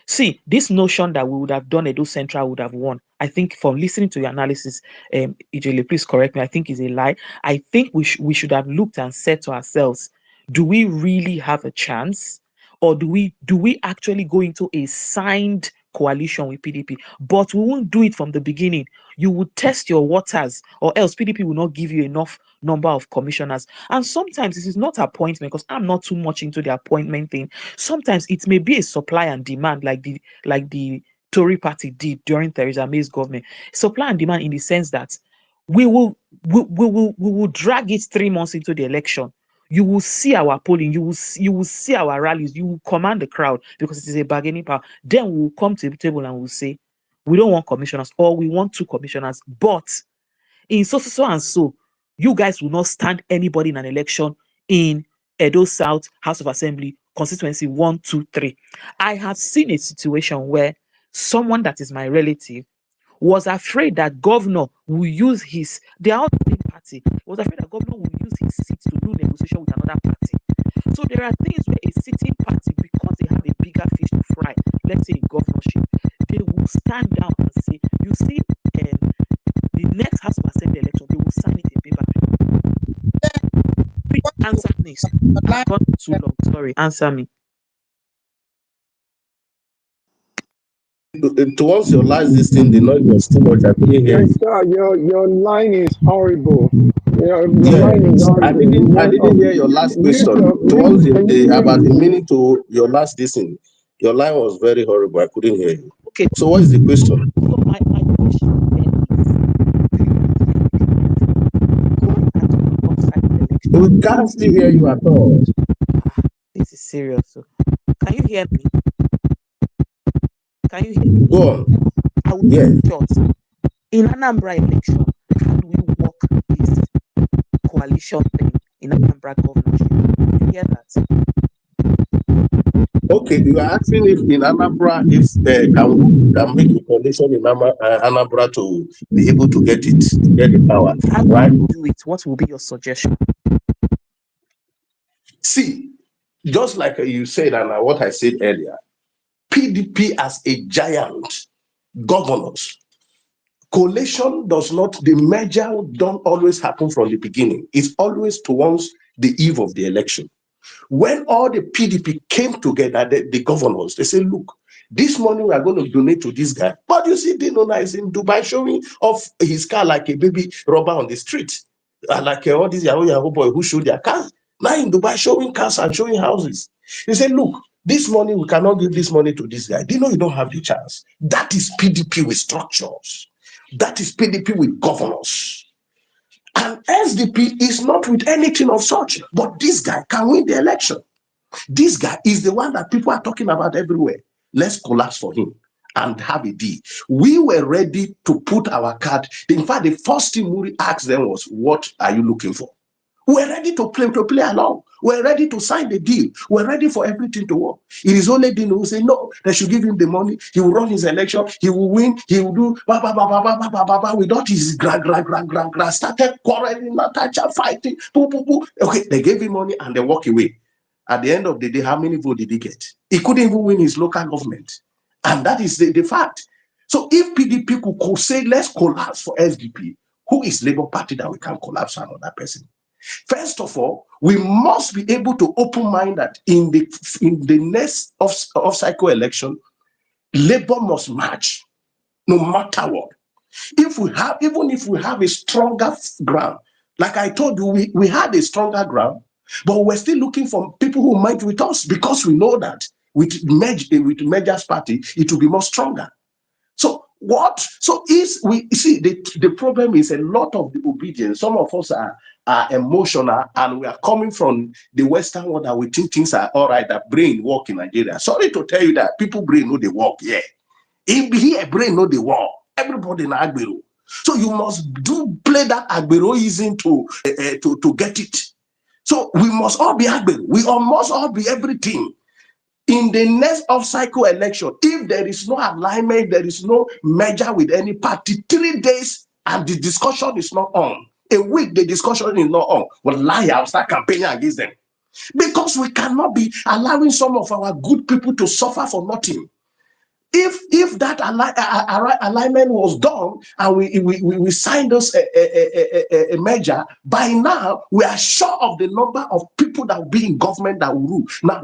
see, this notion that we would have done Edo Central would have won. I think from listening to your analysis, Ijele, please correct me, I think is a lie. I think we should have looked and said to ourselves, do we really have a chance? Or do we actually go into a signed coalition with PDP? But we won't do it from the beginning. You would test your waters, or else PDP will not give you enough number of commissioners. And sometimes this is not appointment, because I'm not too much into the appointment thing. Sometimes it may be a supply and demand, like the Tory party did during Theresa May's government. Supply and demand in the sense that we will drag it 3 months into the election. You will see our polling, you will see our rallies, you will command the crowd, because it is a bargaining power. Then we will come to the table and we'll say, we don't want commissioners, or we want 2 commissioners, but in so and so, you guys will not stand anybody in an election in Edo South House of Assembly constituency 1, 2, 3. I have seen a situation where someone that is my relative was afraid that governor will use they are all the same party, was afraid that governor will use his seat to do negotiation with another party. So there are things where a sitting party, because they have a bigger fish to fry, let's say a governorship, they will stand down and say, you see, the next House of Assembly election, they will sign it in paper. Answer me. I've gone too long. Sorry, answer me. Towards your last thing, the noise was too much. I couldn't hear you. Sir, your line is horrible. Your line is horrible. I didn't hear your last question. Towards about a minute to your last thing, your line was very horrible. I couldn't hear you. Okay. So what is the question? So my question is, we can't still hear you at all. This is serious. So can you hear me? Can you hear me? Go on. I will be short. In Anambra election, how do we work this coalition thing in Anambra governorship? Did you hear that? Okay, you are asking if in Anambra, if can make a coalition in Anambra to be able to get the power. How do you do it? What will be your suggestion? See, just like you said and what I said earlier, PDP as a giant governors, coalition does not, the merger don't always happen from the beginning. It's always towards the eve of the election. When all the PDP came together, the governors, they say, look, this money we are going to donate to this guy. But you see, Dinona is in Dubai showing off his car like a baby robber on the street. Like all these Yahoo boy who show their cars. Now in Dubai showing cars and showing houses. They say, look, this money, we cannot give this money to this guy. You don't have the chance. That is PDP with structures. That is PDP with governors. And SDP is not with anything of such. But this guy can win the election. This guy is the one that people are talking about everywhere. Let's collapse for him and have a deal. We were ready to put our card. In fact, the first thing Muri asked them was, what are you looking for? We were ready to play along. We're ready to sign the deal. We're ready for everything to work. It is only Dino who say, no, they should give him the money. He will run his election. He will win. He will do without his grand. Started quarreling, fighting. Okay, they gave him money and they walk away. At the end of the day, how many votes did he get? He couldn't even win his local government. And that is the fact. So if PDP could say, let's collapse for SDP, who is Labour Party that we can collapse another person? First of all, we must be able to open mind that in the next off-cycle election, Labour must march, no matter what. Even if we have a stronger ground, like I told you, we had a stronger ground, but we're still looking for people who might with us because we know that with Meja's party, it will be more stronger. So what? So we see the problem is a lot of the obedience. Some of us are emotional, and we are coming from the Western world that we think things are all right, that brain work in Nigeria. Sorry to tell you that people brain know they work. Yeah, if here brain know they work, everybody in Agbero. So you must play that Agberoism to get it. So we must all be Agbero. We must all be everything. In the next off-cycle election, if there is no alignment, there is no merger with any party, 3 days and the discussion is not on. A week, the discussion is not on. Well, I'll start campaigning against them. Because we cannot be allowing some of our good people to suffer for nothing. If that alignment was done and we signed us a merger, by now we are sure of the number of people that will be in government that will rule. Now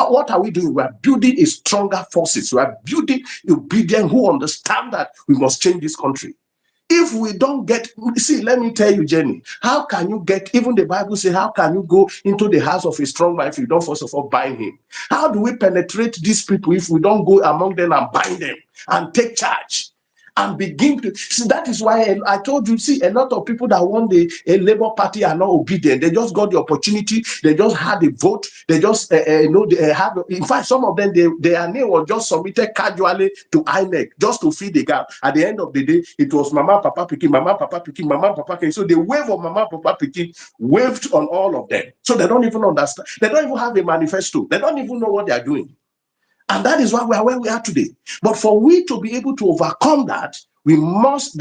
what are we doing? We are building a stronger forces. We are building obedient who understand that we must change this country. If we don't get, see, let me tell you, Jenny, how can you get, even the Bible says, how can you go into the house of a strong man if you don't first of all bind him? How do we penetrate these people if we don't go among them and bind them and take charge and begin to, see, that is why I told you, see, a lot of people that want a Labour Party are not obedient. They just got the opportunity. They just had the vote. They just, they have, in fact, some of them, their name was just submitted casually to INEC just to fill the gap. At the end of the day, it was Mama, Papa, Pikin, Mama, Papa, Pikin, Mama, Papa, Pikin. So the wave of Mama, Papa, Pikin waved on all of them. So they don't even understand. They don't even have a manifesto. They don't even know what they are doing. And that is why we are where we are today. But for we to be able to overcome that, they must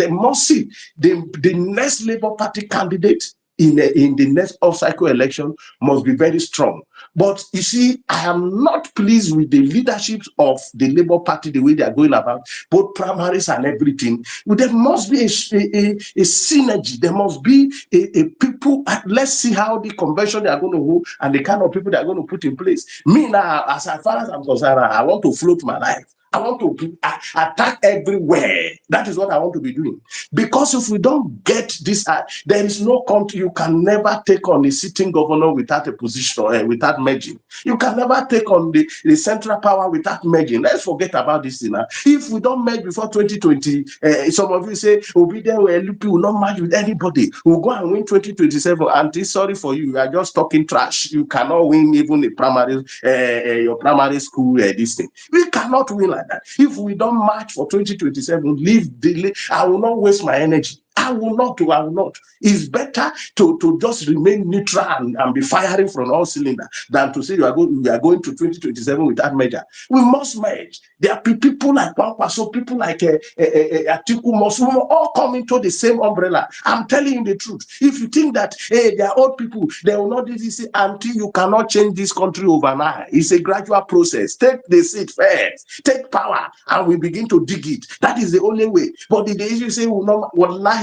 see the next Labour Party candidate in the next off-cycle election must be very strong. But you see, I am not pleased with the leadership of the Labour Party, the way they are going about, both primaries and everything. There must be a synergy. There must be a people. Let's see how the convention they are going to hold and the kind of people they are going to put in place. Me now, as far as I'm concerned, I want to float my life. I want to attack everywhere. That is what I want to be doing. Because if we don't get this, there is no country. You can never take on the sitting governor without a position or without merging. You can never take on the central power without merging. Let's forget about this thing. If we don't merge before 2020, some of you say, Obedient will not merge with anybody. We'll go and win 2027. And sorry for you. You are just talking trash. You cannot win even the primary, your primary school, this thing. We cannot win like that. If we don't march for 2027, leave delay. I will not waste my energy. I will not. It's better to just remain neutral and be firing from all cylinders than to say we are going to 2027 without merger. We must merge. There are people like Pankwaso, people like Atiku, must all come into the same umbrella. I'm telling you the truth. If you think that they are old people, they will not do this until you cannot change this country overnight. It's a gradual process. Take the seat first, take power, and we begin to dig it. That is the only way. But the days you say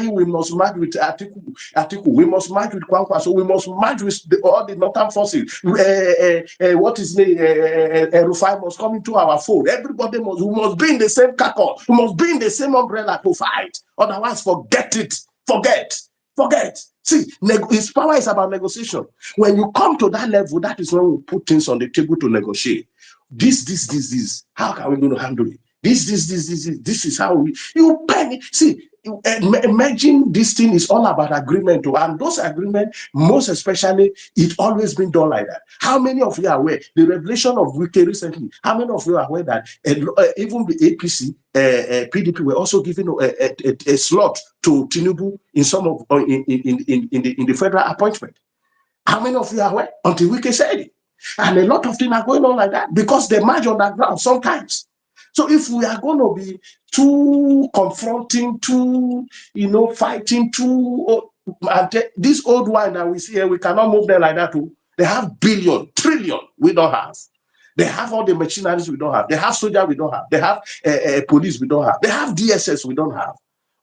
we must match with Atiku, we must match with Kwankwaso, we must match with all the northern forces. What is name? Rufai must come into our fold. Everybody must be in the same carcass. We must be in the same umbrella to fight. Otherwise, forget it. Forget. See, his power is about negotiation. When you come to that level, that is when we put things on the table to negotiate. This. How can we going to handle it? This is how you penny. See, imagine this thing is all about agreement, and those agreements, most especially, it's always been done like that. How many of you are aware the revelation of Wike recently? How many of you are aware that even the APC, PDP were also giving a slot to Tinubu in some of in the federal appointment? How many of you are aware? Until Wike said it. And a lot of things are going on like that because they march on that ground sometimes. So if we are going to be too confronting, too, fighting, too, this old wine that we see here, we cannot move them like that too. They have billion, trillion, we don't have. They have all the machineries we don't have. They have soldiers we don't have. They have police we don't have. They have DSS we don't have.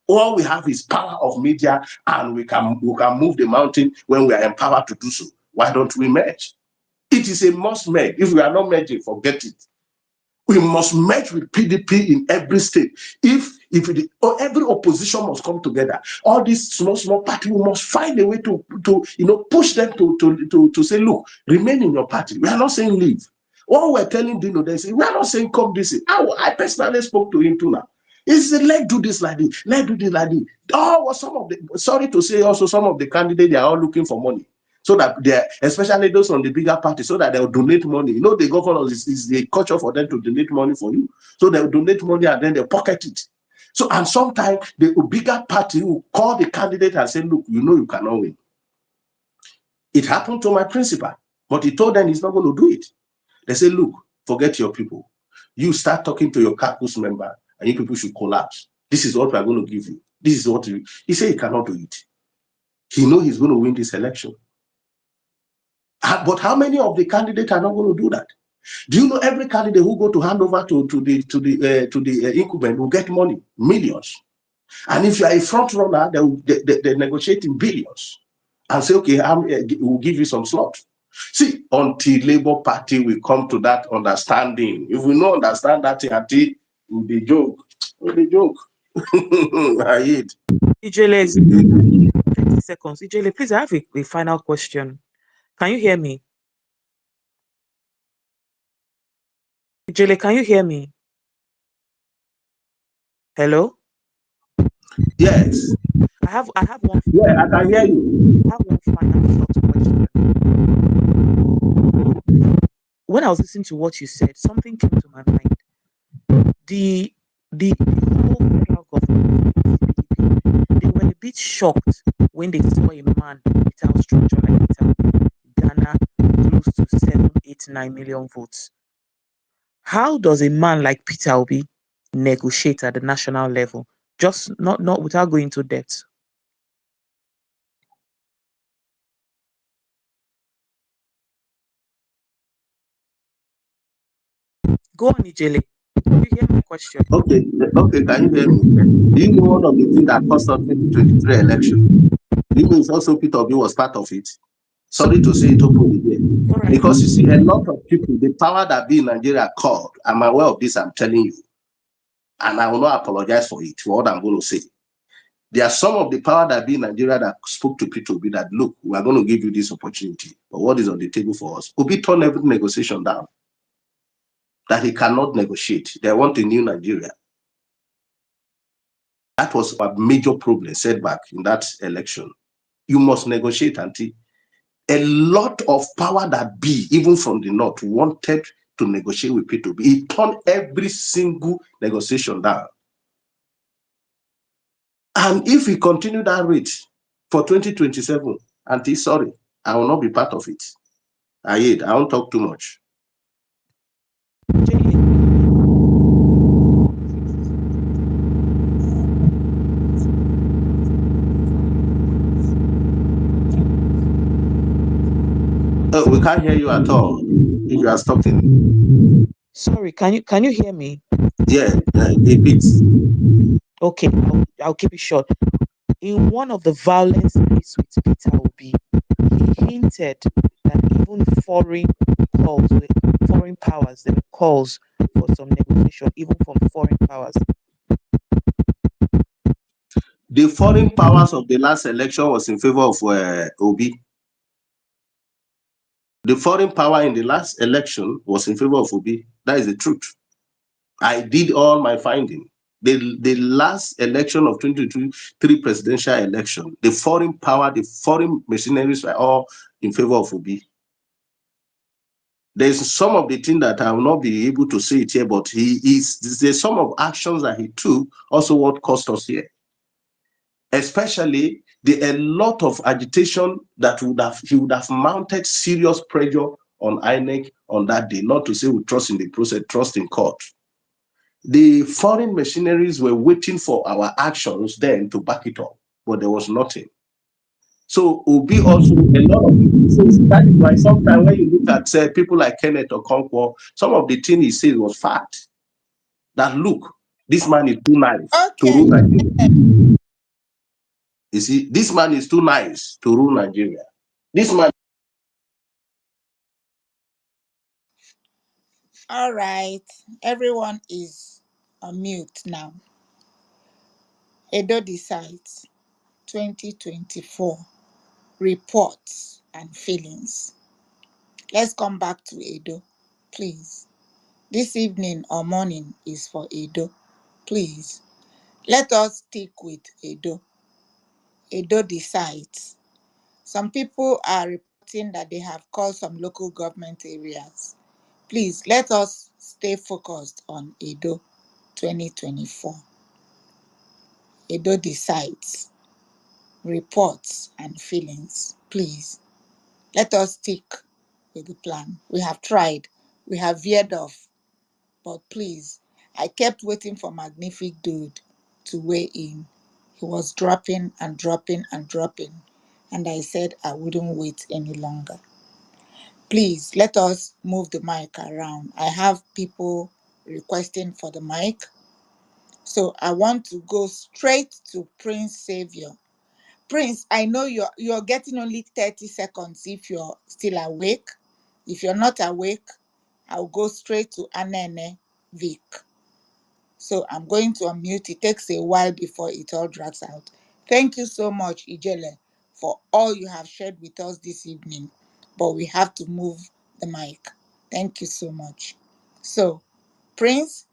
All we have is power of media, and we can move the mountain when we are empowered to do so. Why don't we merge? It is a must merge. If we are not merging, forget it. We must merge with PDP in every state. Every opposition must come together. All these small parties, we must find a way to push them to say, look, remain in your party. We are not saying leave. What we're telling Dino, they say, we are not saying come this. I personally spoke to him too now. He said, let's do this like this. Let's do this like this. Sorry to say also, some of the candidates, they are all looking for money. So that they're, especially those on the bigger party, so that they'll donate money. The governors is the culture for them to donate money for you. So they'll donate money and then they'll pocket it. So, and sometimes the bigger party will call the candidate and say, look, you cannot win. It happened to my principal, but he told them he's not going to do it. They say, look, forget your people. You start talking to your caucus member and you people should collapse. This is what we're going to give you. This is what he said he cannot do it. He knows he's going to win this election. But how many of the candidates are not going to do that? Do you know every candidate who go to hand over to the incumbent will get money, millions? And if you are a front runner, they negotiate in billions and say, okay, we'll give you some slot. See, until Labour Party will come to that understanding. If we don't understand that, until the joke, I hate. Ijele, 30 seconds. Ijele, please, I have a final question. Can you hear me? Ijele, can you hear me? Hello? Yes. I have one. Yeah, I can hear you. I have one final short question. When I was listening to what you said, something came to my mind. The whole federal government, they were a bit shocked when they saw a man without structure like Peter Ghana close to 7, 8, 9 million votes. How does a man like Peter Obi negotiate at the national level? Just not without going into depth. Go on, Ijele. You hear my question? Okay, can you hear me? Do you know one of the things that cost us 2023 election? You know, it's also Peter Obi was part of it. Sorry to say it openly here. Right. Because you see, a lot of people, the power that be in Nigeria called, I'm aware of this, I'm telling you. And I will not apologize for it, for what I'm going to say. There are some of the power that be in Nigeria that spoke to Peter Obi that, look, we are going to give you this opportunity. But what is on the table for us? Obi turned every negotiation down. That he cannot negotiate. They want a new Nigeria. That was a major problem, setback in that election. You must negotiate until a lot of power that be, even from the north, wanted to negotiate with Peter Obi. He turned every single negotiation down. And if we continue that rate for 2027, Auntie, sorry, I will not be part of it. I won't talk too much. We can't hear you at all if you are talking. Sorry, can you hear me? Yeah, a bit. Okay, I'll keep it short. In one of the violent debates with Peter Obi, he hinted that even foreign powers, there were calls for some negotiation, even from foreign powers. The foreign powers of the last election was in favor of Obi. The foreign power in the last election was in favor of Obi. That is the truth. I did all my finding. The last election of 2023 presidential election, the foreign power, the foreign mercenaries were all in favor of Obi. There's some of the things that I will not be able to say it here, but there's some of actions that he took also what cost us here. Especially a lot of agitation that he would have mounted serious pressure on INEC on that day, not to say we trust in the process, trust in court. The foreign machineries were waiting for our actions then to back it up, but there was nothing. So it will be also a lot of people. So that is why sometimes when you look at say people like Kenneth Okonkwo, some of the things he said was fact. That look, this man is too nice to rule Nigeria. You see, this man is too nice to rule Nigeria. This man. All right, everyone is on mute now. Edo decides 2024 reports and feelings. Let's come back to Edo, please. This evening or morning is for Edo. Please, let us stick with Edo. Edo decides. Some people are reporting that they have called some local government areas. Please, let us stay focused on Edo 2024. Edo decides. Reports and feelings. Please, let us stick with the plan. We have tried. We have veered off. But please, I kept waiting for Magnific Dude to weigh in. He was dropping and dropping and dropping. And I said I wouldn't wait any longer. Please, let us move the mic around. I have people requesting for the mic. So I want to go straight to Prince Savior. Prince, I know you're getting only 30 seconds if you're still awake. If you're not awake, I'll go straight to Anene Vic. So I'm going to unmute. It takes a while before it all drags out. Thank you so much, Ijele, for all you have shared with us this evening. But we have to move the mic. Thank you so much. So, Prince,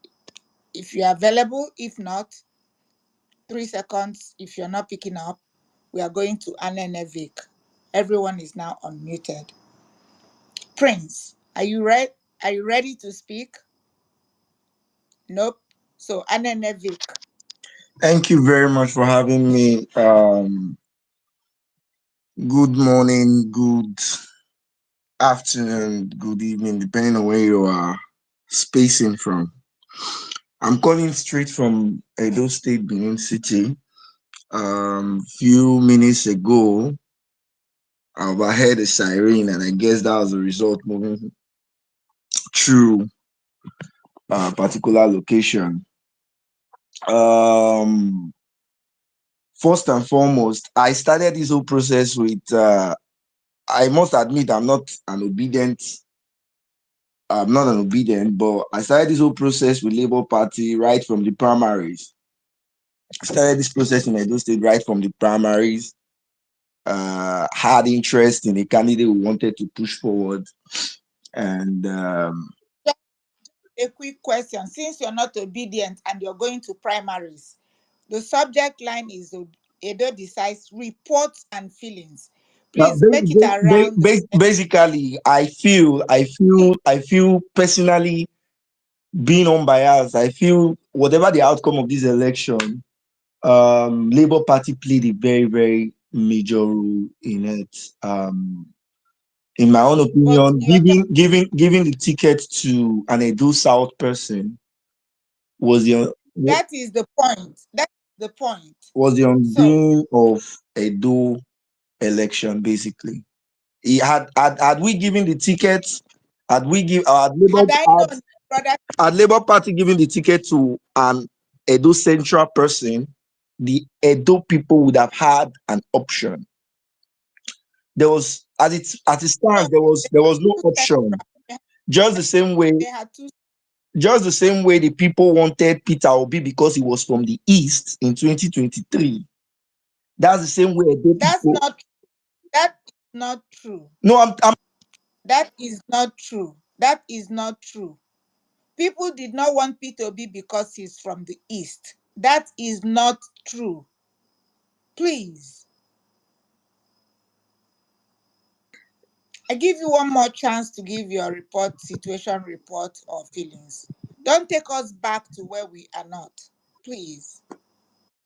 if you're available, if not, 3 seconds. If you're not picking up, we are going to Anene Vic. Everyone is now unmuted. Prince, are you ready? Are you ready to speak? Nope. So Anene Vic. Thank you very much for having me. Good morning, good afternoon, good evening, depending on where you are spacing from. I'm calling straight from Edo State, Benin City. Few minutes ago, I've heard a siren, and I guess that was the result moving through a particular location. First and foremost, I started this whole process with, I must admit, I'm not an obedient, but I started this whole process with Labour Party right from the primaries. I started this process in Edo State right from the primaries. Had interest in a candidate we wanted to push forward. And a quick question. Since you're not obedient and you're going to primaries, the subject line is Edo decides reports and feelings. Please make it around. Basically, I feel personally, being unbiased, I feel whatever the outcome of this election, Labour Party played a very, very major role in it. In my own opinion, giving the ticket to an Edo South person was that is the point. That's the point. Was the undoing of Edo election, basically. He had we given the tickets, had Labour Party given the ticket to an Edo Central person, the Edo people would have had an option. There was, as it stands, there was no option. Just the same way the people wanted Peter Obi because he was from the East in 2023. That's the same way Edo people. That is not true. No, that is not true. That is not true. People did not want Peter Obi because he's from the East. That is not true. Please. I give you one more chance to give your situation report or feelings. Don't take us back to where we are not. Please.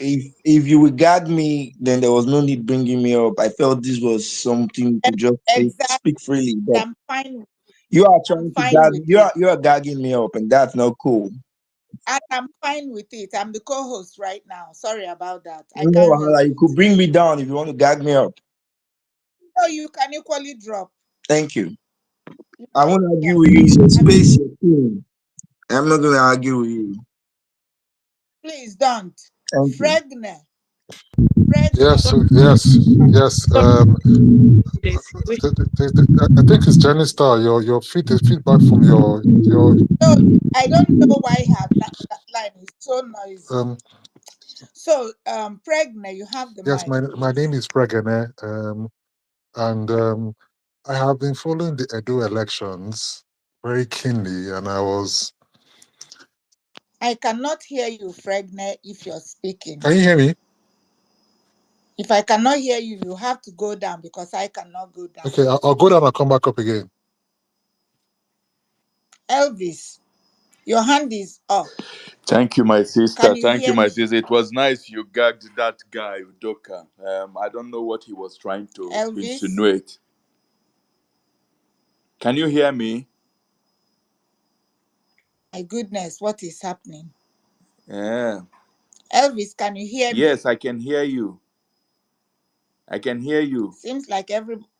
if you would gag me, then there was no need bringing me up. I felt this was something you could just Exactly. speak freely. But I'm fine. you are I'm trying to fine gag. with You it. are gagging me up, and that's not cool. And I'm fine with it. I'm the co-host right now. Sorry about that. I No, can't help Wahala, you it. could bring me down if you want to gag me up. No, you can equally drop. Thank you. I won't argue with you. It's your space, your thing. I'm not going to argue with you. Please don't. Thank you. Fregne. Fregne. Yes. I think it's Jenny Star. Your feedback from your. No, I don't know why her line is so noisy. So, Pregne, you have the Yes, mic. my name is Pregene, and I have been following the Edo elections very keenly, and I cannot hear you, Fregne, if you're speaking. Can you hear me? If I cannot hear you, you have to go down because I cannot go down. Okay, I'll go down and come back up again. Elvis, your hand is up. Thank you, my sister. Can you Thank you, hear my me? sister. It was nice you gagged that guy, Udoka. I don't know what he was trying to Elvis? insinuate. Can you hear me? My goodness, what is happening? Yeah. Elvis, can you hear me? Yes, I can hear you. I can hear you. Seems like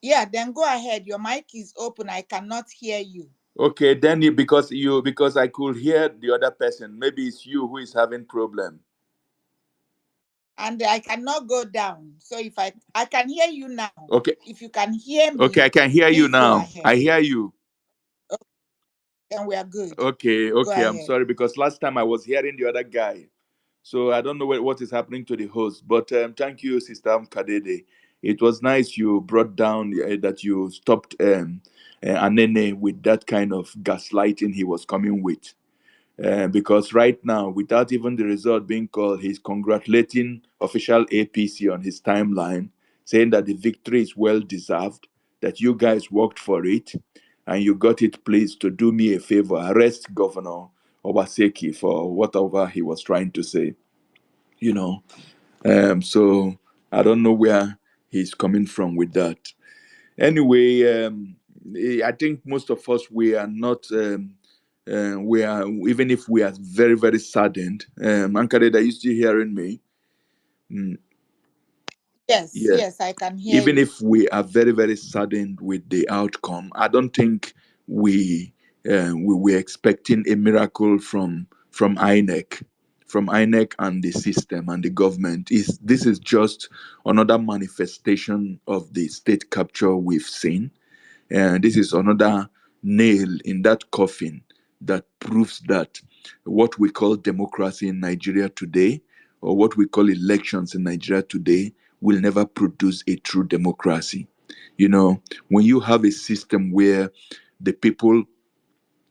yeah, then go ahead. Your mic is open. I cannot hear you. Okay, then because I could hear the other person. Maybe it's you who is having problem. And I cannot go down. So if I can hear you now. Okay. If you can hear me. Okay, I can hear you now. I hear you. Okay, then we are good. Okay, Go I'm ahead. sorry because last time I was hearing the other guy. So I don't know what is happening to the host. But thank you, Sister Kadede. It was nice you brought down that you stopped Anene with that kind of gaslighting he was coming with. Because right now, without even the result being called, he's congratulating official APC on his timeline, saying that the victory is well deserved, that you guys worked for it, and you got it. Please, to do me a favor, arrest Governor Obaseki for whatever he was trying to say. So I don't know where he's coming from with that. Anyway, I think most of us, we are not. We are, even if we are very, very saddened. Ankaded, are you still hearing me? Yes, I can hear Even you. if we are very, very saddened with the outcome, I don't think we were expecting a miracle from INEC, and the system and the government. This is just another manifestation of the state capture we've seen. This is another nail in that coffin that proves that what we call democracy in Nigeria today, or what we call elections in Nigeria today, will never produce a true democracy. When you have a system where the people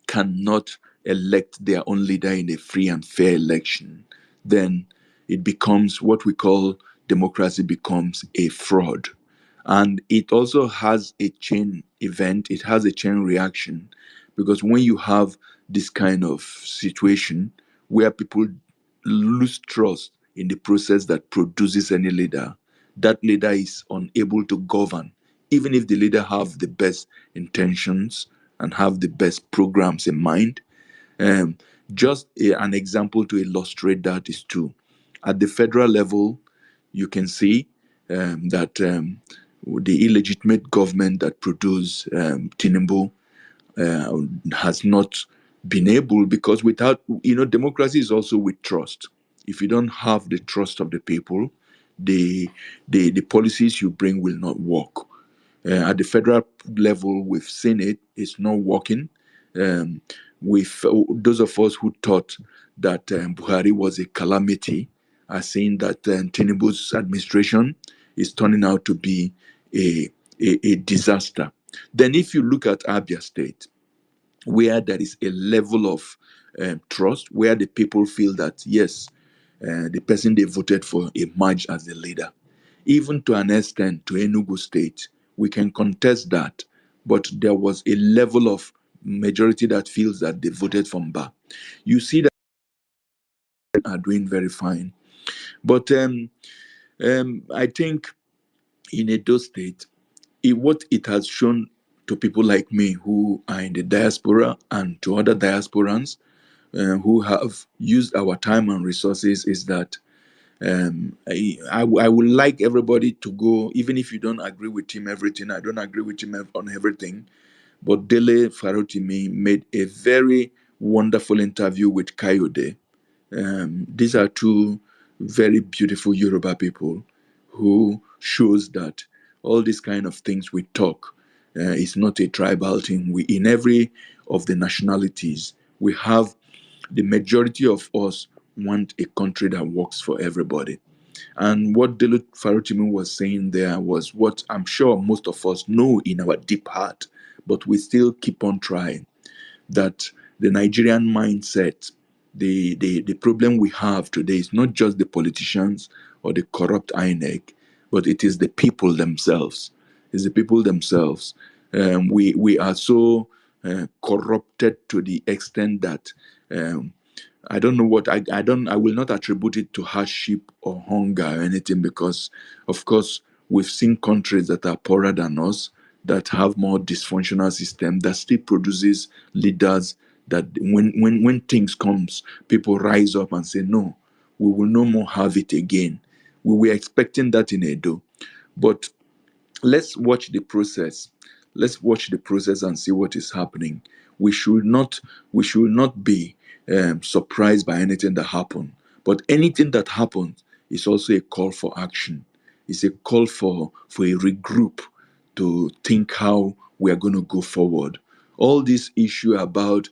cannot elect their own leader in a free and fair election, then it becomes what we call democracy becomes a fraud. And it also has a chain event, it has a chain reaction, because when you have this kind of situation where people lose trust in the process that produces any leader, that leader is unable to govern, even if the leader have the best intentions and have the best programs in mind. Just an example to illustrate that is true. At the federal level, you can see that the illegitimate government that produced Tinubu has not been able, because without, democracy is also with trust. If you don't have the trust of the people, the policies you bring will not work. At the federal level, we've seen it's not working. With those of us who thought that Buhari was a calamity are seeing that Tinubu's administration is turning out to be a disaster. Then if you look at Abia State, where there is a level of trust, where the people feel that, yes, the person they voted for emerged as the leader. Even to an extent, to Enugu State, we can contest that, but there was a level of majority that feels that they voted for Mba. You see that are doing very fine. But I think in Edo State, what it has shown to people like me who are in the diaspora and to other diasporans who have used our time and resources is that I would like everybody to go, even if you don't agree with him everything. I don't agree with him on everything, but Dele Farotimi made a very wonderful interview with Kayode. These are two very beautiful Yoruba people who shows that all these kind of things we talk is not a tribal thing. We in every of the nationalities we have the majority of us want a country that works for everybody. And what Delu Farotimi was saying there was what I'm sure most of us know in our deep heart, but we still keep on trying. That the Nigerian mindset, the problem we have today is not just the politicians or the corrupt INEC, but it is the people themselves. It's the people themselves. We are so corrupted to the extent that I don't know what I will not attribute it to hardship or hunger or anything, because of course we've seen countries that are poorer than us, that have more dysfunctional system, that still produces leaders that when things comes, people rise up and say, no, we will no more have it again. We were expecting that in Edo. But let's watch the process. Let's watch the process and see what is happening. We should not be surprised by anything that happens. But anything that happens is also a call for action. It's a call for a regroup to think how we are going to go forward. All this issue about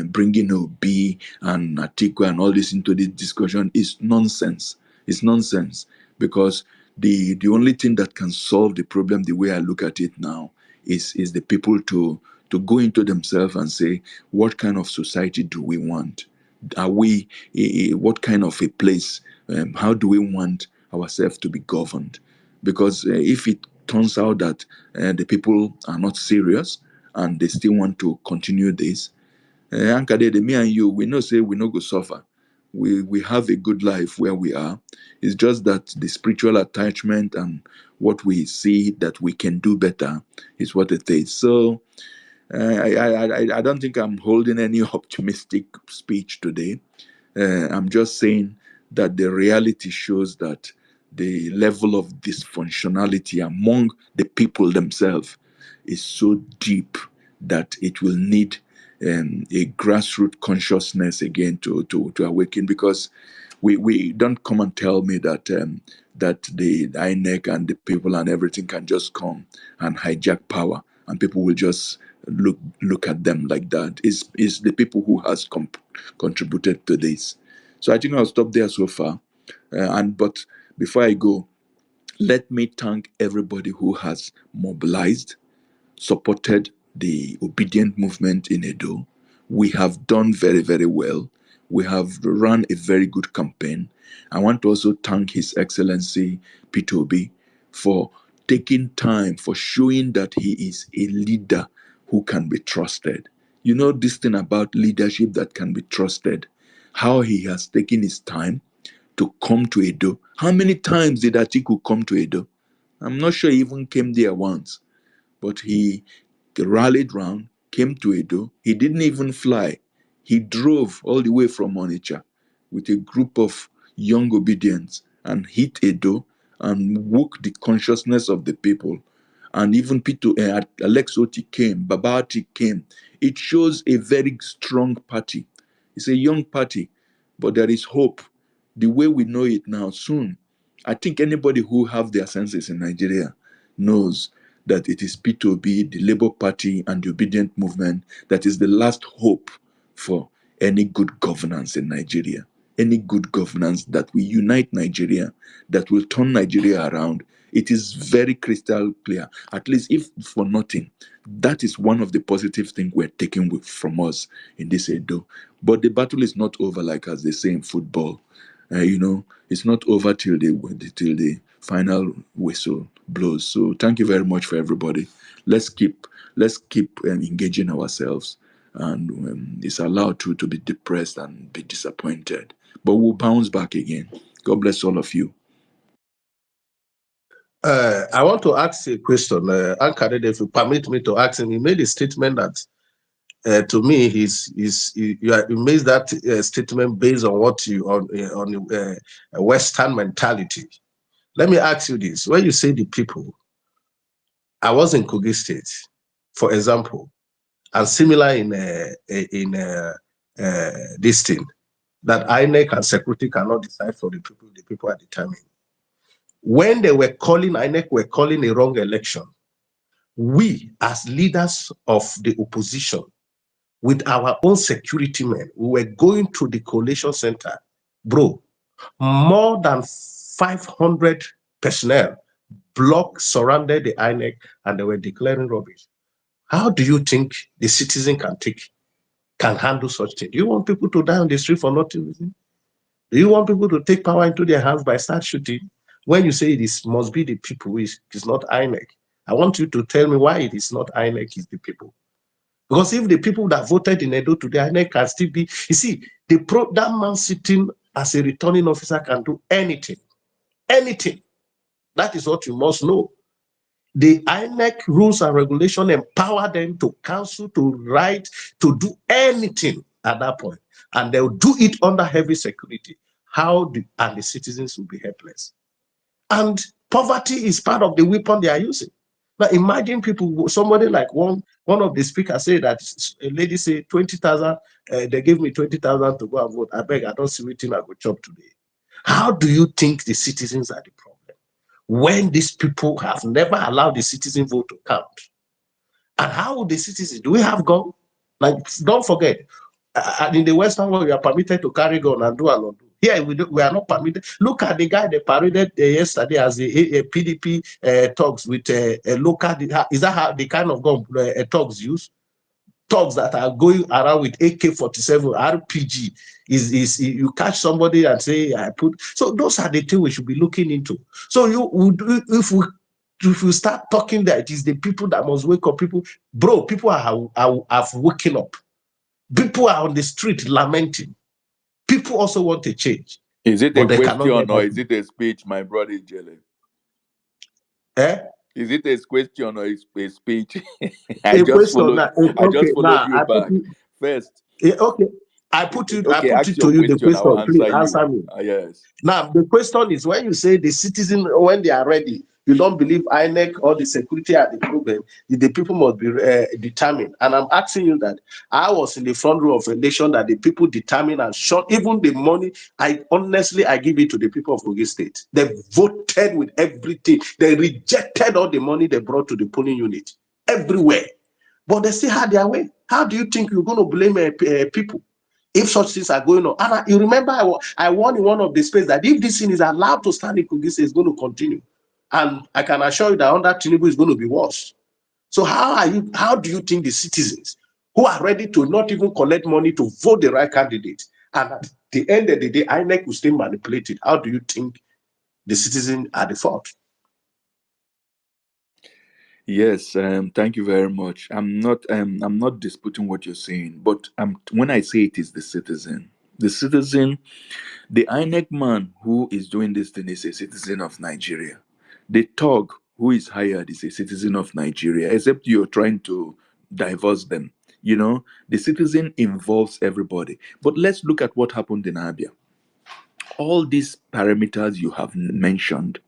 bringing Obi and Atiku and all this into the discussion is nonsense. It's nonsense, because the only thing that can solve the problem, the way I look at it now, is the people to go into themselves and say, what kind of society do we want? Are we what kind of a place? How do we want ourselves to be governed? Because if it turns out that the people are not serious and they still want to continue this, Ankadede, me and you, we know say we no go suffer. We have a good life where we are. It's just that the spiritual attachment and what we see that we can do better is what it is. So I don't think I'm holding any optimistic speech today. I'm just saying that the reality shows that the level of dysfunctionality among the people themselves is so deep that it will need a grassroots consciousness again to awaken. Because we don't come and tell me that that the INEC and the people and everything can just come and hijack power and people will just look at them like that. Is the people who has contributed to this. So I think I'll stop there so far. But before I go, let me thank everybody who has mobilized, supported the obedient movement in Edo. We have done very, very well. We have run a very good campaign. I want to also thank His Excellency Peter Obi for taking time, for showing that he is a leader who can be trusted. You know, this thing about leadership that can be trusted, how he has taken his time to come to Edo. How many times did Atiku come to Edo? I'm not sure he even came there once, but he rallied round, came to Edo. He didn't even fly. He drove all the way from Onitsha with a group of young obedients and hit Edo and woke the consciousness of the people. And even Peter, Alex Oti came, Babati came. It shows a very strong party. It's a young party, but there is hope. The way we know it now, soon, I think anybody who have their senses in Nigeria knows that it is P2B, the Labour Party, and the Obedient Movement that is the last hope for any good governance in Nigeria. Any good governance that will unite Nigeria, that will turn Nigeria around. It is very crystal clear. At least, if for nothing, that is one of the positive things we're taking from us in this Edo. But the battle is not over, like as they say in football. It's not over till the final whistle blows. So thank you very much for everybody. Let's keep engaging ourselves, and it's allowed to be depressed and be disappointed, but we'll bounce back again. God bless all of you. I want to ask a question. Ankara, if you permit me to ask him, he made a statement that to me, he made that statement based on what you on Western mentality. Let me ask you this: when you say the people, I was in Kogi State, for example, and similar in this thing that INEC and security cannot decide for the people are determined. When they were calling, INEC were calling a wrong election. We, as leaders of the opposition, with our own security men, we were going to the collation center. Bro, more than 500 personnel surrounded the INEC and they were declaring rubbish. How do you think the citizen can handle such thing? Do you want people to die on the street for nothing reason? Do you want people to take power into their hands by start shooting? When you say must be the people, it's not INEC. I want you to tell me why it is not INEC, it's the people. Because if the people that voted in Edo today, INEC can still be, you see, that man sitting as a returning officer can do anything. Anything. That is what you must know. The INEC rules and regulation empower them to counsel, to write, to do anything at that point. And they'll do it under heavy security. And the citizens will be helpless. And poverty is part of the weapon they are using. Now imagine people, somebody like one of the speakers say that a lady say 20,000, they gave me 20,000 to go and vote. I beg, I don't see anything I go chop today. How do you think the citizens are the problem? When these people have never allowed the citizen vote to count. And how would the citizens, do we have gun? Like, don't forget, in the Western world, we are permitted to carry gun and do and undo. Here, we are not permitted. Look at the guy they paraded yesterday as a PDP talks with a local. Is that how the kind of gun talks use? Thugs that are going around with AK-47 RPG is you catch somebody and say so those are the things we should be looking into. So if you start talking that it is the people that must wake up, people have woken up. People are on the street lamenting. People also want a change. Is it but a they cannot question get or that. is it a speech, my brother Jelly? Is it a question or a speech? A question I just followed now. you back. First. Okay. I put it ask your to you the question. I will question. Please answer answer you. me. Yes. Now, the question is, when you say the citizen, when they are ready, you don't believe INEC or the security are the problem, the people must be determined. And I'm asking you that. I was in the front row of a nation that the people determined and shot even the money. I give it to the people of Kogi State. They voted with everything. They rejected all the money they brought to the polling unit everywhere. But they still had their way. How do you think you're going to blame people if such things are going on? And you remember I warned in one of the space that if this thing is allowed to stand in Kogi State, it's going to continue. And I can assure you that under Tinubu is going to be worse. So how do you think the citizens who are ready to not even collect money to vote the right candidate, and at the end of the day, INEC will still manipulate it? How do you think the citizens are the fault? Yes, thank you very much. I'm not disputing what you're saying, but when I say it is the citizen, the INEC man who is doing this thing is a citizen of Nigeria. The thug who is hired is a citizen of Nigeria, except you're trying to divorce them. The citizen involves everybody. But let's look at what happened in Abia. All these parameters you have mentioned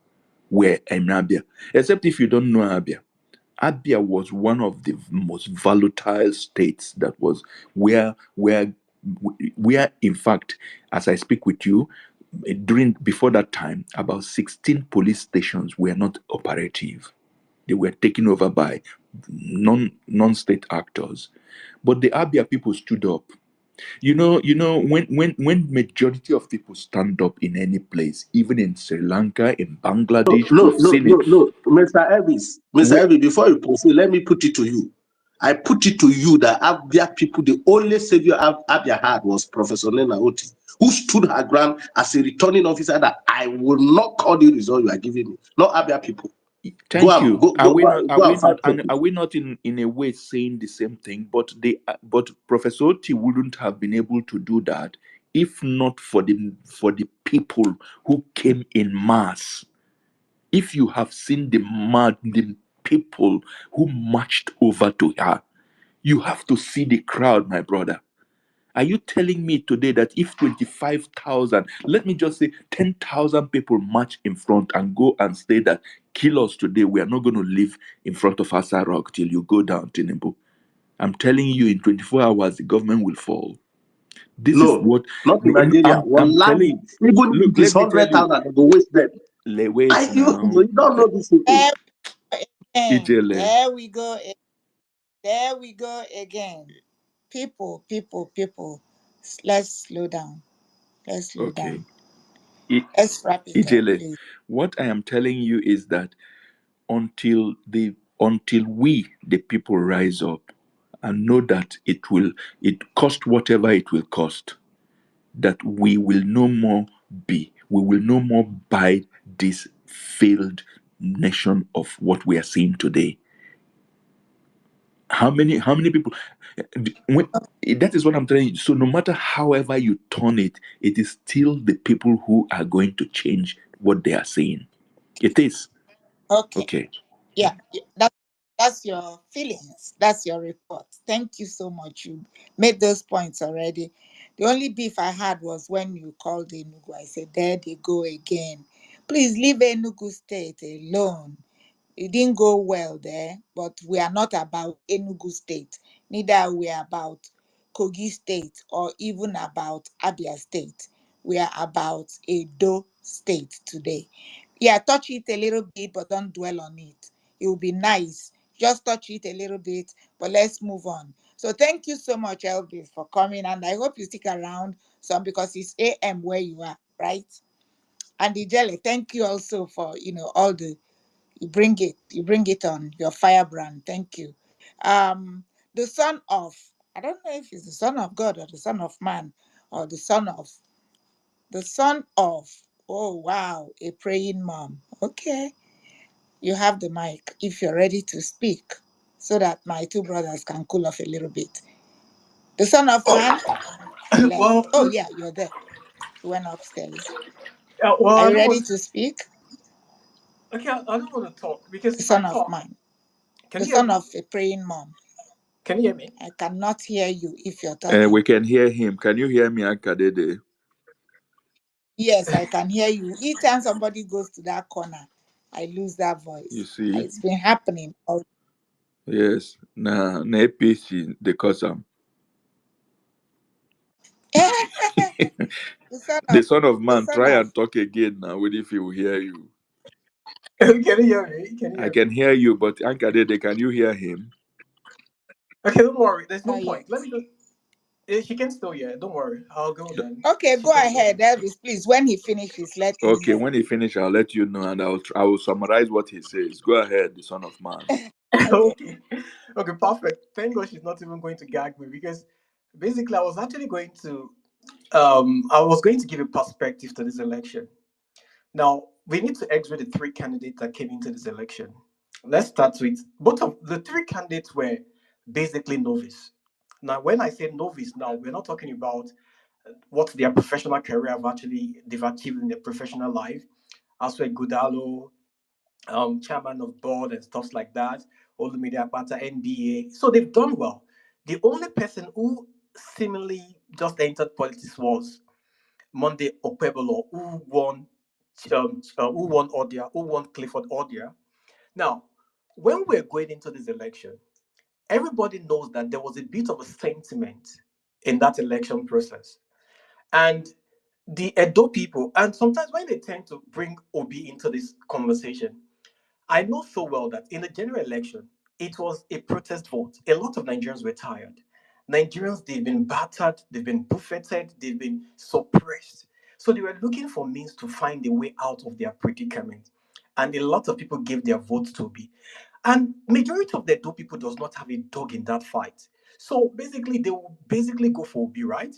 were in Abia, except if you don't know Abia. Abia was one of the most volatile states that was where in fact, as I speak with you, before that time, about 16 police stations were not operative. They were taken over by non-state actors. But the Abia people stood up. When majority of people stand up in any place, even in Sri Lanka, in Bangladesh, we've seen it. No, Mr. Elvis, before you proceed, let me put it to you. I put it to you that Abia people, the only savior Abia had was Professor Lena Oti, who stood her ground as a returning officer that I will not call the result you are giving me. Not Abia people. Thank you. Are we not in a way saying the same thing? But Professor Oti wouldn't have been able to do that if not for the people who came in mass. If you have seen the people who marched over to her, you have to see the crowd, my brother. Are you telling me today that if 25,000, let me just say 10,000 people march in front and go and say that kill us today, we are not going to live in front of Asa Rock till you go down, Tinubu? I'm telling you, in 24 hours, the government will fall. This is No, what not in Nigeria. I'm telling Wallahi, you. even if Look, it is let me tell you. 100,000, they go waste them. Wait now. You don't know this people. Again, Ijele. there we go again. People. Let's slow down. Okay. I- Let's wrap it up, Ijele, please. what I am telling you is that until we the people rise up and know that it cost whatever it will cost, that we will no more buy this failed nation of what we are seeing today. How many people, when, that is what I'm telling you. So no matter however you turn it, it is still the people who are going to change what they are saying. It is. Okay. Okay. Yeah, that's your feelings. That's your report. Thank you so much. You made those points already. The only beef I had was when you called Enugu. I said, there they go again. Please leave Enugu State alone. It didn't go well there, but we are not about Enugu State. Neither are we about Kogi State or even about Abia State. We are about Edo State today. Yeah, touch it a little bit, but don't dwell on it. It will be nice. Just touch it a little bit, but let's move on. So thank you so much, Elvis, for coming, and I hope you stick around some because it's AM where you are, right? And Ijele, thank you also for all the you bring it on your firebrand. Thank you. The son of, I don't know if it's the son of God or the son of man or the son of, oh wow, a praying mom. Okay, you have the mic if you're ready to speak so that my two brothers can cool off a little bit. The son of man left. Well, Oh yeah, you're there. He went upstairs. well, Are I you don't ready want. to speak? Okay, I don't want to talk because The if I son of talk, man. can The you hear son me? of a praying mom. Can you hear me? I cannot hear you if you're talking. We can hear him. Can you hear me, Akadede? Yes, I can hear you. Each time somebody goes to that corner, I lose that You voice. see? It's been happening. Yes. Na APC, the cousin. the son The of son of the man, son try of and talk again now. What if he will hear you? Can you hear me? Can you I hear me? can hear you, but Ankadede, can you hear him? Okay, don't worry. There's no not yet. point. Let me just. She can still hear. Don't worry. I'll go then. Okay, She go can go ahead, then. Elvis, please. When he finishes, let me Okay, hear. when he finish, I'll let you know, and I will summarize what he says. Go ahead, the son of man. Okay. Okay. Okay, perfect. Thank God she's not even going to gag me because basically I was actually going to give a perspective to this election. Now, we need to exit the three candidates that came into this election. Let's start with both of the three candidates were basically novice. Now, when I say novice, now we're not talking about what their professional career they've achieved in their professional life. As well, Gudalo, chairman of board and stuff like that, Olumide Akpata, NBA. So they've done well. The only person who seemingly just entered politics was Monday Okpebolo, who won Odia, who won Clifford Odia. Now, when we're going into this election, everybody knows that there was a bit of a sentiment in that election process. And the Edo people, and sometimes when they tend to bring Obi into this conversation, I know so well that in the general election, it was a protest vote. A lot of Nigerians were tired. Nigerians, they've been battered, they've been buffeted, they've been suppressed. So they were looking for means to find a way out of their predicament. And a lot of people gave their votes to Obi. And majority of the Edo people does not have a dog in that fight. So basically, they will basically go for Obi, right?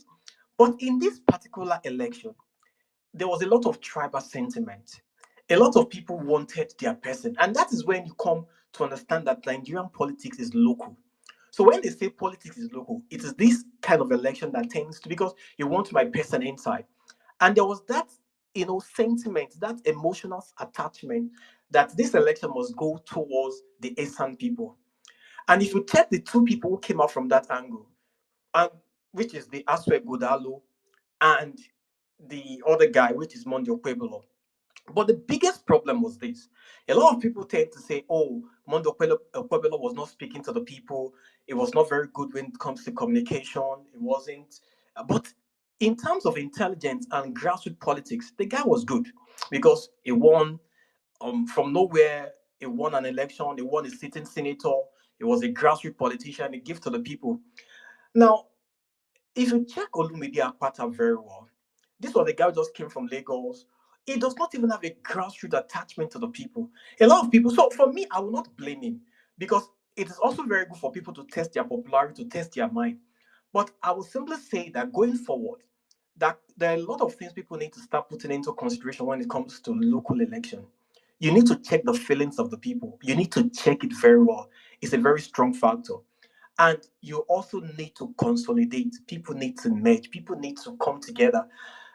But in this particular election, there was a lot of tribal sentiment. A lot of people wanted their person. And that is when you come to understand that Nigerian politics is local. So when they say politics is local, it is this kind of election that tends to, because you want my person inside. And there was that, sentiment, that emotional attachment that this election must go towards the Esan people. And if you check the two people who came out from that angle, and which is the Aswe Godalo and the other guy, which is Mondio Pueblo. But the biggest problem was this. A lot of people tend to say, oh, Mondo Pueblo was not speaking to the people. It was not very good when it comes to communication. It wasn't. But in terms of intelligence and grassroots politics, the guy was good because he won from nowhere. He won an election. He won a sitting senator. He was a grassroots politician. He gave to the people. Now, if you check Olumide Akpata very well, this was a guy who just came from Lagos. He does not even have a grassroots attachment to the people. A lot of people, so for me, I will not blame him because it is also very good for people to test their popularity, to test their mind. But I will simply say that going forward, that there are a lot of things people need to start putting into consideration when it comes to local election. You need to check the feelings of the people. You need to check it very well. It's a very strong factor. And you also need to consolidate. People need to merge. People need to come together.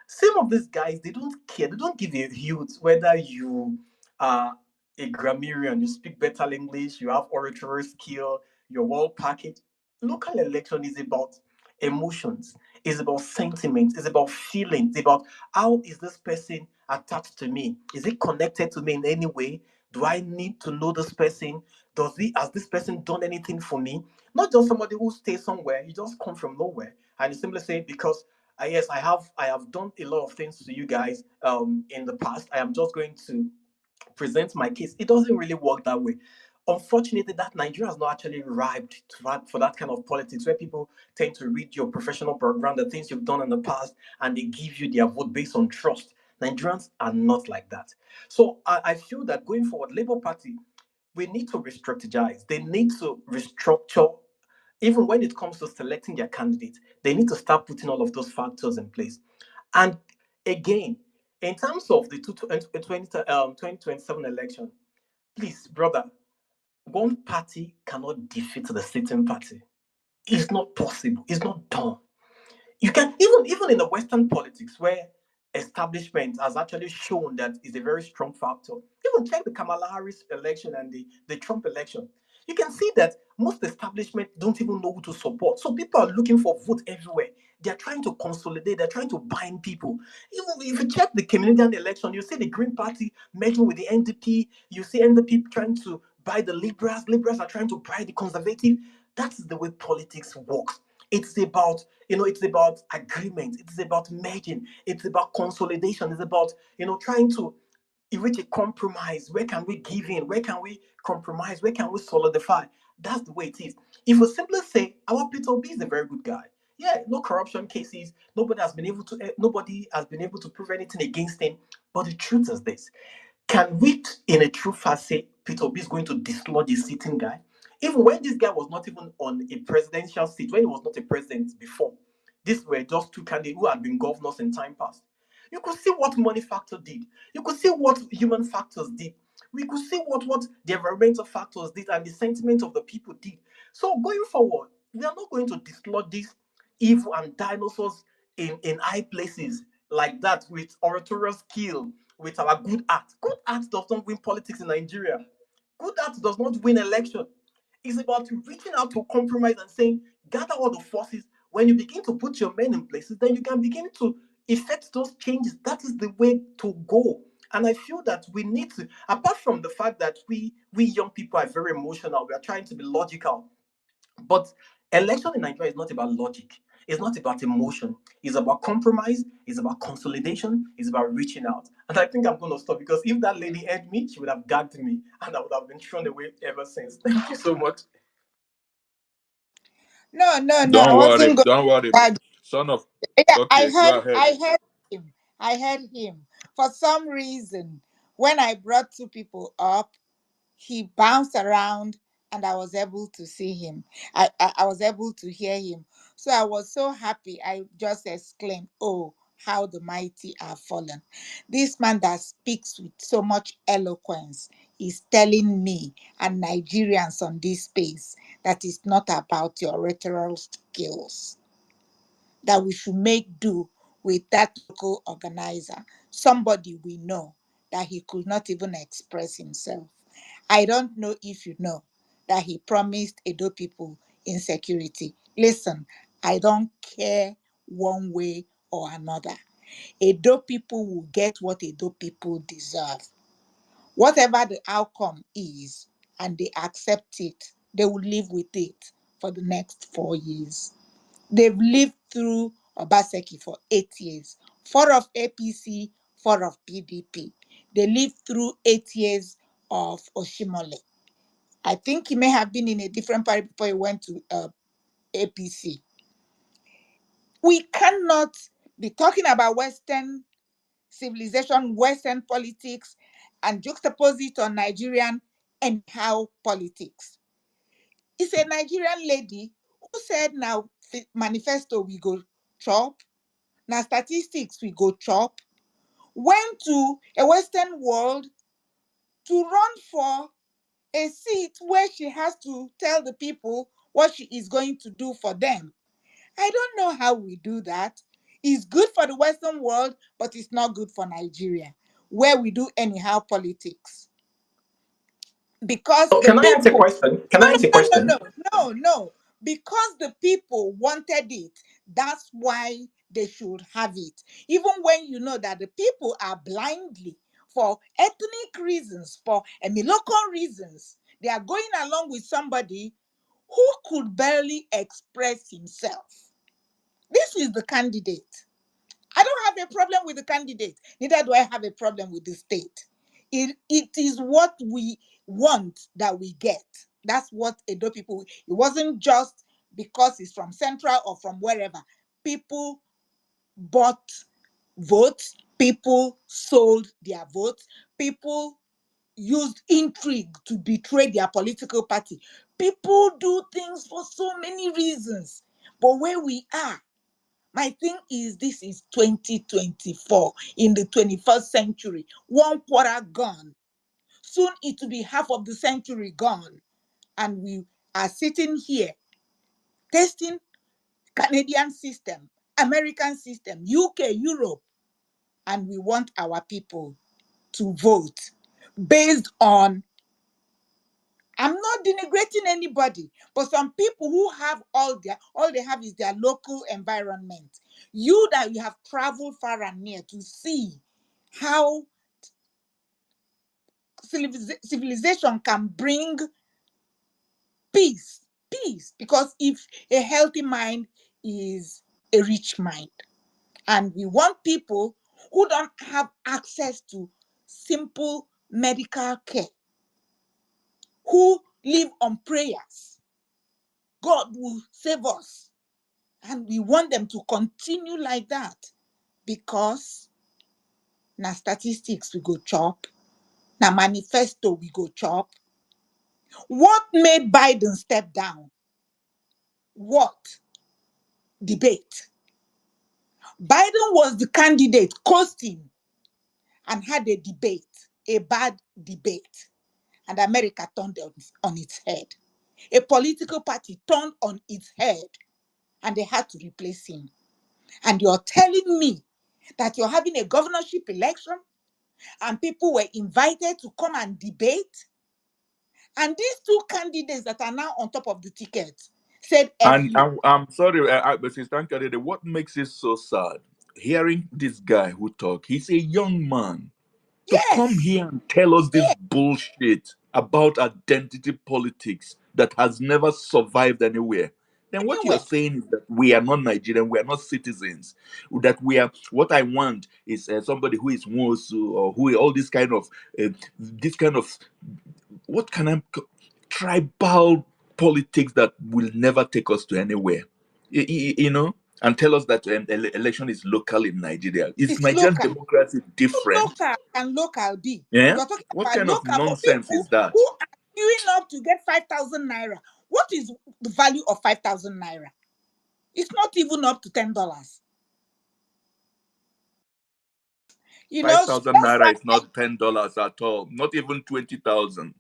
Some of these guys, they don't care. They don't give a hoot whether you are a grammarian, you speak better English, you have oratory skill, you're well packaged. Local election is about emotions, it's about sentiments, it's about feelings, it's about how is this person attached to me? Is it connected to me in any way? Do I need to know this person? Has this person done anything for me? Not just somebody who stays somewhere, you just come from nowhere and you simply say, because yes, I have done a lot of things to you guys in the past. I am just going to present my case. It doesn't really work that way. Unfortunately, that Nigeria has not actually arrived for that kind of politics where people tend to read your professional background, the things you've done in the past, and they give you their vote based on trust. Nigerians are not like that. So I feel that going forward, Labour Party, we need to re-strategize. They need to restructure. Even when it comes to selecting their candidate, they need to start putting all of those factors in place. And again, in terms of the 2027 election, please, brother, one party cannot defeat the sitting party. It's not possible. It's not done. You can even in the Western politics where establishment has actually shown that is a very strong factor. Even check the Kamala Harris election and the Trump election. You can see that most establishment don't even know who to support. So people are looking for vote everywhere. They're trying to consolidate, they're trying to bind people. Even if you check the Canadian election, you see the Green Party merging with the NDP, you see NDP trying to buy the liberals are trying to buy the conservative. That's the way politics works. It's about agreement, it's about merging, it's about consolidation, it's about trying to reach a compromise. Where can we give in? Where can we compromise? Where can we solidify? That's the way it is. If we simply say our Peter B is a very good guy, yeah, no corruption cases, nobody has been able to prove anything against him. But the truth is this: can we, in a true fast, say Peter Obi is going to dislodge a sitting guy? Even when this guy was not even on a presidential seat, when he was not a president before, these were just two candidates who had been governors in time past. You could see what money factor did. You could see what human factors did. We could see what the environmental factors did and the sentiment of the people did. So going forward, we are not going to dislodge these evil and dinosaurs in high places like that with oratorial skill, with our good art. Good art does not win politics in Nigeria. Good art does not win election. It's about reaching out to compromise and saying, gather all the forces. When you begin to put your men in places, then you can begin to effect those changes. That is the way to go. And I feel that we need to, apart from the fact that we young people are very emotional, we are trying to be logical. But election in Nigeria is not about logic. It's not about emotion. It's about compromise. It's about consolidation. It's about reaching out. And I think I'm going to stop because if that lady heard me, she would have gagged me and I would have been thrown away ever since. Thank you so much. No, no, no. I Don't worry, wasn't going don't worry. to. Son of, Yeah, okay, go ahead. I heard him. I heard him. For some reason, when I brought two people up, he bounced around and I was able to see him. I was able to hear him. So I was so happy. I just exclaimed, oh, how the mighty are fallen. This man that speaks with so much eloquence is telling me and Nigerians on this space that is not about your rhetorical skills, that we should make do with that local organizer, somebody we know that he could not even express himself. I don't know if you know that he promised Edo people insecurity. Listen, I don't care one way or another. Edo people will get what Edo people deserve. Whatever the outcome is, and they accept it, they will live with it for the next 4 years. They've lived through Obaseki for 8 years, 4 of APC, 4 of PDP. They lived through 8 years of Oshimole. I think he may have been in a different party before he went to APC. We cannot be talking about Western civilization, Western politics, and juxtapose it on Nigerian anyhow politics. It's a Nigerian lady who said now manifesto we go chop, now statistics we go chop, went to a Western world to run for a seat where she has to tell the people what she is going to do for them. I don't know how we do that. It's good for the Western world, but it's not good for Nigeria, where we do anyhow politics. Because the Can I ask a people, question? Can I ask a question? no. Because the people wanted it, that's why they should have it. Even when you know that the people are blindly, for ethnic reasons, for local reasons, they are going along with somebody who could barely express himself. This is the candidate. I don't have a problem with the candidate. Neither do I have a problem with the state. It is what we want that we get. That's what Edo people, it wasn't just because it's from Central or from wherever. People bought votes. People sold their votes. People used intrigue to betray their political party. People do things for so many reasons. But where we are, my thing is, this is 2024 in the 21st century. 1/4 gone. Soon it will be half of the century gone. And we are sitting here testing Canadian system, American system, UK, Europe, and we want our people to vote based on, I'm not denigrating anybody, but some people who have all they have is their local environment. You that you have traveled far and near to see how civilization can bring peace. Because if a healthy mind is a rich mind, and we want people who don't have access to simple medical care, who live on prayers, God will save us. And we want them to continue like that, because na statistics we go chop, na manifesto we go chop. What made Biden step down? What? Debate. Biden was the candidate coasting and had a debate, a bad debate, and America turned on its head. A political party turned on its head, and they had to replace him. And you're telling me that you're having a governorship election and people were invited to come and debate? And these two candidates that are now on top of the ticket said F And you. I'm sorry, but Sister Nkadede, what makes it so sad? Hearing this guy who talk, he's a young man. To come Yes. here and tell us this bullshit about identity politics that has never survived anywhere. Then what you're Anyway, saying is that we are not Nigerian, we are not citizens. That we are. What I want is somebody who is Mosu or who all this kind of what can I tribal politics that will never take us to anywhere. You know, and tell us that election is local in Nigeria. Is it's Nigerian local. democracy different? Local can local be? Yeah. You're talking What about kind of local for nonsense people is that? who are queuing up to get 5,000 naira. What is the value of 5,000 naira? It's not even up to $10. Five So thousand that's why naira is not $10 at all. Not even 20,000.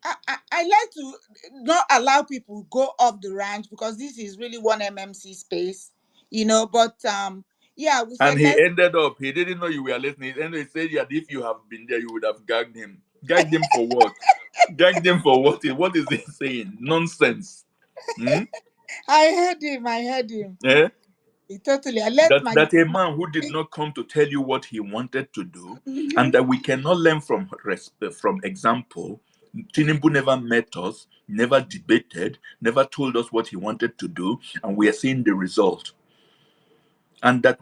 I like to not allow people go off the ranch because this is really one MMC space, but yeah, we And said he let's ended up, he didn't know you were listening. And he said that if you have been there, you would have gagged him. Gagged him for what? Gagged him for what? What is he saying? Nonsense. Hmm? I heard him. Eh? Totally. I let That a man who did not come to tell you what he wanted to do, and that we cannot learn from example. Tinubu never met us, never debated, never told us what he wanted to do, and we are seeing the result. And that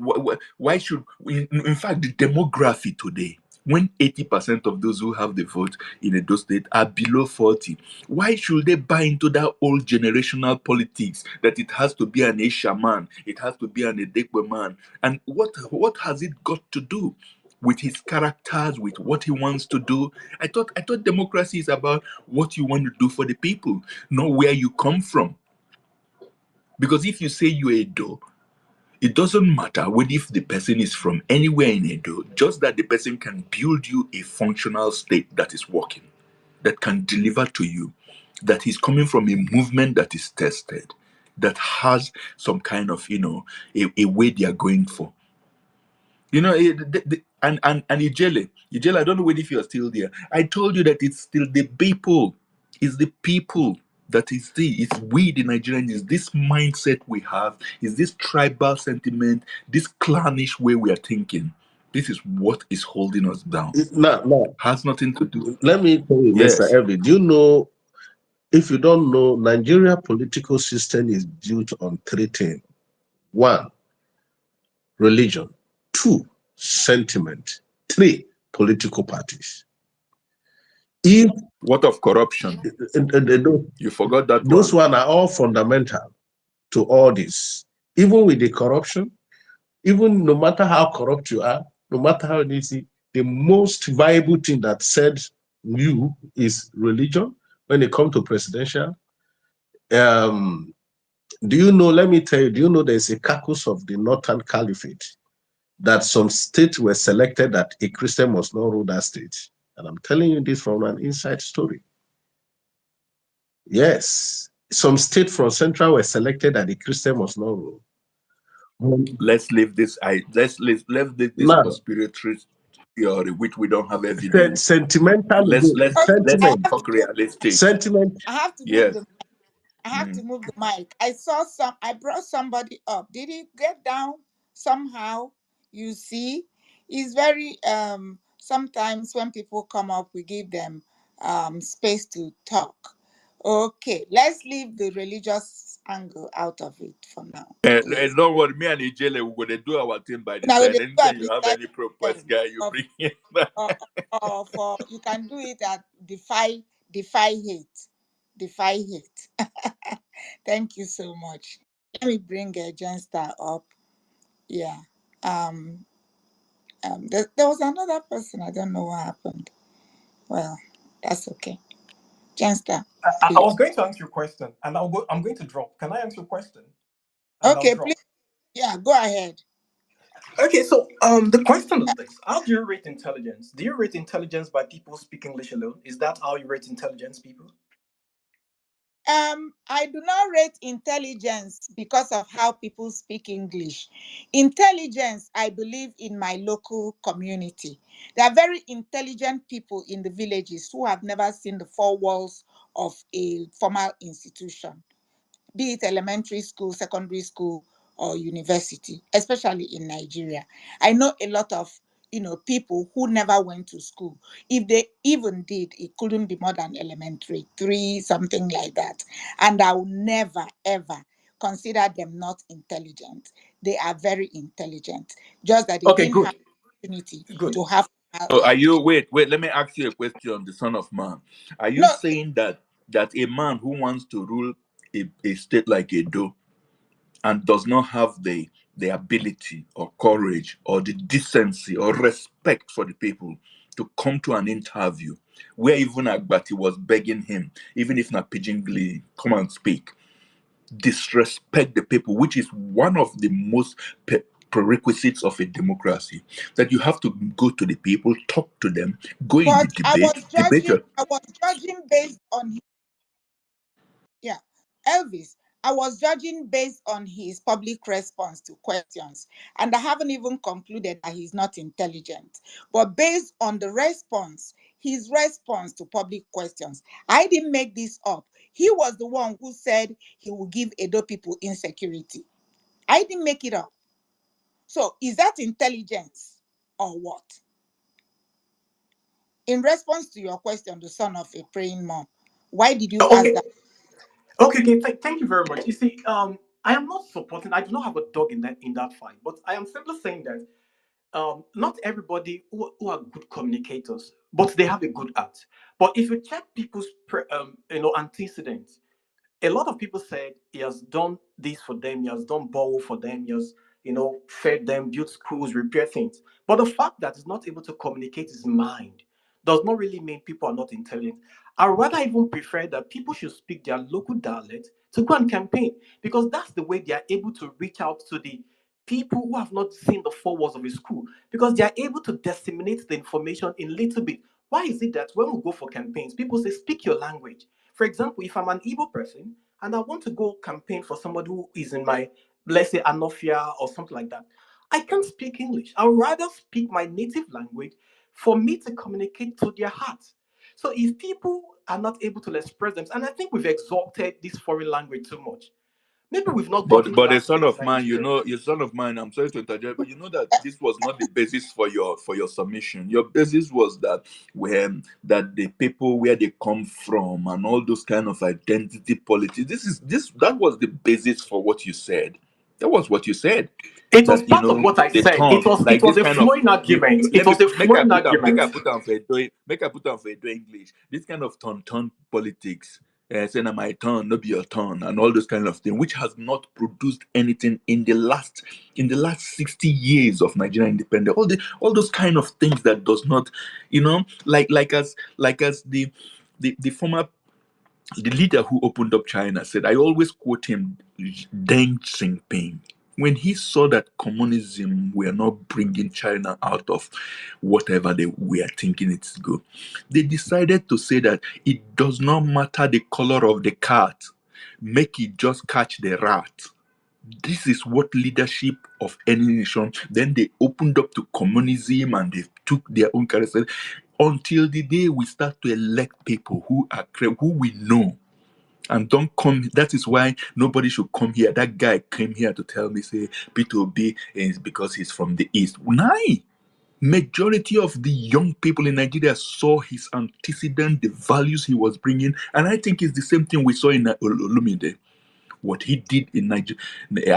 why should in fact the demography today, when 80% of those who have the vote in Edo State are below 40, why should they buy into that old generational politics that it has to be an Asia man, it has to be an Edekwe man? And what has it got to do with his characters, with what he wants to do? I thought democracy is about what you want to do for the people, not where you come from. Because if you say you're Edo, it doesn't matter whether if the person is from anywhere in Edo, just that the person can build you a functional state that is working, that can deliver to you, that is coming from a movement that is tested, that has some kind of, a way they are going for. And Ijele, I don't know whether if you're still there. I told you that it's still the people. It's the people that is it's we, the Nigerians, is this mindset we have, is this tribal sentiment, this clannish way we are thinking. This is what is holding us down. No. Has nothing to do. Let me tell you, Mr. Yes. Elby, do you know, if you don't know, Nigeria political system is built on three things. One, religion. Two, sentiment. Three, political parties. What of corruption? You forgot that those one. are all fundamental to all this. Even with the corruption, even no matter how corrupt you are, no matter how easy, the most viable thing that said you is religion when it comes to presidential. Do you know, let me tell you, do you know there's a caucus of the Northern Caliphate that some states were selected that a Christian must not rule that state? And I'm telling you this from an inside story. Yes, some state from Central were selected that the Christian must not rule. Let's leave this. Let's leave this conspiratory theory, which we don't have evidence. Sentimental. Let's talk realistic. Sentiment. I have to Yes. move the mic. I brought somebody up. Did he get down somehow? You see, it's very sometimes when people come up, we give them space to talk. Okay, let's leave the religious angle out of it for now. And don't worry, me and Ijele, we're going to do our thing by the Now, side. Anytime you have any proposed guy, you bring in. or you can do it at defy hate. Defy hate. Thank you so much. Let me bring Jenstar up. Yeah. There was another person. I don't know what happened. Well, that's okay. Jenstar. I was going to answer your question, and I'm going to drop. Can I answer your question? And Okay, please. Yeah, go ahead. Okay, so the question is this: how do you rate intelligence? Do you rate intelligence by people speak English alone? Is that how you rate intelligence, people? I do not rate intelligence because of how people speak English. Intelligence, I believe, in my local community. There are very intelligent people in the villages who have never seen the four walls of a formal institution, be it elementary school, secondary school, or university, especially in Nigeria. I know a lot of people who never went to school. If they even did, it couldn't be more than elementary, 3, something like that. And I will never, ever consider them not intelligent. They are very intelligent, just that they didn't have the opportunity to have. Are you wait? Let me ask you a question, the son of man. Are you saying that a man who wants to rule a state like Edo and does not have the ability or courage or the decency or respect for the people to come to an interview where even Agbati was begging him, even if not Pidgin Glee, come and speak, disrespect the people, which is one of the most prerequisites of a democracy, that you have to go to the people, talk to them, go in the But debate, debate. I was judging based on, yeah, Elvis, I was judging based on his public response to questions. And I haven't even concluded that he's not intelligent. But based on the response, his response to public questions, I didn't make this up. He was the one who said he will give Edo people insecurity. I didn't make it up. So is that intelligence or what? In response to your question, the son of a praying mom, why did you ask Okay, that? thank you very much. You see, I am not supporting. I do not have a dog in that fight, but I am simply saying that not everybody who are good communicators, but they have a good art. But if you check people's antecedents, a lot of people said he has done this for them, he has done borrow for them, he has, fed them, built schools, repair things. But the fact that he's not able to communicate his mind does not really mean people are not intelligent. I rather even prefer that people should speak their local dialect to go and campaign, because that's the way they are able to reach out to the people who have not seen the four walls of a school, because they are able to disseminate the information in little bit. Why is it that when we go for campaigns, people say, speak your language? For example, if I'm an Igbo person and I want to go campaign for somebody who is in my, let's say, Anofia or something like that, I can't speak English. I'd rather speak my native language for me to communicate to their hearts. So if people are not able to express themselves, and I think we've exalted this foreign language too much, maybe we've not gotten to But a that son stage of in man, Nigeria. a son of man, I'm sorry to interject, but you know that this was not the basis for your submission. Your basis was that when that the people where they come from and all those kind of identity politics. That was the basis for what you said. That was what you said. It was That part of what I the said. It tongue, was it like was this a kind of flowing argument. It let me was a make I flowing put on make I argument. put on for doing make I put on for doing English. This kind of ton politics, saying that my turn, not be your turn, and all those kind of things, which has not produced anything in the last 60 years of Nigerian independence. All those kind of things that does not, like as the former the leader who opened up China said, I always quote him, Deng Xiaoping. When he saw that communism were not bringing China out of whatever they were thinking it's good, they decided to say that it does not matter the color of the cat, make it just catch the rat. This is what leadership of any nation. Then they opened up to communism and they took their own character until the day we start to elect people who we know and don't come. That is why nobody should come here. That guy came here to tell me, say, P2B is because he's from the East. Nine. Majority of the young people in Nigeria saw his antecedent, the values he was bringing. And I think it's the same thing we saw in Olumide. What he did in Nigeria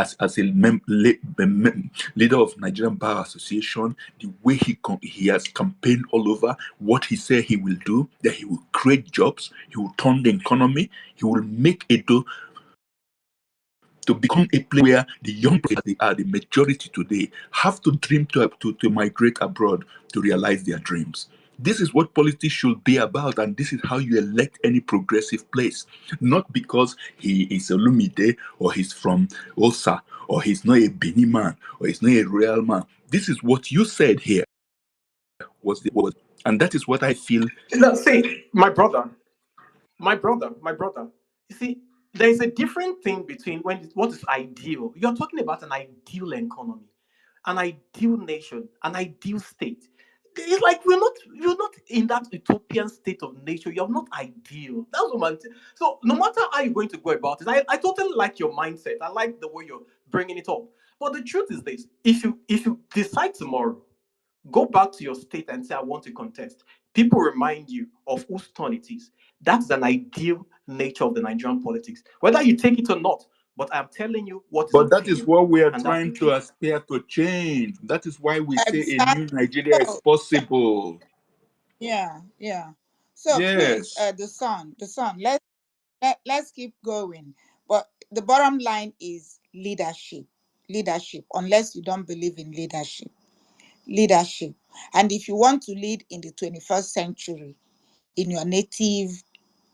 as a leader of Nigerian Bar Association, the way he has campaigned all over, what he said he will do, that he will create jobs, he will turn the economy, he will make Edo to become a place where the young people that they are, the majority today, have to dream to migrate abroad to realize their dreams. This is what politics should be about, and this is how you elect any progressive place. Not because he is a Lumide, or he's from Osa, or he's not a Bini man, or he's not a real man. This is what you said here and that is what I feel. No, see, my brother. You see, there is a different thing between what is ideal. You're talking about an ideal economy, an ideal nation, an ideal state. It's like you're not in that utopian state of nature. You're not ideal. That's what man. So no matter how you're going to go about it, I totally like your mindset. I like the way you're bringing it up. But the truth is this: if you decide tomorrow, go back to your state and say, I want to contest. People remind you of whose turn it is. That's an ideal nature of the Nigerian politics, whether you take it or not. But I'm telling you what is But that is obtainable, what we are and that's the trying to truth. aspire to change. That is why we say a new Exactly. Nigeria is So, possible. yeah, yeah. So please, Yes. the son, let's keep going. But the bottom line is leadership. Leadership, unless you don't believe in leadership. Leadership. And if you want to lead in the 21st century in your native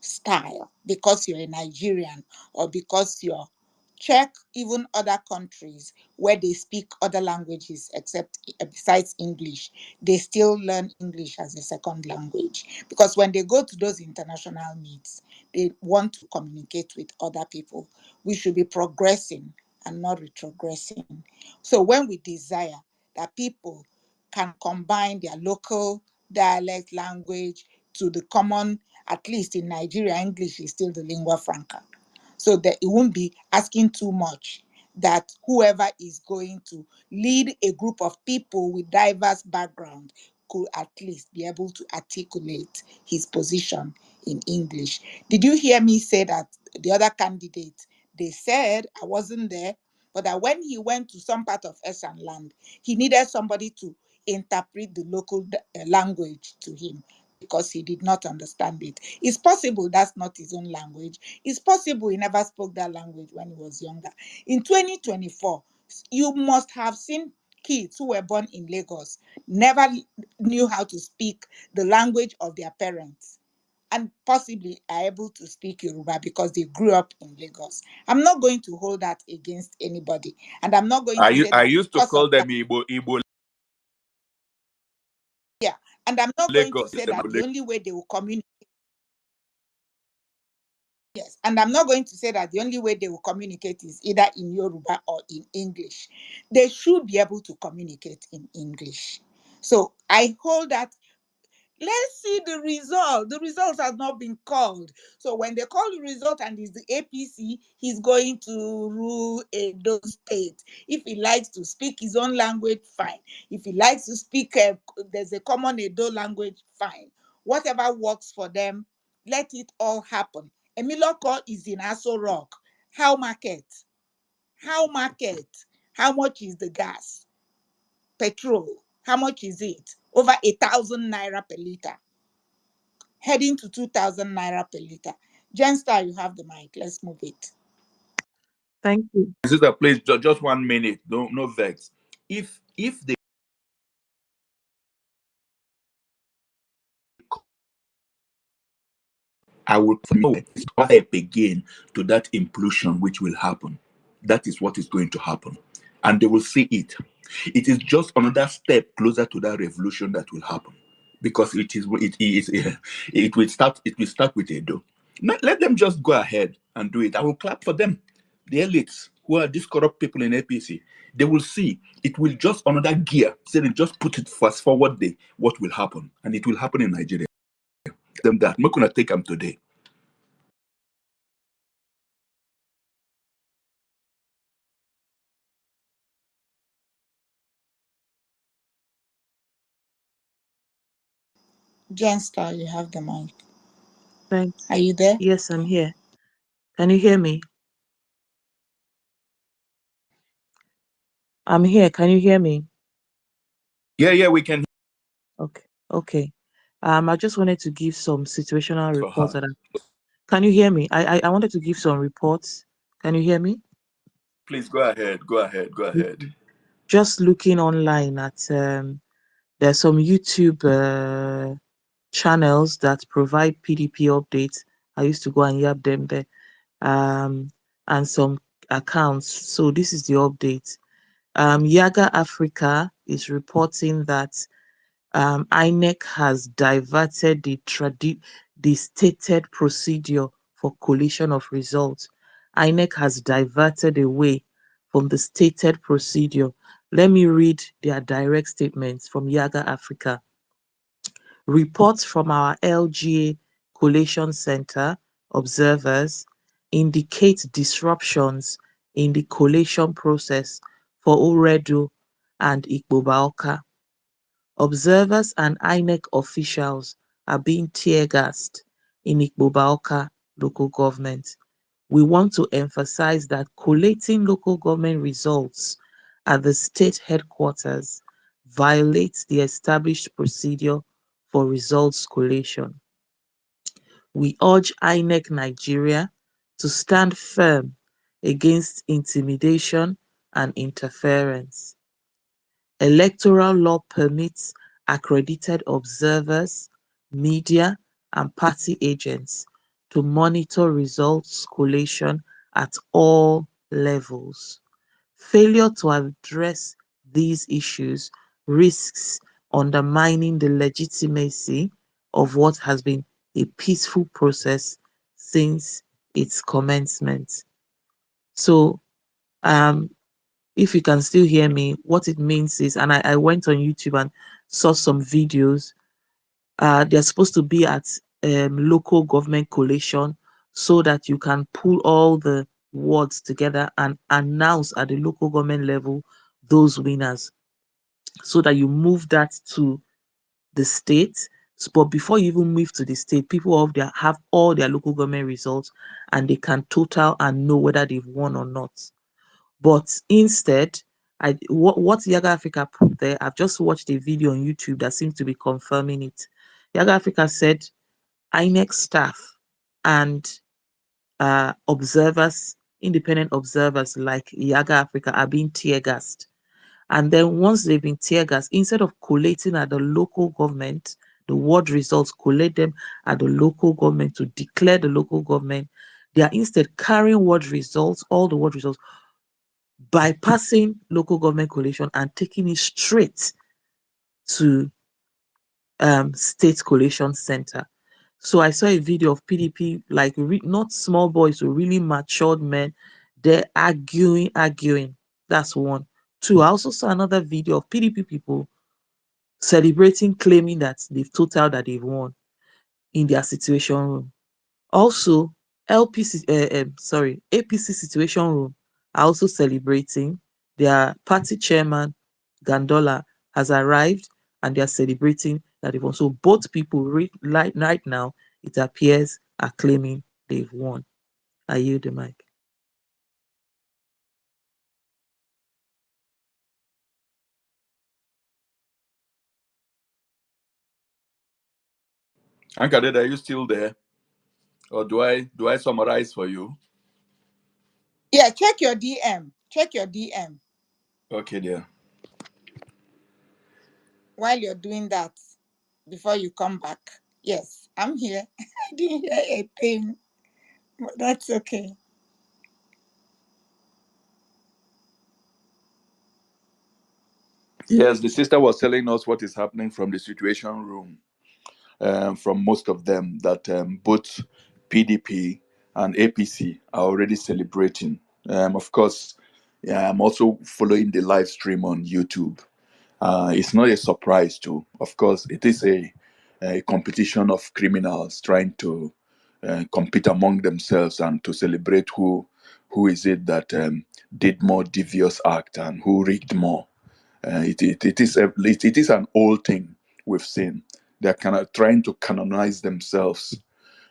style, because you're a Nigerian or because you're check even other countries where they speak other languages except besides English. They still learn English as a second language, because when they go to those international meets, they want to communicate with other people. We should be progressing and not retrogressing. So when we desire that people can combine their local dialect language to the common, at least in Nigeria, English is still the lingua franca. So that it won't be asking too much, that whoever is going to lead a group of people with diverse background could at least be able to articulate his position in English. Did you hear me say that the other candidate, they said, I wasn't there, but that when he went to some part of Esan land, he needed somebody to interpret the local language to him because he did not understand it. It's possible that's not his own language. It's possible he never spoke that language when he was younger. In 2024, you must have seen kids who were born in Lagos, never knew how to speak the language of their parents, and possibly are able to speak Yoruba because they grew up in Lagos. I'm not going to hold that against anybody. And I'm not going to say I that used to because call of them that. Igbo Yeah. And I'm not going to Lagos. say that the only way they will communicate. Yes. And I'm not going to say that the only way they will communicate is either in Yoruba or in English. They should be able to communicate in English. So I hold that. Let's see the result. The results have not been called. So when they call the result and it's the APC, he's going to rule Edo State. If he likes to speak his own language, fine. If he likes to speak, there's a common Edo language, fine. Whatever works for them, let it all happen. Emiloko is in Aso Rock. How market? How market? How much is the gas? Petrol? How much is it? Over 1,000 naira per liter. Heading to 2,000 naira per liter. Jenstar, you have the mic. Let's move it. Thank you. Sister, please, just 1 minute. No vex. If they I will step again to that implosion which will happen. That is what is going to happen. And they will see it. It is just another step closer to that revolution that will happen. Because it will start with Edo. Let them just go ahead and do it. I will clap for them. The elites who are these corrupt people in APC, they will see it will just another gear. Say they just put it fast forward what will happen. And it will happen in Nigeria. Them that. I'm not gonna take them today. Jenstar, you have the mic. Thanks. Are you there? Yes, I'm here. Can you hear me? I'm here. Can you hear me? Yeah, we can. Okay. I just wanted to give some situational For reports her. Can you hear me? I wanted to give some reports. Can you hear me? Please go ahead. Just looking online at there's some YouTube channels that provide PDP updates. I used to go and yap them there. And some accounts. So this is the update. Yaga Africa is reporting that INEC has diverted the stated procedure for collation of results. INEC has diverted away from the stated procedure. Let me read their direct statements from Yaga Africa. Reports from our LGA Collation Center observers indicate disruptions in the collation process for Oredo and Igbobaoka. Observers and INEC officials are being tear-gassed in Igbobaoka local government. We want to emphasize that collating local government results at the state headquarters violates the established procedure for results collation. We urge INEC Nigeria to stand firm against intimidation and interference. Electoral law permits accredited observers, media, and party agents to monitor results collation at all levels. Failure to address these issues risks undermining the legitimacy of what has been a peaceful process since its commencement. So, if you can still hear me, what it means is, and I went on YouTube and saw some videos. They're supposed to be at local government collation so that you can pull all the wards together and announce at the local government level those winners, so that you move that to the state. But before you even move to the state, people have all their local government results and they can total and know whether they've won or not. But instead, what Yaga Africa put there, I've just watched a video on YouTube that seems to be confirming it. Yaga Africa said INEC staff and observers, independent observers like Yaga Africa, are being tear gassed. And then once they've been tear gassed, instead of collating at the local government, the ward results, collate them at the local government to declare the local government, they are instead carrying ward results, all the ward results, bypassing local government collation and taking it straight to state collation center. So I saw a video of PDP, like not small boys, so really matured men. They're arguing. That's one. Two, I also saw another video of PDP people celebrating, claiming that they've totaled, that they've won in their situation room. Also, APC situation room are also celebrating. Their party chairman, Gandola, has arrived and they are celebrating that they've won. So both people right now, it appears, are claiming they've won. I yield the mic. Ankadede, are you still there? Or do I summarize for you? Yeah, check your DM. Check your DM. Okay, dear. While you're doing that, before you come back. Yes, I'm here. I didn't hear a thing, but that's okay. Yes, the sister was telling us what is happening from the situation room. From most of them, that both PDP and APC are already celebrating. Of course, yeah, I'm also following the live stream on YouTube. It's not a surprise, too. Of course, it is a competition of criminals trying to compete among themselves and to celebrate who is it that did more devious act and who rigged more. It is an old thing we've seen. They're kind of trying to canonize themselves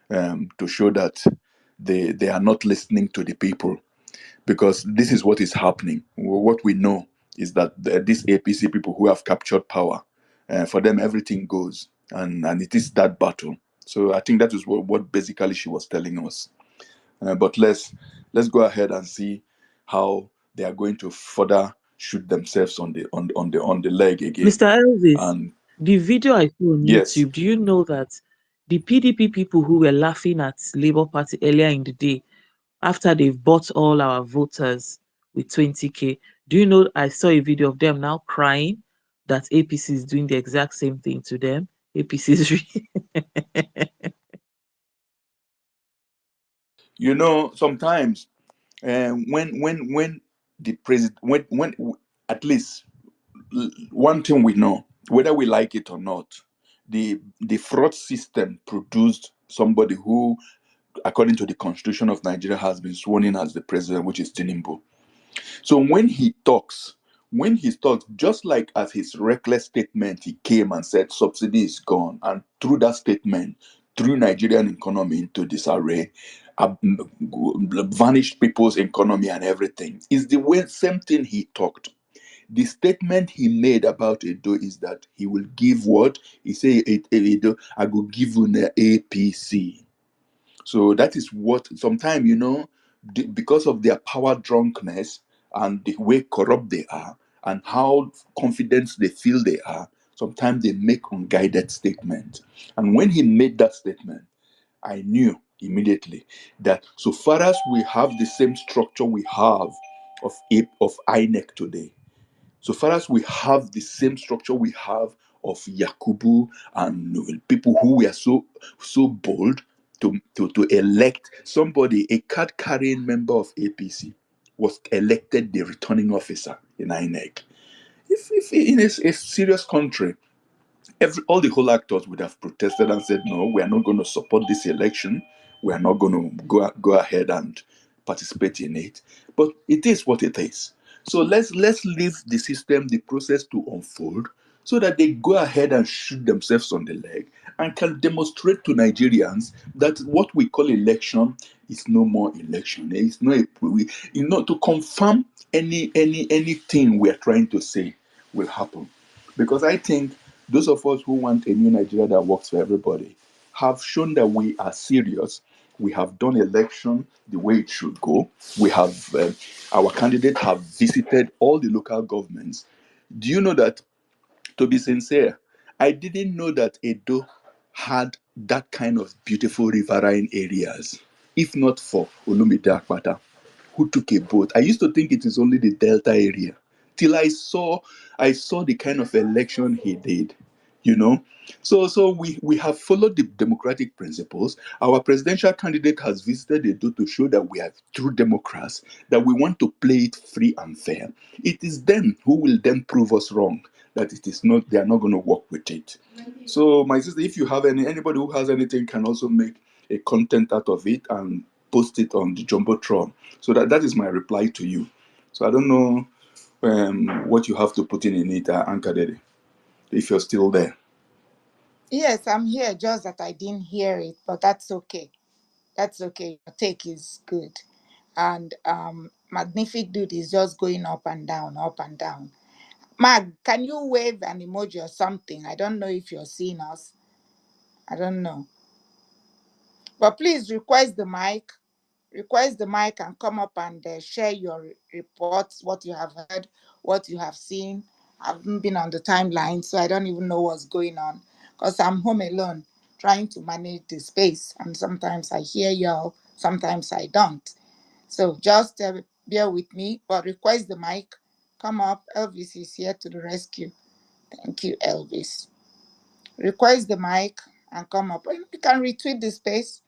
to show that they are not listening to the people, because this is what is happening. What we know is that these APC people who have captured power, for them everything goes, and it is that battle. So I think that is what basically she was telling us. But let's go ahead and see how they are going to further shoot themselves on the leg again. Mr. Elvis, And the video I saw on yes, YouTube, do you know that the PDP people who were laughing at Labour Party earlier in the day, after they've bought all our voters with 20K, do you know I saw a video of them now crying that APC is doing the exact same thing to them? APC is sometimes when the president, when at least one thing we know, whether we like it or not, the fraud system produced somebody who, according to the constitution of Nigeria, has been sworn in as the president, which is Tinubu. So when he talks, just like as his reckless statement, he came and said subsidy is gone, and through that statement, threw Nigerian economy into disarray, vanished people's economy and everything. Is the same thing he talked. The statement he made about Edo is that he will give what? He said, Edo, I will give you the APC. So that is what sometimes, because of their power drunkenness and the way corrupt they are and how confident they feel they are, sometimes they make unguided statements. And when he made that statement, I knew immediately that so far as we have the same structure we have of INEC today, so far as we have the same structure we have of Yakubu and people who were so bold to elect somebody, a card carrying member of APC was elected the returning officer in INEC. If in a serious country, all the whole actors would have protested and said, no, we are not going to support this election. We are not going to go ahead and participate in it. But it is what it is. So let's leave the system, the process to unfold so that they go ahead and shoot themselves on the leg and can demonstrate to Nigerians that what we call election is no more election. It's not to confirm anything we are trying to say will happen. Because I think those of us who want a new Nigeria that works for everybody have shown that we are serious. We have done election the way it should go. We have our candidates have visited all the local governments. Do you know that, to be sincere, I didn't know that Edo had that kind of beautiful riverine areas, if not for Olumide Akpata, who took a boat. I used to think it is only the Delta area till I saw the kind of election he did. You know, so we have followed the democratic principles. Our presidential candidate has visited Edo to show that we are true Democrats, that we want to play it free and fair. It is them who will then prove us wrong, that it is not, they are not going to work with it. So my sister, if you have anybody who has anything can also make a content out of it and post it on the Jumbotron. So that is my reply to you. So I don't know what you have to put in it, Anka Dede, if you're still there. Yes, I'm here, just that I didn't hear it, but that's okay. That's okay. Your take is good. And Magnific Dude is just going up and down, up and down. Mag, can you wave an emoji or something? I don't know if you're seeing us. I don't know. But please request the mic. Request the mic and come up and share your reports, what you have heard, what you have seen. I haven't been on the timeline, so I don't even know what's going on because I'm home alone trying to manage the space. And sometimes I hear y'all, sometimes I don't. So just bear with me, but request the mic. Come up. Elvis is here to the rescue. Thank you, Elvis. Request the mic and come up. You can retweet the space.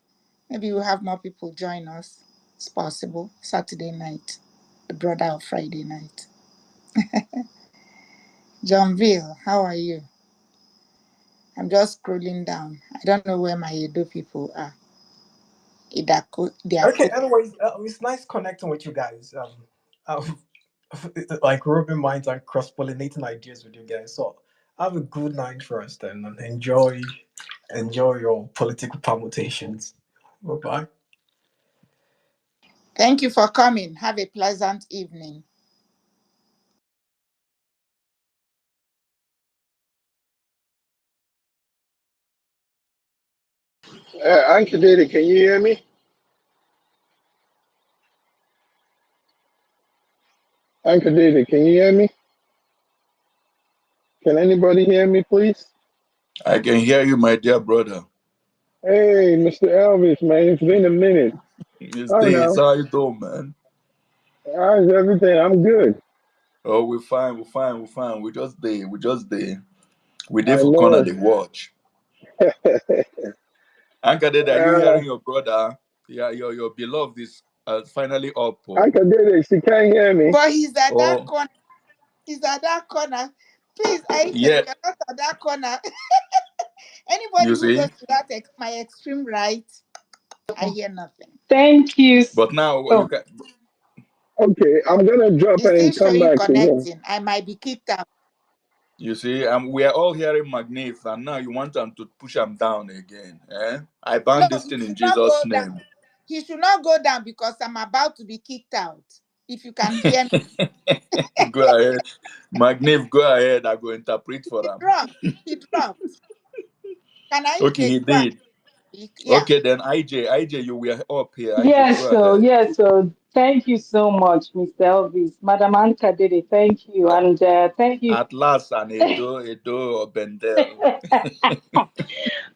Maybe we'll have more people join us. It's possible. Saturday night, the brother of Friday night. Johnville, how are you? I'm just scrolling down. I don't know where my Edo people are. Okay, anyways, it's nice connecting with you guys. Like rubbing minds and cross pollinating ideas with you guys. So have a good night first and enjoy your political permutations. Bye bye. Thank you for coming. Have a pleasant evening. Uncle Diddy, can you hear me? Uncle Diddy, can you hear me? Can anybody hear me, please? I can hear you, my dear brother. Hey, Mr. Elvis, man, it's been a minute. It's Oh days. no, How you doing, man? how's everything? I'm good. Oh, we're fine. We just there. We there I for corner know. the watch. Anka Dede, are you hearing your brother? Yeah, your beloved is finally up. Oh. Uncle Diddy, she can't hear me. But he's at that Oh, corner. He's at that corner. Please, I say yeah. you're not at that corner. You Anybody who see, goes to that my extreme right, I hear nothing. Thank you. but now you Oh, can. Okay, I'm gonna drop It's still and come showing back again. connecting. I might be kicked out. You see, we are all hearing Magnif, and now you want them to push him down again. Eh? I No, ban this he thing in should not go Jesus' down. name. He should not go down because I'm about to be kicked out. If you can hear me. Go ahead, Magnif. Go ahead. I go interpret for He them. dropped. He dropped. Can I Okay, he take back? did. Yeah. Okay, then IJ, you were up here. IJ, Yes, go so ahead. yes, so thank you so much, Mr. Elvis. Madam Anka Dede, thank you. And thank you. At last, an Edo Bendel.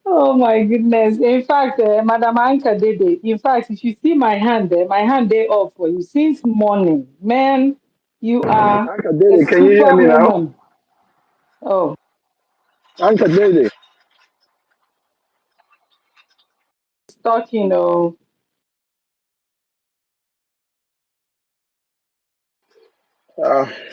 Oh my goodness. In fact, Madam Anka Dede, in fact, if you see my hand day off for you since morning. Man, you are Uncle a David, can you hear me now? superwoman. Oh, Uncle David. it's talking. Oh,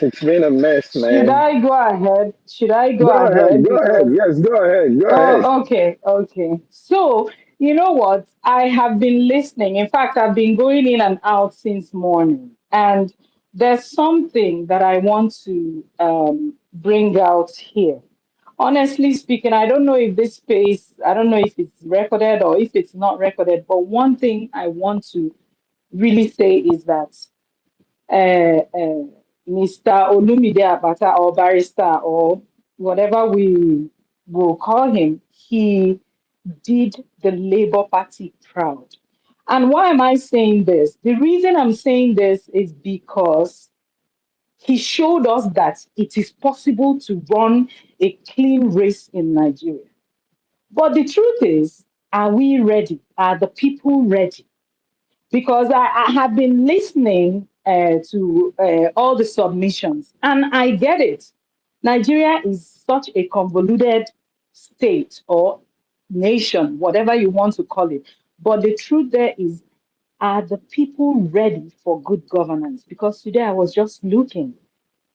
It's been a mess, should man. I go ahead? Should I go Go ahead, ahead? go ahead. Because Yes, go ahead, go ahead. oh, okay, okay. So, you know what? I have been listening. In fact, I've been going in and out since morning. And there's something that I want to bring out here. Honestly speaking, I don't know if this space, I don't know if it's recorded or if it's not recorded, but one thing I want to really say is that Mr. Olumide Abata or barrister or whatever we will call him, he did the Labour Party proud. And why am I saying this? The reason I'm saying this is because he showed us that it is possible to run a clean race in Nigeria. But the truth is, are we ready? Are the people ready? Because I have been listening to all the submissions, and I get it. Nigeria is such a convoluted state or nation, whatever you want to call it. But the truth there is, are the people ready for good governance? Because today I was just looking.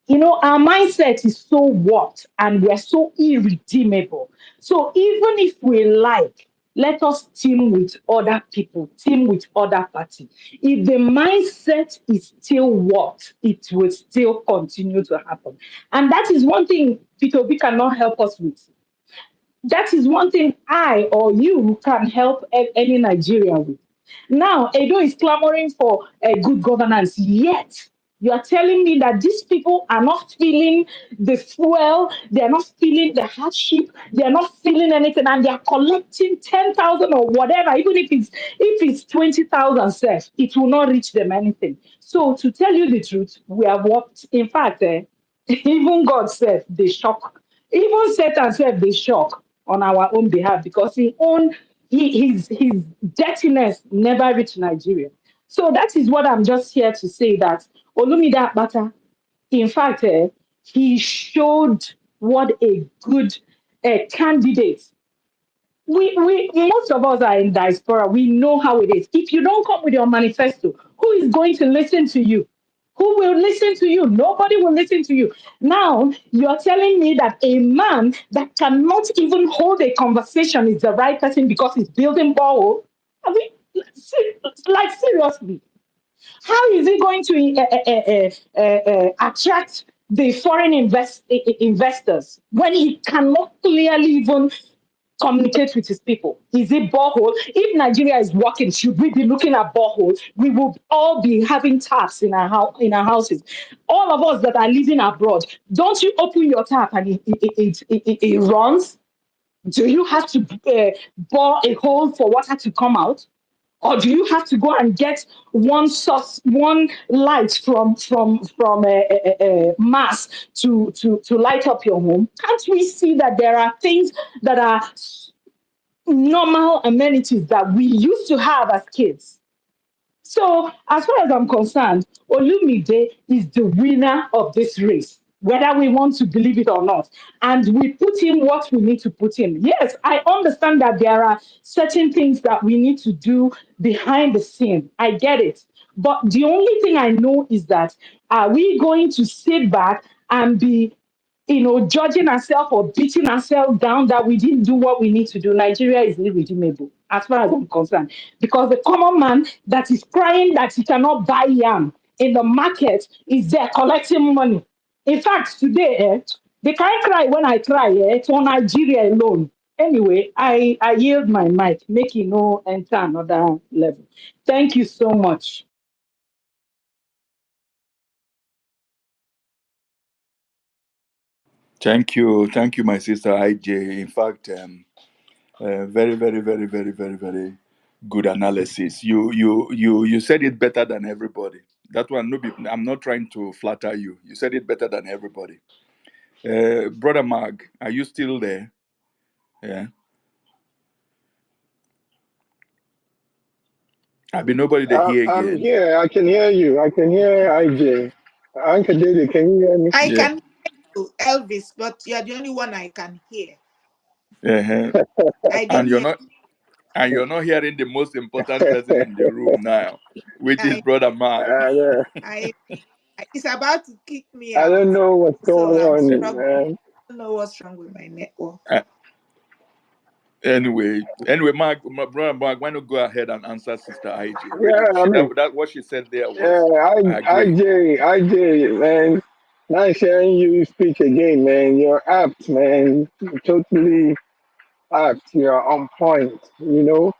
You know, our mindset is so warped and we're so irredeemable. So even if we like, let us team with other people, team with other parties. If the mindset is still warped, it will still continue to happen. And that is one thing Peter Obi cannot help us with. That is one thing I or you can help any Nigerian with. Now, Edo is clamoring for a good governance, yet you are telling me that these people are not feeling the fuel, they are not feeling the hardship, they are not feeling anything, and they are collecting 10,000 or whatever, even if it's 20,000 self, it will not reach them anything. So, to tell you the truth, we have worked. In fact, even God said they shock. Even Satan said they shock on our own behalf because his dirtiness never reached Nigeria. So that is what I'm just here to say that Olumide Akpata, in fact, he showed what a good candidate. We most of us are in diaspora. We know how it is. If you don't come with your manifesto, who is going to listen to you? Who will listen to you? Nobody will listen to you. Now, you're telling me that a man that cannot even hold a conversation is the right person because he's building borehole? I mean, like seriously, how is he going to attract the foreign investors when he cannot clearly even communicate with his people? Is it borehole? If Nigeria is working, should we be looking at borehole? We will all be having taps in our houses. All of us that are living abroad, don't you open your tap and it runs? Do you have to bore a hole for water to come out? Or do you have to go and get one source, one light from Mars to light up your home? Can't we see that there are things that are normal amenities that we used to have as kids? So, as far as I'm concerned, Olumide is the winner of this race, whether we want to believe it or not. And we put in what we need to put in. Yes, I understand that there are certain things that we need to do behind the scene. I get it. But the only thing I know is that are we going to sit back and be judging ourselves or beating ourselves down that we didn't do what we need to do? Nigeria is irredeemable, as far as I'm concerned. Because the common man that is crying that he cannot buy yam in the market is there collecting money. In fact, today, they can't cry when I cry, for Nigeria alone. Anyway, I yield my mic, make it no enter another level. Thank you so much. Thank you, my sister IJ. In fact, Very, very, very, very, very, very good analysis. You said it better than everybody. That one, no, I'm not trying to flatter you. You said it better than everybody. Brother Mag, are you still there? Yeah. I've been nobody to hear I'm again. here. I can hear you. I can hear IJ. Uncle Diddy, can you hear me? I Yeah. can hear you, Elvis, but you're the only one I can hear. Uh-huh. I And didn't you're hear. not hearing the most important person in the room now, which is I, Brother Mag. I, it's about to kick me I out. don't know what's So going I'm on, struggling. man. I don't know what's wrong with my network. Anyway, Mark, my brother Mark, why not go ahead and answer Sister IJ? Really, Yeah, I mean, that what she said there yeah, was, I agree. IJ, man. Nice hearing you speak again, man. You're apt, man. Totally apt. You're on point, you know.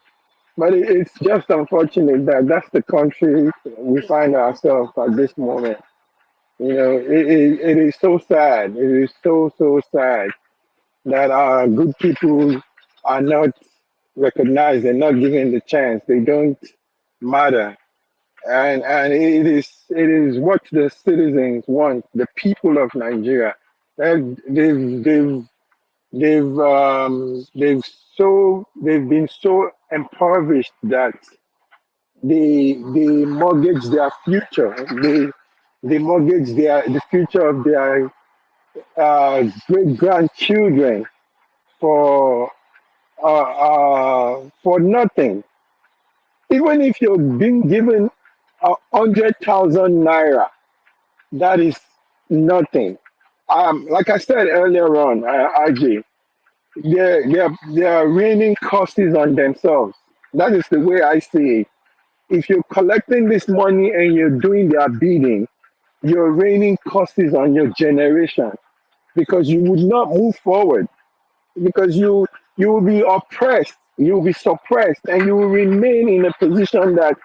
But it's just unfortunate that that's the country we find ourselves at this moment. You know, it is so sad. It is so, so sad that our good people are not recognized and not given the chance. They don't matter. And it is what the citizens want, the people of Nigeria. They've been so impoverished that they mortgage their future. They mortgage the future of their great grandchildren for nothing. Even if you're being given 100,000 naira, that is nothing. Like I said earlier on, RJ, they're raining curses on themselves. That is the way I see it. If you're collecting this money and you're doing their bidding, you're raining curses on your generation because you would not move forward, because you will be oppressed, you will be suppressed, and you will remain in a position that,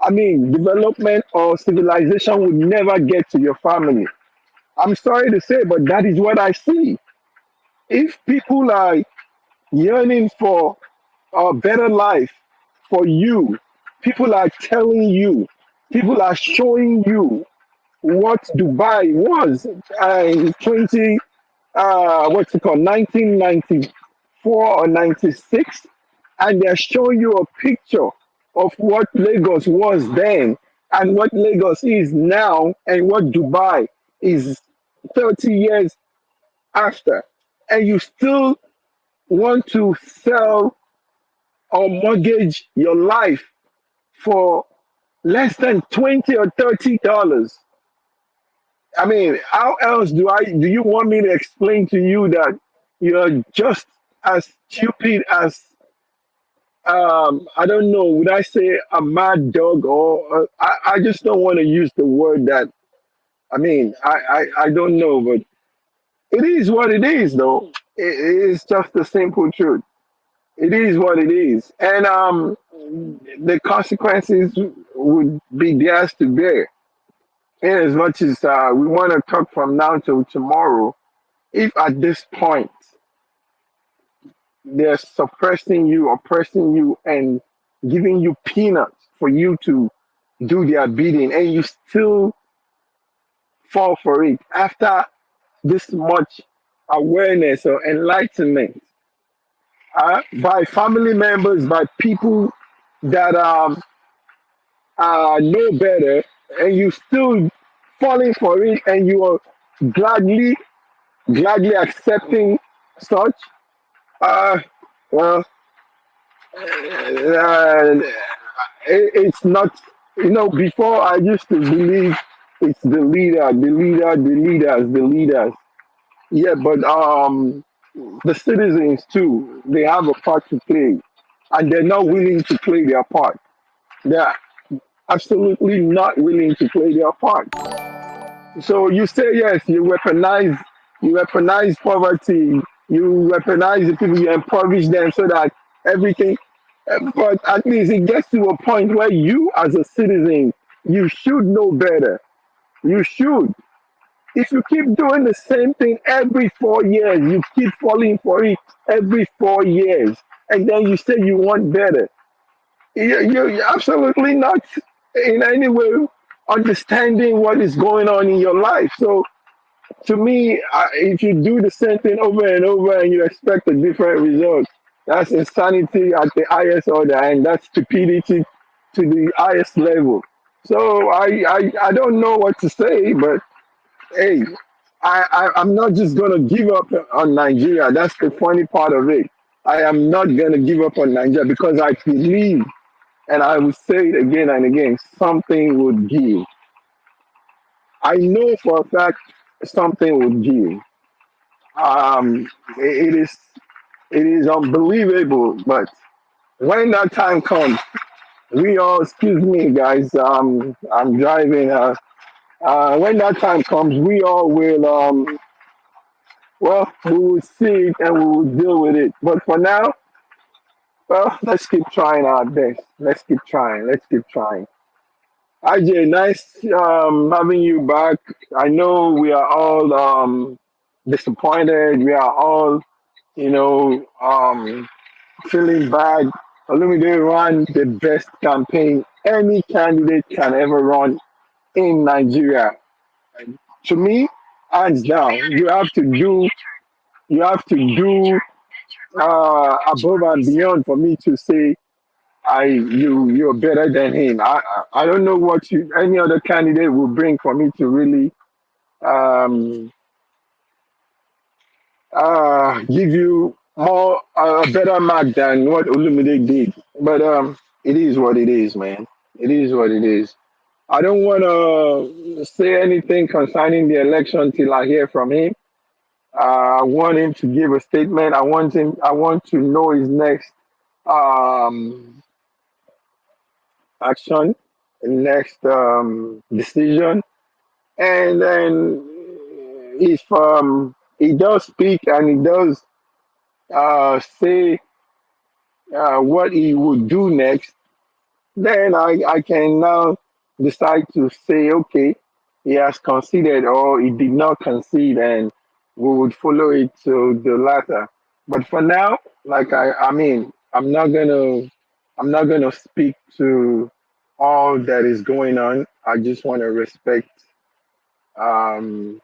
I mean, development or civilization would never get to your family. I'm sorry to say, but that is what I see. If people are yearning for a better life for you, people are telling you, people are showing you what Dubai was in 1994 or 96, and they're showing you a picture of what Lagos was then and what Lagos is now and what Dubai is 30 years after, and you still want to sell or mortgage your life for less than 20 or $30. I mean, how else do you want me to explain to you that you're just as stupid as I don't know, would I say a mad dog, or I just don't want to use the word that, I mean, I don't know, but it is what it is though. It is just the simple truth. It is what it is. And the consequences would be theirs to bear. In as much as we want to talk from now till tomorrow, if at this point they're suppressing you, oppressing you, and giving you peanuts for you to do their bidding, and you still fall for it after this much awareness or enlightenment by family members, by people that know better, and you still falling for it, and you are gladly accepting such. Uh, well, it's not, before I used to believe it's the leaders. Yeah, but the citizens too, they have a part to play, and they're not willing to play their part. They're absolutely not willing to play their part. So you say yes, you weaponize poverty, you weaponize the people, you impoverish them so that everything. But at least it gets to a point where you, as a citizen, you should know better. You should. If you keep doing the same thing every 4 years, you keep falling for it every 4 years, and then you say you want better. You're absolutely not in any way understanding what is going on in your life. So to me, if you do the same thing over and over and you expect a different result, that's insanity at the highest order, and that's stupidity to the highest level. So I don't know what to say, but hey, I'm not just gonna give up on Nigeria. That's the funny part of it. I am not gonna give up on Nigeria because I believe, and I will say it again and again, something would give. I know for a fact something would give. It is unbelievable, but when that time comes, we all, excuse me, guys, I'm driving. When that time comes, we all will, well, we will see it and we will deal with it. But for now, well, let's keep trying our best. Let's keep trying. Let's keep trying. IJ, nice having you back. I know we are all disappointed. We are all, you know, feeling bad. Olumide ran the best campaign any candidate can ever run in Nigeria. To me, hands down, you have to do above and beyond for me to say you're better than him. I don't know what any other candidate will bring for me to really um, give you more a better mark than what Olumide did. But it is what it is, man. It is what it is. I don't want to say anything concerning the election till I hear from him. I want him to give a statement. I want him. I want to know his next um, action, next decision, and then if he does speak and he does say what he would do next, then I can now decide to say, okay, he has conceded or he did not concede, and we would follow it to the latter. But for now, like I mean, I'm not gonna speak to all that is going on. I just want to respect um,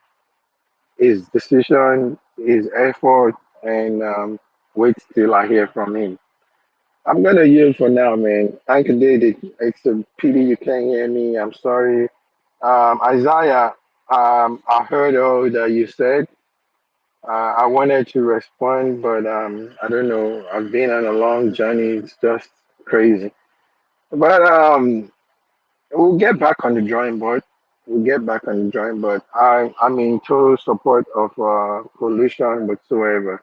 his decision, his effort, and wait till I hear from him. I'm gonna yield for now, man. Thank you, David. It's a pity you can't hear me. I'm sorry. Isaiah, I heard all that you said. I wanted to respond, but I don't know. I've been on a long journey. It's just crazy. But we'll get back on the drawing board. We'll get back on the drawing board. I'm in total support of coalition whatsoever.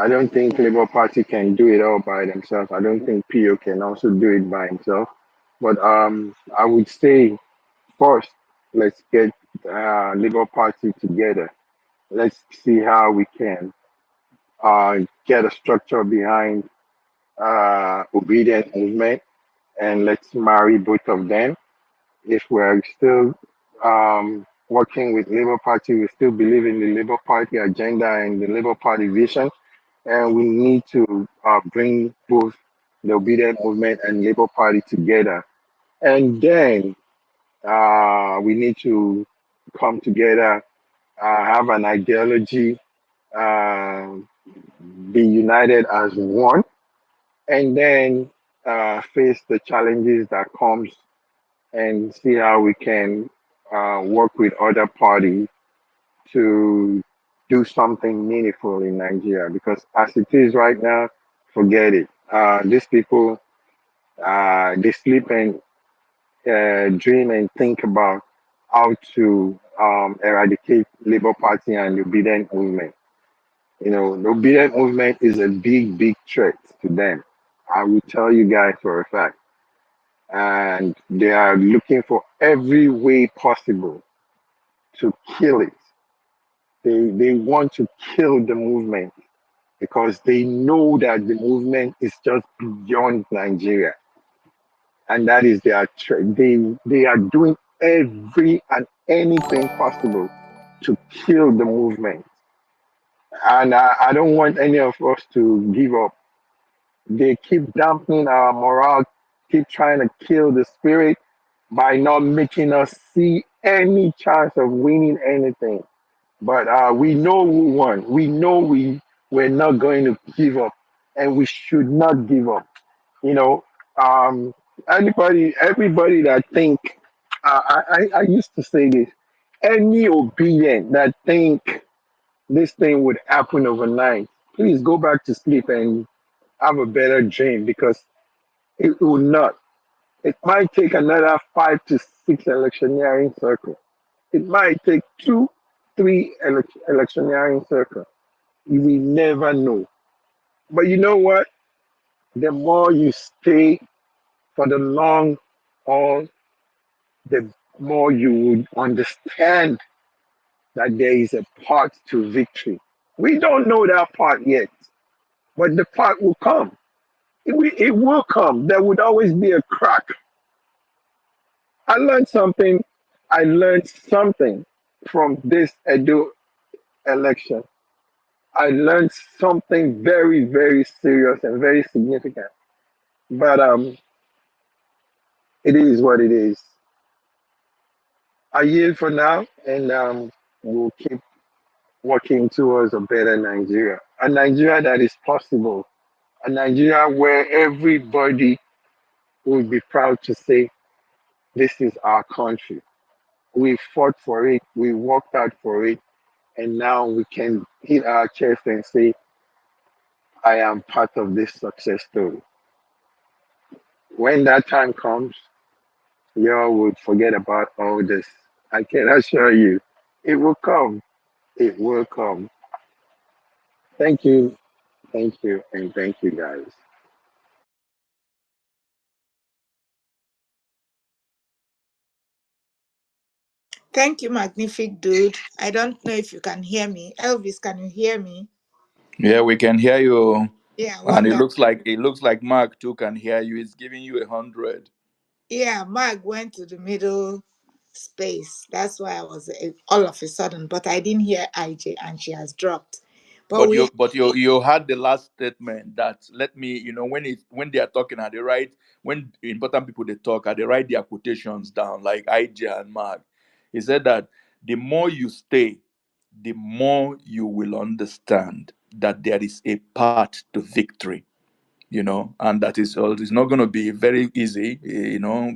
I don't think Labour Party can do it all by themselves. I don't think PO can also do it by himself. But I would say first, let's get Labour Party together. Let's see how we can get a structure behind obedient movement, and let's marry both of them. If we're still working with Labour Party, we still believe in the Labour Party agenda and the Labour Party vision, and we need to bring both the obedient movement and Labour Party together. And then we need to come together, have an ideology, uh, be united as one, and then face the challenges that comes and see how we can work with other parties to do something meaningful in Nigeria. Because as it is right now, forget it. These people, they sleep and dream and think about how to eradicate Labour Party and the obedient movement. You know, the obedient movement is a big, big threat to them. I will tell you guys for a fact. And they are looking for every way possible to kill it. They want to kill the movement because they know that the movement is just beyond Nigeria, and that is their they are doing every and anything possible to kill the movement. And I don't want any of us to give up. They keep dampening our morale, keep trying to kill the spirit by not making us see any chance of winning anything. But we know who won. We know we're not going to give up, and we should not give up. You know, um, everybody that think, I used to say this, any obedient that think this thing would happen overnight, please go back to sleep and have a better dream because it will not. It might take another 5 to 6 electioneering circles. It might take 2, 3 electioneering circles. You will never know. But you know what? The more you stay for the long haul, the more you would understand that there is a path to victory. We don't know that part yet, but the part will come. It will come. There would always be a crack. I learned something. I learned something from this Edo election. I learned something very, very serious and very significant. But it is what it is. I yield for now, and we'll keep working towards a better Nigeria, a Nigeria that is possible, a Nigeria where everybody will be proud to say, "This is our country. We fought for it. We worked out for it, and now we can hit our chest and say, I am part of this success story." When that time comes, y'all would forget about all this. I can assure you, it will come. It will come. Thank you, and thank you guys. Thank you, magnific dude. I don't know if you can hear me. Elvis, can you hear me? Yeah, we can hear you. Yeah, And wonderful. it looks like Mark too can hear you. It's giving you 100. Yeah, Mark went to the middle space. That's why I was all of a sudden, but I didn't hear IJ and she has dropped. But But we, you had the last statement that let me, when they are talking at the right, when important people they talk, they write their quotations down, like IJ and Mark. He said that the more you stay, the more you will understand that there is a path to victory. And that is all. It's not going to be very easy,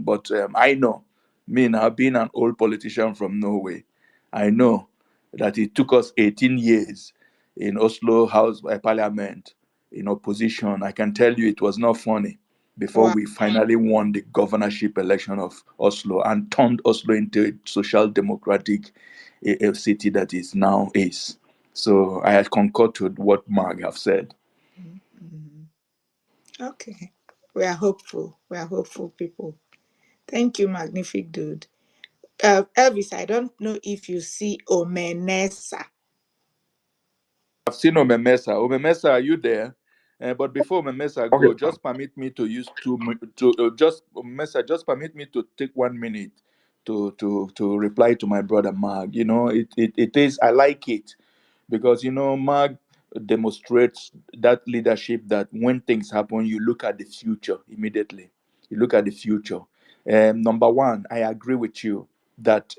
but I know, me now being an old politician from Norway, I know that it took us 18 years in Oslo House Parliament in opposition. I can tell you it was not funny before wow. we finally won the governorship election of Oslo and turned Oslo into a social democratic a city that is now is. So I concur to what Mark have said. Mhm. Okay. We are hopeful. We are hopeful people. Thank you, magnific dude. Elvis, I don't know if you see Omenesa. I've seen Omemesa. Omemesa, are you there? But before Omemesa Okay, go, just permit me to use just Omemesa, just permit me to take 1 minute to reply to my brother Mag. It is, I like it because Mag demonstrates that leadership that when things happen, you look at the future immediately. You look at the future. Number one, I agree with you that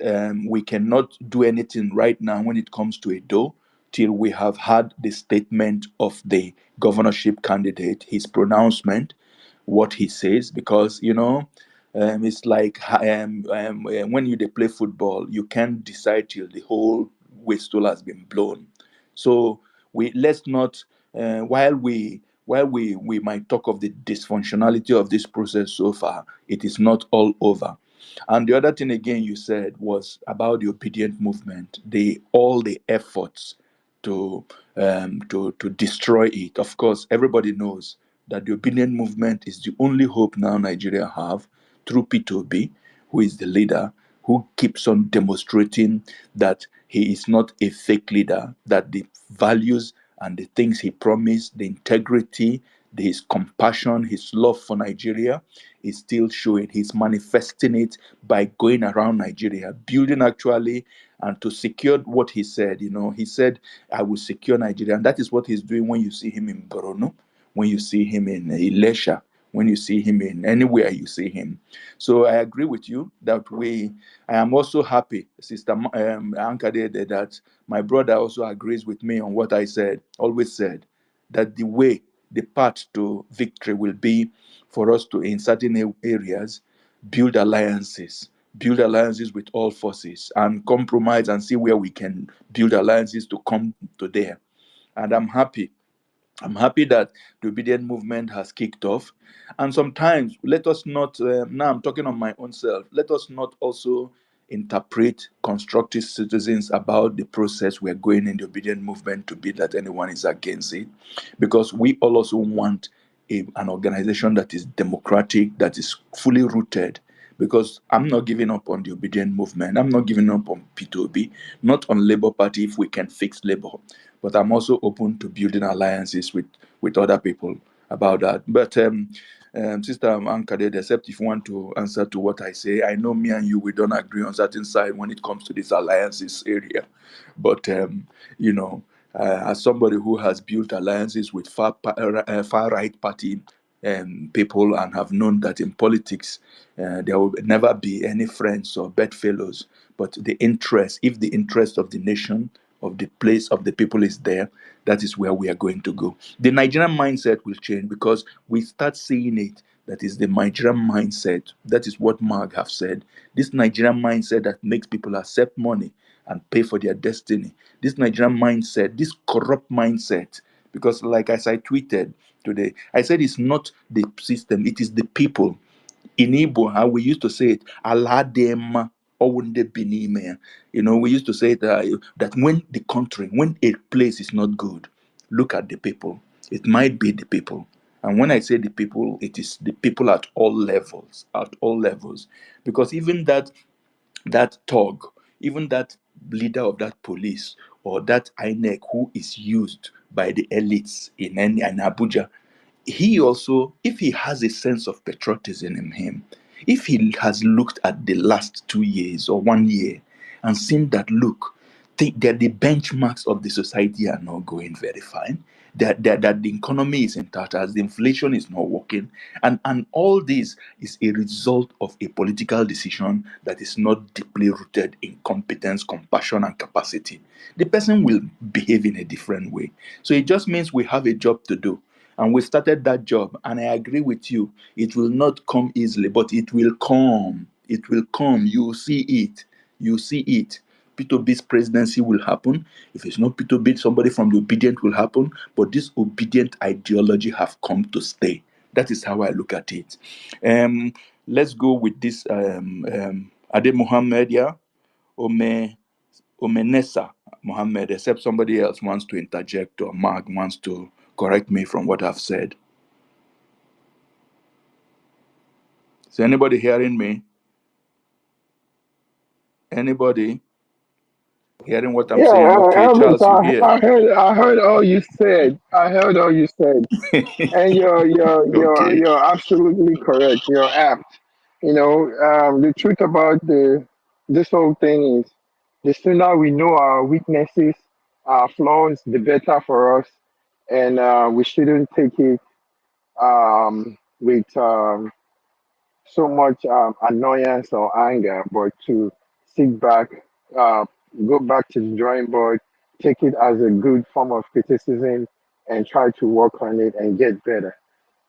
we cannot do anything right now when it comes to Edo till we have had the statement of the governorship candidate, his pronouncement, what he says, because it's like when you they play football, you can't decide till the whole whistle has been blown. So we let's not while we might talk of the dysfunctionality of this process so far, it is not all over. And the other thing again you said was about the obedient movement, all the efforts to destroy it. Of course, everybody knows that the obedient movement is the only hope now Nigeria have through P2B, who is the leader, who keeps on demonstrating that he is not a fake leader, that the values and the things he promised, the integrity, his compassion, his love for Nigeria is still showing. He's manifesting it by going around Nigeria, building actually, and to secure what he said. He said, I will secure Nigeria. And that is what he's doing when you see him in Borno, when you see him in Elisha, when you see him in anywhere you see him. So I agree with you that I am also happy, Sister Ankade, that my brother also agrees with me on what I said, always said, that the path to victory will be for us to, in certain areas, build alliances with all forces and compromise and see where we can build alliances to come to there. And I'm happy that the obedient movement has kicked off. And sometimes, let us not, now I'm talking on my own self, let us not also interpret constructive citizens about the process we're going in the obedient movement to be that anyone is against it. Because we all also want an organization that is democratic, that is fully rooted. Because I'm not giving up on the obedient movement. I'm not giving up on P2B, not on Labour Party if we can fix Labour. But I'm also open to building alliances with other people about that. But Sister Ankade, except if you want to answer to what I say, I know me and you, we don't agree on certain side when it comes to this alliances area. But as somebody who has built alliances with far right party people and have known that in politics there will never be any friends or bedfellows, but if the interest of the nation, of the place, of the people is there, that is where we are going to go. The Nigerian mindset will change because we start seeing it. That is the Nigerian mindset. That is what Mark have said. This Nigerian mindset that makes people accept money and pay for their destiny. This Nigerian mindset, this corrupt mindset, because like as I tweeted today, I said it's not the system, it is the people. In Igbo, how we used to say it, Aladema Owunde Binime. We used to say that when a place is not good, look at the people. It might be the people. And when I say the people, it is the people at all levels, Because even that thug, even that leader of that police or that INEC who is used by the elites in Abuja, he also, if he has a sense of patriotism in him, if he has looked at the last 2 years or 1 year and seen that, look, think that the benchmarks of the society are not going very fine, that the economy is in tatters, the inflation is not working, and all this is a result of a political decision that is not deeply rooted in competence, compassion, and capacity. The person will behave in a different way. So it just means we have a job to do. And we started that job, and I agree with you. It will not come easily, but it will come. It will come. You will see it. You see it. P2B's presidency will happen. If it's not P2B, somebody from the obedient will happen. But this obedient ideology have come to stay. That is how I look at it. Let's go with this. Ade Muhammad, yeah, Omenesa Muhammad. Except somebody else wants to interject or Mark wants to correct me from what I've said. Is anybody hearing me? Anybody hearing what I'm Yeah, saying? Okay, Elvis, Charles, you here? I heard all you said. I heard all you said, and Okay. you're absolutely correct. You're apt. The truth about this whole thing is, the sooner we know our weaknesses, our flaws, the better for us, and we shouldn't take it with so much annoyance or anger, but to sit back, uh, go back to the drawing board, take it as a good form of criticism, and try to work on it and get better.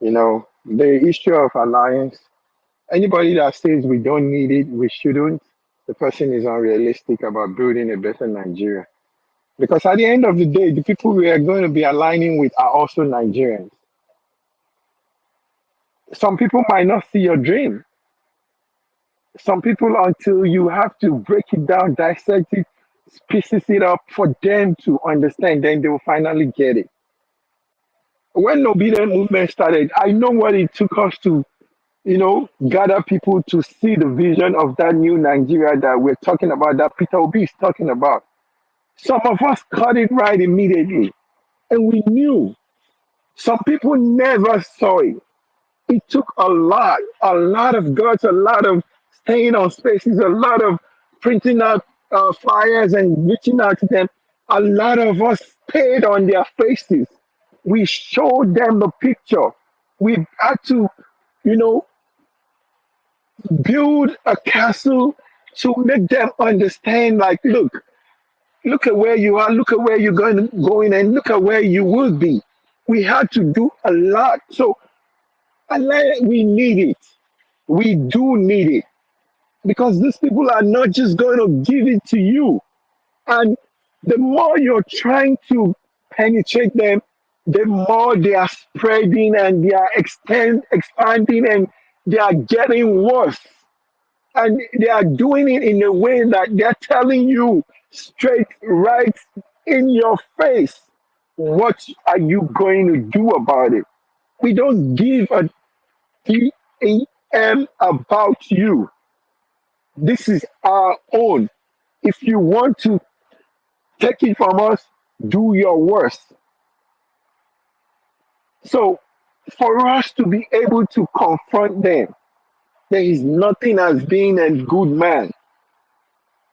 The issue of alliance, anybody that says we don't need it, we shouldn't, the person is unrealistic about building a better Nigeria. Because at the end of the day, the people we are going to be aligning with are also Nigerians. Some people might not see your dream. Some people, until you have to break it down, dissect it, pieces it up for them to understand, then they will finally get it. When the obedient movement started, I know what it took us to, gather people to see the vision of that new Nigeria that we're talking about, that Peter Obi is talking about. Some of us caught it right immediately, and we knew. Some people never saw it. It took a lot of guts, a lot of staying on spaces, a lot of printing out flyers and reaching out to them. A lot of us stayed on their faces We showed them the picture. We had to, you know, build a castle to make them understand, like, look at where you are, look at where you're going, and look at where you will be. We had to do a lot. So we need it. We do need it because these people are not just going to give it to you. And the more you're trying to penetrate them, the more they are spreading and they are expanding and they are getting worse. And they are doing it in a way that they're telling you straight right in your face. What are you going to do about it? We don't give a damn about you. This is our own. If you want to take it from us, do your worst. So, for us to be able to confront them, there is nothing as being a good man.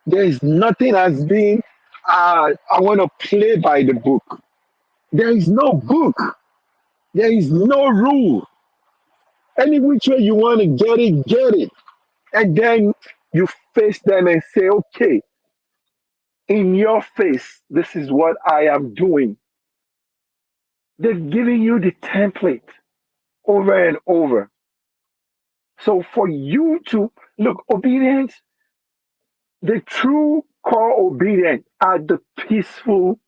There is nothing as being, I want to play by the book. There is no book. There is no rule. Any which way you want to get it, get it. And then you face them and say, okay, in your face, this is what I am doing. They've given you the template over and over. So for you to look, obedience, the true core obedient are the peaceful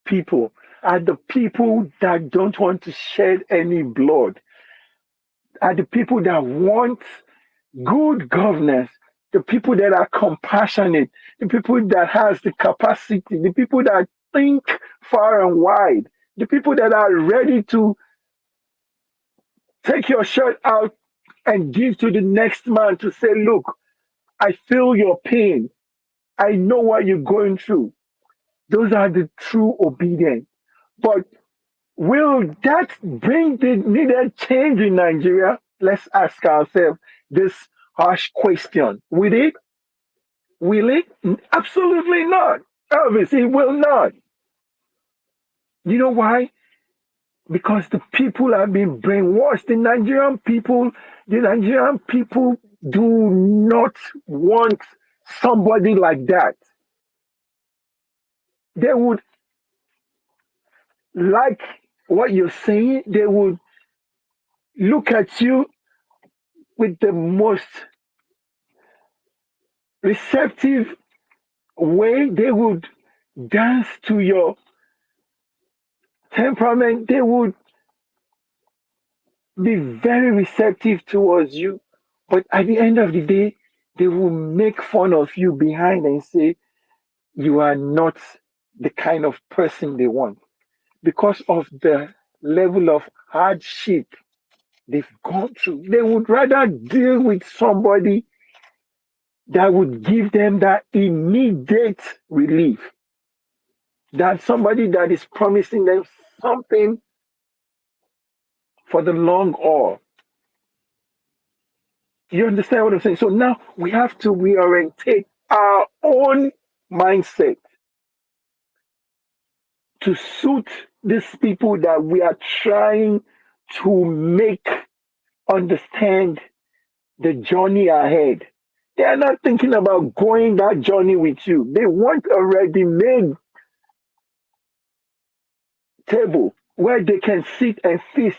people, are the people that don't want to shed any blood, are the people that want good governance, the people that are compassionate, the people that has the capacity, the people that think far and wide, the people that are ready to take your shirt out and give to the next man to say, look, I feel your pain. I know what you're going through. Those are the true obedient. But will that bring the needed change in Nigeria? Let's ask ourselves this harsh question. Will it? Will it? Absolutely not. Obviously, it will not. You know why? Because the people have been brainwashed. The Nigerian people do not want somebody like that. They would like what you're saying. They would look at you with the most receptive way. They would dance to your temperament. They would be very receptive towards you. But at the end of the day, they will make fun of you behind and say you are not the kind of person they want because of the level of hardship they've gone through. They would rather deal with somebody that would give them that immediate relief than somebody that is promising them something for the long haul. You understand what I'm saying? So now we have to reorientate our own mindset to suit these people that we are trying to make understand the journey ahead. They are not thinking about going that journey with you. They want a ready-made table where they can sit and feast.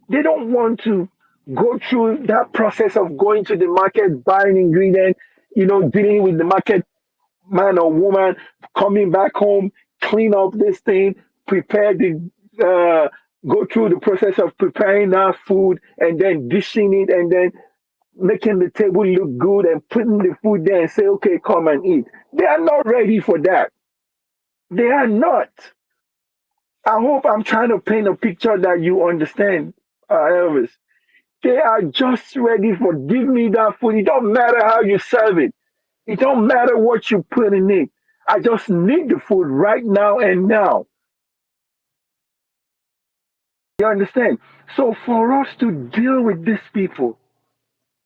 They don't want to go through that process of going to the market, buying ingredients, dealing with the market man or woman, coming back home, clean up this thing, prepare go through the process of preparing that food and then dishing it and then making the table look good and putting the food there and say, okay, come and eat. They are not ready for that. They are not. I hope I'm trying to paint a picture that you understand, Elvis. They are just ready for give me that food. It don't matter how you serve it. It don't matter what you put in it. I just need the food right now and now. You understand? So for us to deal with these people,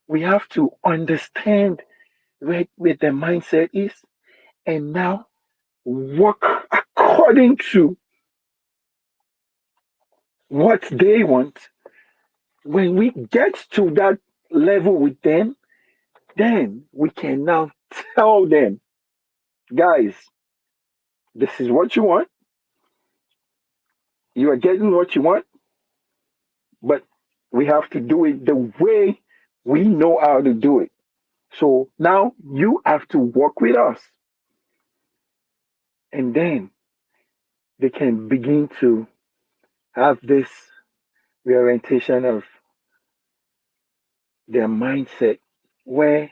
we have to understand where their mindset is and now work according to what they want. When we get to that level with them, then we can now tell them, guys, this is what you want. You are getting what you want, but we have to do it the way we know how to do it. So now you have to work with us. And then they can begin to have this reorientation of their mindset where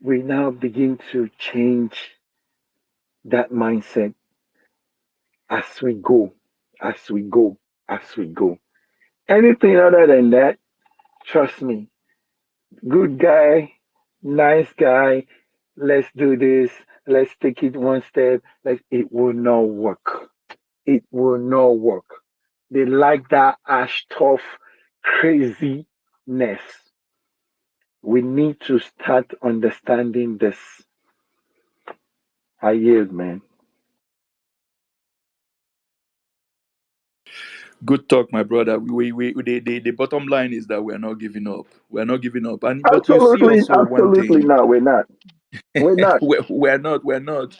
we now begin to change that mindset as we go, as we go, as we go. Anything other than that, trust me, good guy, nice guy, let's do this, let's take it one step, it will not work. It will not work. They like that ash tough craziness. We need to start understanding this. I yield, man. Good talk, my brother. The bottom line is that we're not giving up. We're not giving up. And but you see Absolutely, also one absolutely thing. not. We're not. We're not. We're not,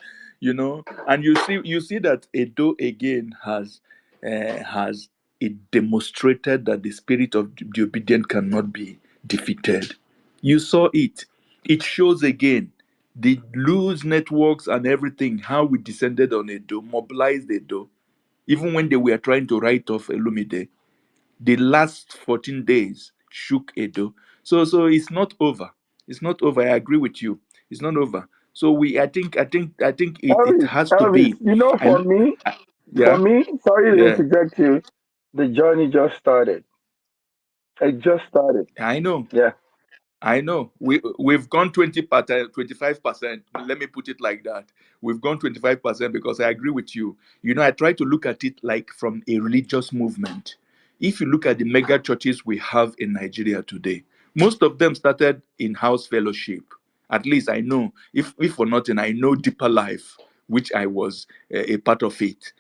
and you see that Edo again has it demonstrated that the spirit of the obedient cannot be defeated. You saw it shows again the loose networks and everything, how we descended on Edo, mobilized Edo, even when they were trying to write off Elumide. The last 14 days shook Edo. So it's not over. It's not over. I agree with you. It's not over. So I think it Elvis, has to Elvis, be. for I, me, I yeah, sorry to yeah. interject you, the journey just started. It just started. I know. Yeah. I know we've gone 20%, 25%. Let me put it like that. We've gone 25% because I agree with you. I try to look at it like from a religious movement. If you look at the mega churches we have in Nigeria today, most of them started in house fellowship. At least I know, if for nothing, I know Deeper Life, which I was a part of it.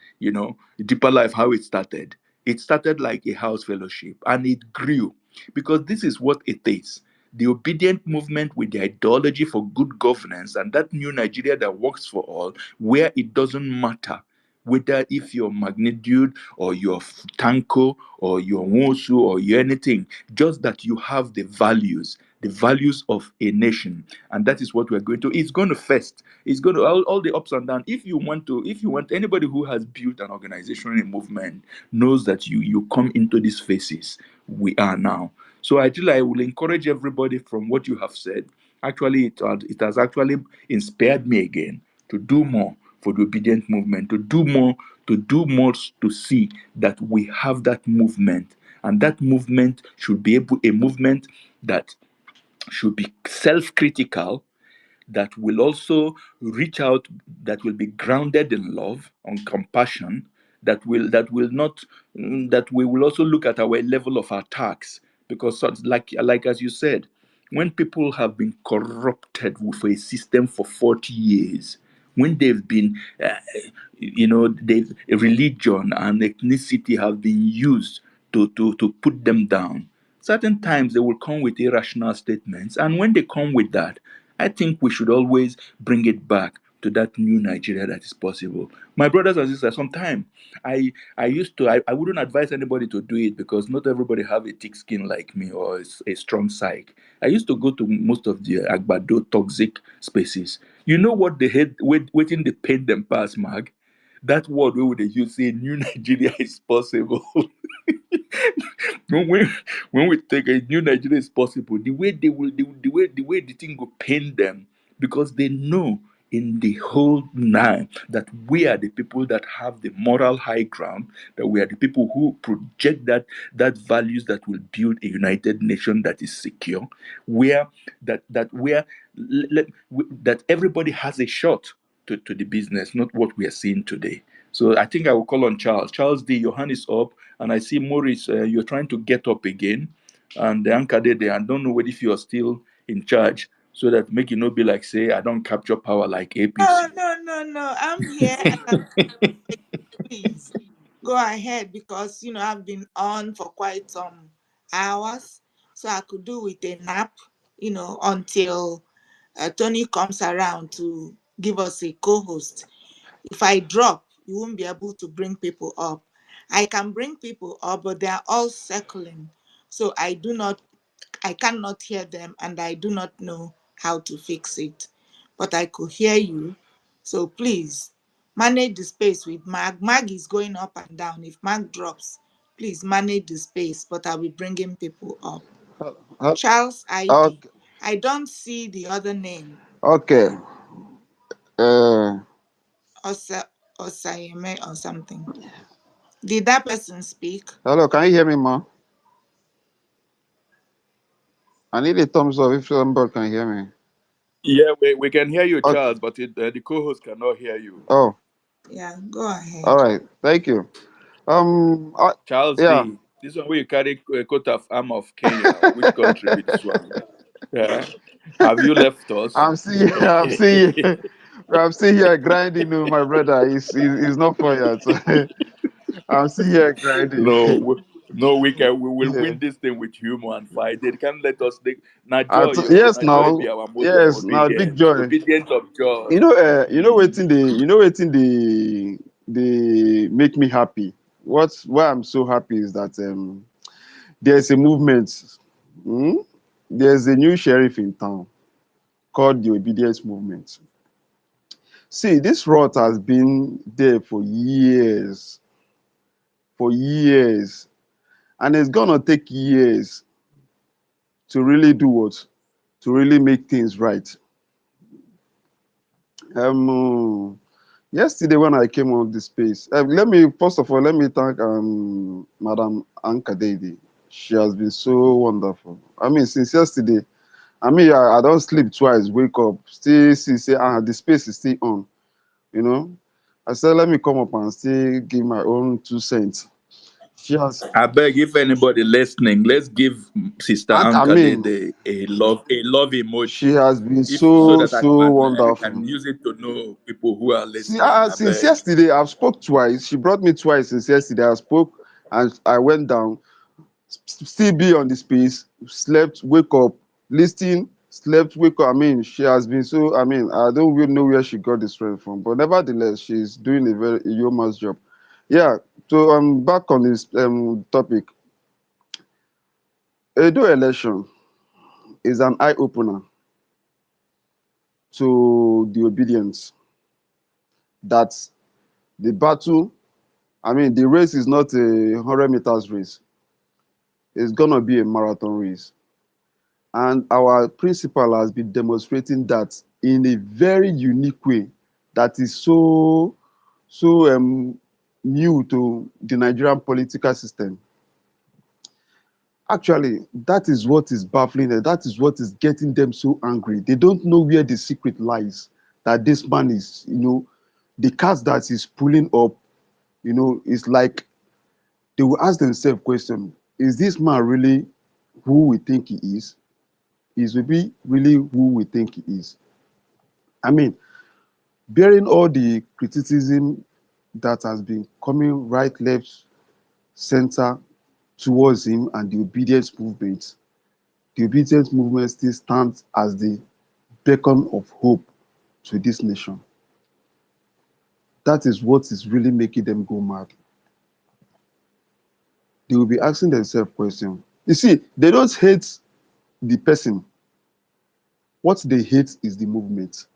Deeper Life, how it started. It started like a house fellowship and it grew because this is what it is, the obedient movement with the ideology for good governance and that new Nigeria that works for all, where it doesn't matter whether if you're magnitude or you're tanko or you're wosu or you're anything, just that you have the values of a nation. And that is what we're going to. It's going to fest. It's going to all the ups and downs. If you want anybody who has built an organization, a movement, knows that you come into these phases we are now. So actually, I will encourage everybody from what you have said. Actually, it has actually inspired me again to do more for the obedient movement, to do more to see that we have that movement. And that movement should be a movement that should be self-critical, that will also reach out, that will be grounded in love, on compassion, that will not that we will also look at our level of attacks, because like as you said, when people have been corrupted with a system for 40 years, when they've been they've religion and ethnicity have been used to put them down, certain times they will come with irrational statements, and when they come with that, I think we should always bring it back to that new Nigeria that is possible. My brothers and sisters, sometimes I wouldn't advise anybody to do it because not everybody have a thick skin like me or a strong psyche. I used to go to most of the Agbado toxic spaces. You know what they had waiting they paint them past, Mag? That word where would they use say new Nigeria is possible. when we when we take a new Nigeria is possible, the way they will the way the thing will pain them, because they know in the whole nine that we are the people that have the moral high ground, that we are the people who project that values that will build a united nation that is secure, where that everybody has a shot to the business, not what we are seeing today. So I think I will call on Charles. Charles D, your hand is up, and I see Maurice, you're trying to get up again. And the Anka Dede, I don't know whether if you're still in charge, so that make it not be like, say, I don't capture power like No, APC. no, no, no. I'm here and I'm pleased. go ahead because I've been on for quite some hours, so I could do with a nap, until Tony comes around to give us a co-host. If I drop, you won't be able to bring people up. I can bring people up, but they are all circling, so I cannot hear them, and I do not know how to fix it. But I could hear you, so please manage the space with Mag. Mag is going up and down. If Mag drops, please manage the space, but I'll be bringing people up. Charles ID. Okay. I don't see the other name. Okay. Uh, Osayeme or something. Did that person speak? hello, can you hear me, ma? I need a thumbs up if somebody can hear me. Yeah, we can hear you, Okay. Charles, but the co-host cannot hear you. Oh, Yeah, go ahead. all right. Thank you. Charles Yeah. D. This one where you carry a coat of arm of Kenya. Which country be this one? Yeah. Have you left us? I'm still, I'm still, I'm still here grinding, my brother. He's not fired. So I'm still here grinding. No, we will Yeah. win this thing with humor and fight. They can't let us. Not joy, yo. Yes, Not joy now, be our mode of yes, now, big obedience. joy. Obedience of joy. Waiting they make me happy. Why I'm so happy is that there's a movement. Hmm? There's a new sheriff in town called the Obedience Movement. See, this rot has been there for years, and it's gonna take years to really do what? To really make things right. Yesterday when I came on the space, first of all let me thank Madam Anka Dedi. She has been so wonderful. I mean, since yesterday, I don't sleep twice, wake up, still see say the space is still on. You know, I said let me come up and still give my own 2 cents. She has, I beg if anybody listening, let's give Sister I Anka mean, a love she emoji. has been If so so that so I wonderful. can use it to know people who are See, listening. I since beg. yesterday I've spoke twice. She brought me twice since yesterday. I spoke and I went down. Still be on the space, slept, wake up, listen, slept, wake up. I mean, she has been so, I don't really know where she got the strength from, but nevertheless, she's doing a yeoman's job. Yeah, so I'm back on this topic. Edo election is an eye-opener to the obedience that the battle, the race is not a 100 meters race. It's gonna be a marathon race. And our principal has been demonstrating that in a very unique way that is so new to the Nigerian political system. Actually, that is what is baffling them. That is what is getting them so angry. They don't know where the secret lies. That this man is, the cast that is pulling up, is like they will ask themselves question: is this man really who we think he is? Is we really who we think he is? I mean, bearing all the criticism that has been coming right, left, center towards him and the obedience movement still stands as the beacon of hope to this nation. That is what is really making them go mad. They will be asking themselves questions. You see, they don't hate the person. What they hate is the movement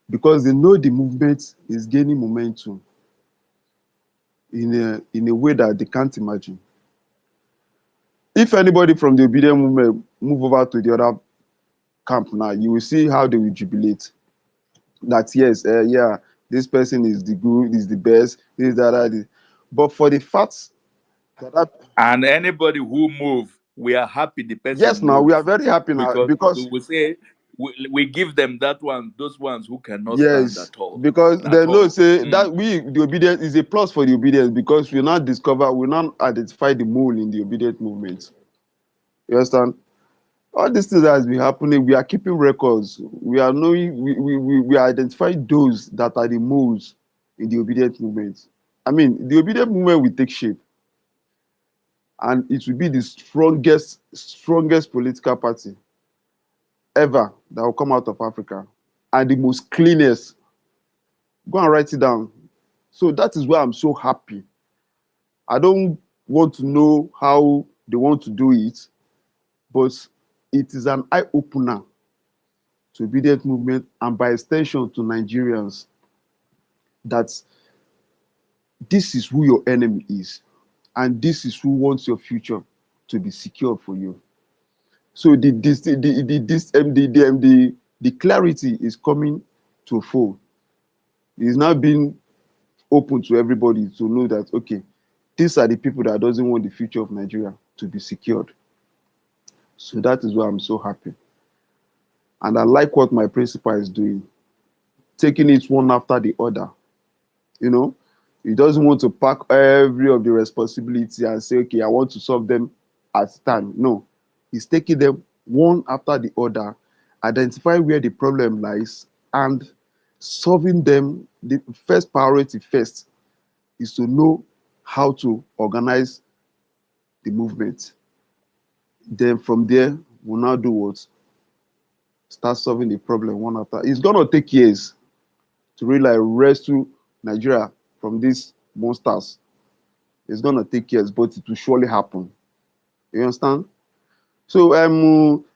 because they know the movement is gaining momentum in a way that they can't imagine. If anybody from the obedient movement move over to the other camp now, you will see how they will jubilate. That yes, yeah, this person is the good, is the best, this, that. But for the facts that And anybody who move, we are happy the person yes, now we are move very happy now because we because will say we give them those ones who cannot stand yes, at all, because at they know all. say that we the obedience is a plus for the obedience because we now identify the mole in the obedient movement. You understand? All these things that has been happening, we are keeping records. We are knowing, we are identifying those that are the moles in the obedient movement. I mean, the obedient movement will take shape, and it will be the strongest political party ever that will come out of Africa, and the most cleanest. Go and write it down. So that is why I'm so happy. I don't want to know how they want to do it, but it is an eye opener to obedient movement and by extension to Nigerians that this is who your enemy is, and this is who wants your future to be secure for you. So the clarity is coming to full. It is now being open to everybody to know that, okay, these are the people that doesn't want the future of Nigeria to be secured. So that is why I'm so happy. And I like what my principal is doing, taking it one after the other. You know, he doesn't want to pack every of the responsibility and say, okay, I want to solve them at time. No, he's taking them one after the other, identifying where the problem lies and solving them. The first priority first is to know how to organize the movement. Then from there, we'll now do what? Start solving the problem one after. It's gonna take years to really rescue Nigeria from these monsters. It's gonna take years, but it will surely happen. You understand? So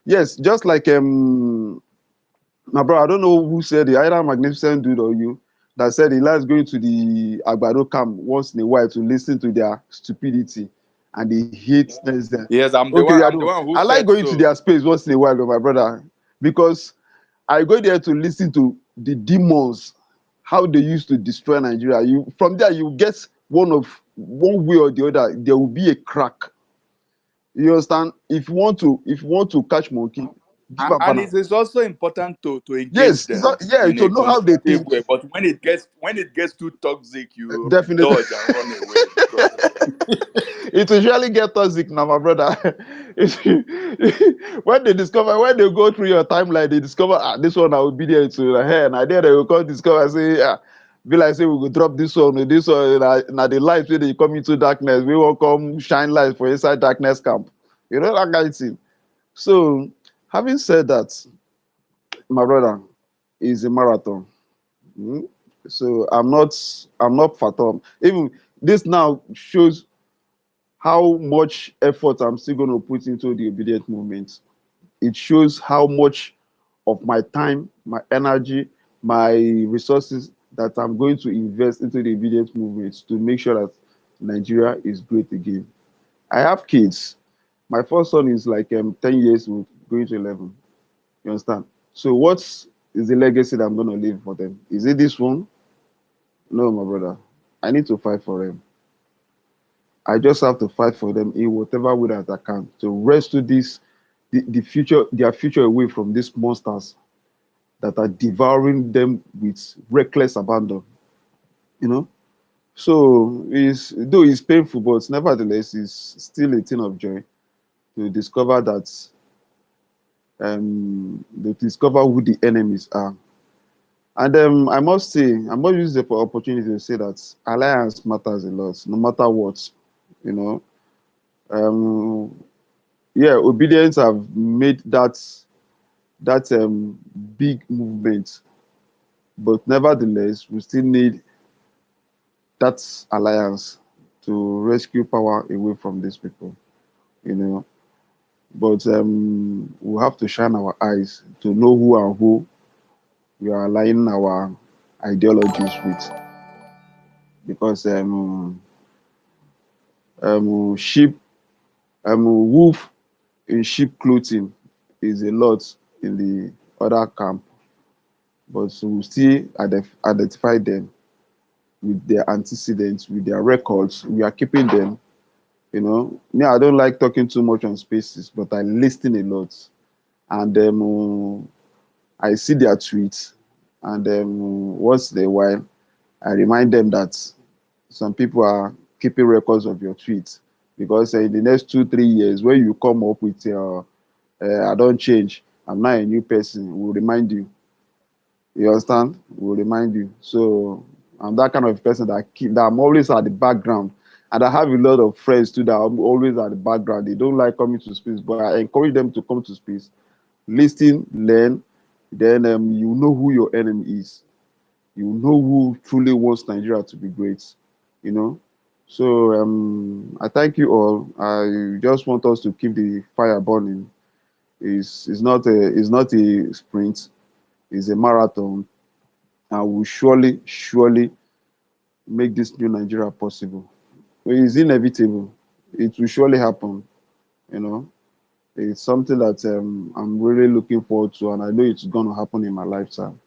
yes, just like my brother, I don't know who said it, either Magnificent Dude or you, that said he likes going to the Agbado camp once in a while to listen to their stupidity, and they hate them. Yes, I'm the Okay, one. I I'm the know. one who I like said going to so. their space once in a while, though, my brother, because I go there to listen to the demons, how they used to destroy Nigeria. You from there, you get one way or the other. There will be a crack. You understand? If you want to catch monkey, give up And banana. it is also important to engage Yes, it's them not, yeah, in to a know how they constructive think. way. But when it gets too toxic, you Definitely. dodge and run away because It usually get toxic now, my brother. When they go through your timeline, they discover this one I will be there to the hair, and I did they will come discover say be like say we go drop this one or this one. Now the light when they come into darkness, we will come shine light for inside darkness camp. You know that kind of thing. So having said that, my brother, is a marathon. Mm. So I'm not fathom. Even this now shows how much effort I'm still going to put into the obedient movement. It shows how much of my time, my energy, my resources that I'm going to invest into the obedient movement to make sure that Nigeria is great again. I have kids. My first son is like 10 years old, going to 11. You understand? So what is the legacy that I'm going to leave for them? Is it this one? No, my brother. I need to fight for them. I just have to fight for them in whatever way that I can to rescue their future away from these monsters that are devouring them with reckless abandon. You know? So though it's painful, but nevertheless, it's still a thing of joy to discover who the enemies are. And I must use the opportunity to say that alliance matters a lot, no matter what. You know, yeah, obedience have made that big movement, but nevertheless, we still need that alliance to rescue power away from these people. You know, but we have to shine our eyes to know who and who we are aligning our ideologies with, because sheep wolf in sheep clothing is a lot in the other camp, but we still identify them with their antecedents, with their records. We are keeping them. You know, me, I don't like talking too much on spaces, but I listen a lot, and I see their tweets, and once in a while, I remind them that some people are keeping records of your tweets, because in the next 2 3 years, when you come up with your I don't change, I'm not a new person, we'll remind you. You understand? We'll remind you. So I'm that kind of person that I'm always at the background. And I have a lot of friends too that are always at the background. They don't like coming to space, but I encourage them to come to space, listen, learn. Then you know who your enemy is. You know who truly wants Nigeria to be great. You know. So I thank you all. I just want us to keep the fire burning. It's not a sprint. It's a marathon, and we surely make this new Nigeria possible. It's inevitable. It will surely happen. You know, it's something that I'm really looking forward to, and I know it's going to happen in my lifetime.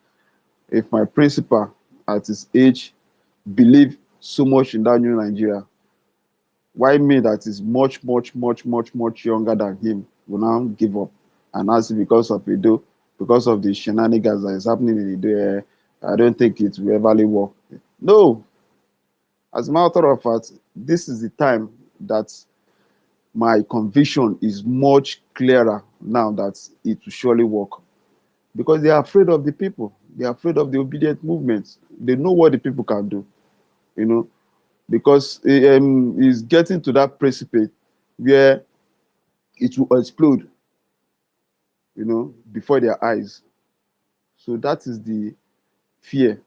If my principal at his age believe so much in that new Nigeria, why me that is much younger than him will now give up? And that's because of Edo, because of the shenanigans that is happening in Edo, I don't think it will ever work. No, as a matter of fact, this is the time that my conviction is much clearer now that it will surely work. Because they are afraid of the people. They are afraid of the obedient movement. They know what the people can do, you know, because it's getting to that precipice where it will explode, you know, before their eyes. So that is the fear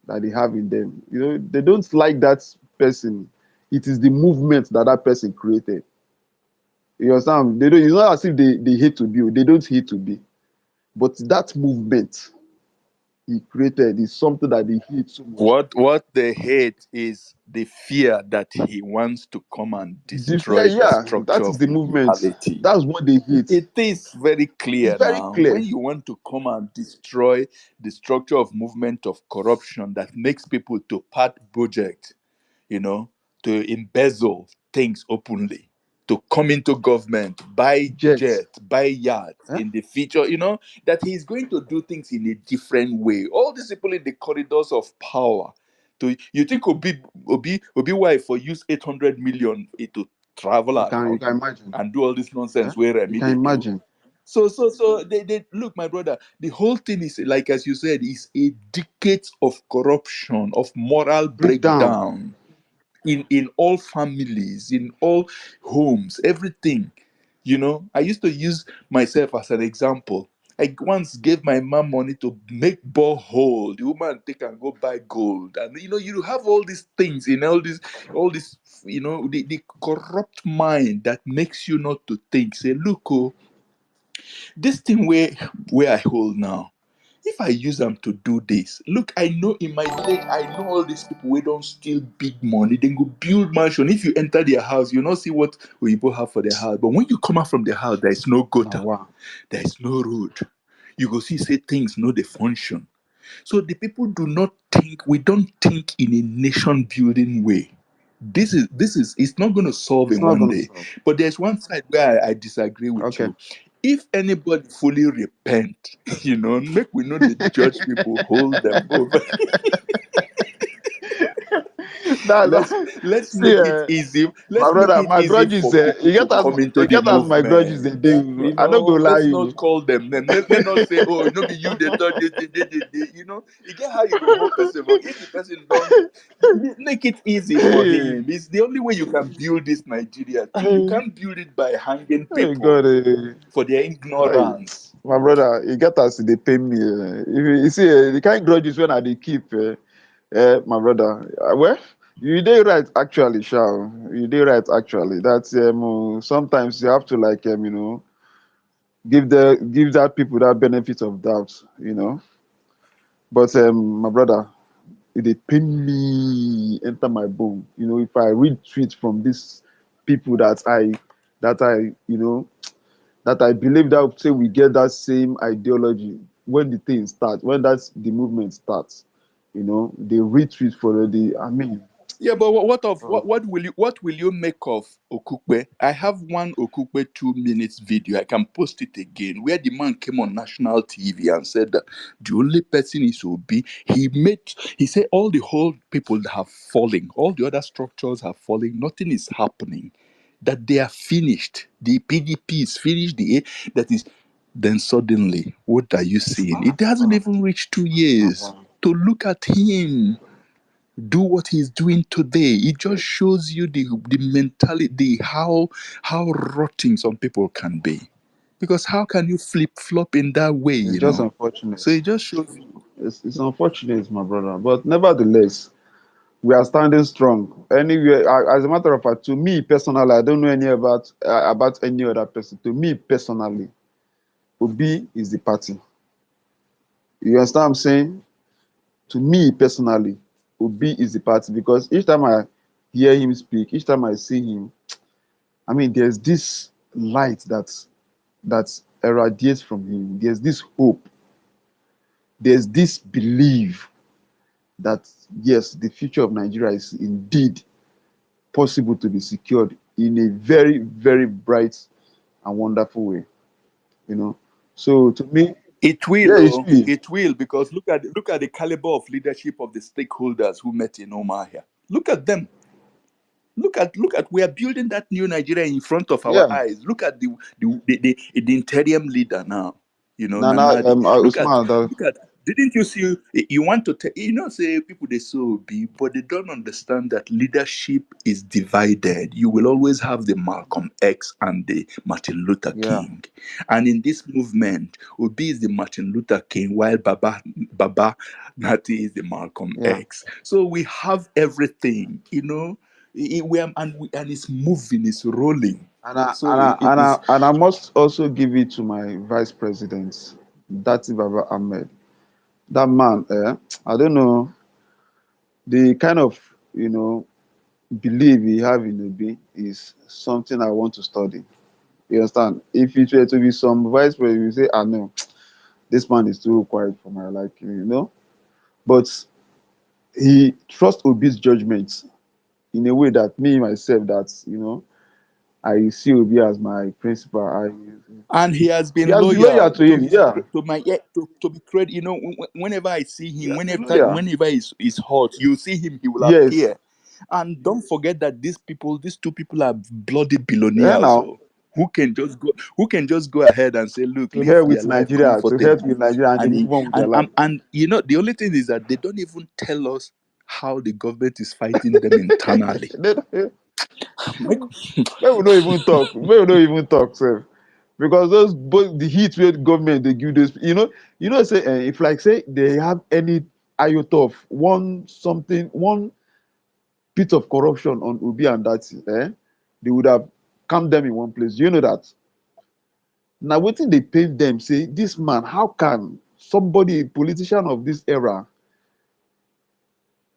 that they have in them. You know, they don't like that person. It is the movement that that person created. You understand? They don't. It's not as if they hate to be. They don't hate to be. But that movement he created is something that they hate so much. What they hate is the fear that he wants to come and The fear, destroy the yeah, structure that is of the movement. reality. That's what they hate. It is very It's clear very now. When clear. you want to come and destroy the structure of movement of corruption that makes people to part budget, you know, to embezzle things openly, to come into government, buy Jets. jets, buy yachts Huh? in the future, you know, that he's going to do things in a different way. All these people in the corridors of power. You think Obi wife for use 800 million to travel You around can imagine. and do all this Huh? nonsense where You Remy can they do. imagine. So they look, my brother, the whole thing is like as you said, is a decade of corruption, of moral Breakdown. breakdown in all families, in all homes, everything. You know, I used to use myself as an example. I once gave my mom money to make borehole. The woman take and go buy gold, and you know, you have all these things in all this, you know, the corrupt mind that makes you not to think. Say, look, oh, this thing where I hold now, if I use them to do this, look, I know in my leg, I know all these people we don't steal big money. They go build mansion. If you enter their house, you not see what people have for their house. But when you come out from the house, there is no Now, gutter, wow. there is no road. You go see say things no they function. So the people do not think. We don't think in a nation building way. This is it's not going to solve It's in not one going to day. solve. But there's one side where I disagree with Okay. you. If anybody fully repent, you know, make we know the judge people, hold them over. let's let's See, make it easy. my Let's make brother, it my easy grudges, for people to come into you the get as my grudges they movement. do. You I don't go know, lie let's not you. call them name. Let not say, oh, you know, be you they thought they. You know, you get how you go hold person. But if the person don't make it easy for him, it's the only way you can build this Nigeria thing. You can't build it by hanging Oh people God, for their hey, ignorance. my brother, you get as they pay me. If you see, the kind grudges when I they keep, my brother. Well, you did right actually, Shao. You did right actually. That's sometimes you have to like you know give that people that benefit of doubt, you know. But my brother, it dey pain me enter my bone. You know, if I read tweets from these people that I you know that I believe that say we get that same ideology when the thing starts, when that's the movement starts, you know, they retweet for the I mean, Yeah, but what of oh, what will you make of Okukwe? I have one Okukwe 2 minutes video. I can post it again where the man came on national TV and said that the only person is Obi. He said all the whole people that have fallen, all the other structures have fallen, nothing is happening. That they are finished. The PDP is finished. That is then suddenly, what are you seeing? It hasn't even reached 2 years. wow. To look at him do what he's doing today. It just shows you the mentality, how rotten some people can be. Because how can you flip flop in that way, It's you just know? unfortunate. So it just shows you. It's unfortunate, my brother. But nevertheless, we are standing strong. Anyway, as a matter of fact, to me personally, I don't know any about any other person. To me personally, Obi is the party. You understand what I'm saying? To me personally, Obi is the party because each time I hear him speak, each time I see him, I mean, there's this light that irradiates from him. There's this hope. There's this belief that yes, the future of Nigeria is indeed possible to be secured in a very, very bright and wonderful way. You know. So to me, It will, yeah, it's oh, me. it will, because look at the caliber of leadership of the stakeholders who met in Omar here. Look at them. Look at we are building that new Nigeria in front of our Yeah. eyes. Look at the interim leader now. You know, Nana Nanadi. Usman, Look at didn't you see, you want to say people they so be, but they don't understand that leadership is divided. You will always have the Malcolm X and the Martin Luther yeah. King. And in this movement, Obi is the Martin Luther King, while Baba Nati is the Malcolm Yeah. X. So we have everything, you know. And it's moving, it's rolling. So it's And I must also give it to my vice president, Dati Baba Ahmed. That man, I don't know, the kind of, belief he have in Obi is something I want to study. You understand? If it were to be some vice president, you say, no, this man is too quiet for my liking. But he trusts Obi's judgment in a way that me, myself, I see Obi as my principal. and he has He been has been loyal loyal to to him, his yeah. to be credit. You know, whenever I see He him, has been loyal. whenever he's hot, you see him, he will Yes. appear. And don't forget that these two people are bloody And billionaires, now, oh, who can just go ahead and say, look, to live help their with life Nigeria, to help comfortably. with Nigeria, and they And move on with their life. you know, the only thing is that they don't even tell us how the government is fighting them internally. They will not even talk. They will not even talk, sir. Because those both the heat where the government they give this, say if like say they have any iota of one bit of corruption on Ubi and that, they would have come them in one place. You know that. Now, waiting they paint them, say, this man, how can somebody, a politician of this era,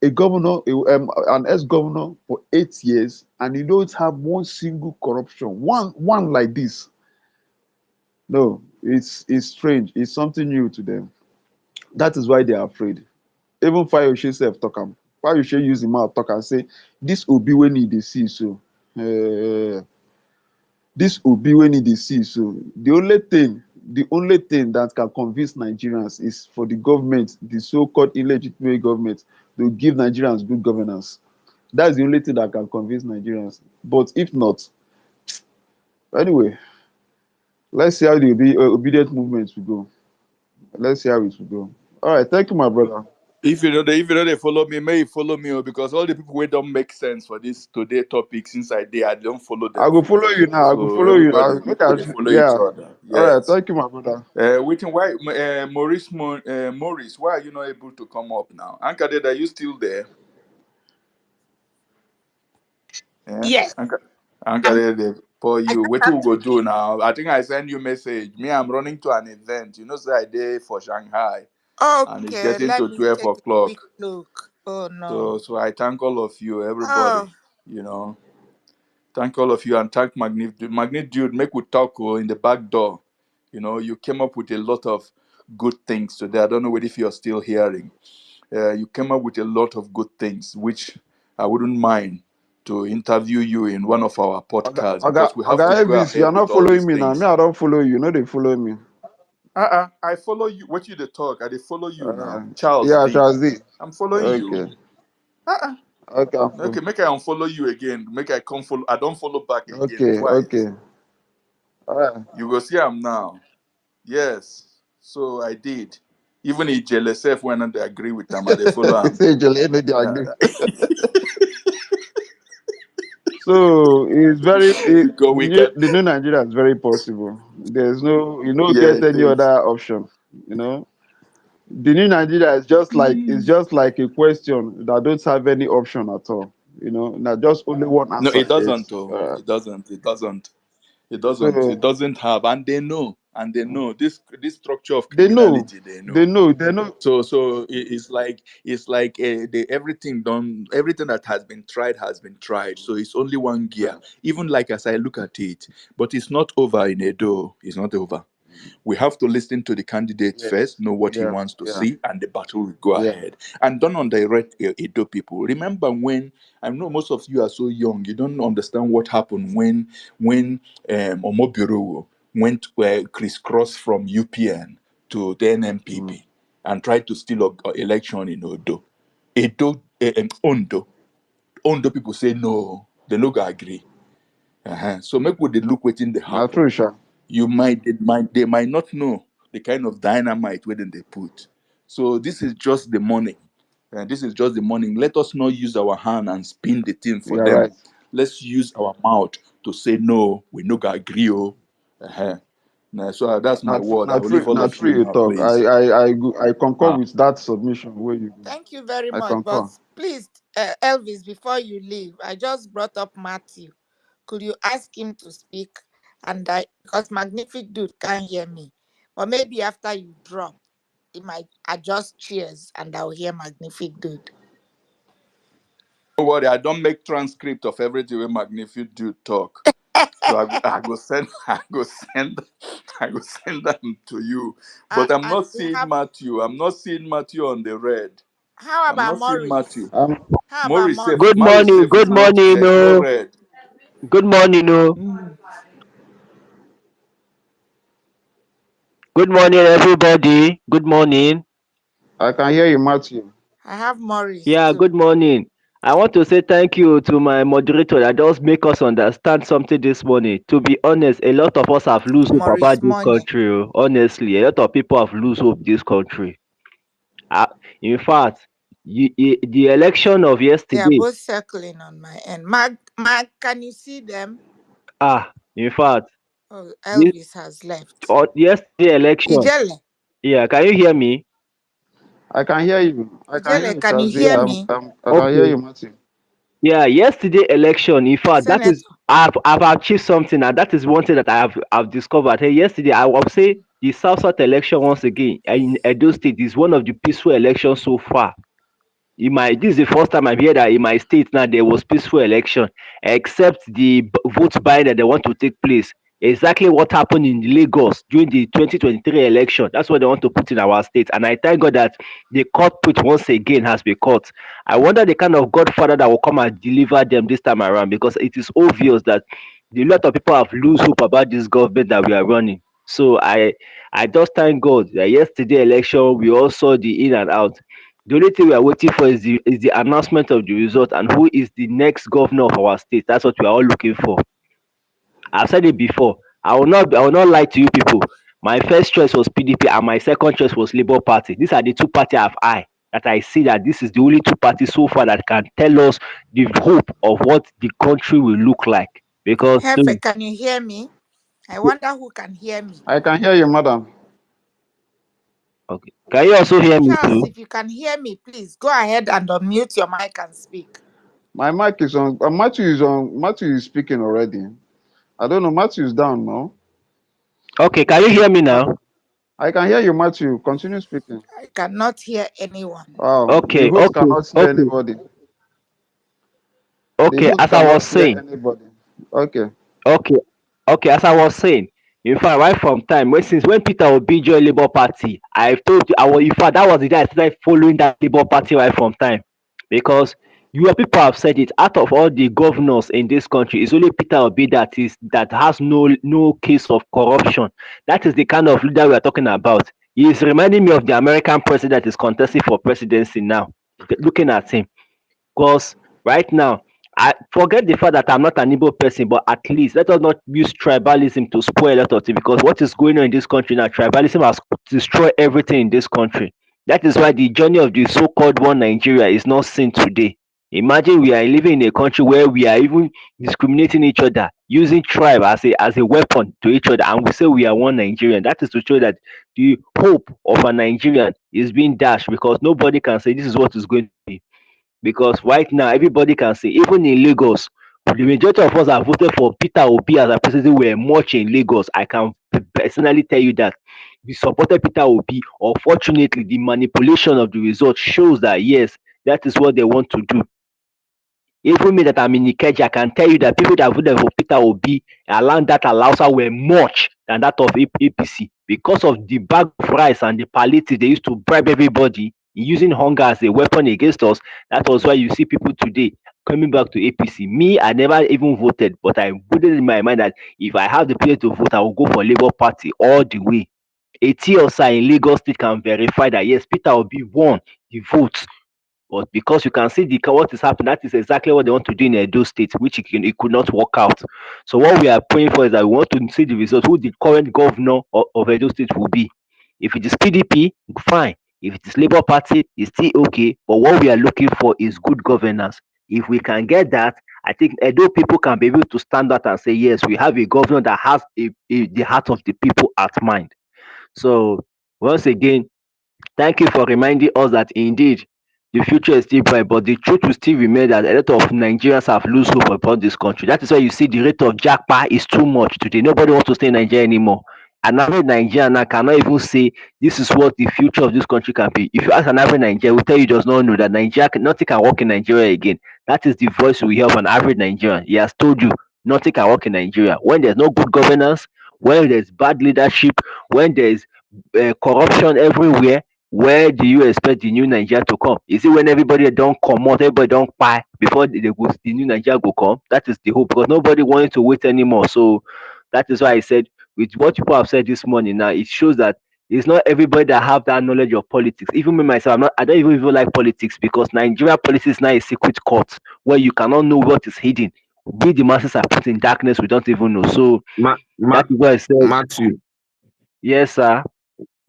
a governor, an ex-governor for 8 years, and you don't have one single corruption, one like this? No, it's strange. It's something new to them. That is why they are afraid. Even Fayoshe self talk am. Fayoshe use him mouth talk and say, this Obi when he dey see so. This Obi when he dey see so. The only thing that can convince Nigerians is for the government, the so-called illegitimate government, to give Nigerians good governance. That's the only thing that can convince Nigerians. But if not, anyway, let's see how the obedient movement will go. Let's see how it will go. All right, thank you, my brother. If you know they follow me, may you follow me, oh, because all the people who don't make sense for this today topic since I don't follow I them go for. follow you now. I go So follow you. everybody Make make we I, dey follow each yeah. other. All right, Yes. thank you, my brother. Waiting, why Maurice, why are you not able to come up now? Ankaded, are you still there? Yeah. Yes. I'm Ankaded, for I you. just What have you to go do now? I think I send you message. Me, I'm running to an event. You know, say I day for Shanghai, and it's okay, getting let to me 12 take a quick o'clock. look. Oh no. So I thank all of you, everybody. Oh, You know. Thank all of you, and thank Magnitude. Make we talk in the back door. You know, you came up with a lot of good things today. I don't know whether if you're still hearing. You came up with a lot of good things, which I wouldn't mind to interview you in one of our podcasts, because we have to go Elvis, you are ahead with not all following these me now. Me, things. I don't follow you. No, they follow me. I follow you. What you the talk? I they follow you Uh, now. Charles yeah, D. Charles D. I'm following you. Okay. Okay. Okay, make I unfollow you again. Make I come follow. I don't follow back again Okay. twice. Okay. All right. You go see I'm now. Yes. So I did. Even if JLSF when they agree with them, they follow him. Say Jolene, they agree. So it's Because we can. the new Nigeria is very possible. There's no, you don't Yeah, get it any is. other option. You know, the new Nigeria is just like a question that don't have any option at all. You know, now just only one No, answer it doesn't. is Oh, it doesn't. It doesn't. It doesn't. It so doesn't have, and they know. And they know this structure of they know, criminality. They they know. know, they know. So it's like everything that has been tried. So it's only one gear. Even like as I look at it, but it's not over in Edo. It's not over. We have to listen to the candidate Yes, first, know what he yeah, wants to yeah, see, and the battle will go yeah. ahead. And don't underrate Edo people. Remember when, I know most of you are so young, you don't understand what happened when Omobiro went crisscross from UPN to the Mm. NMPP and tried to steal a election in Odo. Ondo people say no, they no go agree. So make we dey look wetin dey Now happen. true, sure. They might not know the kind of dynamite where they put. So this is just the morning. This is just the morning. Let us not use our hand and spin the thing for You're them. right. Let's use our mouth to say no. We no go agree. Oh. So that's my word. I will leave all Not of you true. You now, talk. please. I concur Uh, with that submission. Where you go, Thank you very I much. But concur. please, Elvis, before you leave, I just brought up Matthew. Could you ask him to speak? And because Magnific Dude can't hear me. But maybe after you drop, he might adjust chairs and I'll hear Magnific Dude. don't worry, I don't make transcript of everything when Magnificent do talk. So I go send I go send them to you. But I'm And not we seeing have, Matthew. I'm not seeing Matthew on the red. how I'm about not seeing Matthew. Maurice? Um, How about Maurice safe. Good Maurice? Maurice morning, safe good is not morning, there is no no. red. Good morning, no. Good morning, everybody. Good morning. I can hear you, Matthew. I have Maurice Yeah, too. good morning. I want to say thank you to my moderator that does make us understand something this morning. To be honest, a lot of us have lose hope about Maurice this Money. country. Oh. Honestly, a lot of people have lose hope this country. Uh, in fact, the election of They are yesterday. both circling on my end. Mag, can you see them? In fact, Oh, this, Elvis has left. yesterday election. Ijele, Yeah, can you hear me? I can hear you. I can hear Ijele, you, can you Shazzy. hear Yeah. me? I can hear Okay. you, Matthew. Yeah, yesterday election. In fact, that Senator, is I've achieved something, and that is one thing that I've discovered. Hey, yesterday I will say the South election once again in Edo State is one of the peaceful elections so far. This is the first time I've heard that in my state now there was peaceful election, except the vote buying that they want to take place. Exactly what happened in Lagos during the 2023 election. That's what they want to put in our state. And I thank God that the culprit once again has been caught. I wonder the kind of godfather that will come and deliver them this time around, because it is obvious that a lot of people have lose hope about this government that we are running. So I just thank God that yesterday election we all saw the in and out. The only thing we are waiting for is the announcement of the result and who is the next governor of our state. That's what we are all looking for. I've said it before. I will not lie to you people. My first choice was PDP and my second choice was Labour Party. These are the two parties that I see that this is the only two parties so far that can tell us the hope of what the country will look like. Because Hefe, can you hear me? I wonder who can hear me. I can hear you, madam. okay. Can you also hear me Charles, too? if you can hear me, please go ahead and unmute your mic and speak. My mic is on. Matthew is on. Matthew is speaking already. I don't know. Matthew is down now. Okay, can you hear me Uh, now? I can hear you, Matthew. Continue speaking. I cannot hear anyone. Wow. The Okay, host okay, cannot hear okay, anybody. The okay. host As I was cannot hear saying. anybody. Okay. Okay, okay. As I was saying, in fact, right from time when Peter Obi joined Labour Party, I told you in fact that was the day I started following that Labour Party right from time, because your people have said it. Out of all the governors in this country, it's only Peter Obi that has no case of corruption. That is the kind of leader we are talking about. He is reminding me of the American president that is contesting for presidency now. Looking at him, because right now I forget the fact that I'm not an Igbo person, but at least let us not use tribalism to spoil a lot of things, because what is going on in this country now, tribalism has destroyed everything in this country. That is why the journey of the so-called one Nigeria is not seen today. Imagine we are living in a country where we are even discriminating each other, using tribe as a weapon to each other, and we say we are one Nigerian. That is to show that the hope of a Nigerian is being dashed, because nobody can say this is what is going to be. Because right now everybody can say, even in Lagos, the majority of us have voted for Peter Obi as a president. Were much in Lagos. I can personally tell you that we supported Peter Obi. Unfortunately, the manipulation of the result shows that yes, that is what they want to do. Even me that I'm in Ikeja, I can tell you that people that voted for Peter Obi around that Alausa were much than that of APC, because of the bag of rice and the palliative they used to bribe everybody, using hunger as a weapon against us. That was why you see people today coming back to APC. Me, I never even voted, but I put it in my mind that if I have the place to vote, I will go for Labour Party all the way. A TLSI in Lagos State can verify that yes, Peter Obi won the vote. But because you can see what is happening, that is exactly what they want to do in Edo State, which it could not work out. So what we are praying for is that we want to see the results, who the current governor of Edo State will be. If it is PDP, fine. If it is Labour Party, it's still okay. But what we are looking for is good governance. If we can get that, I think Edo people can be able to stand out and say, yes, we have a governor that has the heart of the people at mind. So once again, thank you for reminding us that indeed the future is still bright, but the truth will still remain that a lot of Nigerians have lost hope about this country. That is why you see the rate of jackpot is too much today. Nobody wants to stay in Nigeria anymore. An average Nigerian now cannot even say this is what the future of this country can be. If you ask an average Nigerian, will tell you does not know that nothing can work in Nigeria again. That is the voice we hear of an average Nigerian. He has told you nothing can work in Nigeria. When there's no good governance, when there's bad leadership, when there's corruption everywhere, where do you expect the new Nigeria to come? Is it when everybody don't come out, everybody don't buy before the new Nigeria will come? That is the hope, because nobody wanted to wait anymore. So that is why I said, with what people have said this morning now, it shows that it's not everybody that have that knowledge of politics. Even me myself, I don't even like politics, because Nigeria politics is now a secret court where you cannot know what is hidden. We the masses are put in darkness, we don't even know. So that is why I said, Matthew. Yes, sir.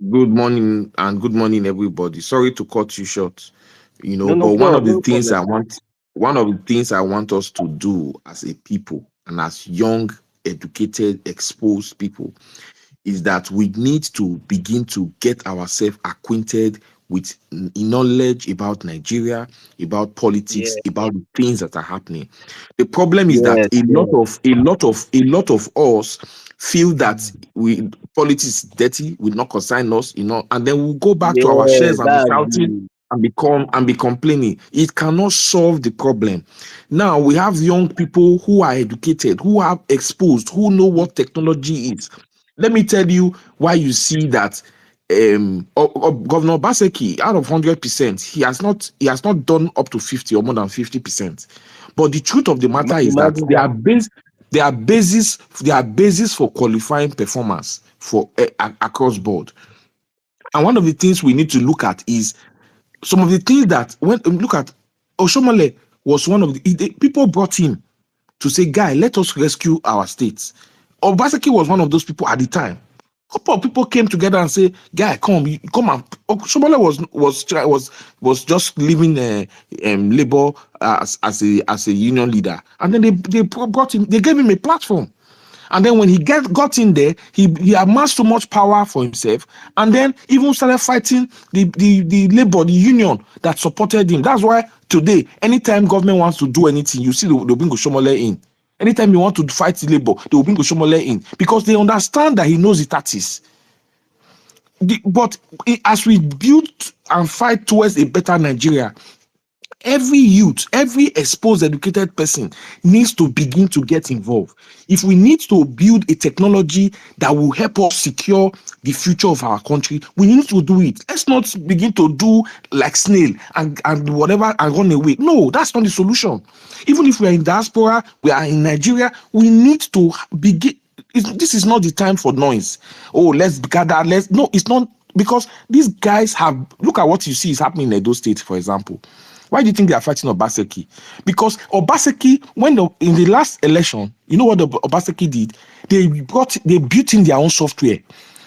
Good morning, and good morning, everybody. Sorry to cut you short, No but one of the problem. things I want us to do as a people and as young, educated, exposed people is that we need to begin to get ourselves acquainted with knowledge about Nigeria, about politics, about the things that are happening. The problem is that a lot of us feel that politics is dirty, will not concern us, and then we'll go back to our shares and be shouting and be complaining. It cannot solve the problem. Now we have young people who are educated, who are exposed, who know what technology is. Let me tell you why you see that Governor Baseki, out of 100%, he has not done up to 50 or more than 50%. But the truth of the matter is that there are basis for qualifying performance for across board. And one of the things we need to look at is some of the things that when look at Oshomole was one of the people brought him to say, guy, let us rescue our states. Obaseki was one of those people at the time. A couple of people came together and say, guy, come and Oshomole was just leaving Labour as a union leader, and then they brought him, they gave him a platform. And then when he got in there, he amassed so much power for himself, and then even started fighting the labor, the union that supported him. That's why today, anytime government wants to do anything, you see they'll bring Oshomole in. Anytime you want to fight the labor, they will bring Oshomole in, because they understand that he knows the tactics. But as we build and fight towards a better Nigeria, every youth, every exposed, educated person needs to begin to get involved. If we need to build a technology that will help us secure the future of our country, we need to do it. Let's not begin to do like snail and whatever and run away. No, that's not the solution. Even if we are in diaspora, we are in Nigeria, we need to begin. This is not the time for noise. Oh, let's gather. No, it's not, because these guys have, look at what you see is happening in Edo State, for example. Why do you think they are fighting Obaseki? Because Obaseki, in the last election, you know what the Obaseki did? They built in their own software.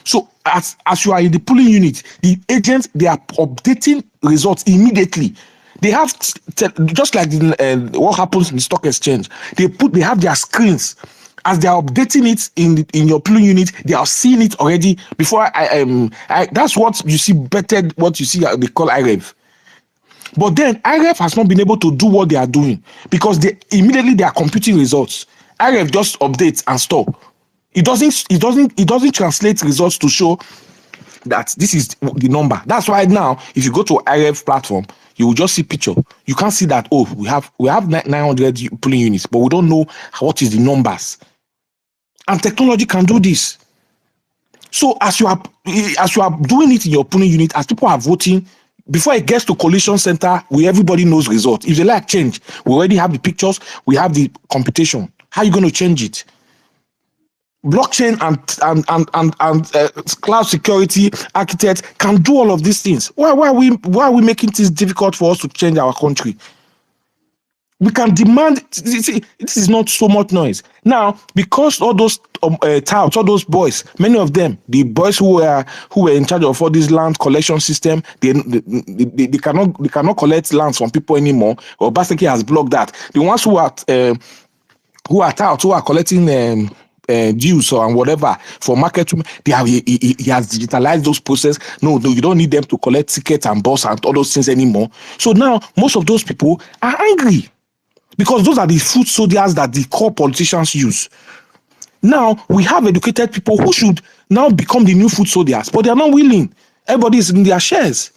So as you are in the polling unit, the agents, they are updating results immediately. They have, just like what happens in the stock exchange, they have their screens. As they are updating it in your polling unit, they are seeing it already before. That's what you see better. What you see they call IReV. But then IReV has not been able to do what they are doing because they are computing results. IReV just updates and stop. It doesn't translate results to show that this is the number. That's why now, if you go to IReV platform, you will just see picture. You can't see that, oh, we have 900 polling units, but we don't know what is the numbers. And technology can do this. So as you are doing it in your polling unit, as people are voting, before it gets to collation center, everybody knows results. If they like change, we already have the pictures, we have the computation. How are you going to change it? Blockchain and cloud security architects can do all of these things. Why are we making things difficult for us to change our country? We can demand. See, this is not so much noise now because all those touts, all those boys, many of them, the boys who were in charge of all this land collection system, they cannot collect lands from people anymore. Or Obaseki has blocked that. The ones who are touts, who are collecting dues or and whatever for market, he has digitalized those processes. No, you don't need them to collect tickets and bus and all those things anymore. So now most of those people are angry because those are the foot soldiers that the core politicians use. Now we have educated people who should now become the new foot soldiers, but they are not willing. Everybody is in their shares.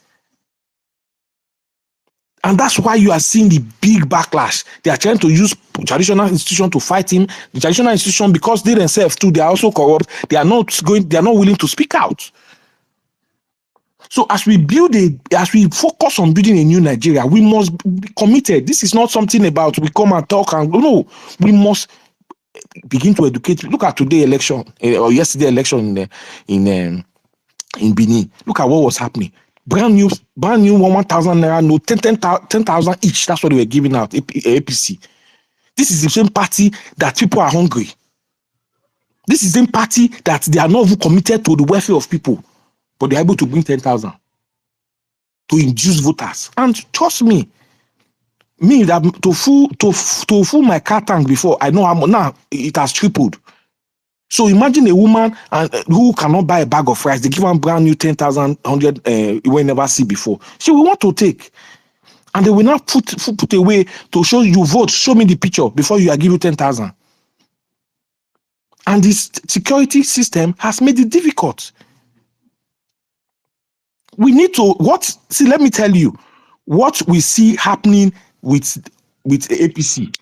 And that's why you are seeing the big backlash. They are trying to use traditional institution to fight him. The traditional institution, because they themselves too, they are also corrupt. They are not willing to speak out. So as we focus on building a new Nigeria, we must be committed. This is not something about we come and talk and no. We must begin to educate. Look at today's election or yesterday's election in Benin. Look at what was happening. Brand new 1,000 naira note, 10,000 each. That's what they were giving out. APC. This is the same party that people are hungry. This is the same party that they are not even committed to the welfare of people, but they're able to bring 10,000 to induce voters. And trust me that to fill my car tank before, I know how much now it has tripled. So imagine a woman who cannot buy a bag of rice. They give her brand new 10,000, 100 you will never see before. She will want to take. And they will now put away to show you vote. Show me the picture before you give you 10,000. And this security system has made it difficult. We need to let me tell you, what we see happening with APC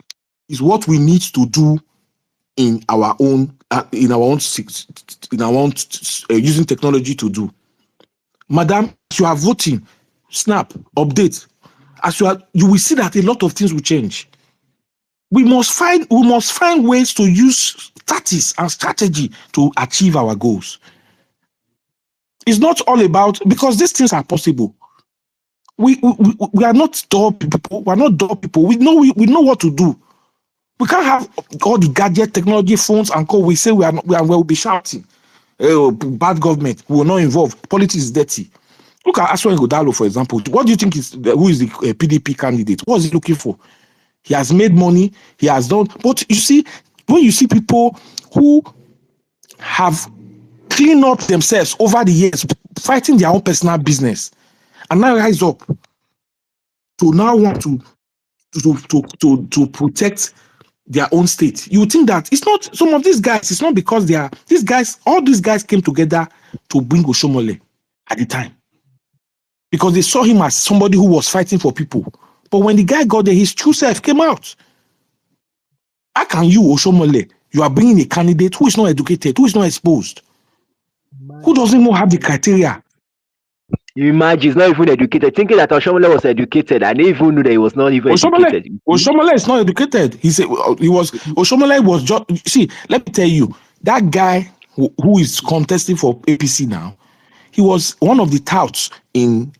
is what we need to do in our own using technology to do. Madam, as you are voting, snap, update. You will see that a lot of things will change. We must find ways to use tactics and strategy to achieve our goals. It's not all about, because these things are possible. We are not dull people. We are not dull people. We know what to do. We can't have all the gadget technology phones and call. We say we'll be shouting. Bad government. We will not involve. Politics is dirty. Look at Aswan Godalo, for example. What do you think who is the PDP candidate? What is he looking for? He has made money. He has done. But you see, when you see people who have cleaned up themselves over the years, fighting their own personal business, and now rise up to now want to protect their own state, you would think that it's not some of these guys. It's not because all these guys came together to bring Oshomole at the time, because they saw him as somebody who was fighting for people. But when the guy got there, his true self came out. How can you, Oshomole, you are bringing a candidate who is not educated, who is not exposed, who doesn't even have the criteria? You imagine he's not even educated, thinking that Oshomole was educated. I didn't even know that he was not even educated. Oshomole is not educated. Oshomole was just, see, let me tell you, that guy who is contesting for APC now, he was one of the touts in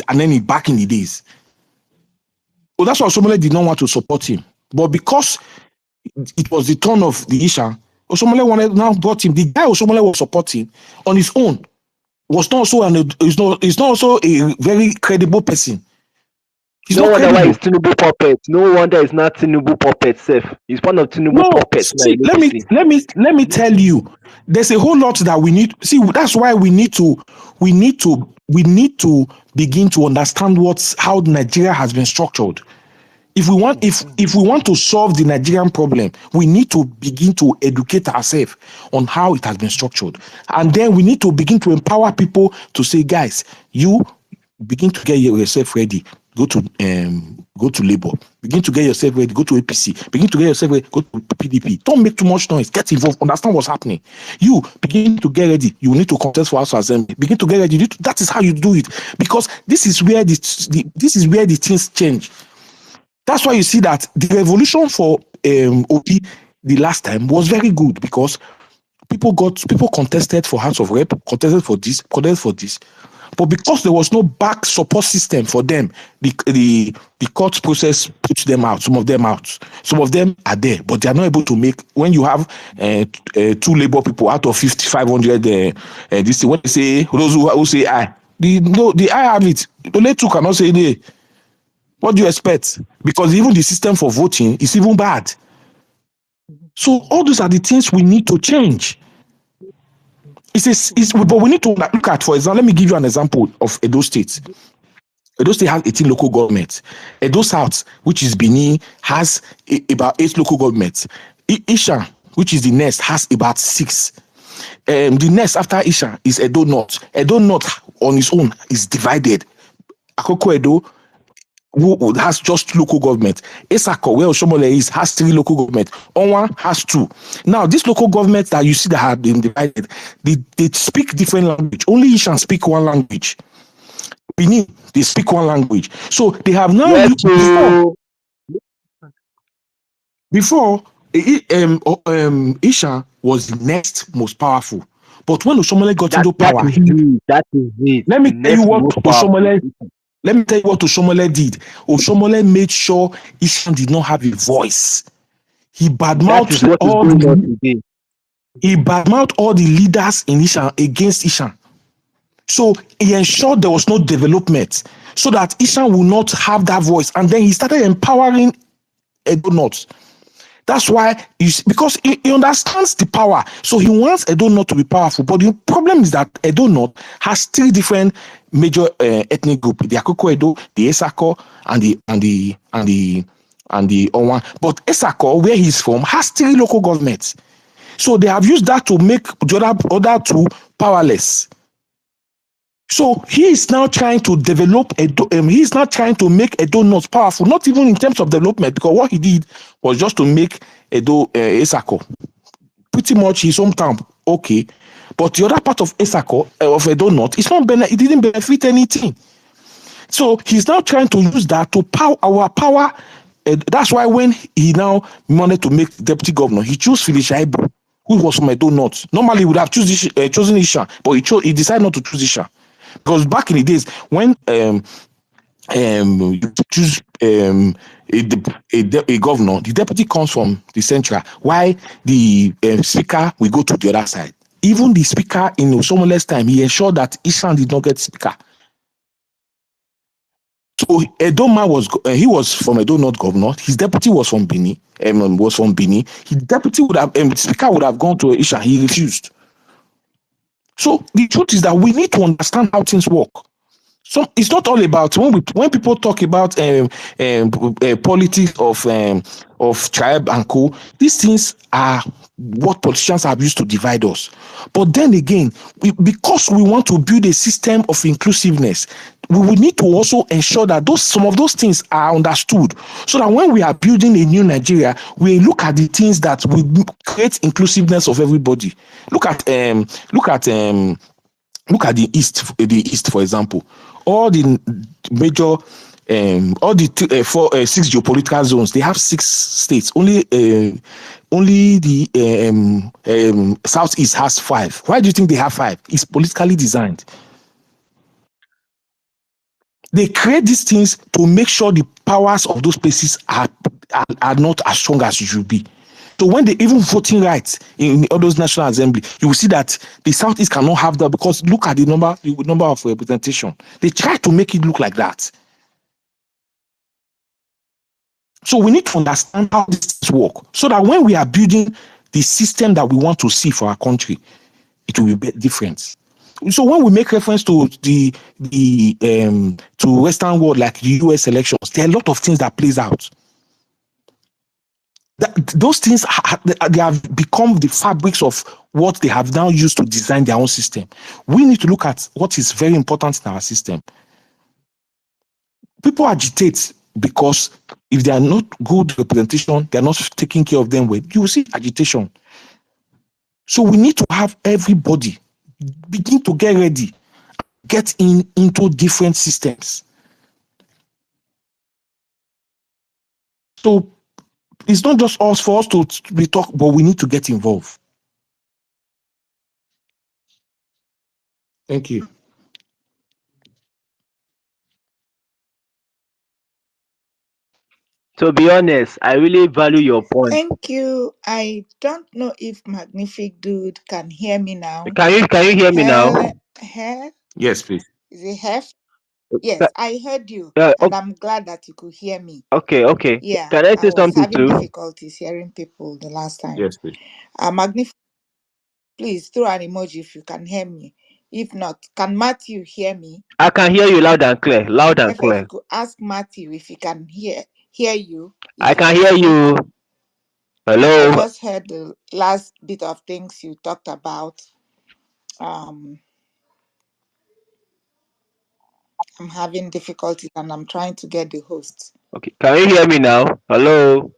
Aneni back in the days. Oh, that's why Osomole did not want to support him. But because it was the turn of the Isha, Osomole wanted now brought him. The guy Osomole was supporting on his own was not also is not also a very credible person. He's No not wonder why credible. it's Tinubu puppet. No wonder it's not Tinubu puppet self. He's one of Tinubu No, puppets. see, let me tell you, there's a whole lot that we need. See, that's why we need to begin to understand how Nigeria has been structured. If we want to solve the Nigerian problem, we need to begin to educate ourselves on how it has been structured, and then we need to begin to empower people to say, guys, you begin to get yourself ready. Go to Labour. Begin to get yourself ready. Go to APC. Begin to get yourself ready. Go to PDP. Don't make too much noise. Get involved. Understand what's happening. You begin to get ready. You need to contest for House of Assembly. Begin to get ready. That is how you do it, because this is where the things change. That's why you see that the revolution for Obi the last time was very good, because people contested for House of Rep, contested for this. But because there was no back support system for them, the court process puts them out. Some of them out. Some of them are there, but they are not able to make. When you have 2 Labour people out of 5,500, this thing, what they say, those who say I, the I have it. The only 2 cannot say they. What do you expect? Because even the system for voting is even bad. So all those are the things we need to change. But we need to look at, for example, let me give you an example of Edo State. Edo State has 18 local governments. Edo South, which is Benin, has about 8 local governments. Isha, which is the next, has about 6. The next after Isha is Edo North. Edo North on its own is divided. Akoko Edo, who has just local government. Esako, where Oshomole has 3 local government. Onwa has 2. Now, these local governments that you see that have been divided, they speak different language. Only Ishan speak one language. Benin, they speak one language. So they have now before Isha was the next most powerful. But when Oshomole got into power, that is it. Let me tell you what Oshomole did. Oshomole made sure Ishan did not have a voice. He badmouthed all the leaders in Ishan against Ishan. So he ensured there was no development, so that Ishan will not have that voice. And then he started empowering Edo North. That's why, because he understands the power. So he wants Edo North to be powerful. But the problem is that Edo North has 3 different major ethnic groups: the Akoko Edo, the Esako, and the Onwa. But Esako, where he's from, has 3 local governments. So they have used that to make the other 2 powerless. So he is now trying to develop he is now trying to make Edo North powerful, not even in terms of development, because what he did was just to make Edo Esako pretty much his hometown. Okay, but the other part of Esako of Edo North, it didn't benefit anything. So he's now trying to use that to power. That's why when he now wanted to make deputy governor, he chose Phyllis Shaibu, who was from Edo North. Normally he would have chosen Isha, but he decided not to choose Isha. Because back in the days, when you choose a governor, the deputy comes from the central, while the speaker will go to the other side. Even the speaker in Osomole's time, he ensured that Ishan did not get speaker. So Edoma was from Edo North governor. His deputy was from Benin. His deputy would have speaker would have gone to Ishan. He refused. So the truth is that we need to understand how things work. So it's not all about when people talk about politics of tribe and co. These things are what politicians have used to divide us. But then again, because we want to build a system of inclusiveness, we will need to also ensure that some of those things are understood, so that when we are building a new Nigeria, we look at the things that will create inclusiveness of everybody. Look at the East, for example. All the major, all the 6 geopolitical zones, they have 6 states. Only the Southeast has 5. Why do you think they have 5? It's politically designed. They create these things to make sure the powers of those places are not as strong as it should be. So when they even voting rights in all those national assembly, you will see that the Southeast cannot have that, because look at the number of representation. They try to make it look like that. So we need to understand how this works, so that when we are building the system that we want to see for our country, it will be different. So when we make reference to the to Western world, like the US elections, there are a lot of things that plays out. Those things they have become the fabrics of what they have now used to design their own system. We need to look at what is very important in our system. People agitate because if they are not good representation, they are not taking care of them well, you will see agitation. So we need to have everybody begin to get ready, get into different systems. So it's not just us for us to be talk, but we need to get involved. Thank you. To be honest, I really value your point. Thank you. I don't know if Magnific Dude can hear me now. Can you hear me now? Yes, please. Is it Hef? Yes, I heard you, and I'm glad that you could hear me. Okay. Yeah, Can I say was something having too? difficulties hearing people the last time. Yes, please. Magnific, please throw an emoji if you can hear me. If not, can Matthew hear me? I can hear you loud and clear. Loud and clear. If you could ask Matthew if he can hear you. I can hear you. Hello. I just heard the last bit of things you talked about. I'm having difficulties and I'm trying to get the host. Okay. Can you hear me now? Hello.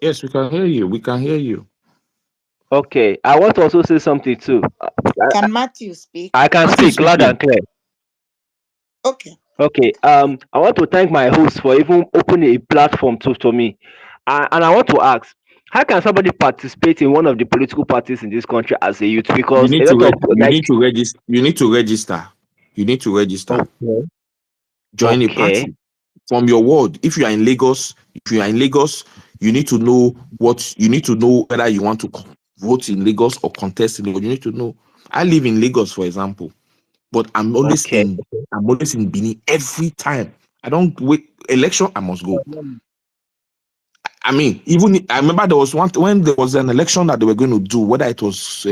Yes, we can hear you. We can hear you. Okay. I want to also say something too. Can Matthew speak? I can Matthew speak loud and clear. Okay. Okay. I want to thank my host for even opening a platform to me. And I want to ask, how can somebody participate in one of the political parties in this country as a youth? Because you need to register. You need to register. Okay. Join a party from your ward. If you are in Lagos, you need to know whether you want to vote in Lagos or contest in Lagos. You need to know. I live in Lagos, for example, but I'm always in Benin every time. I don't wait election. I must go. I mean, I remember there was when there was an election that they were going to do, whether it was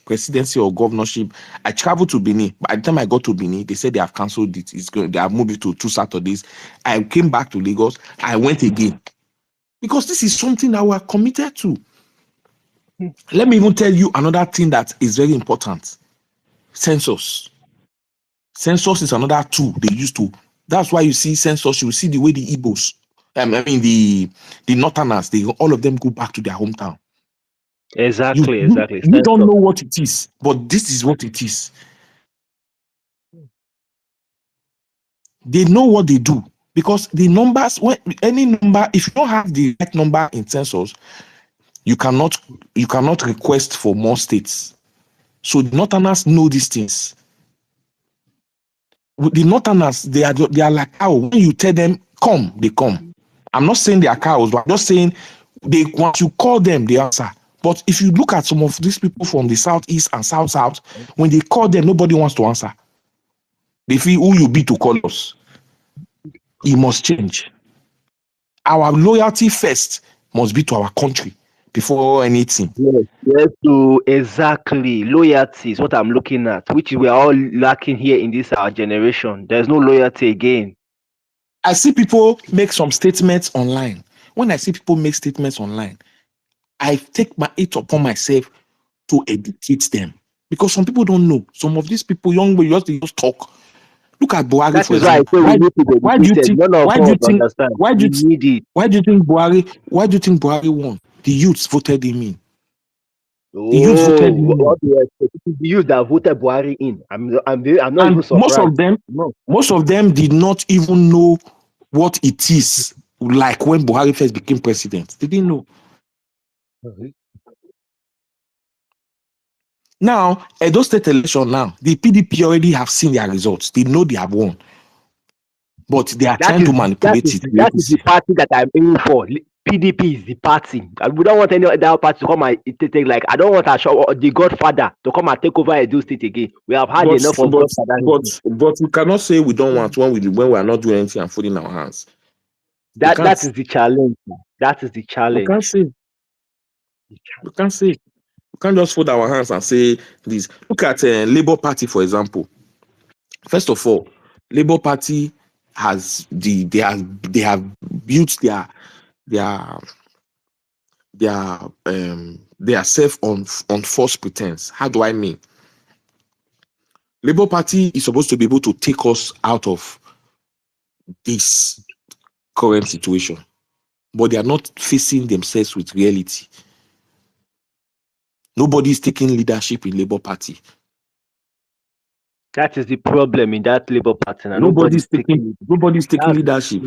presidency or governorship. I traveled to Benin. By the time I got to Benin, they said they have cancelled it. They have moved it to 2 Saturdays. I came back to Lagos. I went again because this is something that we are committed to. Let me even tell you another thing that is very important: census. Census is another tool they use to. That's why you see census. You see the way the Igbos. I mean the Northerners, all of them go back to their hometown. Exactly. You don't know what it is, but this is what it is. They know what they do because the numbers, any number, if you don't have the right number in census, you cannot request for more states. So the Northerners know these things. With the Northerners, they are like cow. When you tell them come, they come. I'm not saying they are cows, but I'm just saying once you call them, they answer. But if you look at some of these people from the southeast and south, when they call them, nobody wants to answer. They feel who you be to call us. It must change. Our loyalty first must be to our country before anything. Yes, to exactly. Loyalty is what I'm looking at, which we are all lacking here in this our generation. There's no loyalty again. I see people make some statements online. When I see people make statements online, I take it upon myself to educate them. Because some people don't know. Some of these people, young boys, just talk. Look at Buhari, for example. Why do you think Buhari won? The youths voted him in. The youth voted him in. The youth that voted Buhari in. I'm not even surprised. Most of them did not even know what it is like when Buhari first became president. They didn't know. Now, Edo State election now, the PDP already have seen their results. They know they have won. but they are That trying is to manipulate it. that is the party that I'm aiming for. PDP is the party. And we don't want any other party to come and take, like, I don't want the Godfather to come and take over Edo State again. We have had enough of Godfather. But we cannot say we don't want when we are not doing anything and folding our hands. That is the challenge. That is the We challenge. can't say. We can't say. We can't just fold our hands and say this. Look at Labour Party, for example. First of all, Labour Party has they have built their self on false pretense. How do I mean? Labour Party is supposed to be able to take us out of this current situation, but they are not facing themselves with reality. Nobody is taking leadership in Labour Party. That is the problem in that Labour Party. Nobody's taking leadership.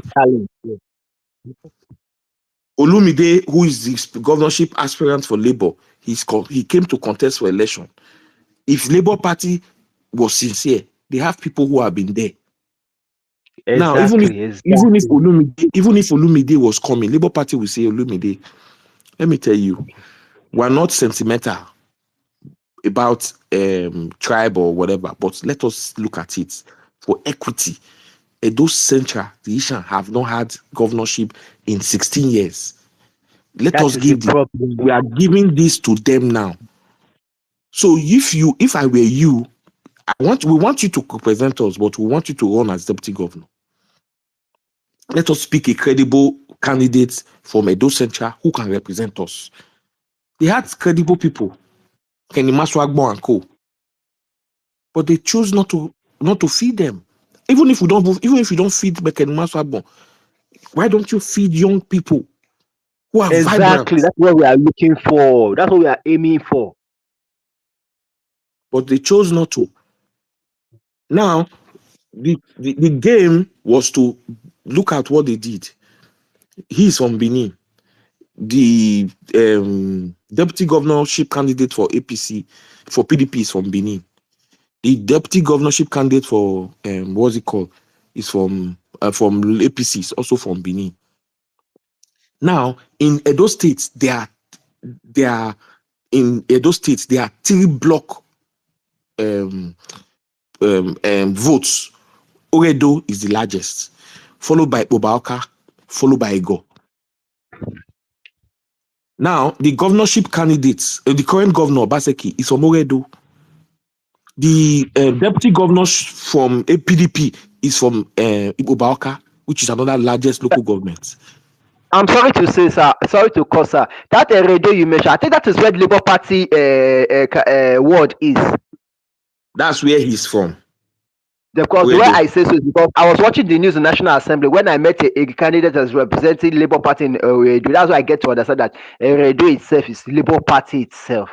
Olumide, who is the governorship aspirant for Labour, he came to contest for election. If Labour Party was sincere, they have people who have been there. Now, even if Olumide was coming, Labour Party will say, Olumide, let me tell you, we're not sentimental about tribe or whatever, but let us look at it for equity. Those Central, the Ishan, have not had governorship in 16 years. Let us give them. We are giving this to them now. So if I were you, we want you to represent us, but we want you to run as deputy governor. Let us pick a credible candidate from Edo Central who can represent us. They had credible people, Kenny Maswagbo and co. But they chose not to feed them. Even if you don't feed Kenny Maswagbo, why don't you feed young people who are vibrant? That's what we are looking for. That's what we are aiming for. But they chose not to. Now, the game was to look at what they did. He's from Benin. The deputy governorship candidate for PDP is from Benin. The deputy governorship candidate for what's it called is from APC, is also from Benin. Now in Edo State, there are 3 block votes. Oredo is the largest, followed by Obaoka, followed by Ego. Now, the governorship candidates, the current governor, Baseki, is from Oredo. The deputy governor from PDP is from Obaoka, which is another largest local government. I'm sorry to say, sir. Sorry to call, sir. That radio you mentioned, I think that is where the Labour Party ward is. That's where he's from. Because the way I say so is because I was watching the news in National Assembly when I met a candidate as representing Labour Party in Eredo. That's why I get to understand that Eredo itself is Labour Party itself.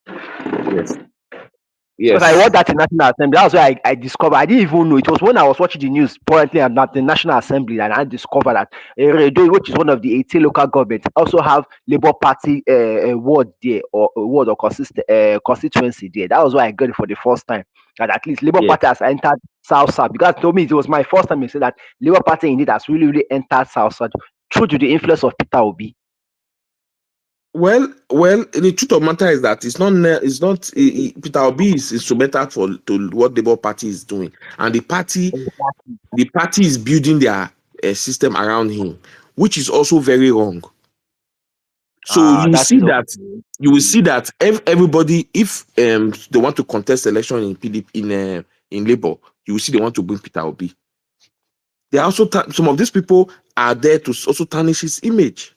Yes. Because I watched that in National Assembly. That's why I discovered. I didn't even know. It was when I was watching the news currently at the National Assembly and I discovered that Eredo, which is one of the 18 local governments, also have Labour Party ward there or ward or constituency there. That was why I got it for the first time. That at least Labour Party has entered South. Because to me it was my first time. He said that Labour Party indeed has really entered South through to the influence of Peter Obi. Well, the truth of the matter is that Peter Obi is instrumental to what the Labour Party is doing, and the party is building their system around him, which is also very wrong. So you will see that everybody, if they want to contest election in PDP in Labour, you will see they want to bring Peter Obi. They also some of these people are there to also tarnish his image.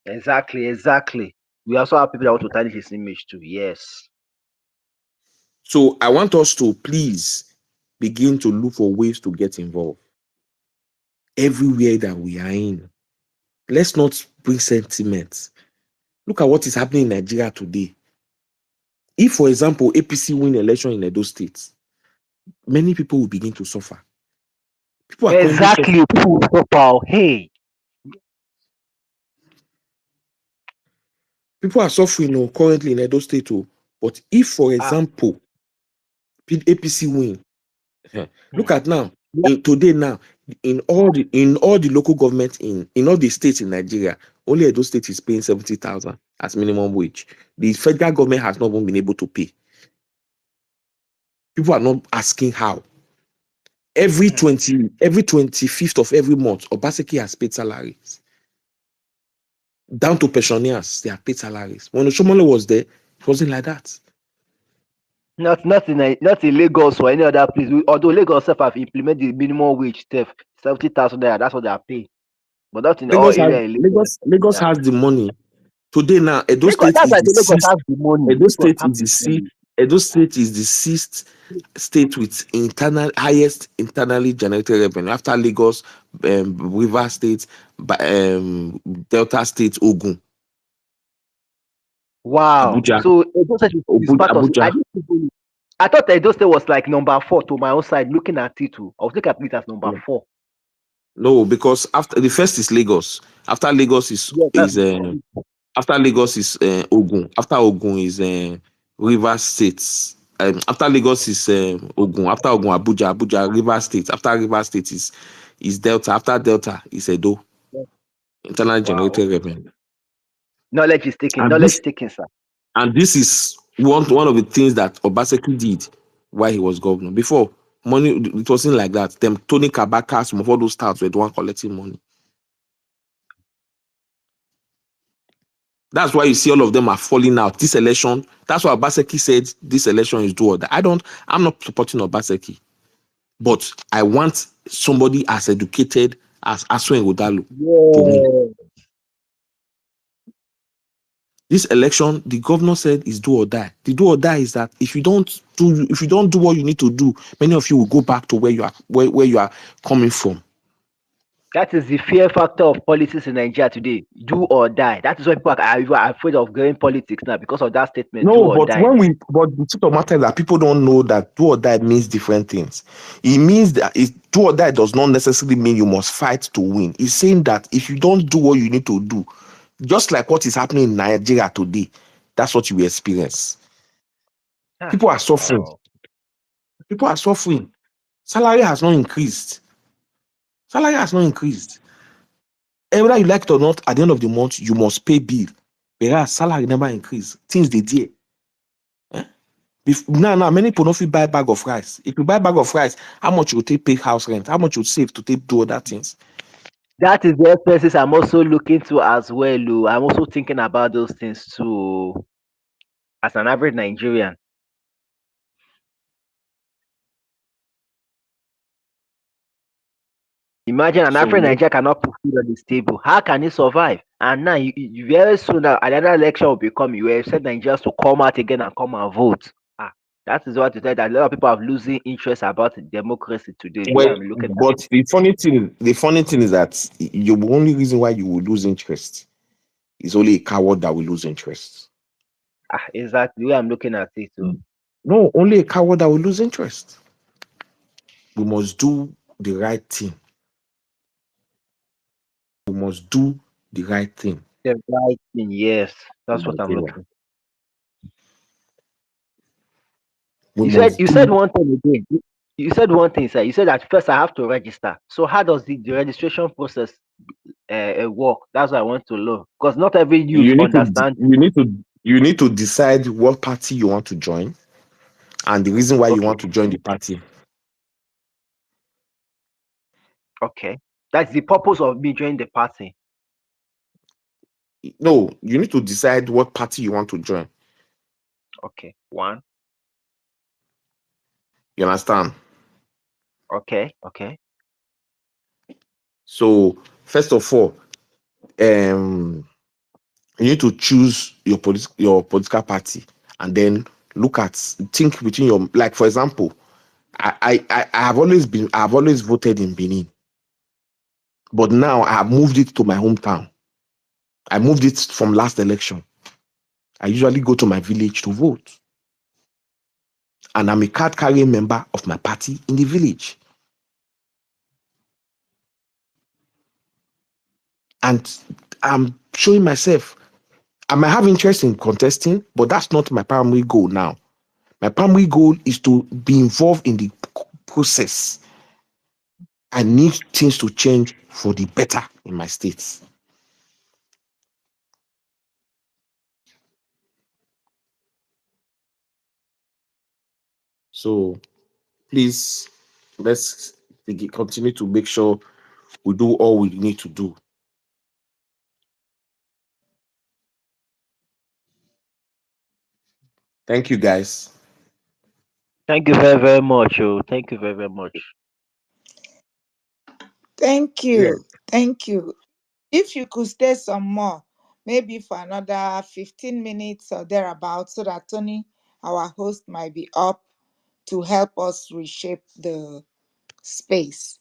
Exactly. We also have people that want to tarnish his image too. Yes. So I want us to please begin to look for ways to get involved everywhere that we are in. Let's not bring sentiments. Look at what is happening in Nigeria today. If, for example, APC win election in Edo State, many people will begin to suffer. People will suffer. Hey. People are suffering currently in Edo State. But if, for example, APC win, Look at now. Today now, in all the local government in all the states in Nigeria, only Edo State is paying 70,000 as minimum wage. The federal government has not even been able to pay. People are not asking how. Every 25th of every month, Obaseki has paid salaries. Down to pensioners, they have paid salaries. When Oshomole was there, it wasn't like that. Not in Lagos or any other place. Although Lagos have implemented the minimum wage, 70,000 naira. That's what they are paying. But not in all areas. Lagos has the money. Today now, Edo State is the sixth. Edo State is the sixth state with highest internally generated revenue after Lagos, River State, Delta State, Ogun. Wow. Abuja. So Edo State is part of Abuja. I thought Edo State was like number 4 to my own side, looking at it too. I was looking at it as number 4. No, because after the first is Lagos. After Lagos is after Lagos is Ogun. After Ogun is River State. After Lagos is Ogun. After Ogun, Abuja, River State. After River State is Delta. After Delta is Edo. Internally generated revenue. Knowledge is taken, sir. And this is one of the things that Obaseki did while he was governor. Before, money, it wasn't like that. Them Tony Kabaka, some of all those stars were the one collecting money. That's why you see all of them are falling out. This election, that's why Obaseki said this election is do or die. I'm not supporting Obaseki. But I want somebody as educated as Aswen Odalu to win. This election, the governor said is do or die. The do or die is that if you don't do what you need to do, many of you will go back to where you are coming from. That is the fear factor of politics in Nigeria today. Do or die. That is why people are afraid of going politics now because of that statement. No, do or but die. But the truth of the matter is that people don't know that do or die means different things. It means that do or die does not necessarily mean you must fight to win. It's saying that if you don't do what you need to do, just like what is happening in Nigeria today, that's what you will experience. People are suffering. Wow. People are suffering. Salary has not increased. Whether you like it or not, at the end of the month, you must pay bill. Whereas salary never increase. Things they did. Now, many people don't buy a bag of rice. If you buy a bag of rice, how much you take pay house rent? How much you save to do other things? That is the expenses I'm also looking to as well. Lou. I'm also thinking about those things too. As an average Nigerian. Imagine an average Nigerian cannot put food on his table. How can he survive? And now, you very soon, another election will become, you have said Nigerians to come out again and come and vote. That is what you said, that a lot of people are losing interest about democracy today. Well, but the funny thing is that the only reason why you will lose interest is only a coward that will lose interest. Exactly the way I'm looking at it too. No, only a coward that will lose interest. We must do the right thing. We must do the right thing. The right thing, yes. That's what I'm looking. You said one thing again. You said one thing, sir. You said that first I have to register. So how does the registration process work? That's what I want to know. Because not every youth understand. You need to decide what party you want to join and the reason why you want to join the party. Okay. That's the purpose of me joining the party. No, you need to decide what party you want to join. Okay. 1. You understand? Okay. So, first of all, you need to choose your political party and then think between your, like, for example, I have always voted in Benin, but now I have moved it to my hometown. I moved it from last election. I usually go to my village to vote. And I'm a card-carrying member of my party in the village. And I'm showing myself. I might have interest in contesting, but that's not my primary goal now. My primary goal is to be involved in the process. I need things to change for the better in my state. So please, let's continue to make sure we do all we need to do. Thank you, guys. Thank you very, very much. Oh, thank you very, very much. Thank Yeah. you. Thank you. If you could stay some more, maybe for another 15 minutes or thereabouts, so that Tony, our host, might be up to help us reshape the space.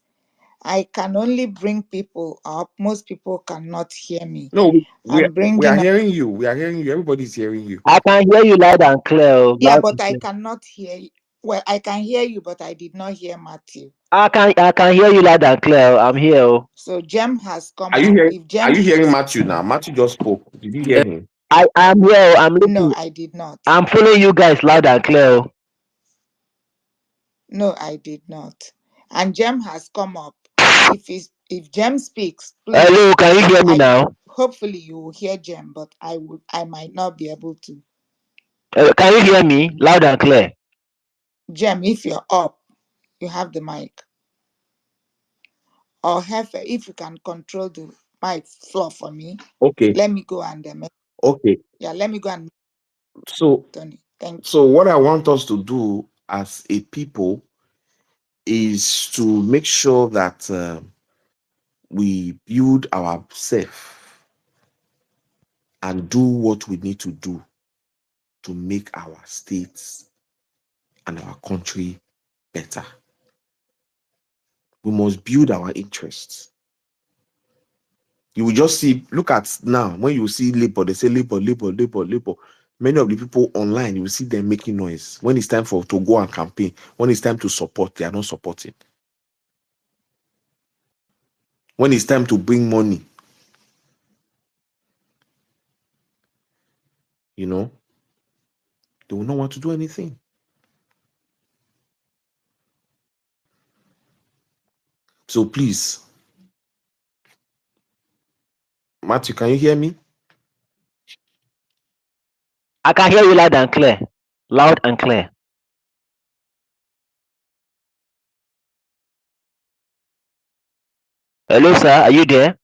I can only bring people up. Most people cannot hear me. No, I'm we are bringing up. hearing you. We are hearing you. Everybody's hearing you. I can hear you loud and clear. Oh, Yeah, loud but and I clear. cannot hear you. Well, I can hear you, but I did not hear Matthew. I can hear you loud and clear. Oh, I'm here. Oh. So Jem has come Are you up. hearing? If Are Jem you hearing speaks, Matthew now? Matthew just spoke. Did you hear him? I'm here. Oh, I'm no, listening. I did not. I'm following you guys loud and clear. Oh. No, I did not. And Jem has come up. If Jem speaks, please. Hello, can you hear me now? Hopefully you will hear Jem, but I might not be able to. Can you hear me loud and clear? Jem, if you're up, you have the mic. Or Hefe, if you can control the mic floor for me. Okay. Let me go and Okay. yeah, let me go and So Tony. Thank you. So what I want us to do as a people is to make sure that we build ourselves and do what we need to do to make our states and our country better. We must build our interests. You will just see, look at now, when you see labor, they say labor, labor, labor, labor. Many of the people online, you will see them making noise. When it's time to go and campaign, when it's time to support, they are not supporting. When it's time to bring money, they will not want to do anything. So please, Matthew, can you hear me? I can hear you loud and clear. Loud and clear. Hello, sir. Are you there?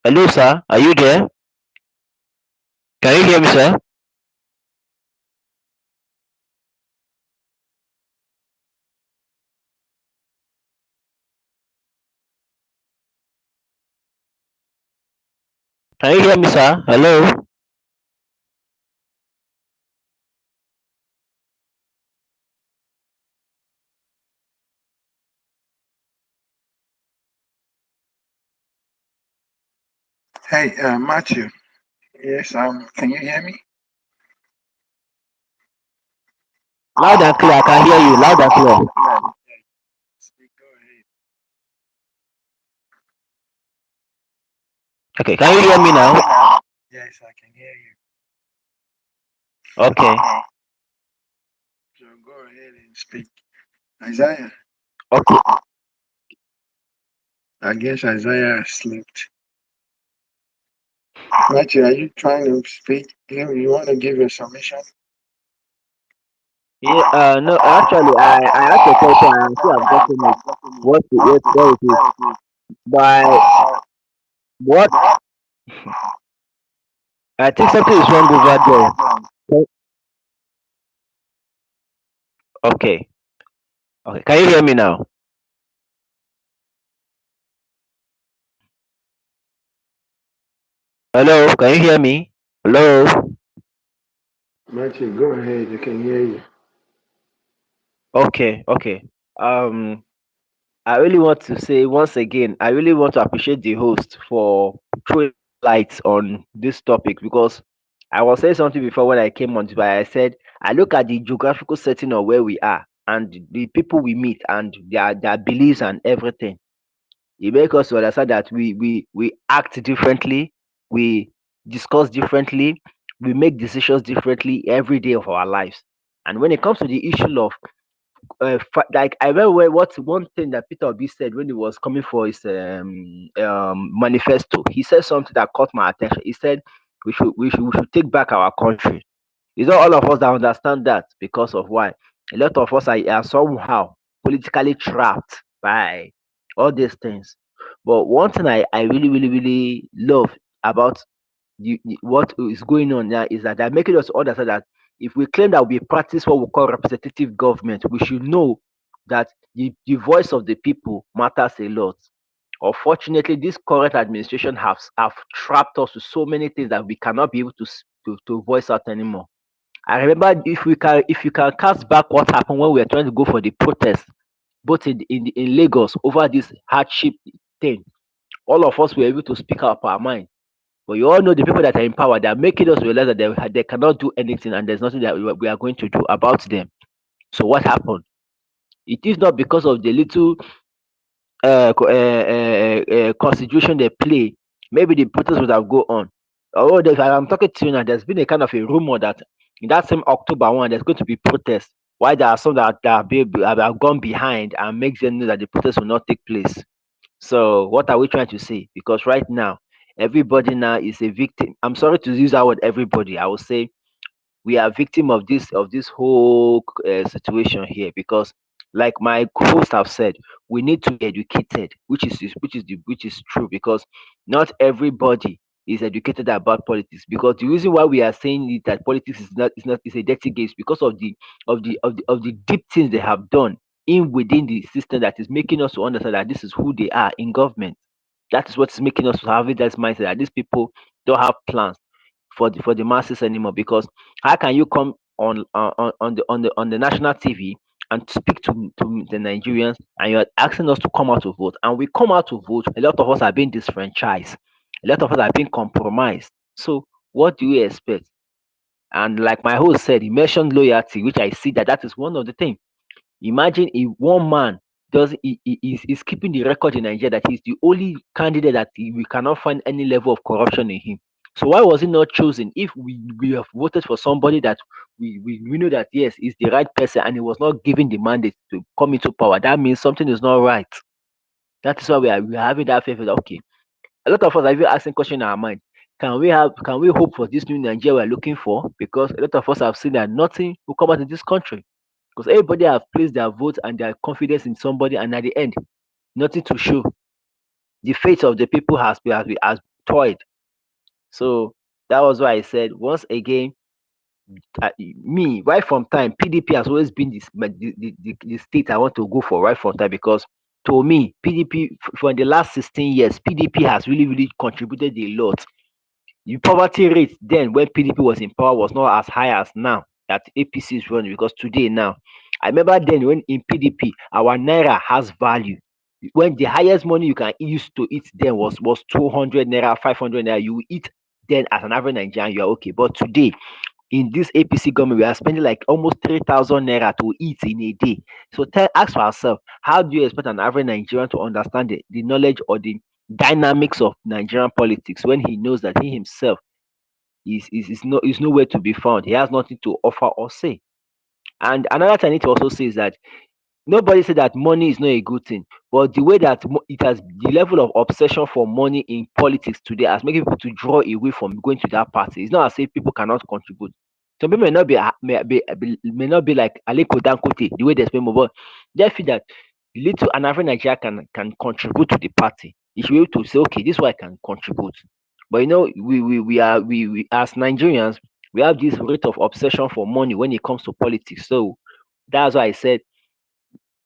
Hello, sir. Are you there? Can you hear me, sir? Can you hear me, sir? Hello? Hey, Matthew. Yes, can you hear me? Loud and clear. I can hear you. Loud and clear. Speak, go ahead. Okay. Can you hear me now? Yes, I can hear you. Okay. So go ahead and speak. Isaiah. Okay. I guess Isaiah slept. Matthew, are you trying to speak? You want to give your submission? Yeah. No. Actually, I asked a question and I see I've gotten it. Where it is? By what? I think something is wrong over there. Okay. Okay. Can you hear me now? Hello? Can you hear me? Hello? Matthew, go ahead. You can hear you. Okay. Okay. Um. I really want to say once again, I really want to appreciate the host for throwing light on this topic because I was saying something before when I came on, but I said I look at the geographical setting of where we are and the people we meet and their beliefs and everything. It makes us to understand that we act differently, we discuss differently, we make decisions differently every day of our lives. And when it comes to the issue of like I remember what one thing that Peter Obi said when he was coming for his manifesto. He said something that caught my attention. He said we should take back our country. It's not all of us that understand that because of why a lot of us are somehow politically trapped by all these things. But one thing I really really really love about what is going on now is that they're making us understand that if we claim that we practice what we call representative government, we should know that the voice of the people matters a lot. Unfortunately, this current administration have trapped us with so many things that we cannot be able to voice out anymore. I remember if you can cast back what happened when we were trying to go for the protest, both in Lagos over this hardship thing, all of us were able to speak up our mind. But you all know the people that are in power, they are making us realize that they cannot do anything and there's nothing that we are going to do about them. So what happened? It is not because of the little constitution they play. Maybe the protest would have go on. Oh, if I'm talking to you now, there's been a kind of a rumor that in that same October one, there's going to be protests. Why there are some that have gone behind and makes them know that the protest will not take place. So what are we trying to say? Because right now, everybody now is a victim. I'm sorry to use that word, everybody. I will say we are victim of this whole situation here because like my host have said, we need to be educated, which is true because not everybody is educated about politics. Because the reason why we are saying it that politics is a dirty game is because of the deep things they have done in within the system that is making us to understand that this is who they are in government. That is what is making us to have it as mindset that these people don't have plans for the masses anymore. Because how can you come on the national TV and speak to the Nigerians and you're asking us to come out to vote, and we come out to vote, a lot of us are being disfranchised, a lot of us are being compromised. So what do you expect? And like my host said, he mentioned loyalty, which I see that is one of the things. Imagine if one man does is keeping the record in Nigeria that he's the only candidate that we cannot find any level of corruption in him. So why was he not chosen? If we have voted for somebody that we know that yes, is the right person and he was not given the mandate to come into power, that means something is not right. That is why we are having that faith that okay, a lot of us are even asking question in our mind. Can we hope for this new Nigeria we're looking for? Because a lot of us have seen that nothing will come out in this country. Because everybody have placed their vote and their confidence in somebody, and at the end, nothing to show. The fate of the people has toyed. So that was why I said once again, me right from time, PDP has always been the state I want to go for right from time because to me, PDP for the last 16 years, PDP has really really contributed a lot. The poverty rate then when PDP was in power was not as high as now that APC is running because today now, I remember then when in PDP our naira has value. When the highest money you can use to eat then was 200 naira, 500 naira, you will eat then as an average Nigerian, you are okay. But today in this APC government, we are spending like almost 3,000 naira to eat in a day. So ask ourselves, how do you expect an average Nigerian to understand the knowledge or the dynamics of Nigerian politics when he knows that he himself is nowhere to be found. He has nothing to offer or say. And another thing I need to also say is that nobody said that money is not a good thing, but the way that it has the level of obsession for money in politics today has made people to draw away from going to that party. It's not as if people cannot contribute. Some people may not be like Aliko Dankote, the way they spend more, but they feel that little an average Nigeria can contribute to the party. You should be able to say, okay, this is what I can contribute. But we as Nigerians, we have this rate of obsession for money when it comes to politics. So that's why I said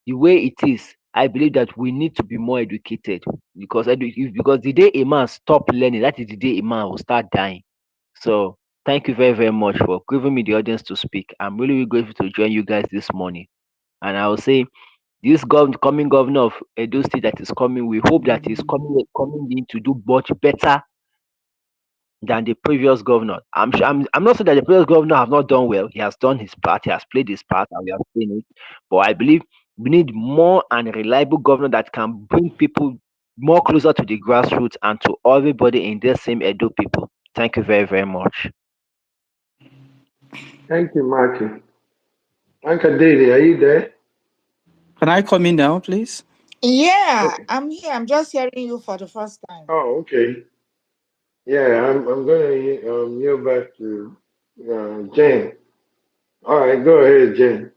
the way it is, I believe that we need to be more educated because the day a man stop learning, that is the day a man will start dying. So thank you very, very much for giving me the audience to speak. I'm really, really grateful to join you guys this morning. And I will say this coming governor of Edo State that is coming, we hope that he's coming in to do much better than the previous governor. I'm not saying that the previous governor have not done well. He has done his part, he has played his part, and we have seen it. But I believe we need more and reliable governor that can bring people more closer to the grassroots and to everybody in the same Edo people. Thank you very, very much. Thank you, Marky. Uncle Dede, are you there? Can I come in now, please? Yeah, Okay. I'm here. I'm just hearing you for the first time. Oh, okay. Yeah, I'm gonna yield back to Jen. All right, go ahead, Jen.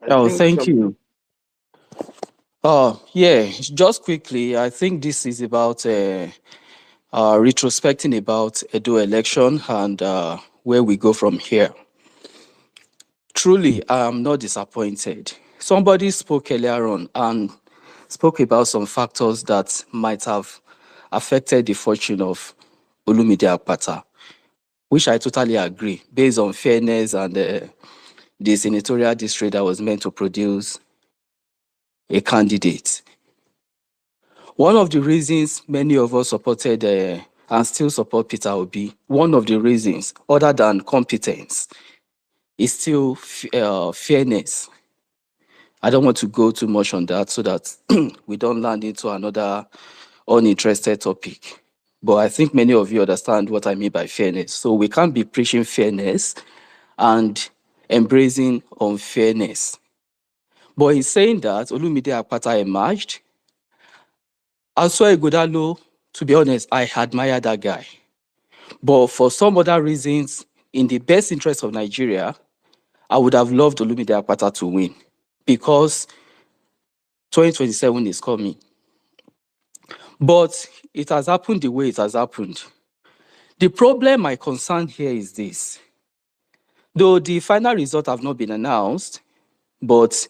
I Oh, think thank some. you. Yeah, just quickly, I think this is about retrospecting about Edo election and where we go from here. Truly, I'm not disappointed. Somebody spoke earlier on and spoke about some factors that might have affected the fortune of Olumide Akpata, which I totally agree, based on fairness and the senatorial district that was meant to produce a candidate. One of the reasons many of us supported and still support Peter Obi, one of the reasons, other than competence, is still fairness. I don't want to go too much on that so that we don't land into another uninterested topic. But I think many of you understand what I mean by fairness. So we can't be preaching fairness and embracing unfairness. But in saying that, Olumide Akpata emerged. Asua Ighodalo, to be honest, I admire that guy. But for some other reasons, in the best interest of Nigeria, I would have loved Olumide Akpata to win because 2027 is coming. But it has happened the way it has happened. The problem, my concern here is this. Though the final result have not been announced, but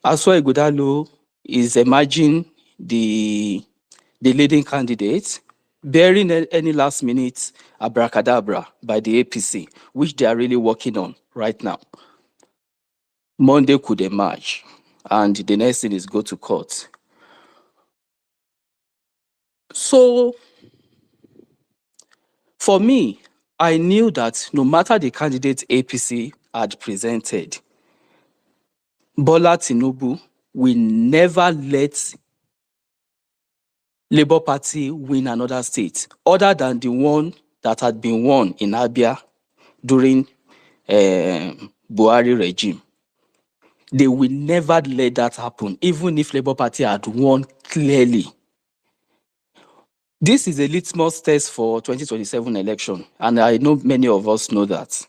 Asua Ighodalo is emerging the leading candidate, bearing any last-minute abracadabra by the APC, which they are really working on right now. Monday could emerge, and the next thing is go to court. So, for me, I knew that no matter the candidate APC had presented, Bola Tinubu will never let Labour Party win another state other than the one that had been won in Abia during Buhari regime. They will never let that happen, even if Labour Party had won clearly. This is a litmus test for 2027 election, and I know many of us know that.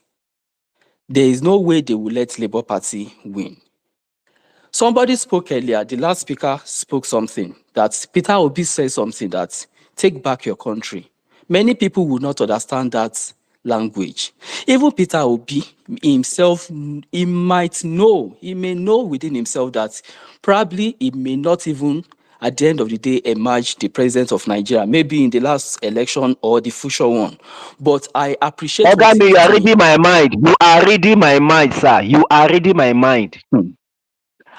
There is no way they will let Labour Party win. Somebody spoke earlier, the last speaker spoke something, that Peter Obi said something that, take back your country. Many people will not understand that language. Even Peter Obi himself, he may know within himself that probably he may not even, at the end of the day, emerge the president of Nigeria, maybe in the last election or the future one. But I appreciate what Ogami, he's you are doing. reading my mind. You are reading my mind, sir. You are reading my mind.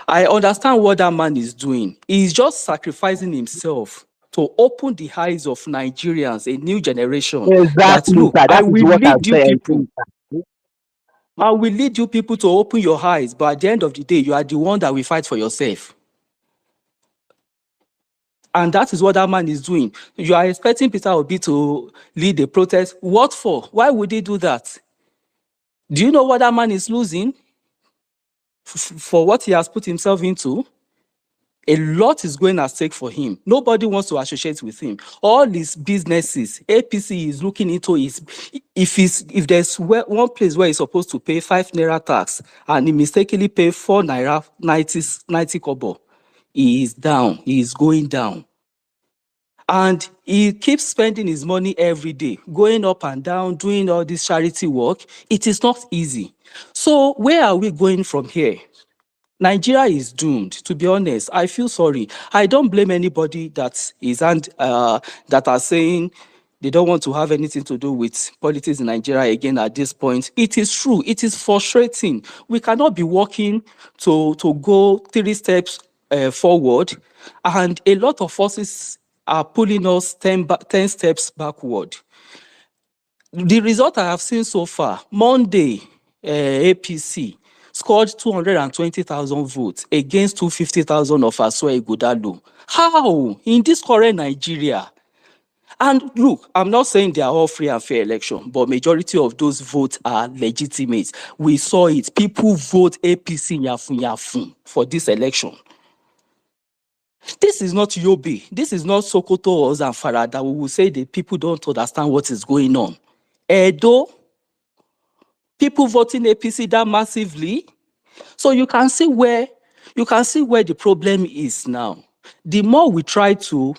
I understand what that man is doing. He's just sacrificing himself to open the eyes of Nigerians, a new generation, that Exactly, look, sir. I That is will what I'm lead you saying. people. I will lead you people to open your eyes, but at the end of the day, you are the one that will fight for yourself. And that is what that man is doing. You are expecting Peter Obi to lead the protest. What for? Why would he do that? Do you know what that man is losing for what he has put himself into? A lot is going at stake for him. Nobody wants to associate with him. All his businesses, APC is looking into his, if there's one place where he's supposed to pay 5 naira tax and he mistakenly pay 4 naira 90 kobo, he is down, he is going down. And he keeps spending his money every day, going up and down, doing all this charity work. It is not easy. So where are we going from here? Nigeria is doomed, to be honest. I feel sorry. I don't blame anybody that are saying they don't want to have anything to do with politics in Nigeria again at this point. It is true. It is frustrating. We cannot be walking to go 3 steps forward, and a lot of forces are pulling us 10 steps backward. The result I have seen so far, Monday, APC scored 220,000 votes against 250,000 of Asua Ighodalo. How? In this current Nigeria? And look, I'm not saying they are all free and fair election, but majority of those votes are legitimate. We saw it. People vote APC yafun yafun for this election. This is not Yobe. This is not Sokoto or Zamfara that we will say the people don't understand what is going on. Edo, people voting APC that massively. So you can see where the problem is now. The more we try to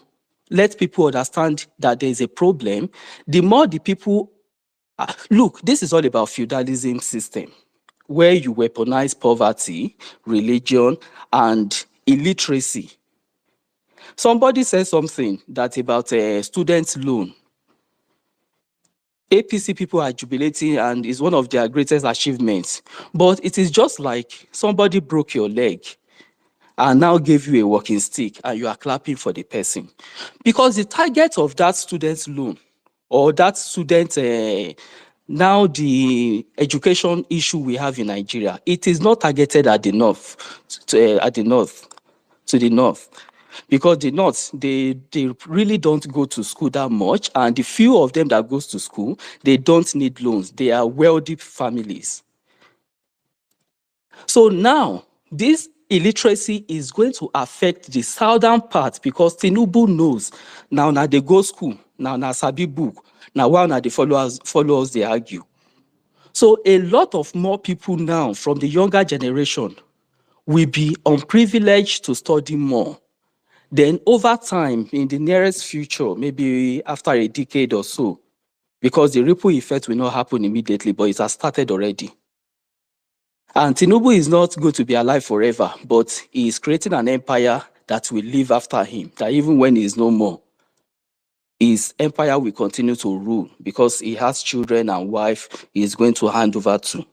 let people understand that there is a problem, the more the people look, this is all about feudalism system, where you weaponize poverty, religion, and illiteracy. Somebody said something that about a student loan. APC people are jubilating and is one of their greatest achievements. But it is just like somebody broke your leg and now gave you a walking stick and you are clapping for the person. Because the target of that student loan or that student, now the education issue we have in Nigeria, it is not targeted at the north, to the north. Because the north, they really don't go to school that much, and the few of them that goes to school, they don't need loans. They are wealthy families. So now, this illiteracy is going to affect the southern part because Tinubu knows now they go school, now sabi book, now while the followers they argue. So a lot of more people now from the younger generation will be unprivileged to study more. Then over time, in the nearest future, maybe after a decade or so, because the ripple effect will not happen immediately, but it has started already. And Tinubu is not going to be alive forever, but he is creating an empire that will live after him, that even when he is no more, his empire will continue to rule because he has children and wife he is going to hand over to.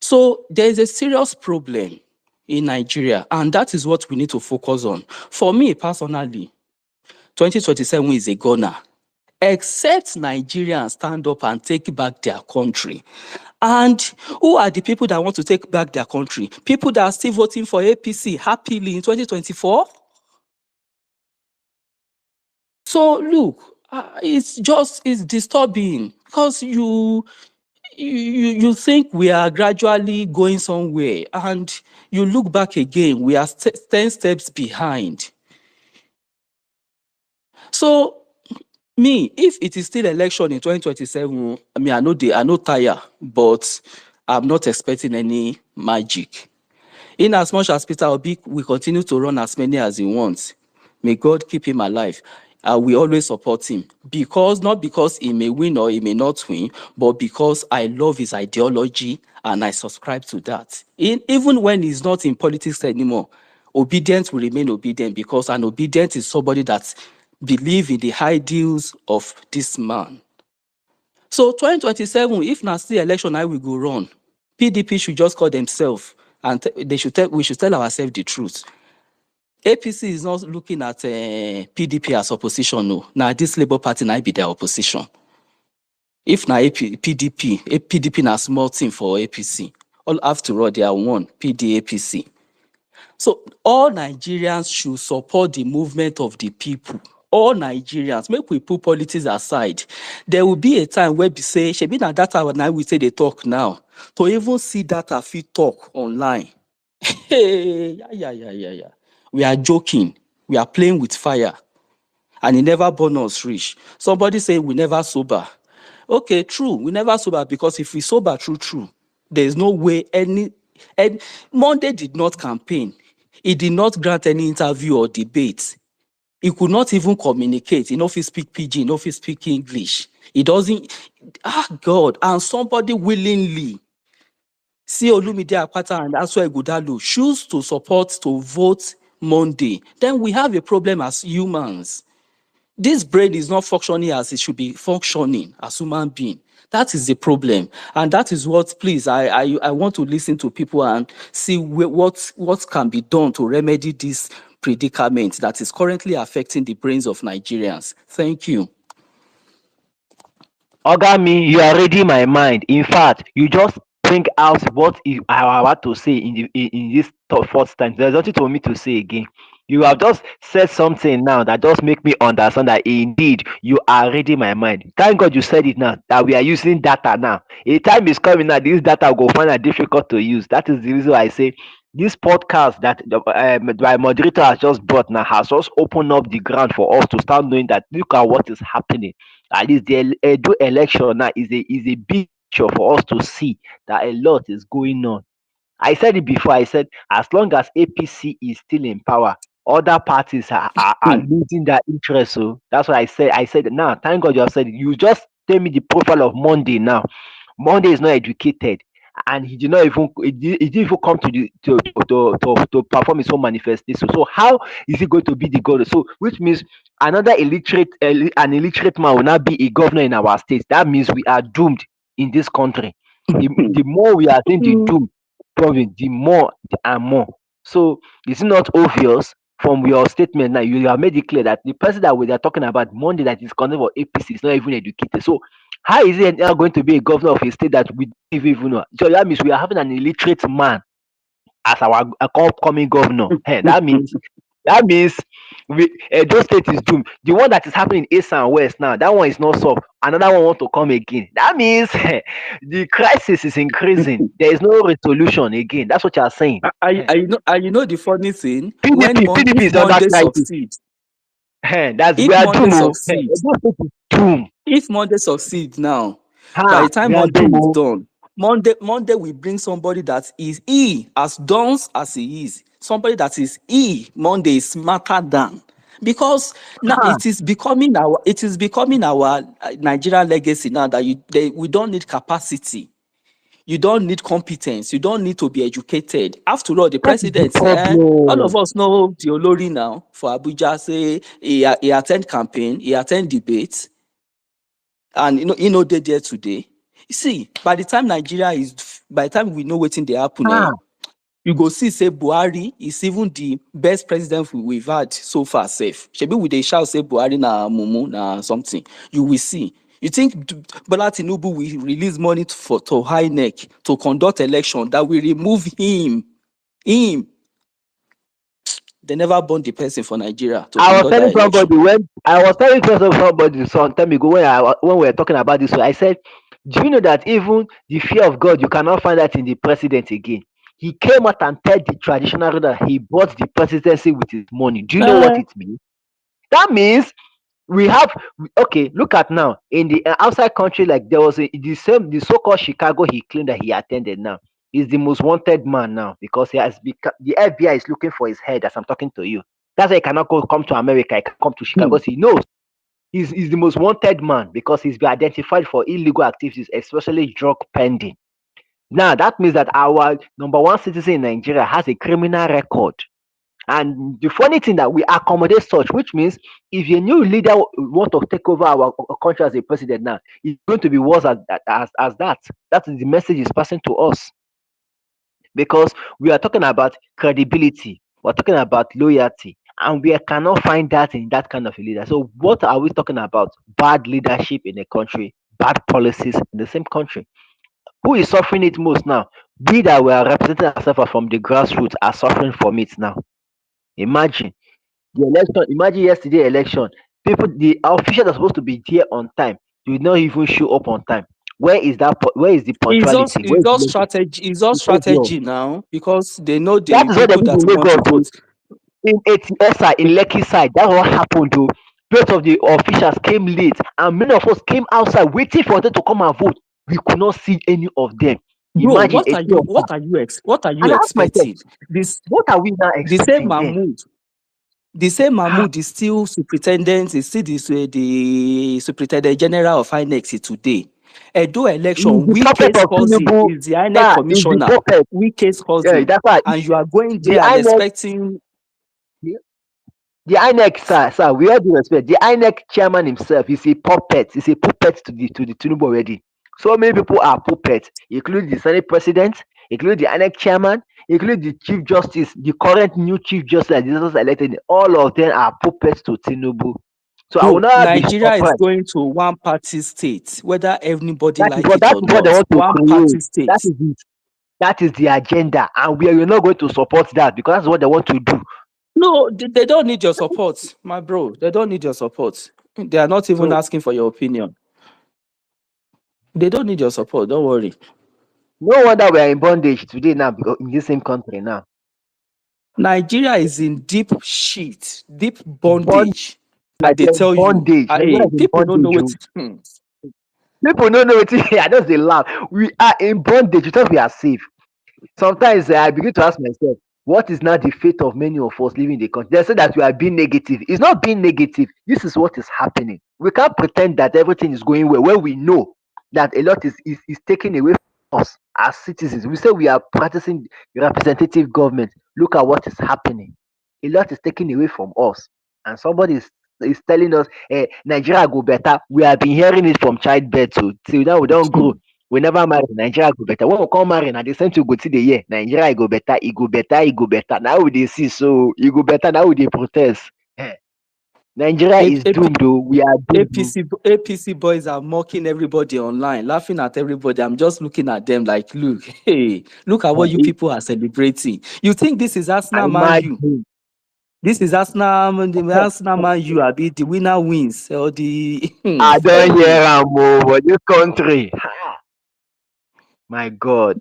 So there is a serious problem in Nigeria, and that is what we need to focus on. For me personally, 2027 is a goner. Except Nigerians stand up and take back their country. And who are the people that want to take back their country? People that are still voting for APC happily in 2024? So look, it's disturbing because you think we are gradually going somewhere, and you look back again, we are 10 steps behind. So me, if it is still election in 2027, I mean, I know tire, but I'm not expecting any magic. In as much as Peter Obi will continue to run as many as he wants, may God keep him alive. I will always support him not because he may win or he may not win, but because I love his ideology and I subscribe to that. Even when he's not in politics anymore, obedience will remain obedient because an obedient is somebody that believes in the ideals of this man. So 2027, if not still election, I will go run. PDP should just call themselves and we should tell ourselves the truth. APC is not looking at PDP as opposition, no. Now this Labour Party might be their opposition. If now PDP na small thing for APC. After all, they are one, PDAPC. So all Nigerians should support the movement of the people. All Nigerians, make we put politics aside. There will be a time where we say, shebi na data now we say they talk now. To even see data fit talk online. Hey, yeah. We are joking. We are playing with fire. And it never burn us rich. Somebody say we never sober. Okay, true. We never sober because if we sober true, there is no way any Monday did not campaign. He did not grant any interview or debate. He could not even communicate. He no fit speak pidgin, no fit speak English. He doesn't. God. And somebody willingly see Olumide Akpata and Aswa Ighodalo choose to support, to vote Monday, then we have a problem as humans. This brain is not functioning as it should be functioning as human being. That is the problem. And that is what, please, I want to listen to people and see what can be done to remedy this predicament that is currently affecting the brains of Nigerians. Thank you. Ogami, you are reading my mind. In fact, you just bring out what I want to say in this fourth time. There's nothing for me to say again. You have just said something now that just make me understand that indeed you are reading my mind. Thank God you said it now that we are using data now. A time is coming now, this data will find it difficult to use. That is the reason why I say this podcast that my moderator has just brought now has just opened up the ground for us to start knowing that look at what is happening. At least the Edo election now is a big picture for us to see that a lot is going on. I said it before. I said as long as APC is still in power, other parties are losing their interest. So that's what I said. I said now, thank God you have said it. You just tell me the profile of Monday now. Monday is not educated, and he did not even he didn't even come to the to perform his own manifestation. So how is he going to be the god? So which means another an illiterate man will not be a governor in our state. That means we are doomed in this country. The more we are seeing the doom province, the more and more. So is it not obvious from your statement now? You have made it clear that the person that we are talking about Monday that is connected for APC is not even educated. So how is he now going to be a governor of a state that we don't even know? So that means we are having an illiterate man as our upcoming governor. That means those state is doomed. The one that is happening in East and West now, that one is not solved. Another one want to come again. That means the crisis is increasing. There is no resolution again. That's what you are saying. You know the funny thing, PDP is if under Monday crisis. succeeds, That's if we are Monday doomed. succeeds, Those state is doomed. if Monday succeeds now, by the time We are Monday is doomed. done, Monday will bring somebody that is as dumb as he is. Somebody that is Monday is smarter than. Because now it is becoming our Nigerian legacy now that we don't need capacity. You don't need competence. You don't need to be educated. After all, the president, all of us know the Olori now for Abuja, say he attend campaign, he attend debates, and he know they there today. You see, by the time we know what's in the happen, you go see say Buhari is even the best president we've had so far safe. Shebi we dey shout say Buhari na mumu na something. You will see. You think Bola Tinubu will release money to INEC to conduct election that will remove him? They never born the person for Nigeria to I was conduct that election. somebody some time ago when we were talking about this. So I said, do you know that even the fear of God, you cannot find that in the president again? He came out and told the traditional ruler that he bought the presidency with his money. Do you know what it means? That means we have look at now in the outside country, like there was the so-called Chicago he claimed that he attended now. He's the most wanted man now because the FBI is looking for his head as I'm talking to you. That's why he cannot come to America, he can come to Chicago. So he knows he's the most wanted man because he's been identified for illegal activities, especially drug pending. Now that means that our number one citizen in Nigeria has a criminal record. And the funny thing that we accommodate such, which means if a new leader want to take over our country as a president now, it's going to be worse as that. That is the message is passing to us. Because we are talking about credibility, we're talking about loyalty, and we cannot find that in that kind of a leader. So what are we talking about? Bad leadership in a country, bad policies in the same country. Who is suffering it most now? We that were representing ourselves from the grassroots are suffering from it now. Imagine the election. Imagine yesterday election. The officials are supposed to be there on time. Do not even show up on time. Where is the punctuality? Where is It's all the strategy. It's all it's obvious. strategy now because they know That the is what they people did that in want to Lagos. vote. In ATSI, in Lekki side, that's what happened though. Both of the officials came late, and many of us came outside waiting for them to come and vote. We could not see any of them. Bro, Imagine what are you and I asked myself, expecting? This what are we now the same expecting then? Mahmood. The same Mahmood is still superintendent. Is still the superintendent general of INEC today. Edo election, The puppet Wike's of cousin Tinubu, is the INEC sir, is the commissioner. puppet. Wike's Yeah, cousin, that's why and you are going the there and INEC, expecting. the INEC, sir, we all due respect. The INEC chairman himself is a puppet. He's a puppet to the Tinubu already. So many people are puppets, including the Senate president, including the INEC chairman, including the chief justice, the current new chief justice that Jesus elected. All of them are puppets to Tinubu. So I will Bro, not be Nigeria is surprised. going to one party state, whether everybody That is like what it that or is what they not. want to One create. party state. That is it. That is the agenda, and we are not going to support that because that's what they want to do. No, they don't need your support, my bro. They don't need your support. They are not even So asking for your opinion. They don't need your support. Don't worry. no wonder we are in bondage today now because in this same country now. Nigeria is in deep shit, deep Bond bondage. I Like they say tell you. bondage. Nigeria is in People don't know bondage. what. People don't know what I just they laugh. We are in bondage because we are safe. Sometimes I begin to ask myself, what is now the fate of many of us living in the country? They say that we are being negative. It's not being negative. This is what is happening. We can't pretend that everything is going well when we know that a lot is taken away from us as citizens. We say we are practicing representative government. Look at what is happening. A lot is taken away from us. And somebody is telling us, Nigeria go better. We have been hearing it from childbirth till now we don't grow. We never marry. Nigeria go better. When we come marry, na the same thing go see the year. Nigeria go better. It go better. It go better. Now we dey see so it go better. Now we dey protest. Nigeria is doomed though. We are doomed. APC boys are mocking everybody online, laughing at everybody. I'm just looking at them like, look, hey, look at what you people are celebrating. You think this is Arsenal Man U? This is Arsenal Man U. I be the winner wins or the. I don't hear am for this country. My God.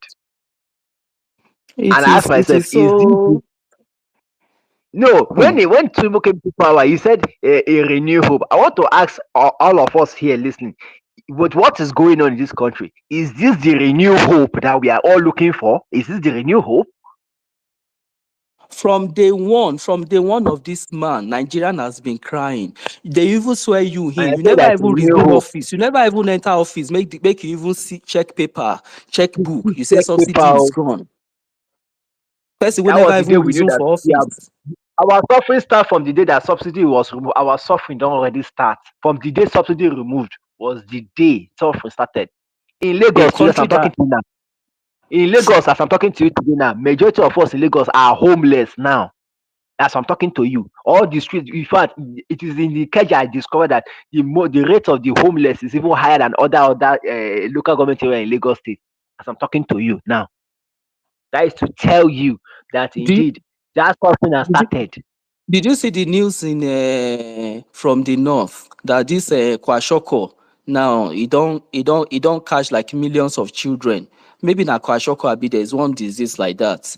And I ask myself, is this no, when Tinubu came to power, he said a renewed hope. I want to ask all of us here listening, with what is going on in this country, is this the renewed hope that we are all looking for? Is this the renewed hope? From day one of this man, Nigerian has been crying. They even swear you him. You never even resume office. You never even enter office. Make you even see check paper, check book. You say subsidy is gone. Person will never even resume for office. Our suffering start from the day that subsidy was removed. Our suffering don't already start. From the day subsidy removed was the day suffering started. In Lagos, as I'm talking to you now. In Lagos, as I'm talking to you today now, majority of us in Lagos are homeless now. As I'm talking to you, all the streets. In fact, it is in the Ikeja I discovered that the rate of the homeless is even higher than other local government area in Lagos State. As I'm talking to you now, that is to tell you that indeed that suffering has started. Did you see the news in from the north that this Kwashoko now he don't catch like millions of children? Maybe na Kwashoko abi there's one disease like that.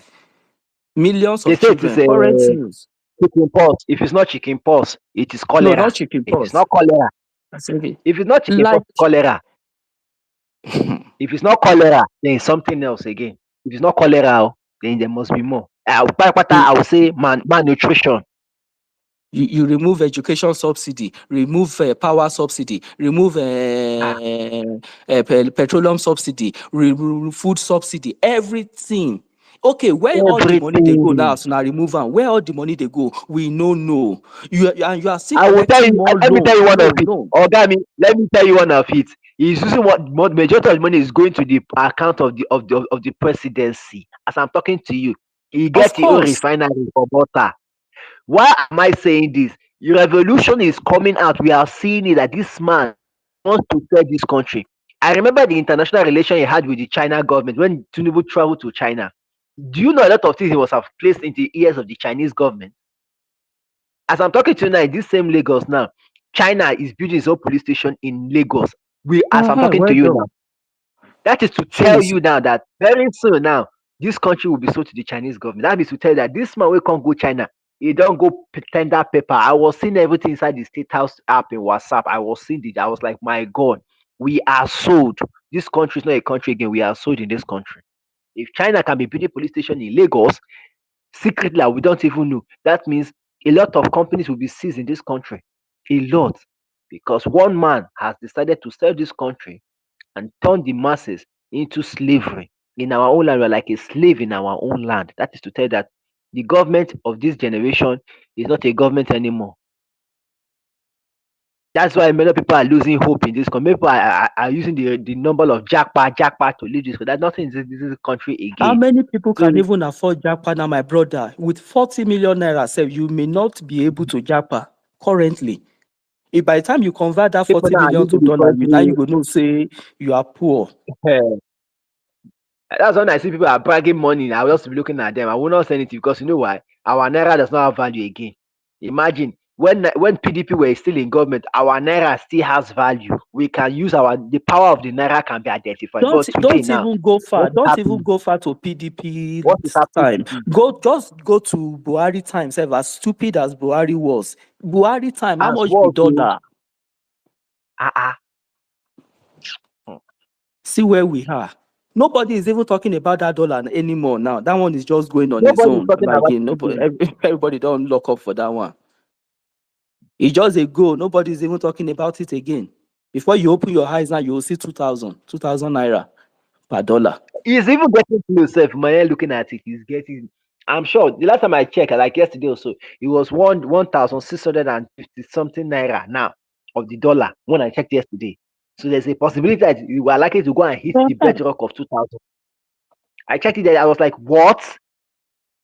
Millions of children. Current news. Chickenpox. If it's not chickenpox, it is cholera. No, not chickenpox. If it's not cholera. Okay. If it's not chickenpox, cholera. If it's not cholera, then it's something else again. If it's not cholera, then there must be more. I will say malnutrition. You remove education subsidy, remove power subsidy, remove petroleum subsidy, remove food subsidy, everything. Okay, where all the money they go now? So now remove them. Where all the money they go? We no know. You are still. I will tell you. Let me tell you one of it. Let me tell you one of it. He's using what majority of the money is going to the account of the presidency. As I'm talking to you, he gets his own refinery for water. Why am I saying this? The revolution is coming out. We are seeing it that this man wants to sell this country. I remember the international relation he had with the China government when Tinubu traveled to China. Do you know a lot of things he was placed into the ears of the Chinese government? As I'm talking to you now, in this same Lagos now, China is building its own police station in Lagos. As I'm talking to you now, that is to tell you now that very soon now, this country will be sold to the Chinese government. That is to tell you that this man will can't go China. He don't go tender paper. I was seeing everything inside the State House app in WhatsApp. I was seeing it. I was like, my God, we are sold. This country is not a country again. We are sold in this country. If China can be building a police station in Lagos, secretly, we don't even know. That means a lot of companies will be seized in this country. A lot. Because one man has decided to sell this country and turn the masses into slavery. In our own land, we're like a slave in our own land. That is to tell that the government of this generation is not a government anymore. That's why many people are losing hope in this country. People are using the number of jackpot to leave this country. There's nothing in this country again. How many people can even afford jackpot now, my brother? With 40 million naira, say you may not be able to jackpot currently. If by the time you convert that 40 million to dollars, now you go know say you are poor. That's when I see people are bragging money. I will also be looking at them. I will not say anything because you know why? our naira does not have value again. Imagine when PDP were still in government, our naira still has value. We can use the power of the naira can be identified. But today Don't now, even go far. what is Don't even happening? go far to PDP What is happening time. today? Just go to Buhari times. As stupid as Buhari was, Buhari time. How As much be what? dollar? See where we are. Nobody is even talking about that dollar anymore now. That one is just going on its Nobody is own. talking Like about it nobody, again. everybody don't lock up for that one. It's just a go. Nobody is even talking about it again. Before you open your eyes now, you will see 2,000 naira per dollar. He's even getting close. If my looking at it, he's getting. I'm sure the last time I checked, like yesterday or so, it was 1,650 something naira now of the dollar when I checked yesterday. So there's a possibility that you are likely to go and hit the bedrock of 2,000. I checked it there. I was like, what?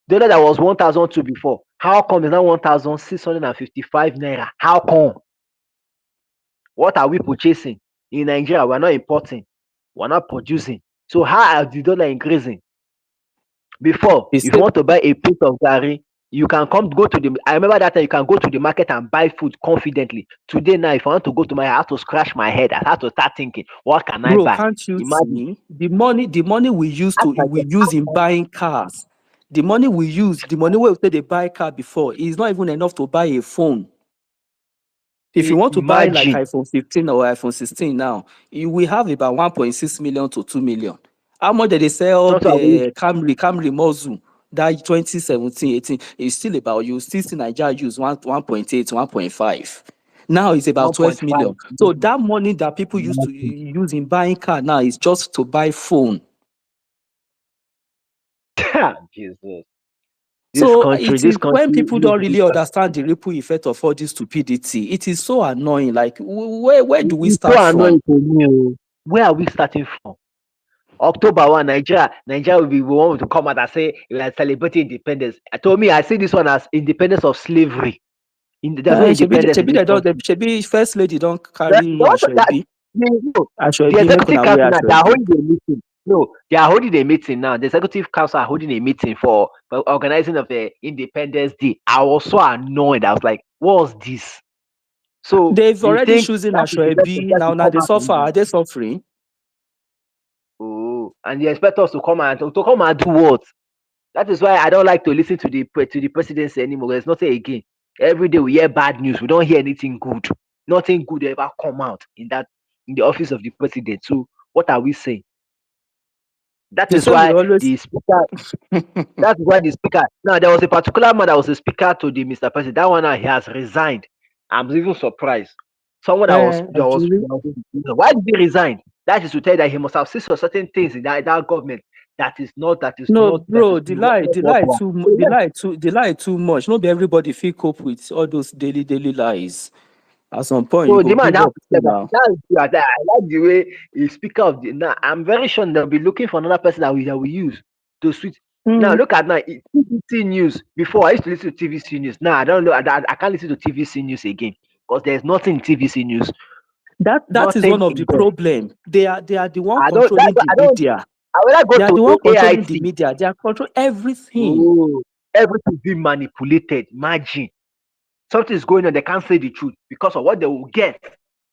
Dollar that was 1,002 before. How come it's now 1,655 naira? How come? What are we purchasing in Nigeria? We're not importing. We're not producing. So how are the dollar increasing? Before, if you want to buy a plate of garri, you can go to the. I remember that time you can go to the market and buy food confidently. Today now, if I want to go to I have to scratch my head. I have to start thinking, what can I Bro, buy? can't you Imagine. see the money we use in buying cars? The money we say they buy car before is not even enough to buy a phone. If you want to buy like Imagine. iPhone 15 or iPhone 16 now, we have about 1.6 million to 2 million. How much did they sell the Camry Mozu that 2017, 18? It's still about, you still see Nigeria use 1.8, 1.5. Now it's about 12 million. 1.5. So that money that people used to use in buying car now is just to buy phone. Jesus. So it is when people don't really understand the ripple effect of all this stupidity. It is so annoying. Like, where do we start so annoying from? to me. Where are we starting from? October 1, Nigeria will be one to come out and say we are celebrating independence. I told me I see this one as independence of slavery. There's no independence in this country. Shebi first lady don't The carry Ashwebi. executive council now, they are holding a meeting. No, they are holding a meeting now. The executive council are holding a meeting for organizing of the Independence Day. I was so annoyed. I was like, what's this? So they've you already think chosen that is the best Ashwebi. to Now come they out suffer. Are they suffering? Oh, and they expect us to come and do what? That is why I don't like to listen to the presidency anymore. There's nothing again. Every day we hear bad news. We don't hear anything good. Nothing good ever come out in the office of the president. So what are we saying? That They is say we why always. the speaker. That's why the speaker. Now there was a particular man that was a speaker to the Mr. President. That one now he has resigned. I'm even surprised. Someone why did he resign? That is to tell you that he must have seen certain things in that government that is not No, bro, the lie too much. Not be everybody feel cope with all those daily lies. At some point, you So go the man give up too now. I like the way he speak of the now. I'm very sure they'll be looking for another person that we use to switch. Now look at now TVC news. Before I used to listen to TVC news. Now I don't know. I can't listen to TVC news again because there's nothing in TVC news. That is one of the problem. They are the one I controlling the media. I will not go They are to the one controlling AIT. the media. They are controlling everything. Oh, everything being manipulated. Imagine something is going on. They can't say the truth because of what they will get.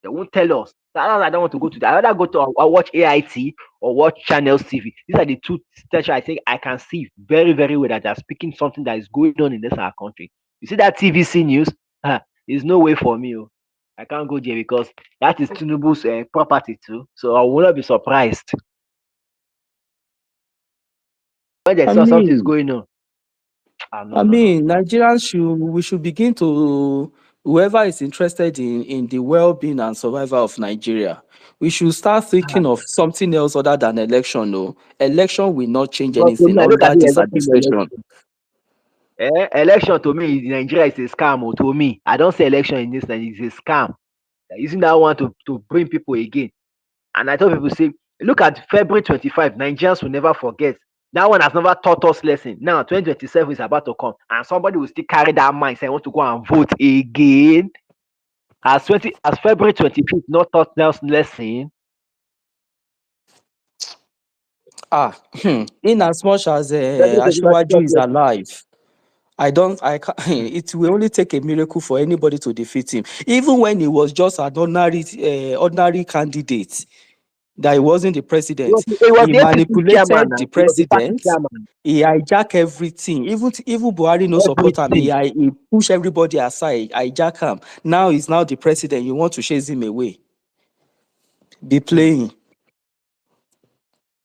They won't tell us. I don't want to go to that. I rather go to watch AIT or watch Channels TV. These are the two stations I think I can see very, very well that they are speaking something that is going on in this our country. You see that TVC news? There's no way for me. I can't go there because that is Tinubu's property too. So I will not be surprised when they saw something is going on. Nigerians we should begin to, whoever is interested in the well-being and survival of Nigeria, we should start thinking of something else other than election. No, election will not change But to anything me, I look at under it this as administration. Election to me in Nigeria is a scam. To me, I don't say election in this time is a scam. They're using that one to bring people again. And I tell people, say, look at February 25. Nigerians will never forget. That one has never taught us lesson. Now 2027 is about to come, and somebody will still carry that mindset. Want to go and vote again. As February 25th not taught us lesson. In as much as Ashwaju is alive, I can't, it will only take a miracle for anybody to defeat him. Even when he was just an ordinary candidate, that he wasn't the president, He was he the APC chairman manipulated now. the He was the party president, chairman. he hijacked everything. Even Buhari no support him. Everything. He push everybody aside, hijack him. Now he's now the president. You want to chase him away. Be playing.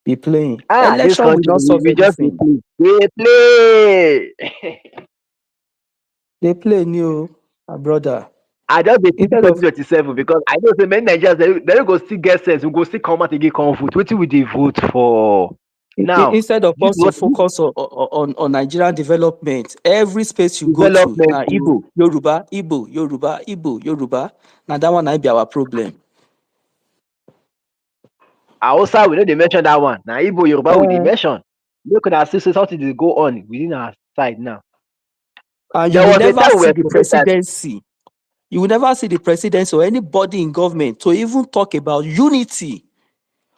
Be playing. This Election will country, not solve we just be anything. play. They play. They play new, my brother. I just be thinking Instead of 2027 because I know the many Nigerians they don't go still get sense. We go still come out again, come vote. What will they vote for? Now, instead of this us is to what focus on Nigerian development, every space you go to, development. now Igbo, Yoruba, Igbo, Yoruba, Igbo, Yoruba. Now that one might be our problem. Also, we know they mention that one. Now, Igbo, Yoruba, we they mention. Look at our sisters, something they go on within our side now. And There you will was a never time we see were the supposed that presidency. You will never see the presidency or anybody in government to even talk about unity,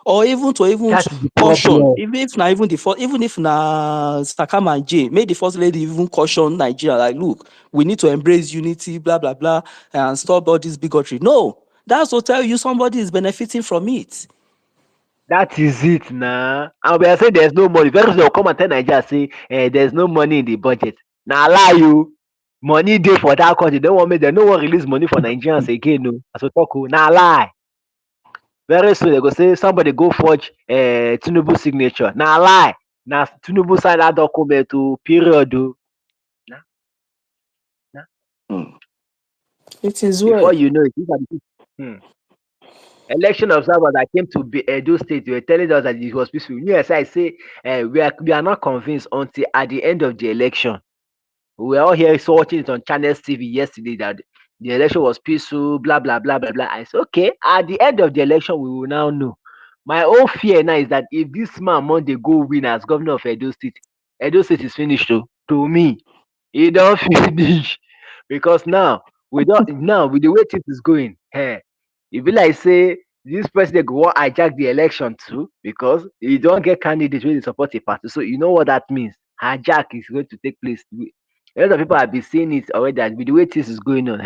or even that is the caution. problem. Even if na Sakama and J, make the first lady even caution Nigeria, like, look, we need to embrace unity, blah blah blah, and stop all this bigotry. No, that's to tell you somebody is benefiting from it. That is it now. And we are saying there's no money. Very soon they'll come and tell Nigeria say there's no money in the budget. Now lie you. Money day for that country. They want me. They no one release money for Nigerians again. No, as we talk. Now lie. Very soon they go say somebody go forge Tinubu signature. Now lie. Now Tinubu sign that document to period. Nah, nah. Hmm. It is Before well. you know it, these are the people. Election observers that came to Edo State, they were telling us that it was peaceful. Yes, I say we are not convinced until at the end of the election. We were all here watching it on Channels TV yesterday that the election was peaceful, blah blah blah blah blah. I said, okay, at the end of the election, we will now know. My own fear now is that if this man Monday go win as governor of Edo State is finished. To me, e don finish because now with the way things is going, e be like say dis president go wan hijack the election too because e don get candidates wey dey support a party. So you know what that means. Hijack is going to take place. A lot of people have been seeing it already that with the way things is going on,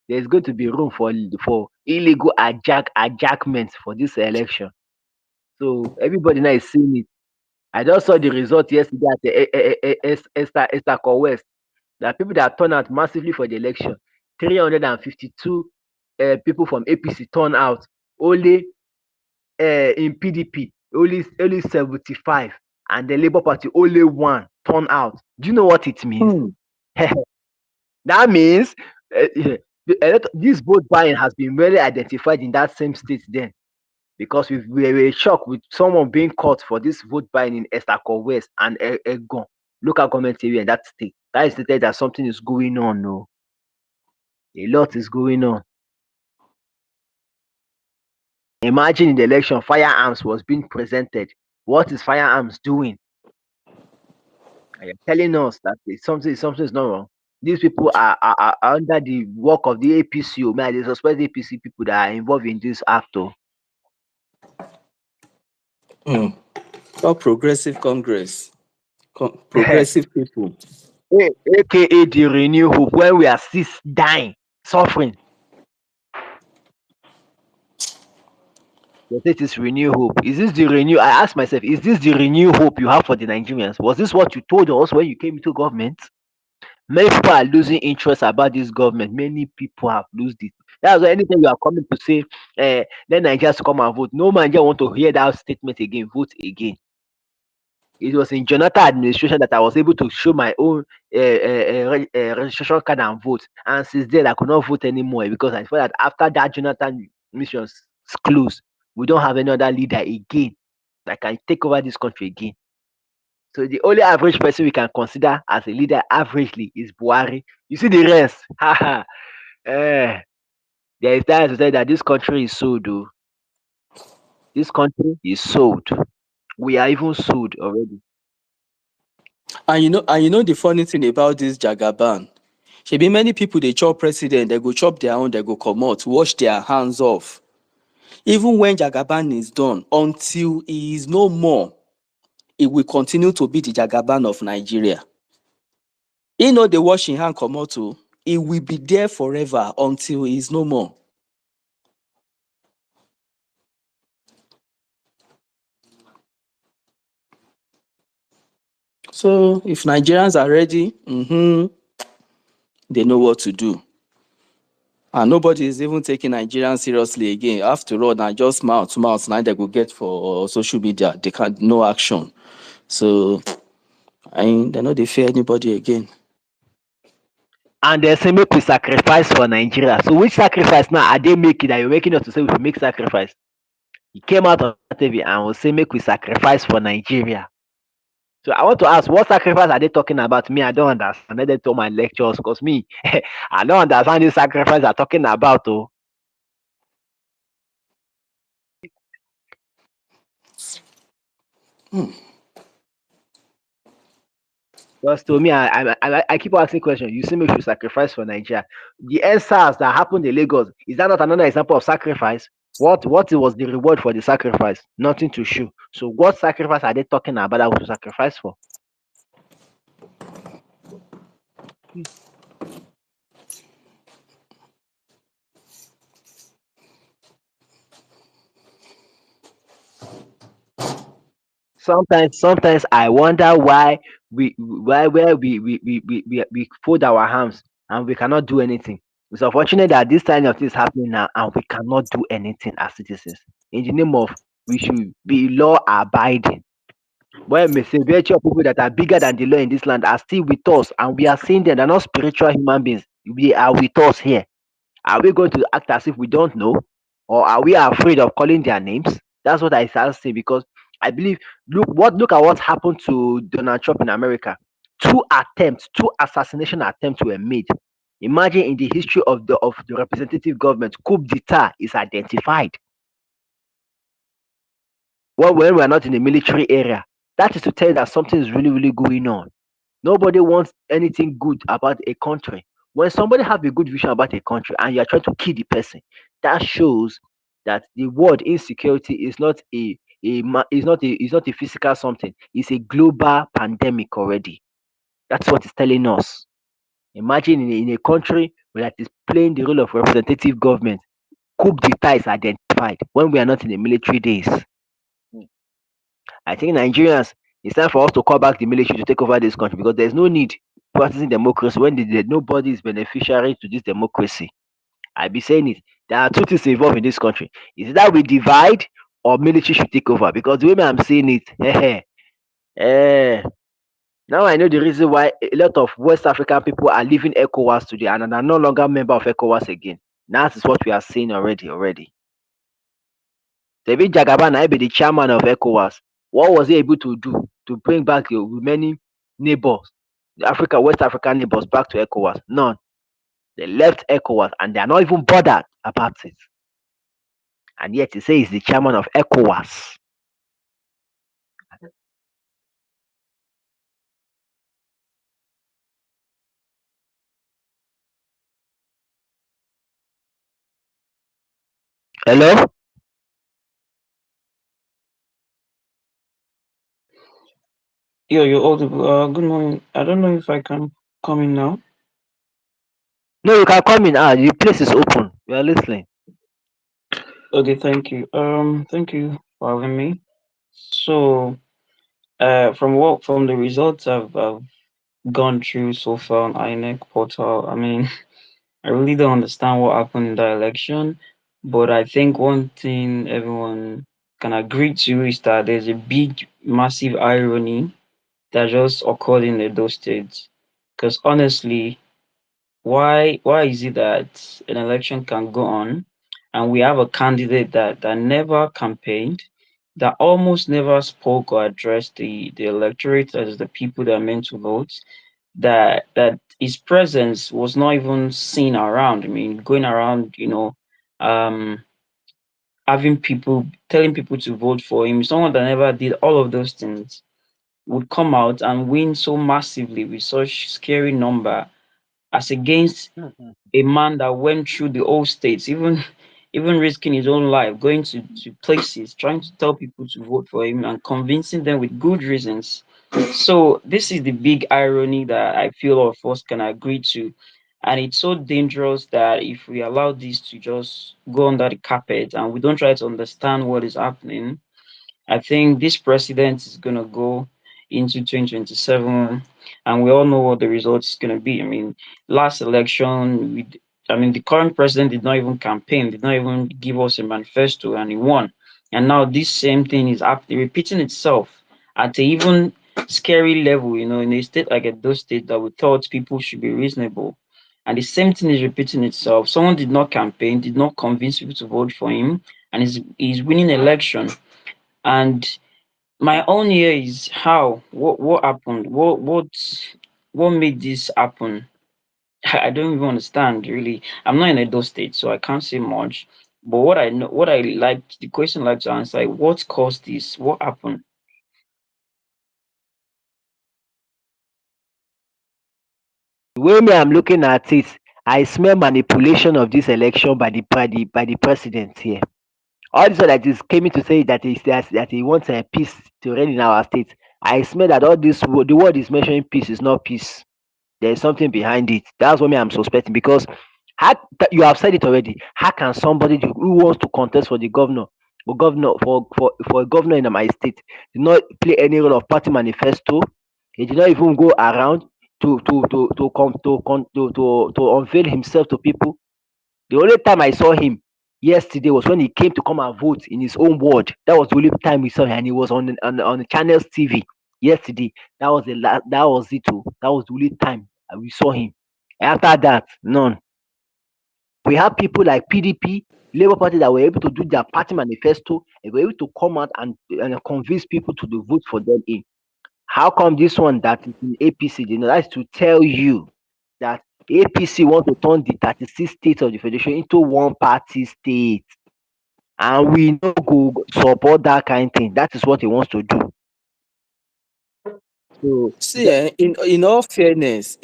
there's going to be room for illegal hijackment for this election. So everybody now is seeing it. I just saw the result yesterday at Esther West. That people that turn out massively for the election, 352 people from APC turn out. Only in PDP, only 75, and the Labour Party only 1 turn out. Do you know what it means? That means this vote buying has been really identified in that same state then. Because we were shocked with someone being caught for this vote buying in Estako West and Egon, local government area in that state. That is stated that something is going on. No, a lot is going on. Imagine in the election, firearms was being presented. What is firearms doing? Are you telling us that something is not wrong? These people are under the work of the APC. Man, they suspect the APC people that are involved in this act. Not progressive Congress. Progressive people. AKA the Renew Hope, when we are still dying, suffering. They say it is Renew Hope. Is this the Renew? I ask myself, is this the Renew Hope you have for the Nigerians? Was this what you told us when you came into government? Many people are losing interest about this government. Many people have lost it. That's why anytime you are coming to say, let Nigerians come and vote, no Nigerian want to hear that statement again, vote again. It was in Jonathan administration that I was able to show my own registration card and vote. And since then, I could not vote anymore because I felt that after that Jonathan administration closed, we don't have any other leader again that can take over this country again. So the only average person we can consider as a leader averagely is Buhari. You see the rest. There is time to say that this country is sold. Though. This country is sold. We are even sold already. And you know the funny thing about this Jagaban, be many people they chop president, they go chop their own, they go come out, wash their hands off. Even when Jagaban is done, until he is no more, it will continue to be the Jagaban of Nigeria. He know the washing hand comot o. He will be there forever until he is no more. So if Nigerians are ready, they know what to do. And nobody is even taking Nigerians seriously again. After all, now just mouth to mouth, now they go get for social media. They can't, no action. So they know they fear anybody again. And they say make we sacrifice for Nigeria. So which sacrifice now are they making that you're making us to say we should make sacrifice? He came out on TV and will say make we sacrifice for Nigeria. So I want to ask, what sacrifice are they talking about? Me, I don't understand. Let them tell my lectures, because me, I don't understand this sacrifice they're talking about. Oh. Because to me, I keep asking questions. You say make we sacrifice for Nigeria. The ENDSARS that happened in Lagos, is that not another example of sacrifice? What was the reward for the sacrifice? Nothing to show. So what sacrifice are they talking about that we should sacrifice for? Sometimes I wonder why we fold our arms and we cannot do anything. It's unfortunate that this kind of thing is happening now and we cannot do anything as citizens. In the name of we should be law abiding. When majority of people that are bigger than the law in this land are still with us and we are seeing them, they're not spiritual human beings. We are with us here. Are we going to act as if we don't know? Or are we afraid of calling their names? That's what I start saying, because I believe look at what happened to Donald Trump in America. Two assassination attempts were made. Imagine in the history of the representative government, coup d'etat is identified. Well, when we're not in a military area, that is to tell you that something is really, really going on. Nobody wants anything good about a country. When somebody have a good vision about a country and you are trying to kill the person, that shows that the word insecurity is not is not a physical something. It's a global pandemic already. That's what it's telling us. Imagine in a country where that is playing the role of representative government, coup d'etat is identified when we are not in the military days. I think Nigerians, it's time for us to call back the military to take over this country, because there's no need practicing democracy when nobody is beneficiary to this democracy. I be saying it. There are two things involved in this country. Is that we divide or military should take over? Because the way I'm saying it, now I know the reason why a lot of West African people are leaving ECOWAS today and are no longer member of ECOWAS again. That is what we are seeing already. David Jagaban, I be the chairman of ECOWAS. What was he able to do to bring back the remaining neighbors, the West African neighbors, back to ECOWAS? None. They left ECOWAS and they are not even bothered about it. And yet he says he's the chairman of ECOWAS. Hello? Yeah, you're audible. Good morning. I don't know if I can come in now. No, you can come in. The place is open. We are listening. Okay, thank you. Thank you for having me. So, from the results I've gone through so far on INEC portal, I mean, I really don't understand what happened in the election, but I think one thing everyone can agree to is that there's a big, massive irony that just occurred in those states. Because honestly, why is it that an election can go on and we have a candidate that never campaigned, that almost never spoke or addressed the electorate as the people that are meant to vote, that his presence was not even seen around. I mean, going around, um having people telling people to vote for him, someone that never did all of those things would come out and win so massively with such scary number, as against a man that went through the whole states, even risking his own life, going to places, trying to tell people to vote for him and convincing them with good reasons So this is the big irony that I feel all of us can agree to. And it's so dangerous that if we allow this to just go under the carpet and we don't try to understand what is happening, I think this president is going to go into 2027, and we all know what the result is going to be. I mean, last election, the current president did not even campaign, did not even give us a manifesto, and he won. And now this same thing is repeating itself at a even scary level, in a state like those State that we thought people should be reasonable. And the same thing is repeating itself. Someone did not campaign, did not convince people to vote for him, and he's winning election. And my own here is how, what happened, what made this happen. I don't even understand really. I'm not in Edo State, so I can't say much. But what I know, what I like, the question I like to answer, like, what caused this? What happened? The way me I'm looking at it, I smell manipulation of this election by the president here. All this one that is came in to say that he wants a peace to reign in our state. I smell that all this the word is mentioning peace is not peace. There is something behind it. That's what me I'm suspecting, because you have said it already. How can somebody who wants to contest for the governor or for a governor in my state did not play any role of party manifesto? He did not even go around to unveil himself to people. The only time I saw him yesterday was when he came to come and vote in his own ward. That was the only time we saw him, and he was on the channel's TV yesterday. That was it. Oh. That was the only time we saw him. After that, none. We have people like PDP, Labour Party, that were able to do their party manifesto and were able to come out and convince people to vote for them in. How come this one that is in APC, that's to tell you that APC want to turn the 36 states of the federation into one party state, and we no go support that kind thing. That is what he wants to do. So See, in all fairness,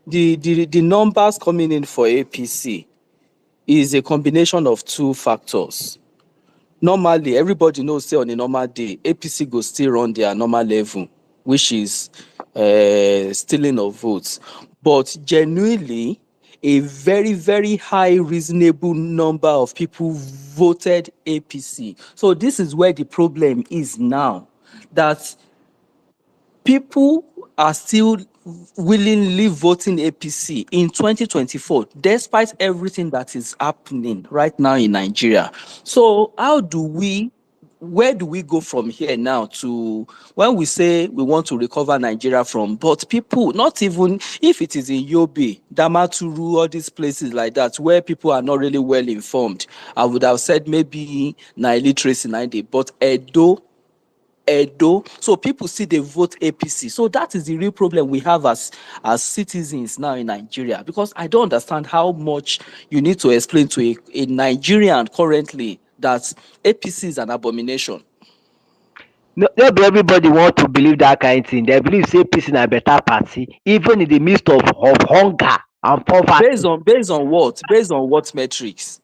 the numbers coming in for APC is a combination of two factors. Normally, everybody knows, say on a normal day, APC go still run their normal level, which is stealing of votes. But genuinely, a very, very high, reasonable number of people voted APC. So this is where the problem is now, that people are still willingly voting APC in 2024, despite everything that is happening right now in Nigeria. So where do we go from here now to when we say we want to recover Nigeria from, but people, not even if it is in Yobe, Damaturu, all these places like that, where people are not really well informed, I would have said maybe na illiteracy 90, but Edo. So people see they vote APC. So that is the real problem we have as citizens now in Nigeria. Because I don't understand how much you need to explain to a Nigerian currently that APC is an abomination. no be everybody want to believe that kind thing. They believe say APC na better party, even in the midst of hunger and poverty. Based on what? Based on what metrics?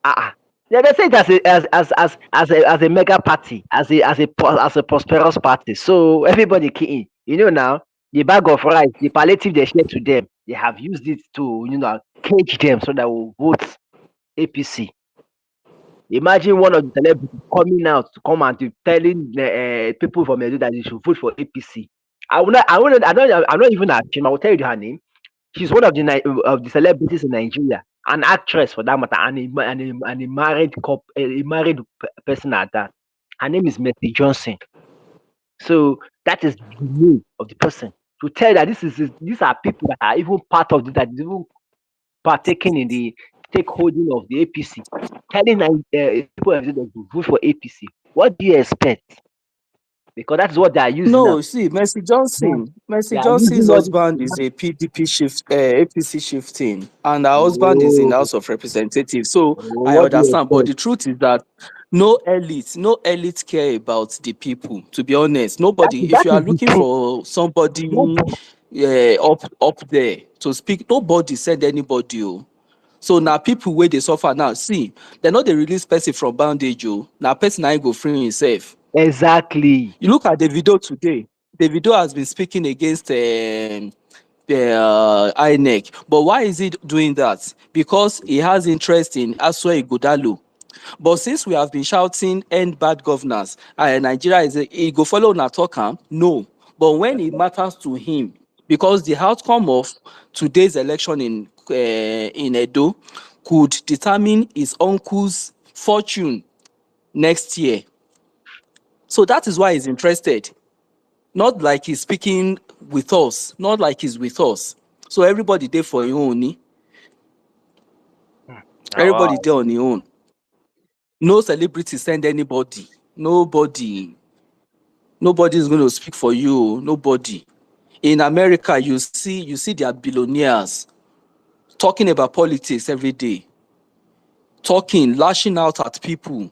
They say it as a mega party, as a prosperous party. So everybody key in. Now the bag of rice, the palliative they share to them, they have used it to cage them so that will vote APC. Imagine one of the celebrities coming out to come and to telling people from Edo that they should vote for APC. I'm not even ashamed. I will tell you her name. She's one of the celebrities in Nigeria, an actress for that matter, and a married person at that. Her name is Mercy Johnson. So that is the name of the person, to tell that these are people that are even part of this, that is even partaking in the stakeholding of the APC, telling people to vote for APC. What do you expect? Because that's what they are using now. No, see, Mercy They are Johnson's using all this. husband is a PDP APC shifting, and her husband is in Oh, House of Representatives. So I what do you understand, but expect? the truth is that no elite care about the people. To be honest, nobody. If That you are is the looking truth. for somebody up there to speak, nobody send anybody. Oh. So now people where they suffer now. See, they know they release person from bondage. Oh, now person ain't go free himself. Exactly. You look at the video today. The video has been speaking against INEC. But why is he doing that? Because he has interest in Aswa Ighodalo. But since we have been shouting end bad governance, Nigeria is he go follow una talk am? No. But when it matters to him, because the outcome of today's election in Edo could determine his uncle's fortune next year. So that is why he's interested. Not like he's speaking with us, not like he's with us. So everybody there for your own. Oh, Everybody wow. there on your own. No celebrity send anybody. Nobody is going to speak for you. Nobody. In America, you see their billionaires talking about politics every day, talking, lashing out at people,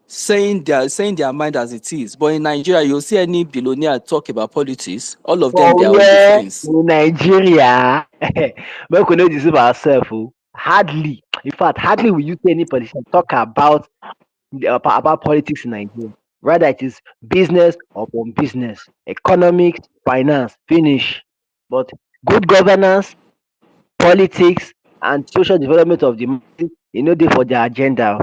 saying their mind as it is. But in Nigeria, you'll see any billionaire talk about politics. All of them, For they are on the where fence. in Nigeria, make we no deceive ourselves. Hardly, in fact, hardly will you see any politician talk about politics in Nigeria. Rather, it is business upon business, economics, finance, finish. But good governance, politics, and social development of the masses, dey for their agenda.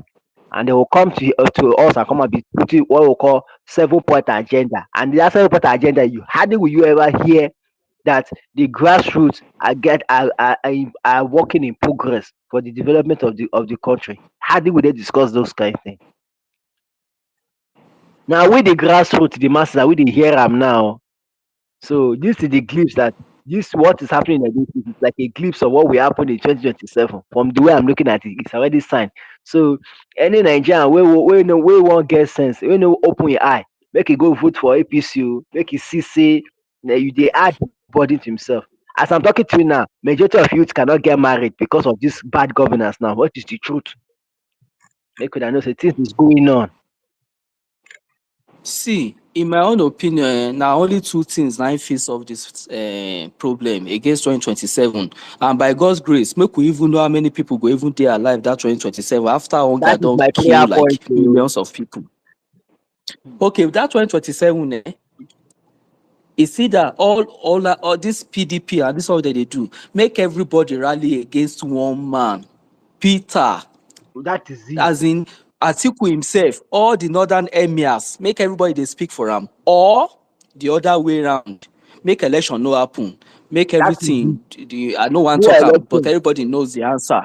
And they will come to us and come and be putting what we call 7-point agenda. And that 7-point agenda, you hardly will you ever hear that the grassroots are working in progress for the development of the country. Hardly will they discuss those kind of things. Now we the grassroots, the masses, are we dey hear am now. So this is the glimpse that this what is happening in Edo State is like a glimpse of what will happen in 2027. From the way I'm looking at it, it's already signed. So any Nigerian wey wan get sense, wey no open your eye, make e go vote for APC o, make e see say you dey add burden to himself. As I'm talking to you now, majority of youth cannot get married because of this bad governance now. What is the truth? Make una know say things is going on. See, in my own opinion, now only two things na fit solve this problem against 2027. And by God's grace, make we even know how many people go even dey alive that 2027 after hunger That is don my kill prayer like point o. millions of people. Okay, that 2027, you see that all this PDP and this all that they do, make everybody rally against one man, Peter. That is it. As in Atiku himself, all the northern emirs, make everybody dey speak for am, or the other way round, make election no happen, make That is it. everything. I no wan No talk am, but election. everybody knows the answer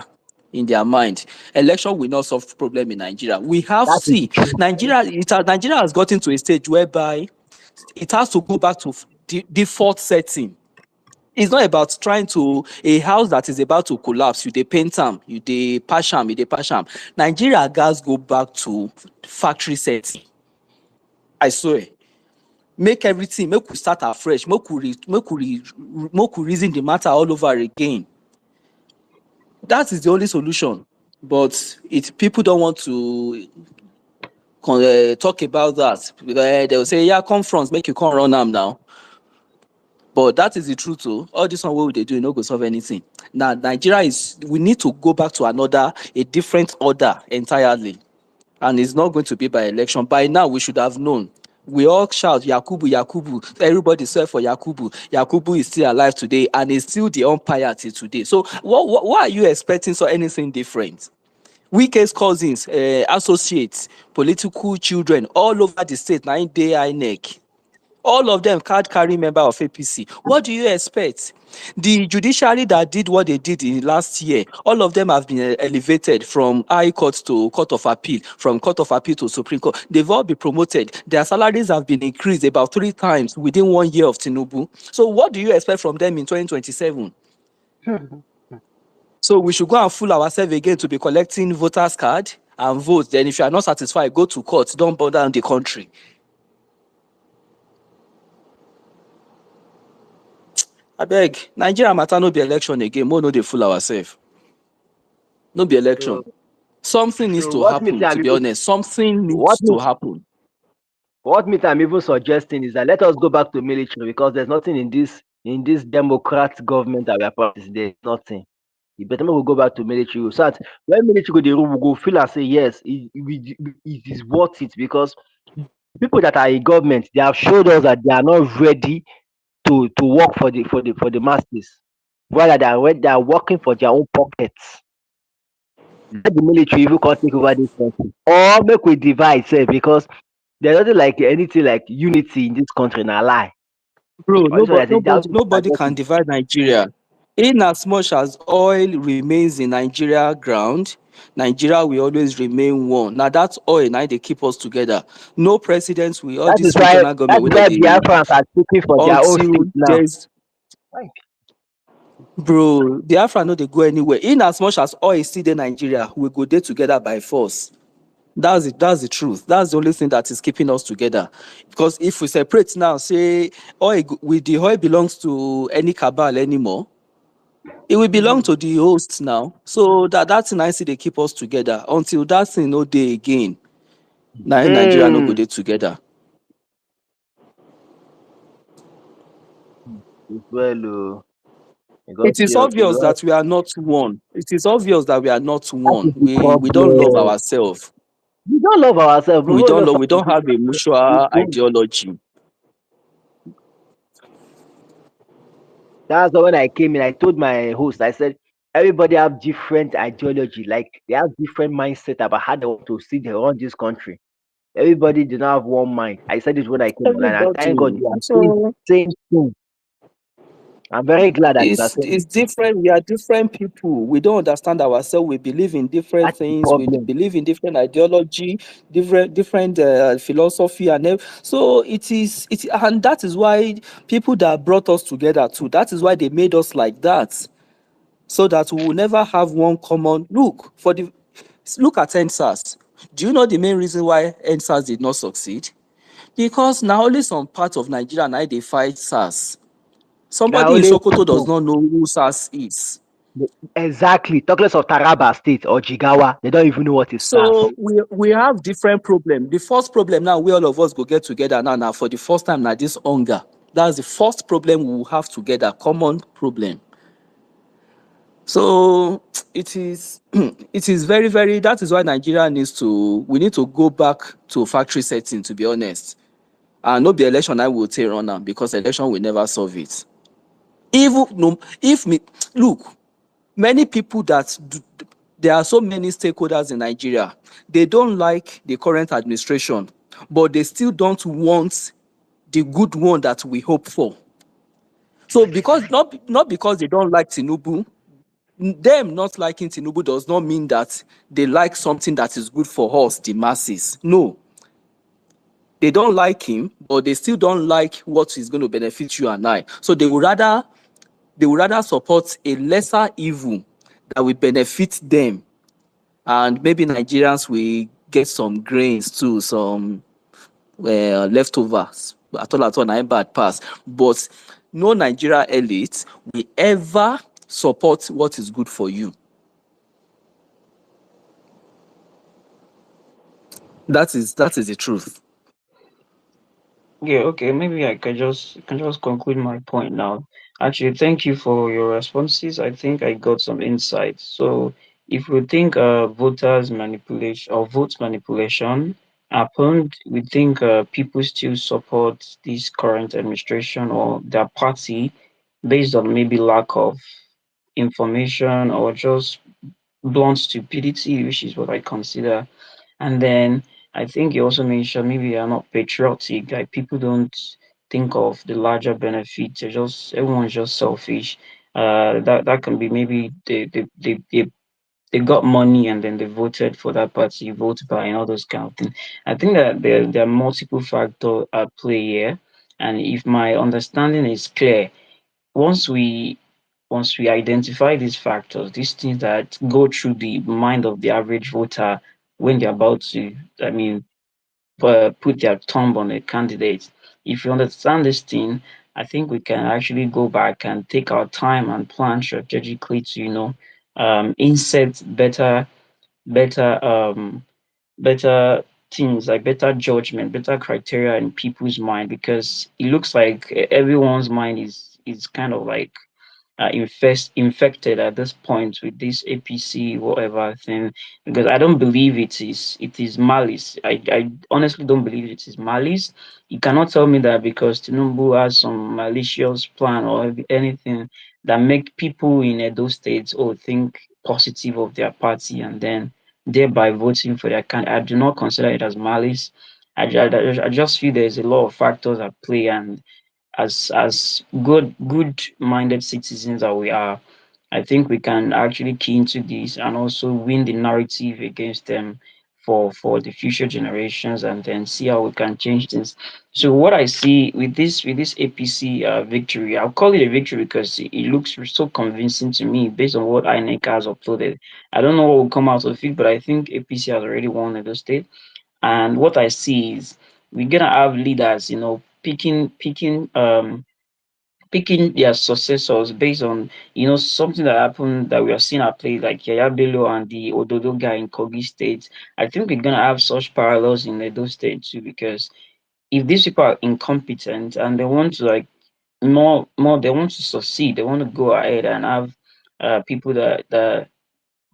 in their mind. Election will not solve problem in Nigeria. We have That is the see truth. Nigeria has gotten to a stage whereby it has to go back to default setting. It's not about trying to a house that is about to collapse. You dey paint am, you dey patch am, Nigeria gas go back to factory setting. I swear. Make everything, make we start afresh, make we reason the matter all over again. That is the only solution. But people don't want to talk about that. They will say, yeah, come front, make you come run am now. But that is the truth too. All this one what they do, no go solve anything. Now Nigeria we need to go back to a different order entirely. And it's not going to be by election. By now we should have known. We all shout Yakubu, Yakubu. Everybody swear for Yakubu. Yakubu is still alive today and is still the umpire till today. So what are you expecting for anything different? Wike's cousins, associates, political children all over the state, 9-day INEC. All of them card carrying member of APC. What do you expect? The judiciary that did what they did in last year, all of them have been elevated from High Court to Court of Appeal, from Court of Appeal to Supreme Court. They've all been promoted. Their salaries have been increased about 3 times within 1 year of Tinubu. So what do you expect from them in 2027? So we should go and fool ourselves again to be collecting voters' card and vote. Then if you are not satisfied, go to court. Don't burn down the country. Abeg, Nigeria matter no be election again. Mo no dey fool ourselves. No be election. Something needs So to happen, to be honest. Something needs to happen. What I'm even suggesting is that let us go back to military, because there's nothing in this democrat government that we are practicing. There's nothing. You better not go back to military. So that when military go the room, we go feel and say yes, it is worth it, because people that are in government, they have showed us that they are not ready to work for the masses. Rather, they are working for their own pockets. Let the military even come take over this country, or make we divide sef, because there's nothing like anything like unity in this country. Na lie. Bro, All this one I say, nobody can divide Nigeria. In as much as oil remains in Nigeria ground, Nigeria will always remain one. Now that's oil, now they keep us together. No presidents will all this regional that government is whether why they Biafrans are speaking for their own until state now. there's bro, Biafra no dey go anywhere. In as much as oil is still in Nigeria, we go there together by force. That's it. That's the truth. That's the only thing that is keeping us together. Because if we separate now, say oil, with the oil belongs to any cabal anymore, it will belong to the host now. So that's nice. They keep us together until that thing no day again. Now in Nigeria no go there together. Well, It is obvious well, that we are not one. It is obvious that we are not that one. is the We don't love problem. ourselves. We don't love ourselves. We We don't just love. We don't have a mutual ideology. That's why when I came in, I told my host, I said, everybody have different ideology, like they have different mindset about how they want to see they run this country. Everybody do not have one mind. I said this when I came online, and thank God Everybody. you are saying So same thing. I'm very glad that you are saying it's different. We are different people. We don't understand ourselves. We believe in different that's the things. We problem. believe in different ideology, different philosophy, and so it is. And that is why people that brought us together too. That is why they made us like that, so that we will never have one common look for the. Look at ENDSARS. Do you know the main reason why ENDSARS did not succeed? Because now only some parts of Nigeria now they fight SARS. Now Somebody in only Sokoto does not know who SARS is. exactly talk less of Taraba State or Jigawa. They don't even know what is SARS. So we have different problems. The first problem now, we all of us go get together now for the first time now, this hunger. That's the first problem we will have together, common problem. So it is it is very, very, that is why Nigeria we need to go back to factory setting, to be honest. And not the election I will take on now, because election will never solve it. Even no, if me look, many people there are so many stakeholders in Nigeria. They don't like the current administration, but they still don't want the good one that we hope for. So because not because they don't like Tinubu, them not liking Tinubu does not mean that they like something that is good for us, the masses. No, they don't like him, but they still don't like what is going to benefit you and I. So they would rather support a lesser evil that will benefit them, and maybe Nigerians will get some grains too, some leftovers. At all, not bad pass. But no Nigeria elite will ever support what is good for you. That is the truth. Yeah, okay. Maybe I can just conclude my point now. Actually, thank you for your responses. I think I got some insights. So, if we think voters manipulation or vote manipulation happened, we think people still support this current administration or their party based on maybe lack of information or just blunt stupidity, which is what I consider. And then I think you also mentioned maybe they are not patriotic, like people don't think of the larger benefits. Everyone's just selfish. That can be maybe they got money and then they voted for that party, vote by and all those kind of things. I think that there are multiple factors at play here. And if my understanding is clear, once we once we identify these factors, these things that go through the mind of the average voter when they're about to, put their thumb on a candidate, if you understand this thing, I think we can actually go back and take our time and plan strategically to, insert better, better things like better judgment, better criteria in people's mind because it looks like everyone's mind is kind of like infected at this point with this APC whatever thing, because I don't believe it is malice. I honestly don't believe it is malice. You cannot tell me that because Tinubu has some malicious plan or anything that make people in those states think positive of their party and then thereby voting for their candidate. I do not consider it as malice. I just feel there's a lot of factors at play, and as good minded citizens that we are, I think we can actually key into this and also win the narrative against them for the future generations, and then see how we can change things. So what I see with this APC victory, I'll call it a victory because it looks so convincing to me based on what INEC has uploaded. I don't know what will come out of it, but I think APC has already won Edo State. And what I see is we're gonna have leaders, picking their successors based on something that happened that we are seeing at play, like Yaya Bello and the Ododo guy in Kogi State. I think we're gonna have such parallels in Edo State too, because if these people are incompetent and they want to like more they want to succeed, they want to go ahead and have people that are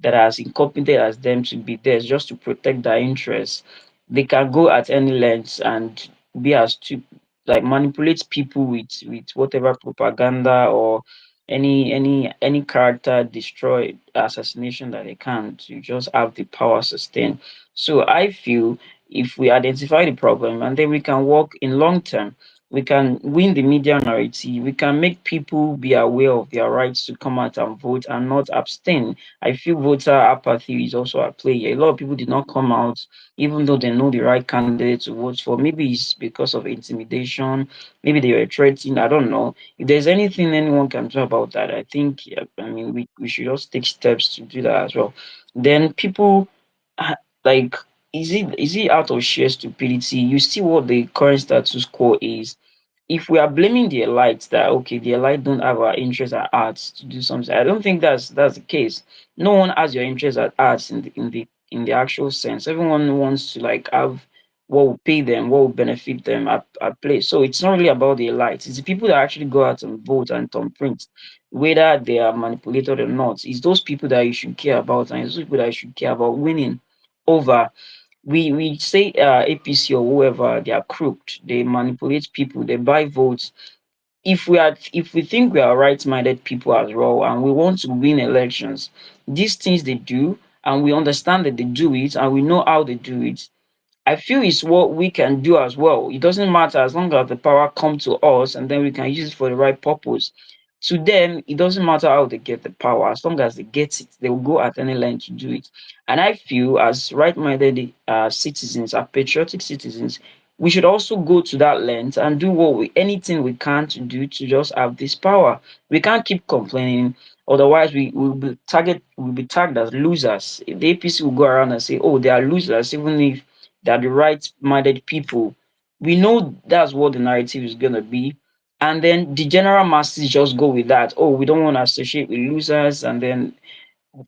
as incompetent as them to be there just to protect their interests. They can go at any lengths and be as to like manipulate people with whatever propaganda or any character destroy assassination that they can to just have the power sustained. So I feel if we identify the problem and then we can work in long term, we can win the media narrative, we can make people be aware of their rights to come out and vote and not abstain. I feel voter apathy is also at play here. A lot of people did not come out, even though they know the right candidate to vote for. Maybe it's because of intimidation, maybe they were threatened. I don't know. If there's anything anyone can do about that, I think, yeah, I mean, we should just take steps to do that as well. Then people, ah, like, is it out of sheer stupidity? You see what the current status quo is. If we are blaming the elite that okay, the elite don't have our interests at heart to do something, I don't think that's the case. No one has your interests at heart in the actual sense. Everyone wants to like have what will pay them, what will benefit them at play. So it's not really about the elite. It's the people that actually go out and vote and thumbprint, whether they are manipulated or not. It's those people that you should care about, and it's those people that you should care about winning over. We say APC or whoever, they are crooked, they manipulate people, they buy votes. If we think we are right-minded people as well and we want to win elections, these things they do, and we understand that they do it and we know how they do it, I feel it's what we can do as well. It doesn't matter as long as the power comes to us and then we can use it for the right purpose. To them, it doesn't matter how they get the power, as long as they get it, they will go at any length to do it. And I feel, as right-minded citizens, as patriotic citizens, we should also go to that length and do anything we can to do to just have this power. We can't keep complaining, otherwise we will be tagged as losers. The APC will go around and say, "Oh, they are losers," even if they are the right-minded people. We know that's what the narrative is gonna be, and then the general masses just go with that. Oh, we don't want to associate with losers, and then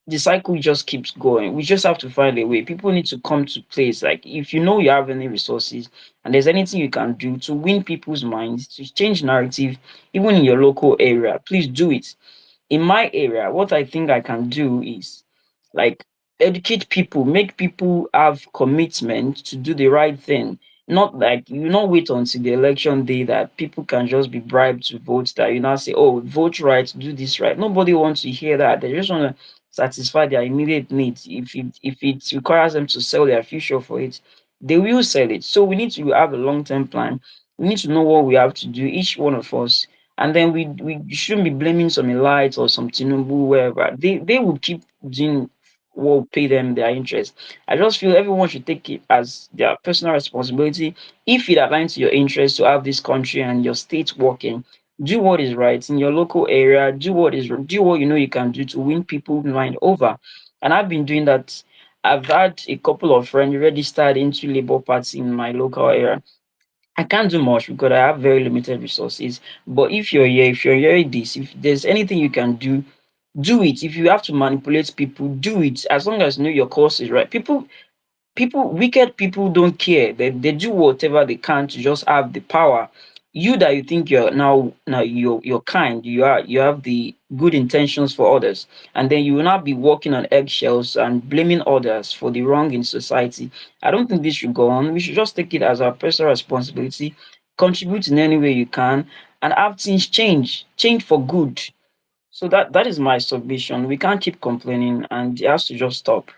the cycle just keeps going. We just have to find a way. People need to come to place. Like if you know you have any resources and there's anything you can do to win people's minds, to change narrative, even in your local area, please do it. In my area, what I think I can do is like educate people, make people have commitment to do the right thing. Not like you not wait until the election day that people can just be bribed to vote, that you now say, "Oh, vote right, do this right." Nobody wants to hear that. They just want to satisfy their immediate needs. If it requires them to sell their future for it, they will sell it. So we need to have a long-term plan. We need to know what we have to do, each one of us, and then we shouldn't be blaming some elite or some Tinubu, wherever. They will keep doing what will pay them their interest. I just feel everyone should take it as their personal responsibility. If it aligns to your interest to have this country and your state working, do what is right in your local area. Do what you know you can do to win people's mind over. And I've been doing that. I've had a couple of friends registered into Labour Party in my local area. I can't do much because I have very limited resources. But if you're hearing this, if there's anything you can do it. If you have to manipulate people, do it. As long as you know your cause is right. Wicked people don't care. They do whatever they can to just have the power. you that you think you're now you're kind, you have the good intentions for others, and then you will not be walking on eggshells and blaming others for the wrong in society. I don't think this should go on. We should just take it as our personal responsibility, contribute in any way you can, and have things change for good. So that is my submission. We can't keep complaining, and it has to just stop.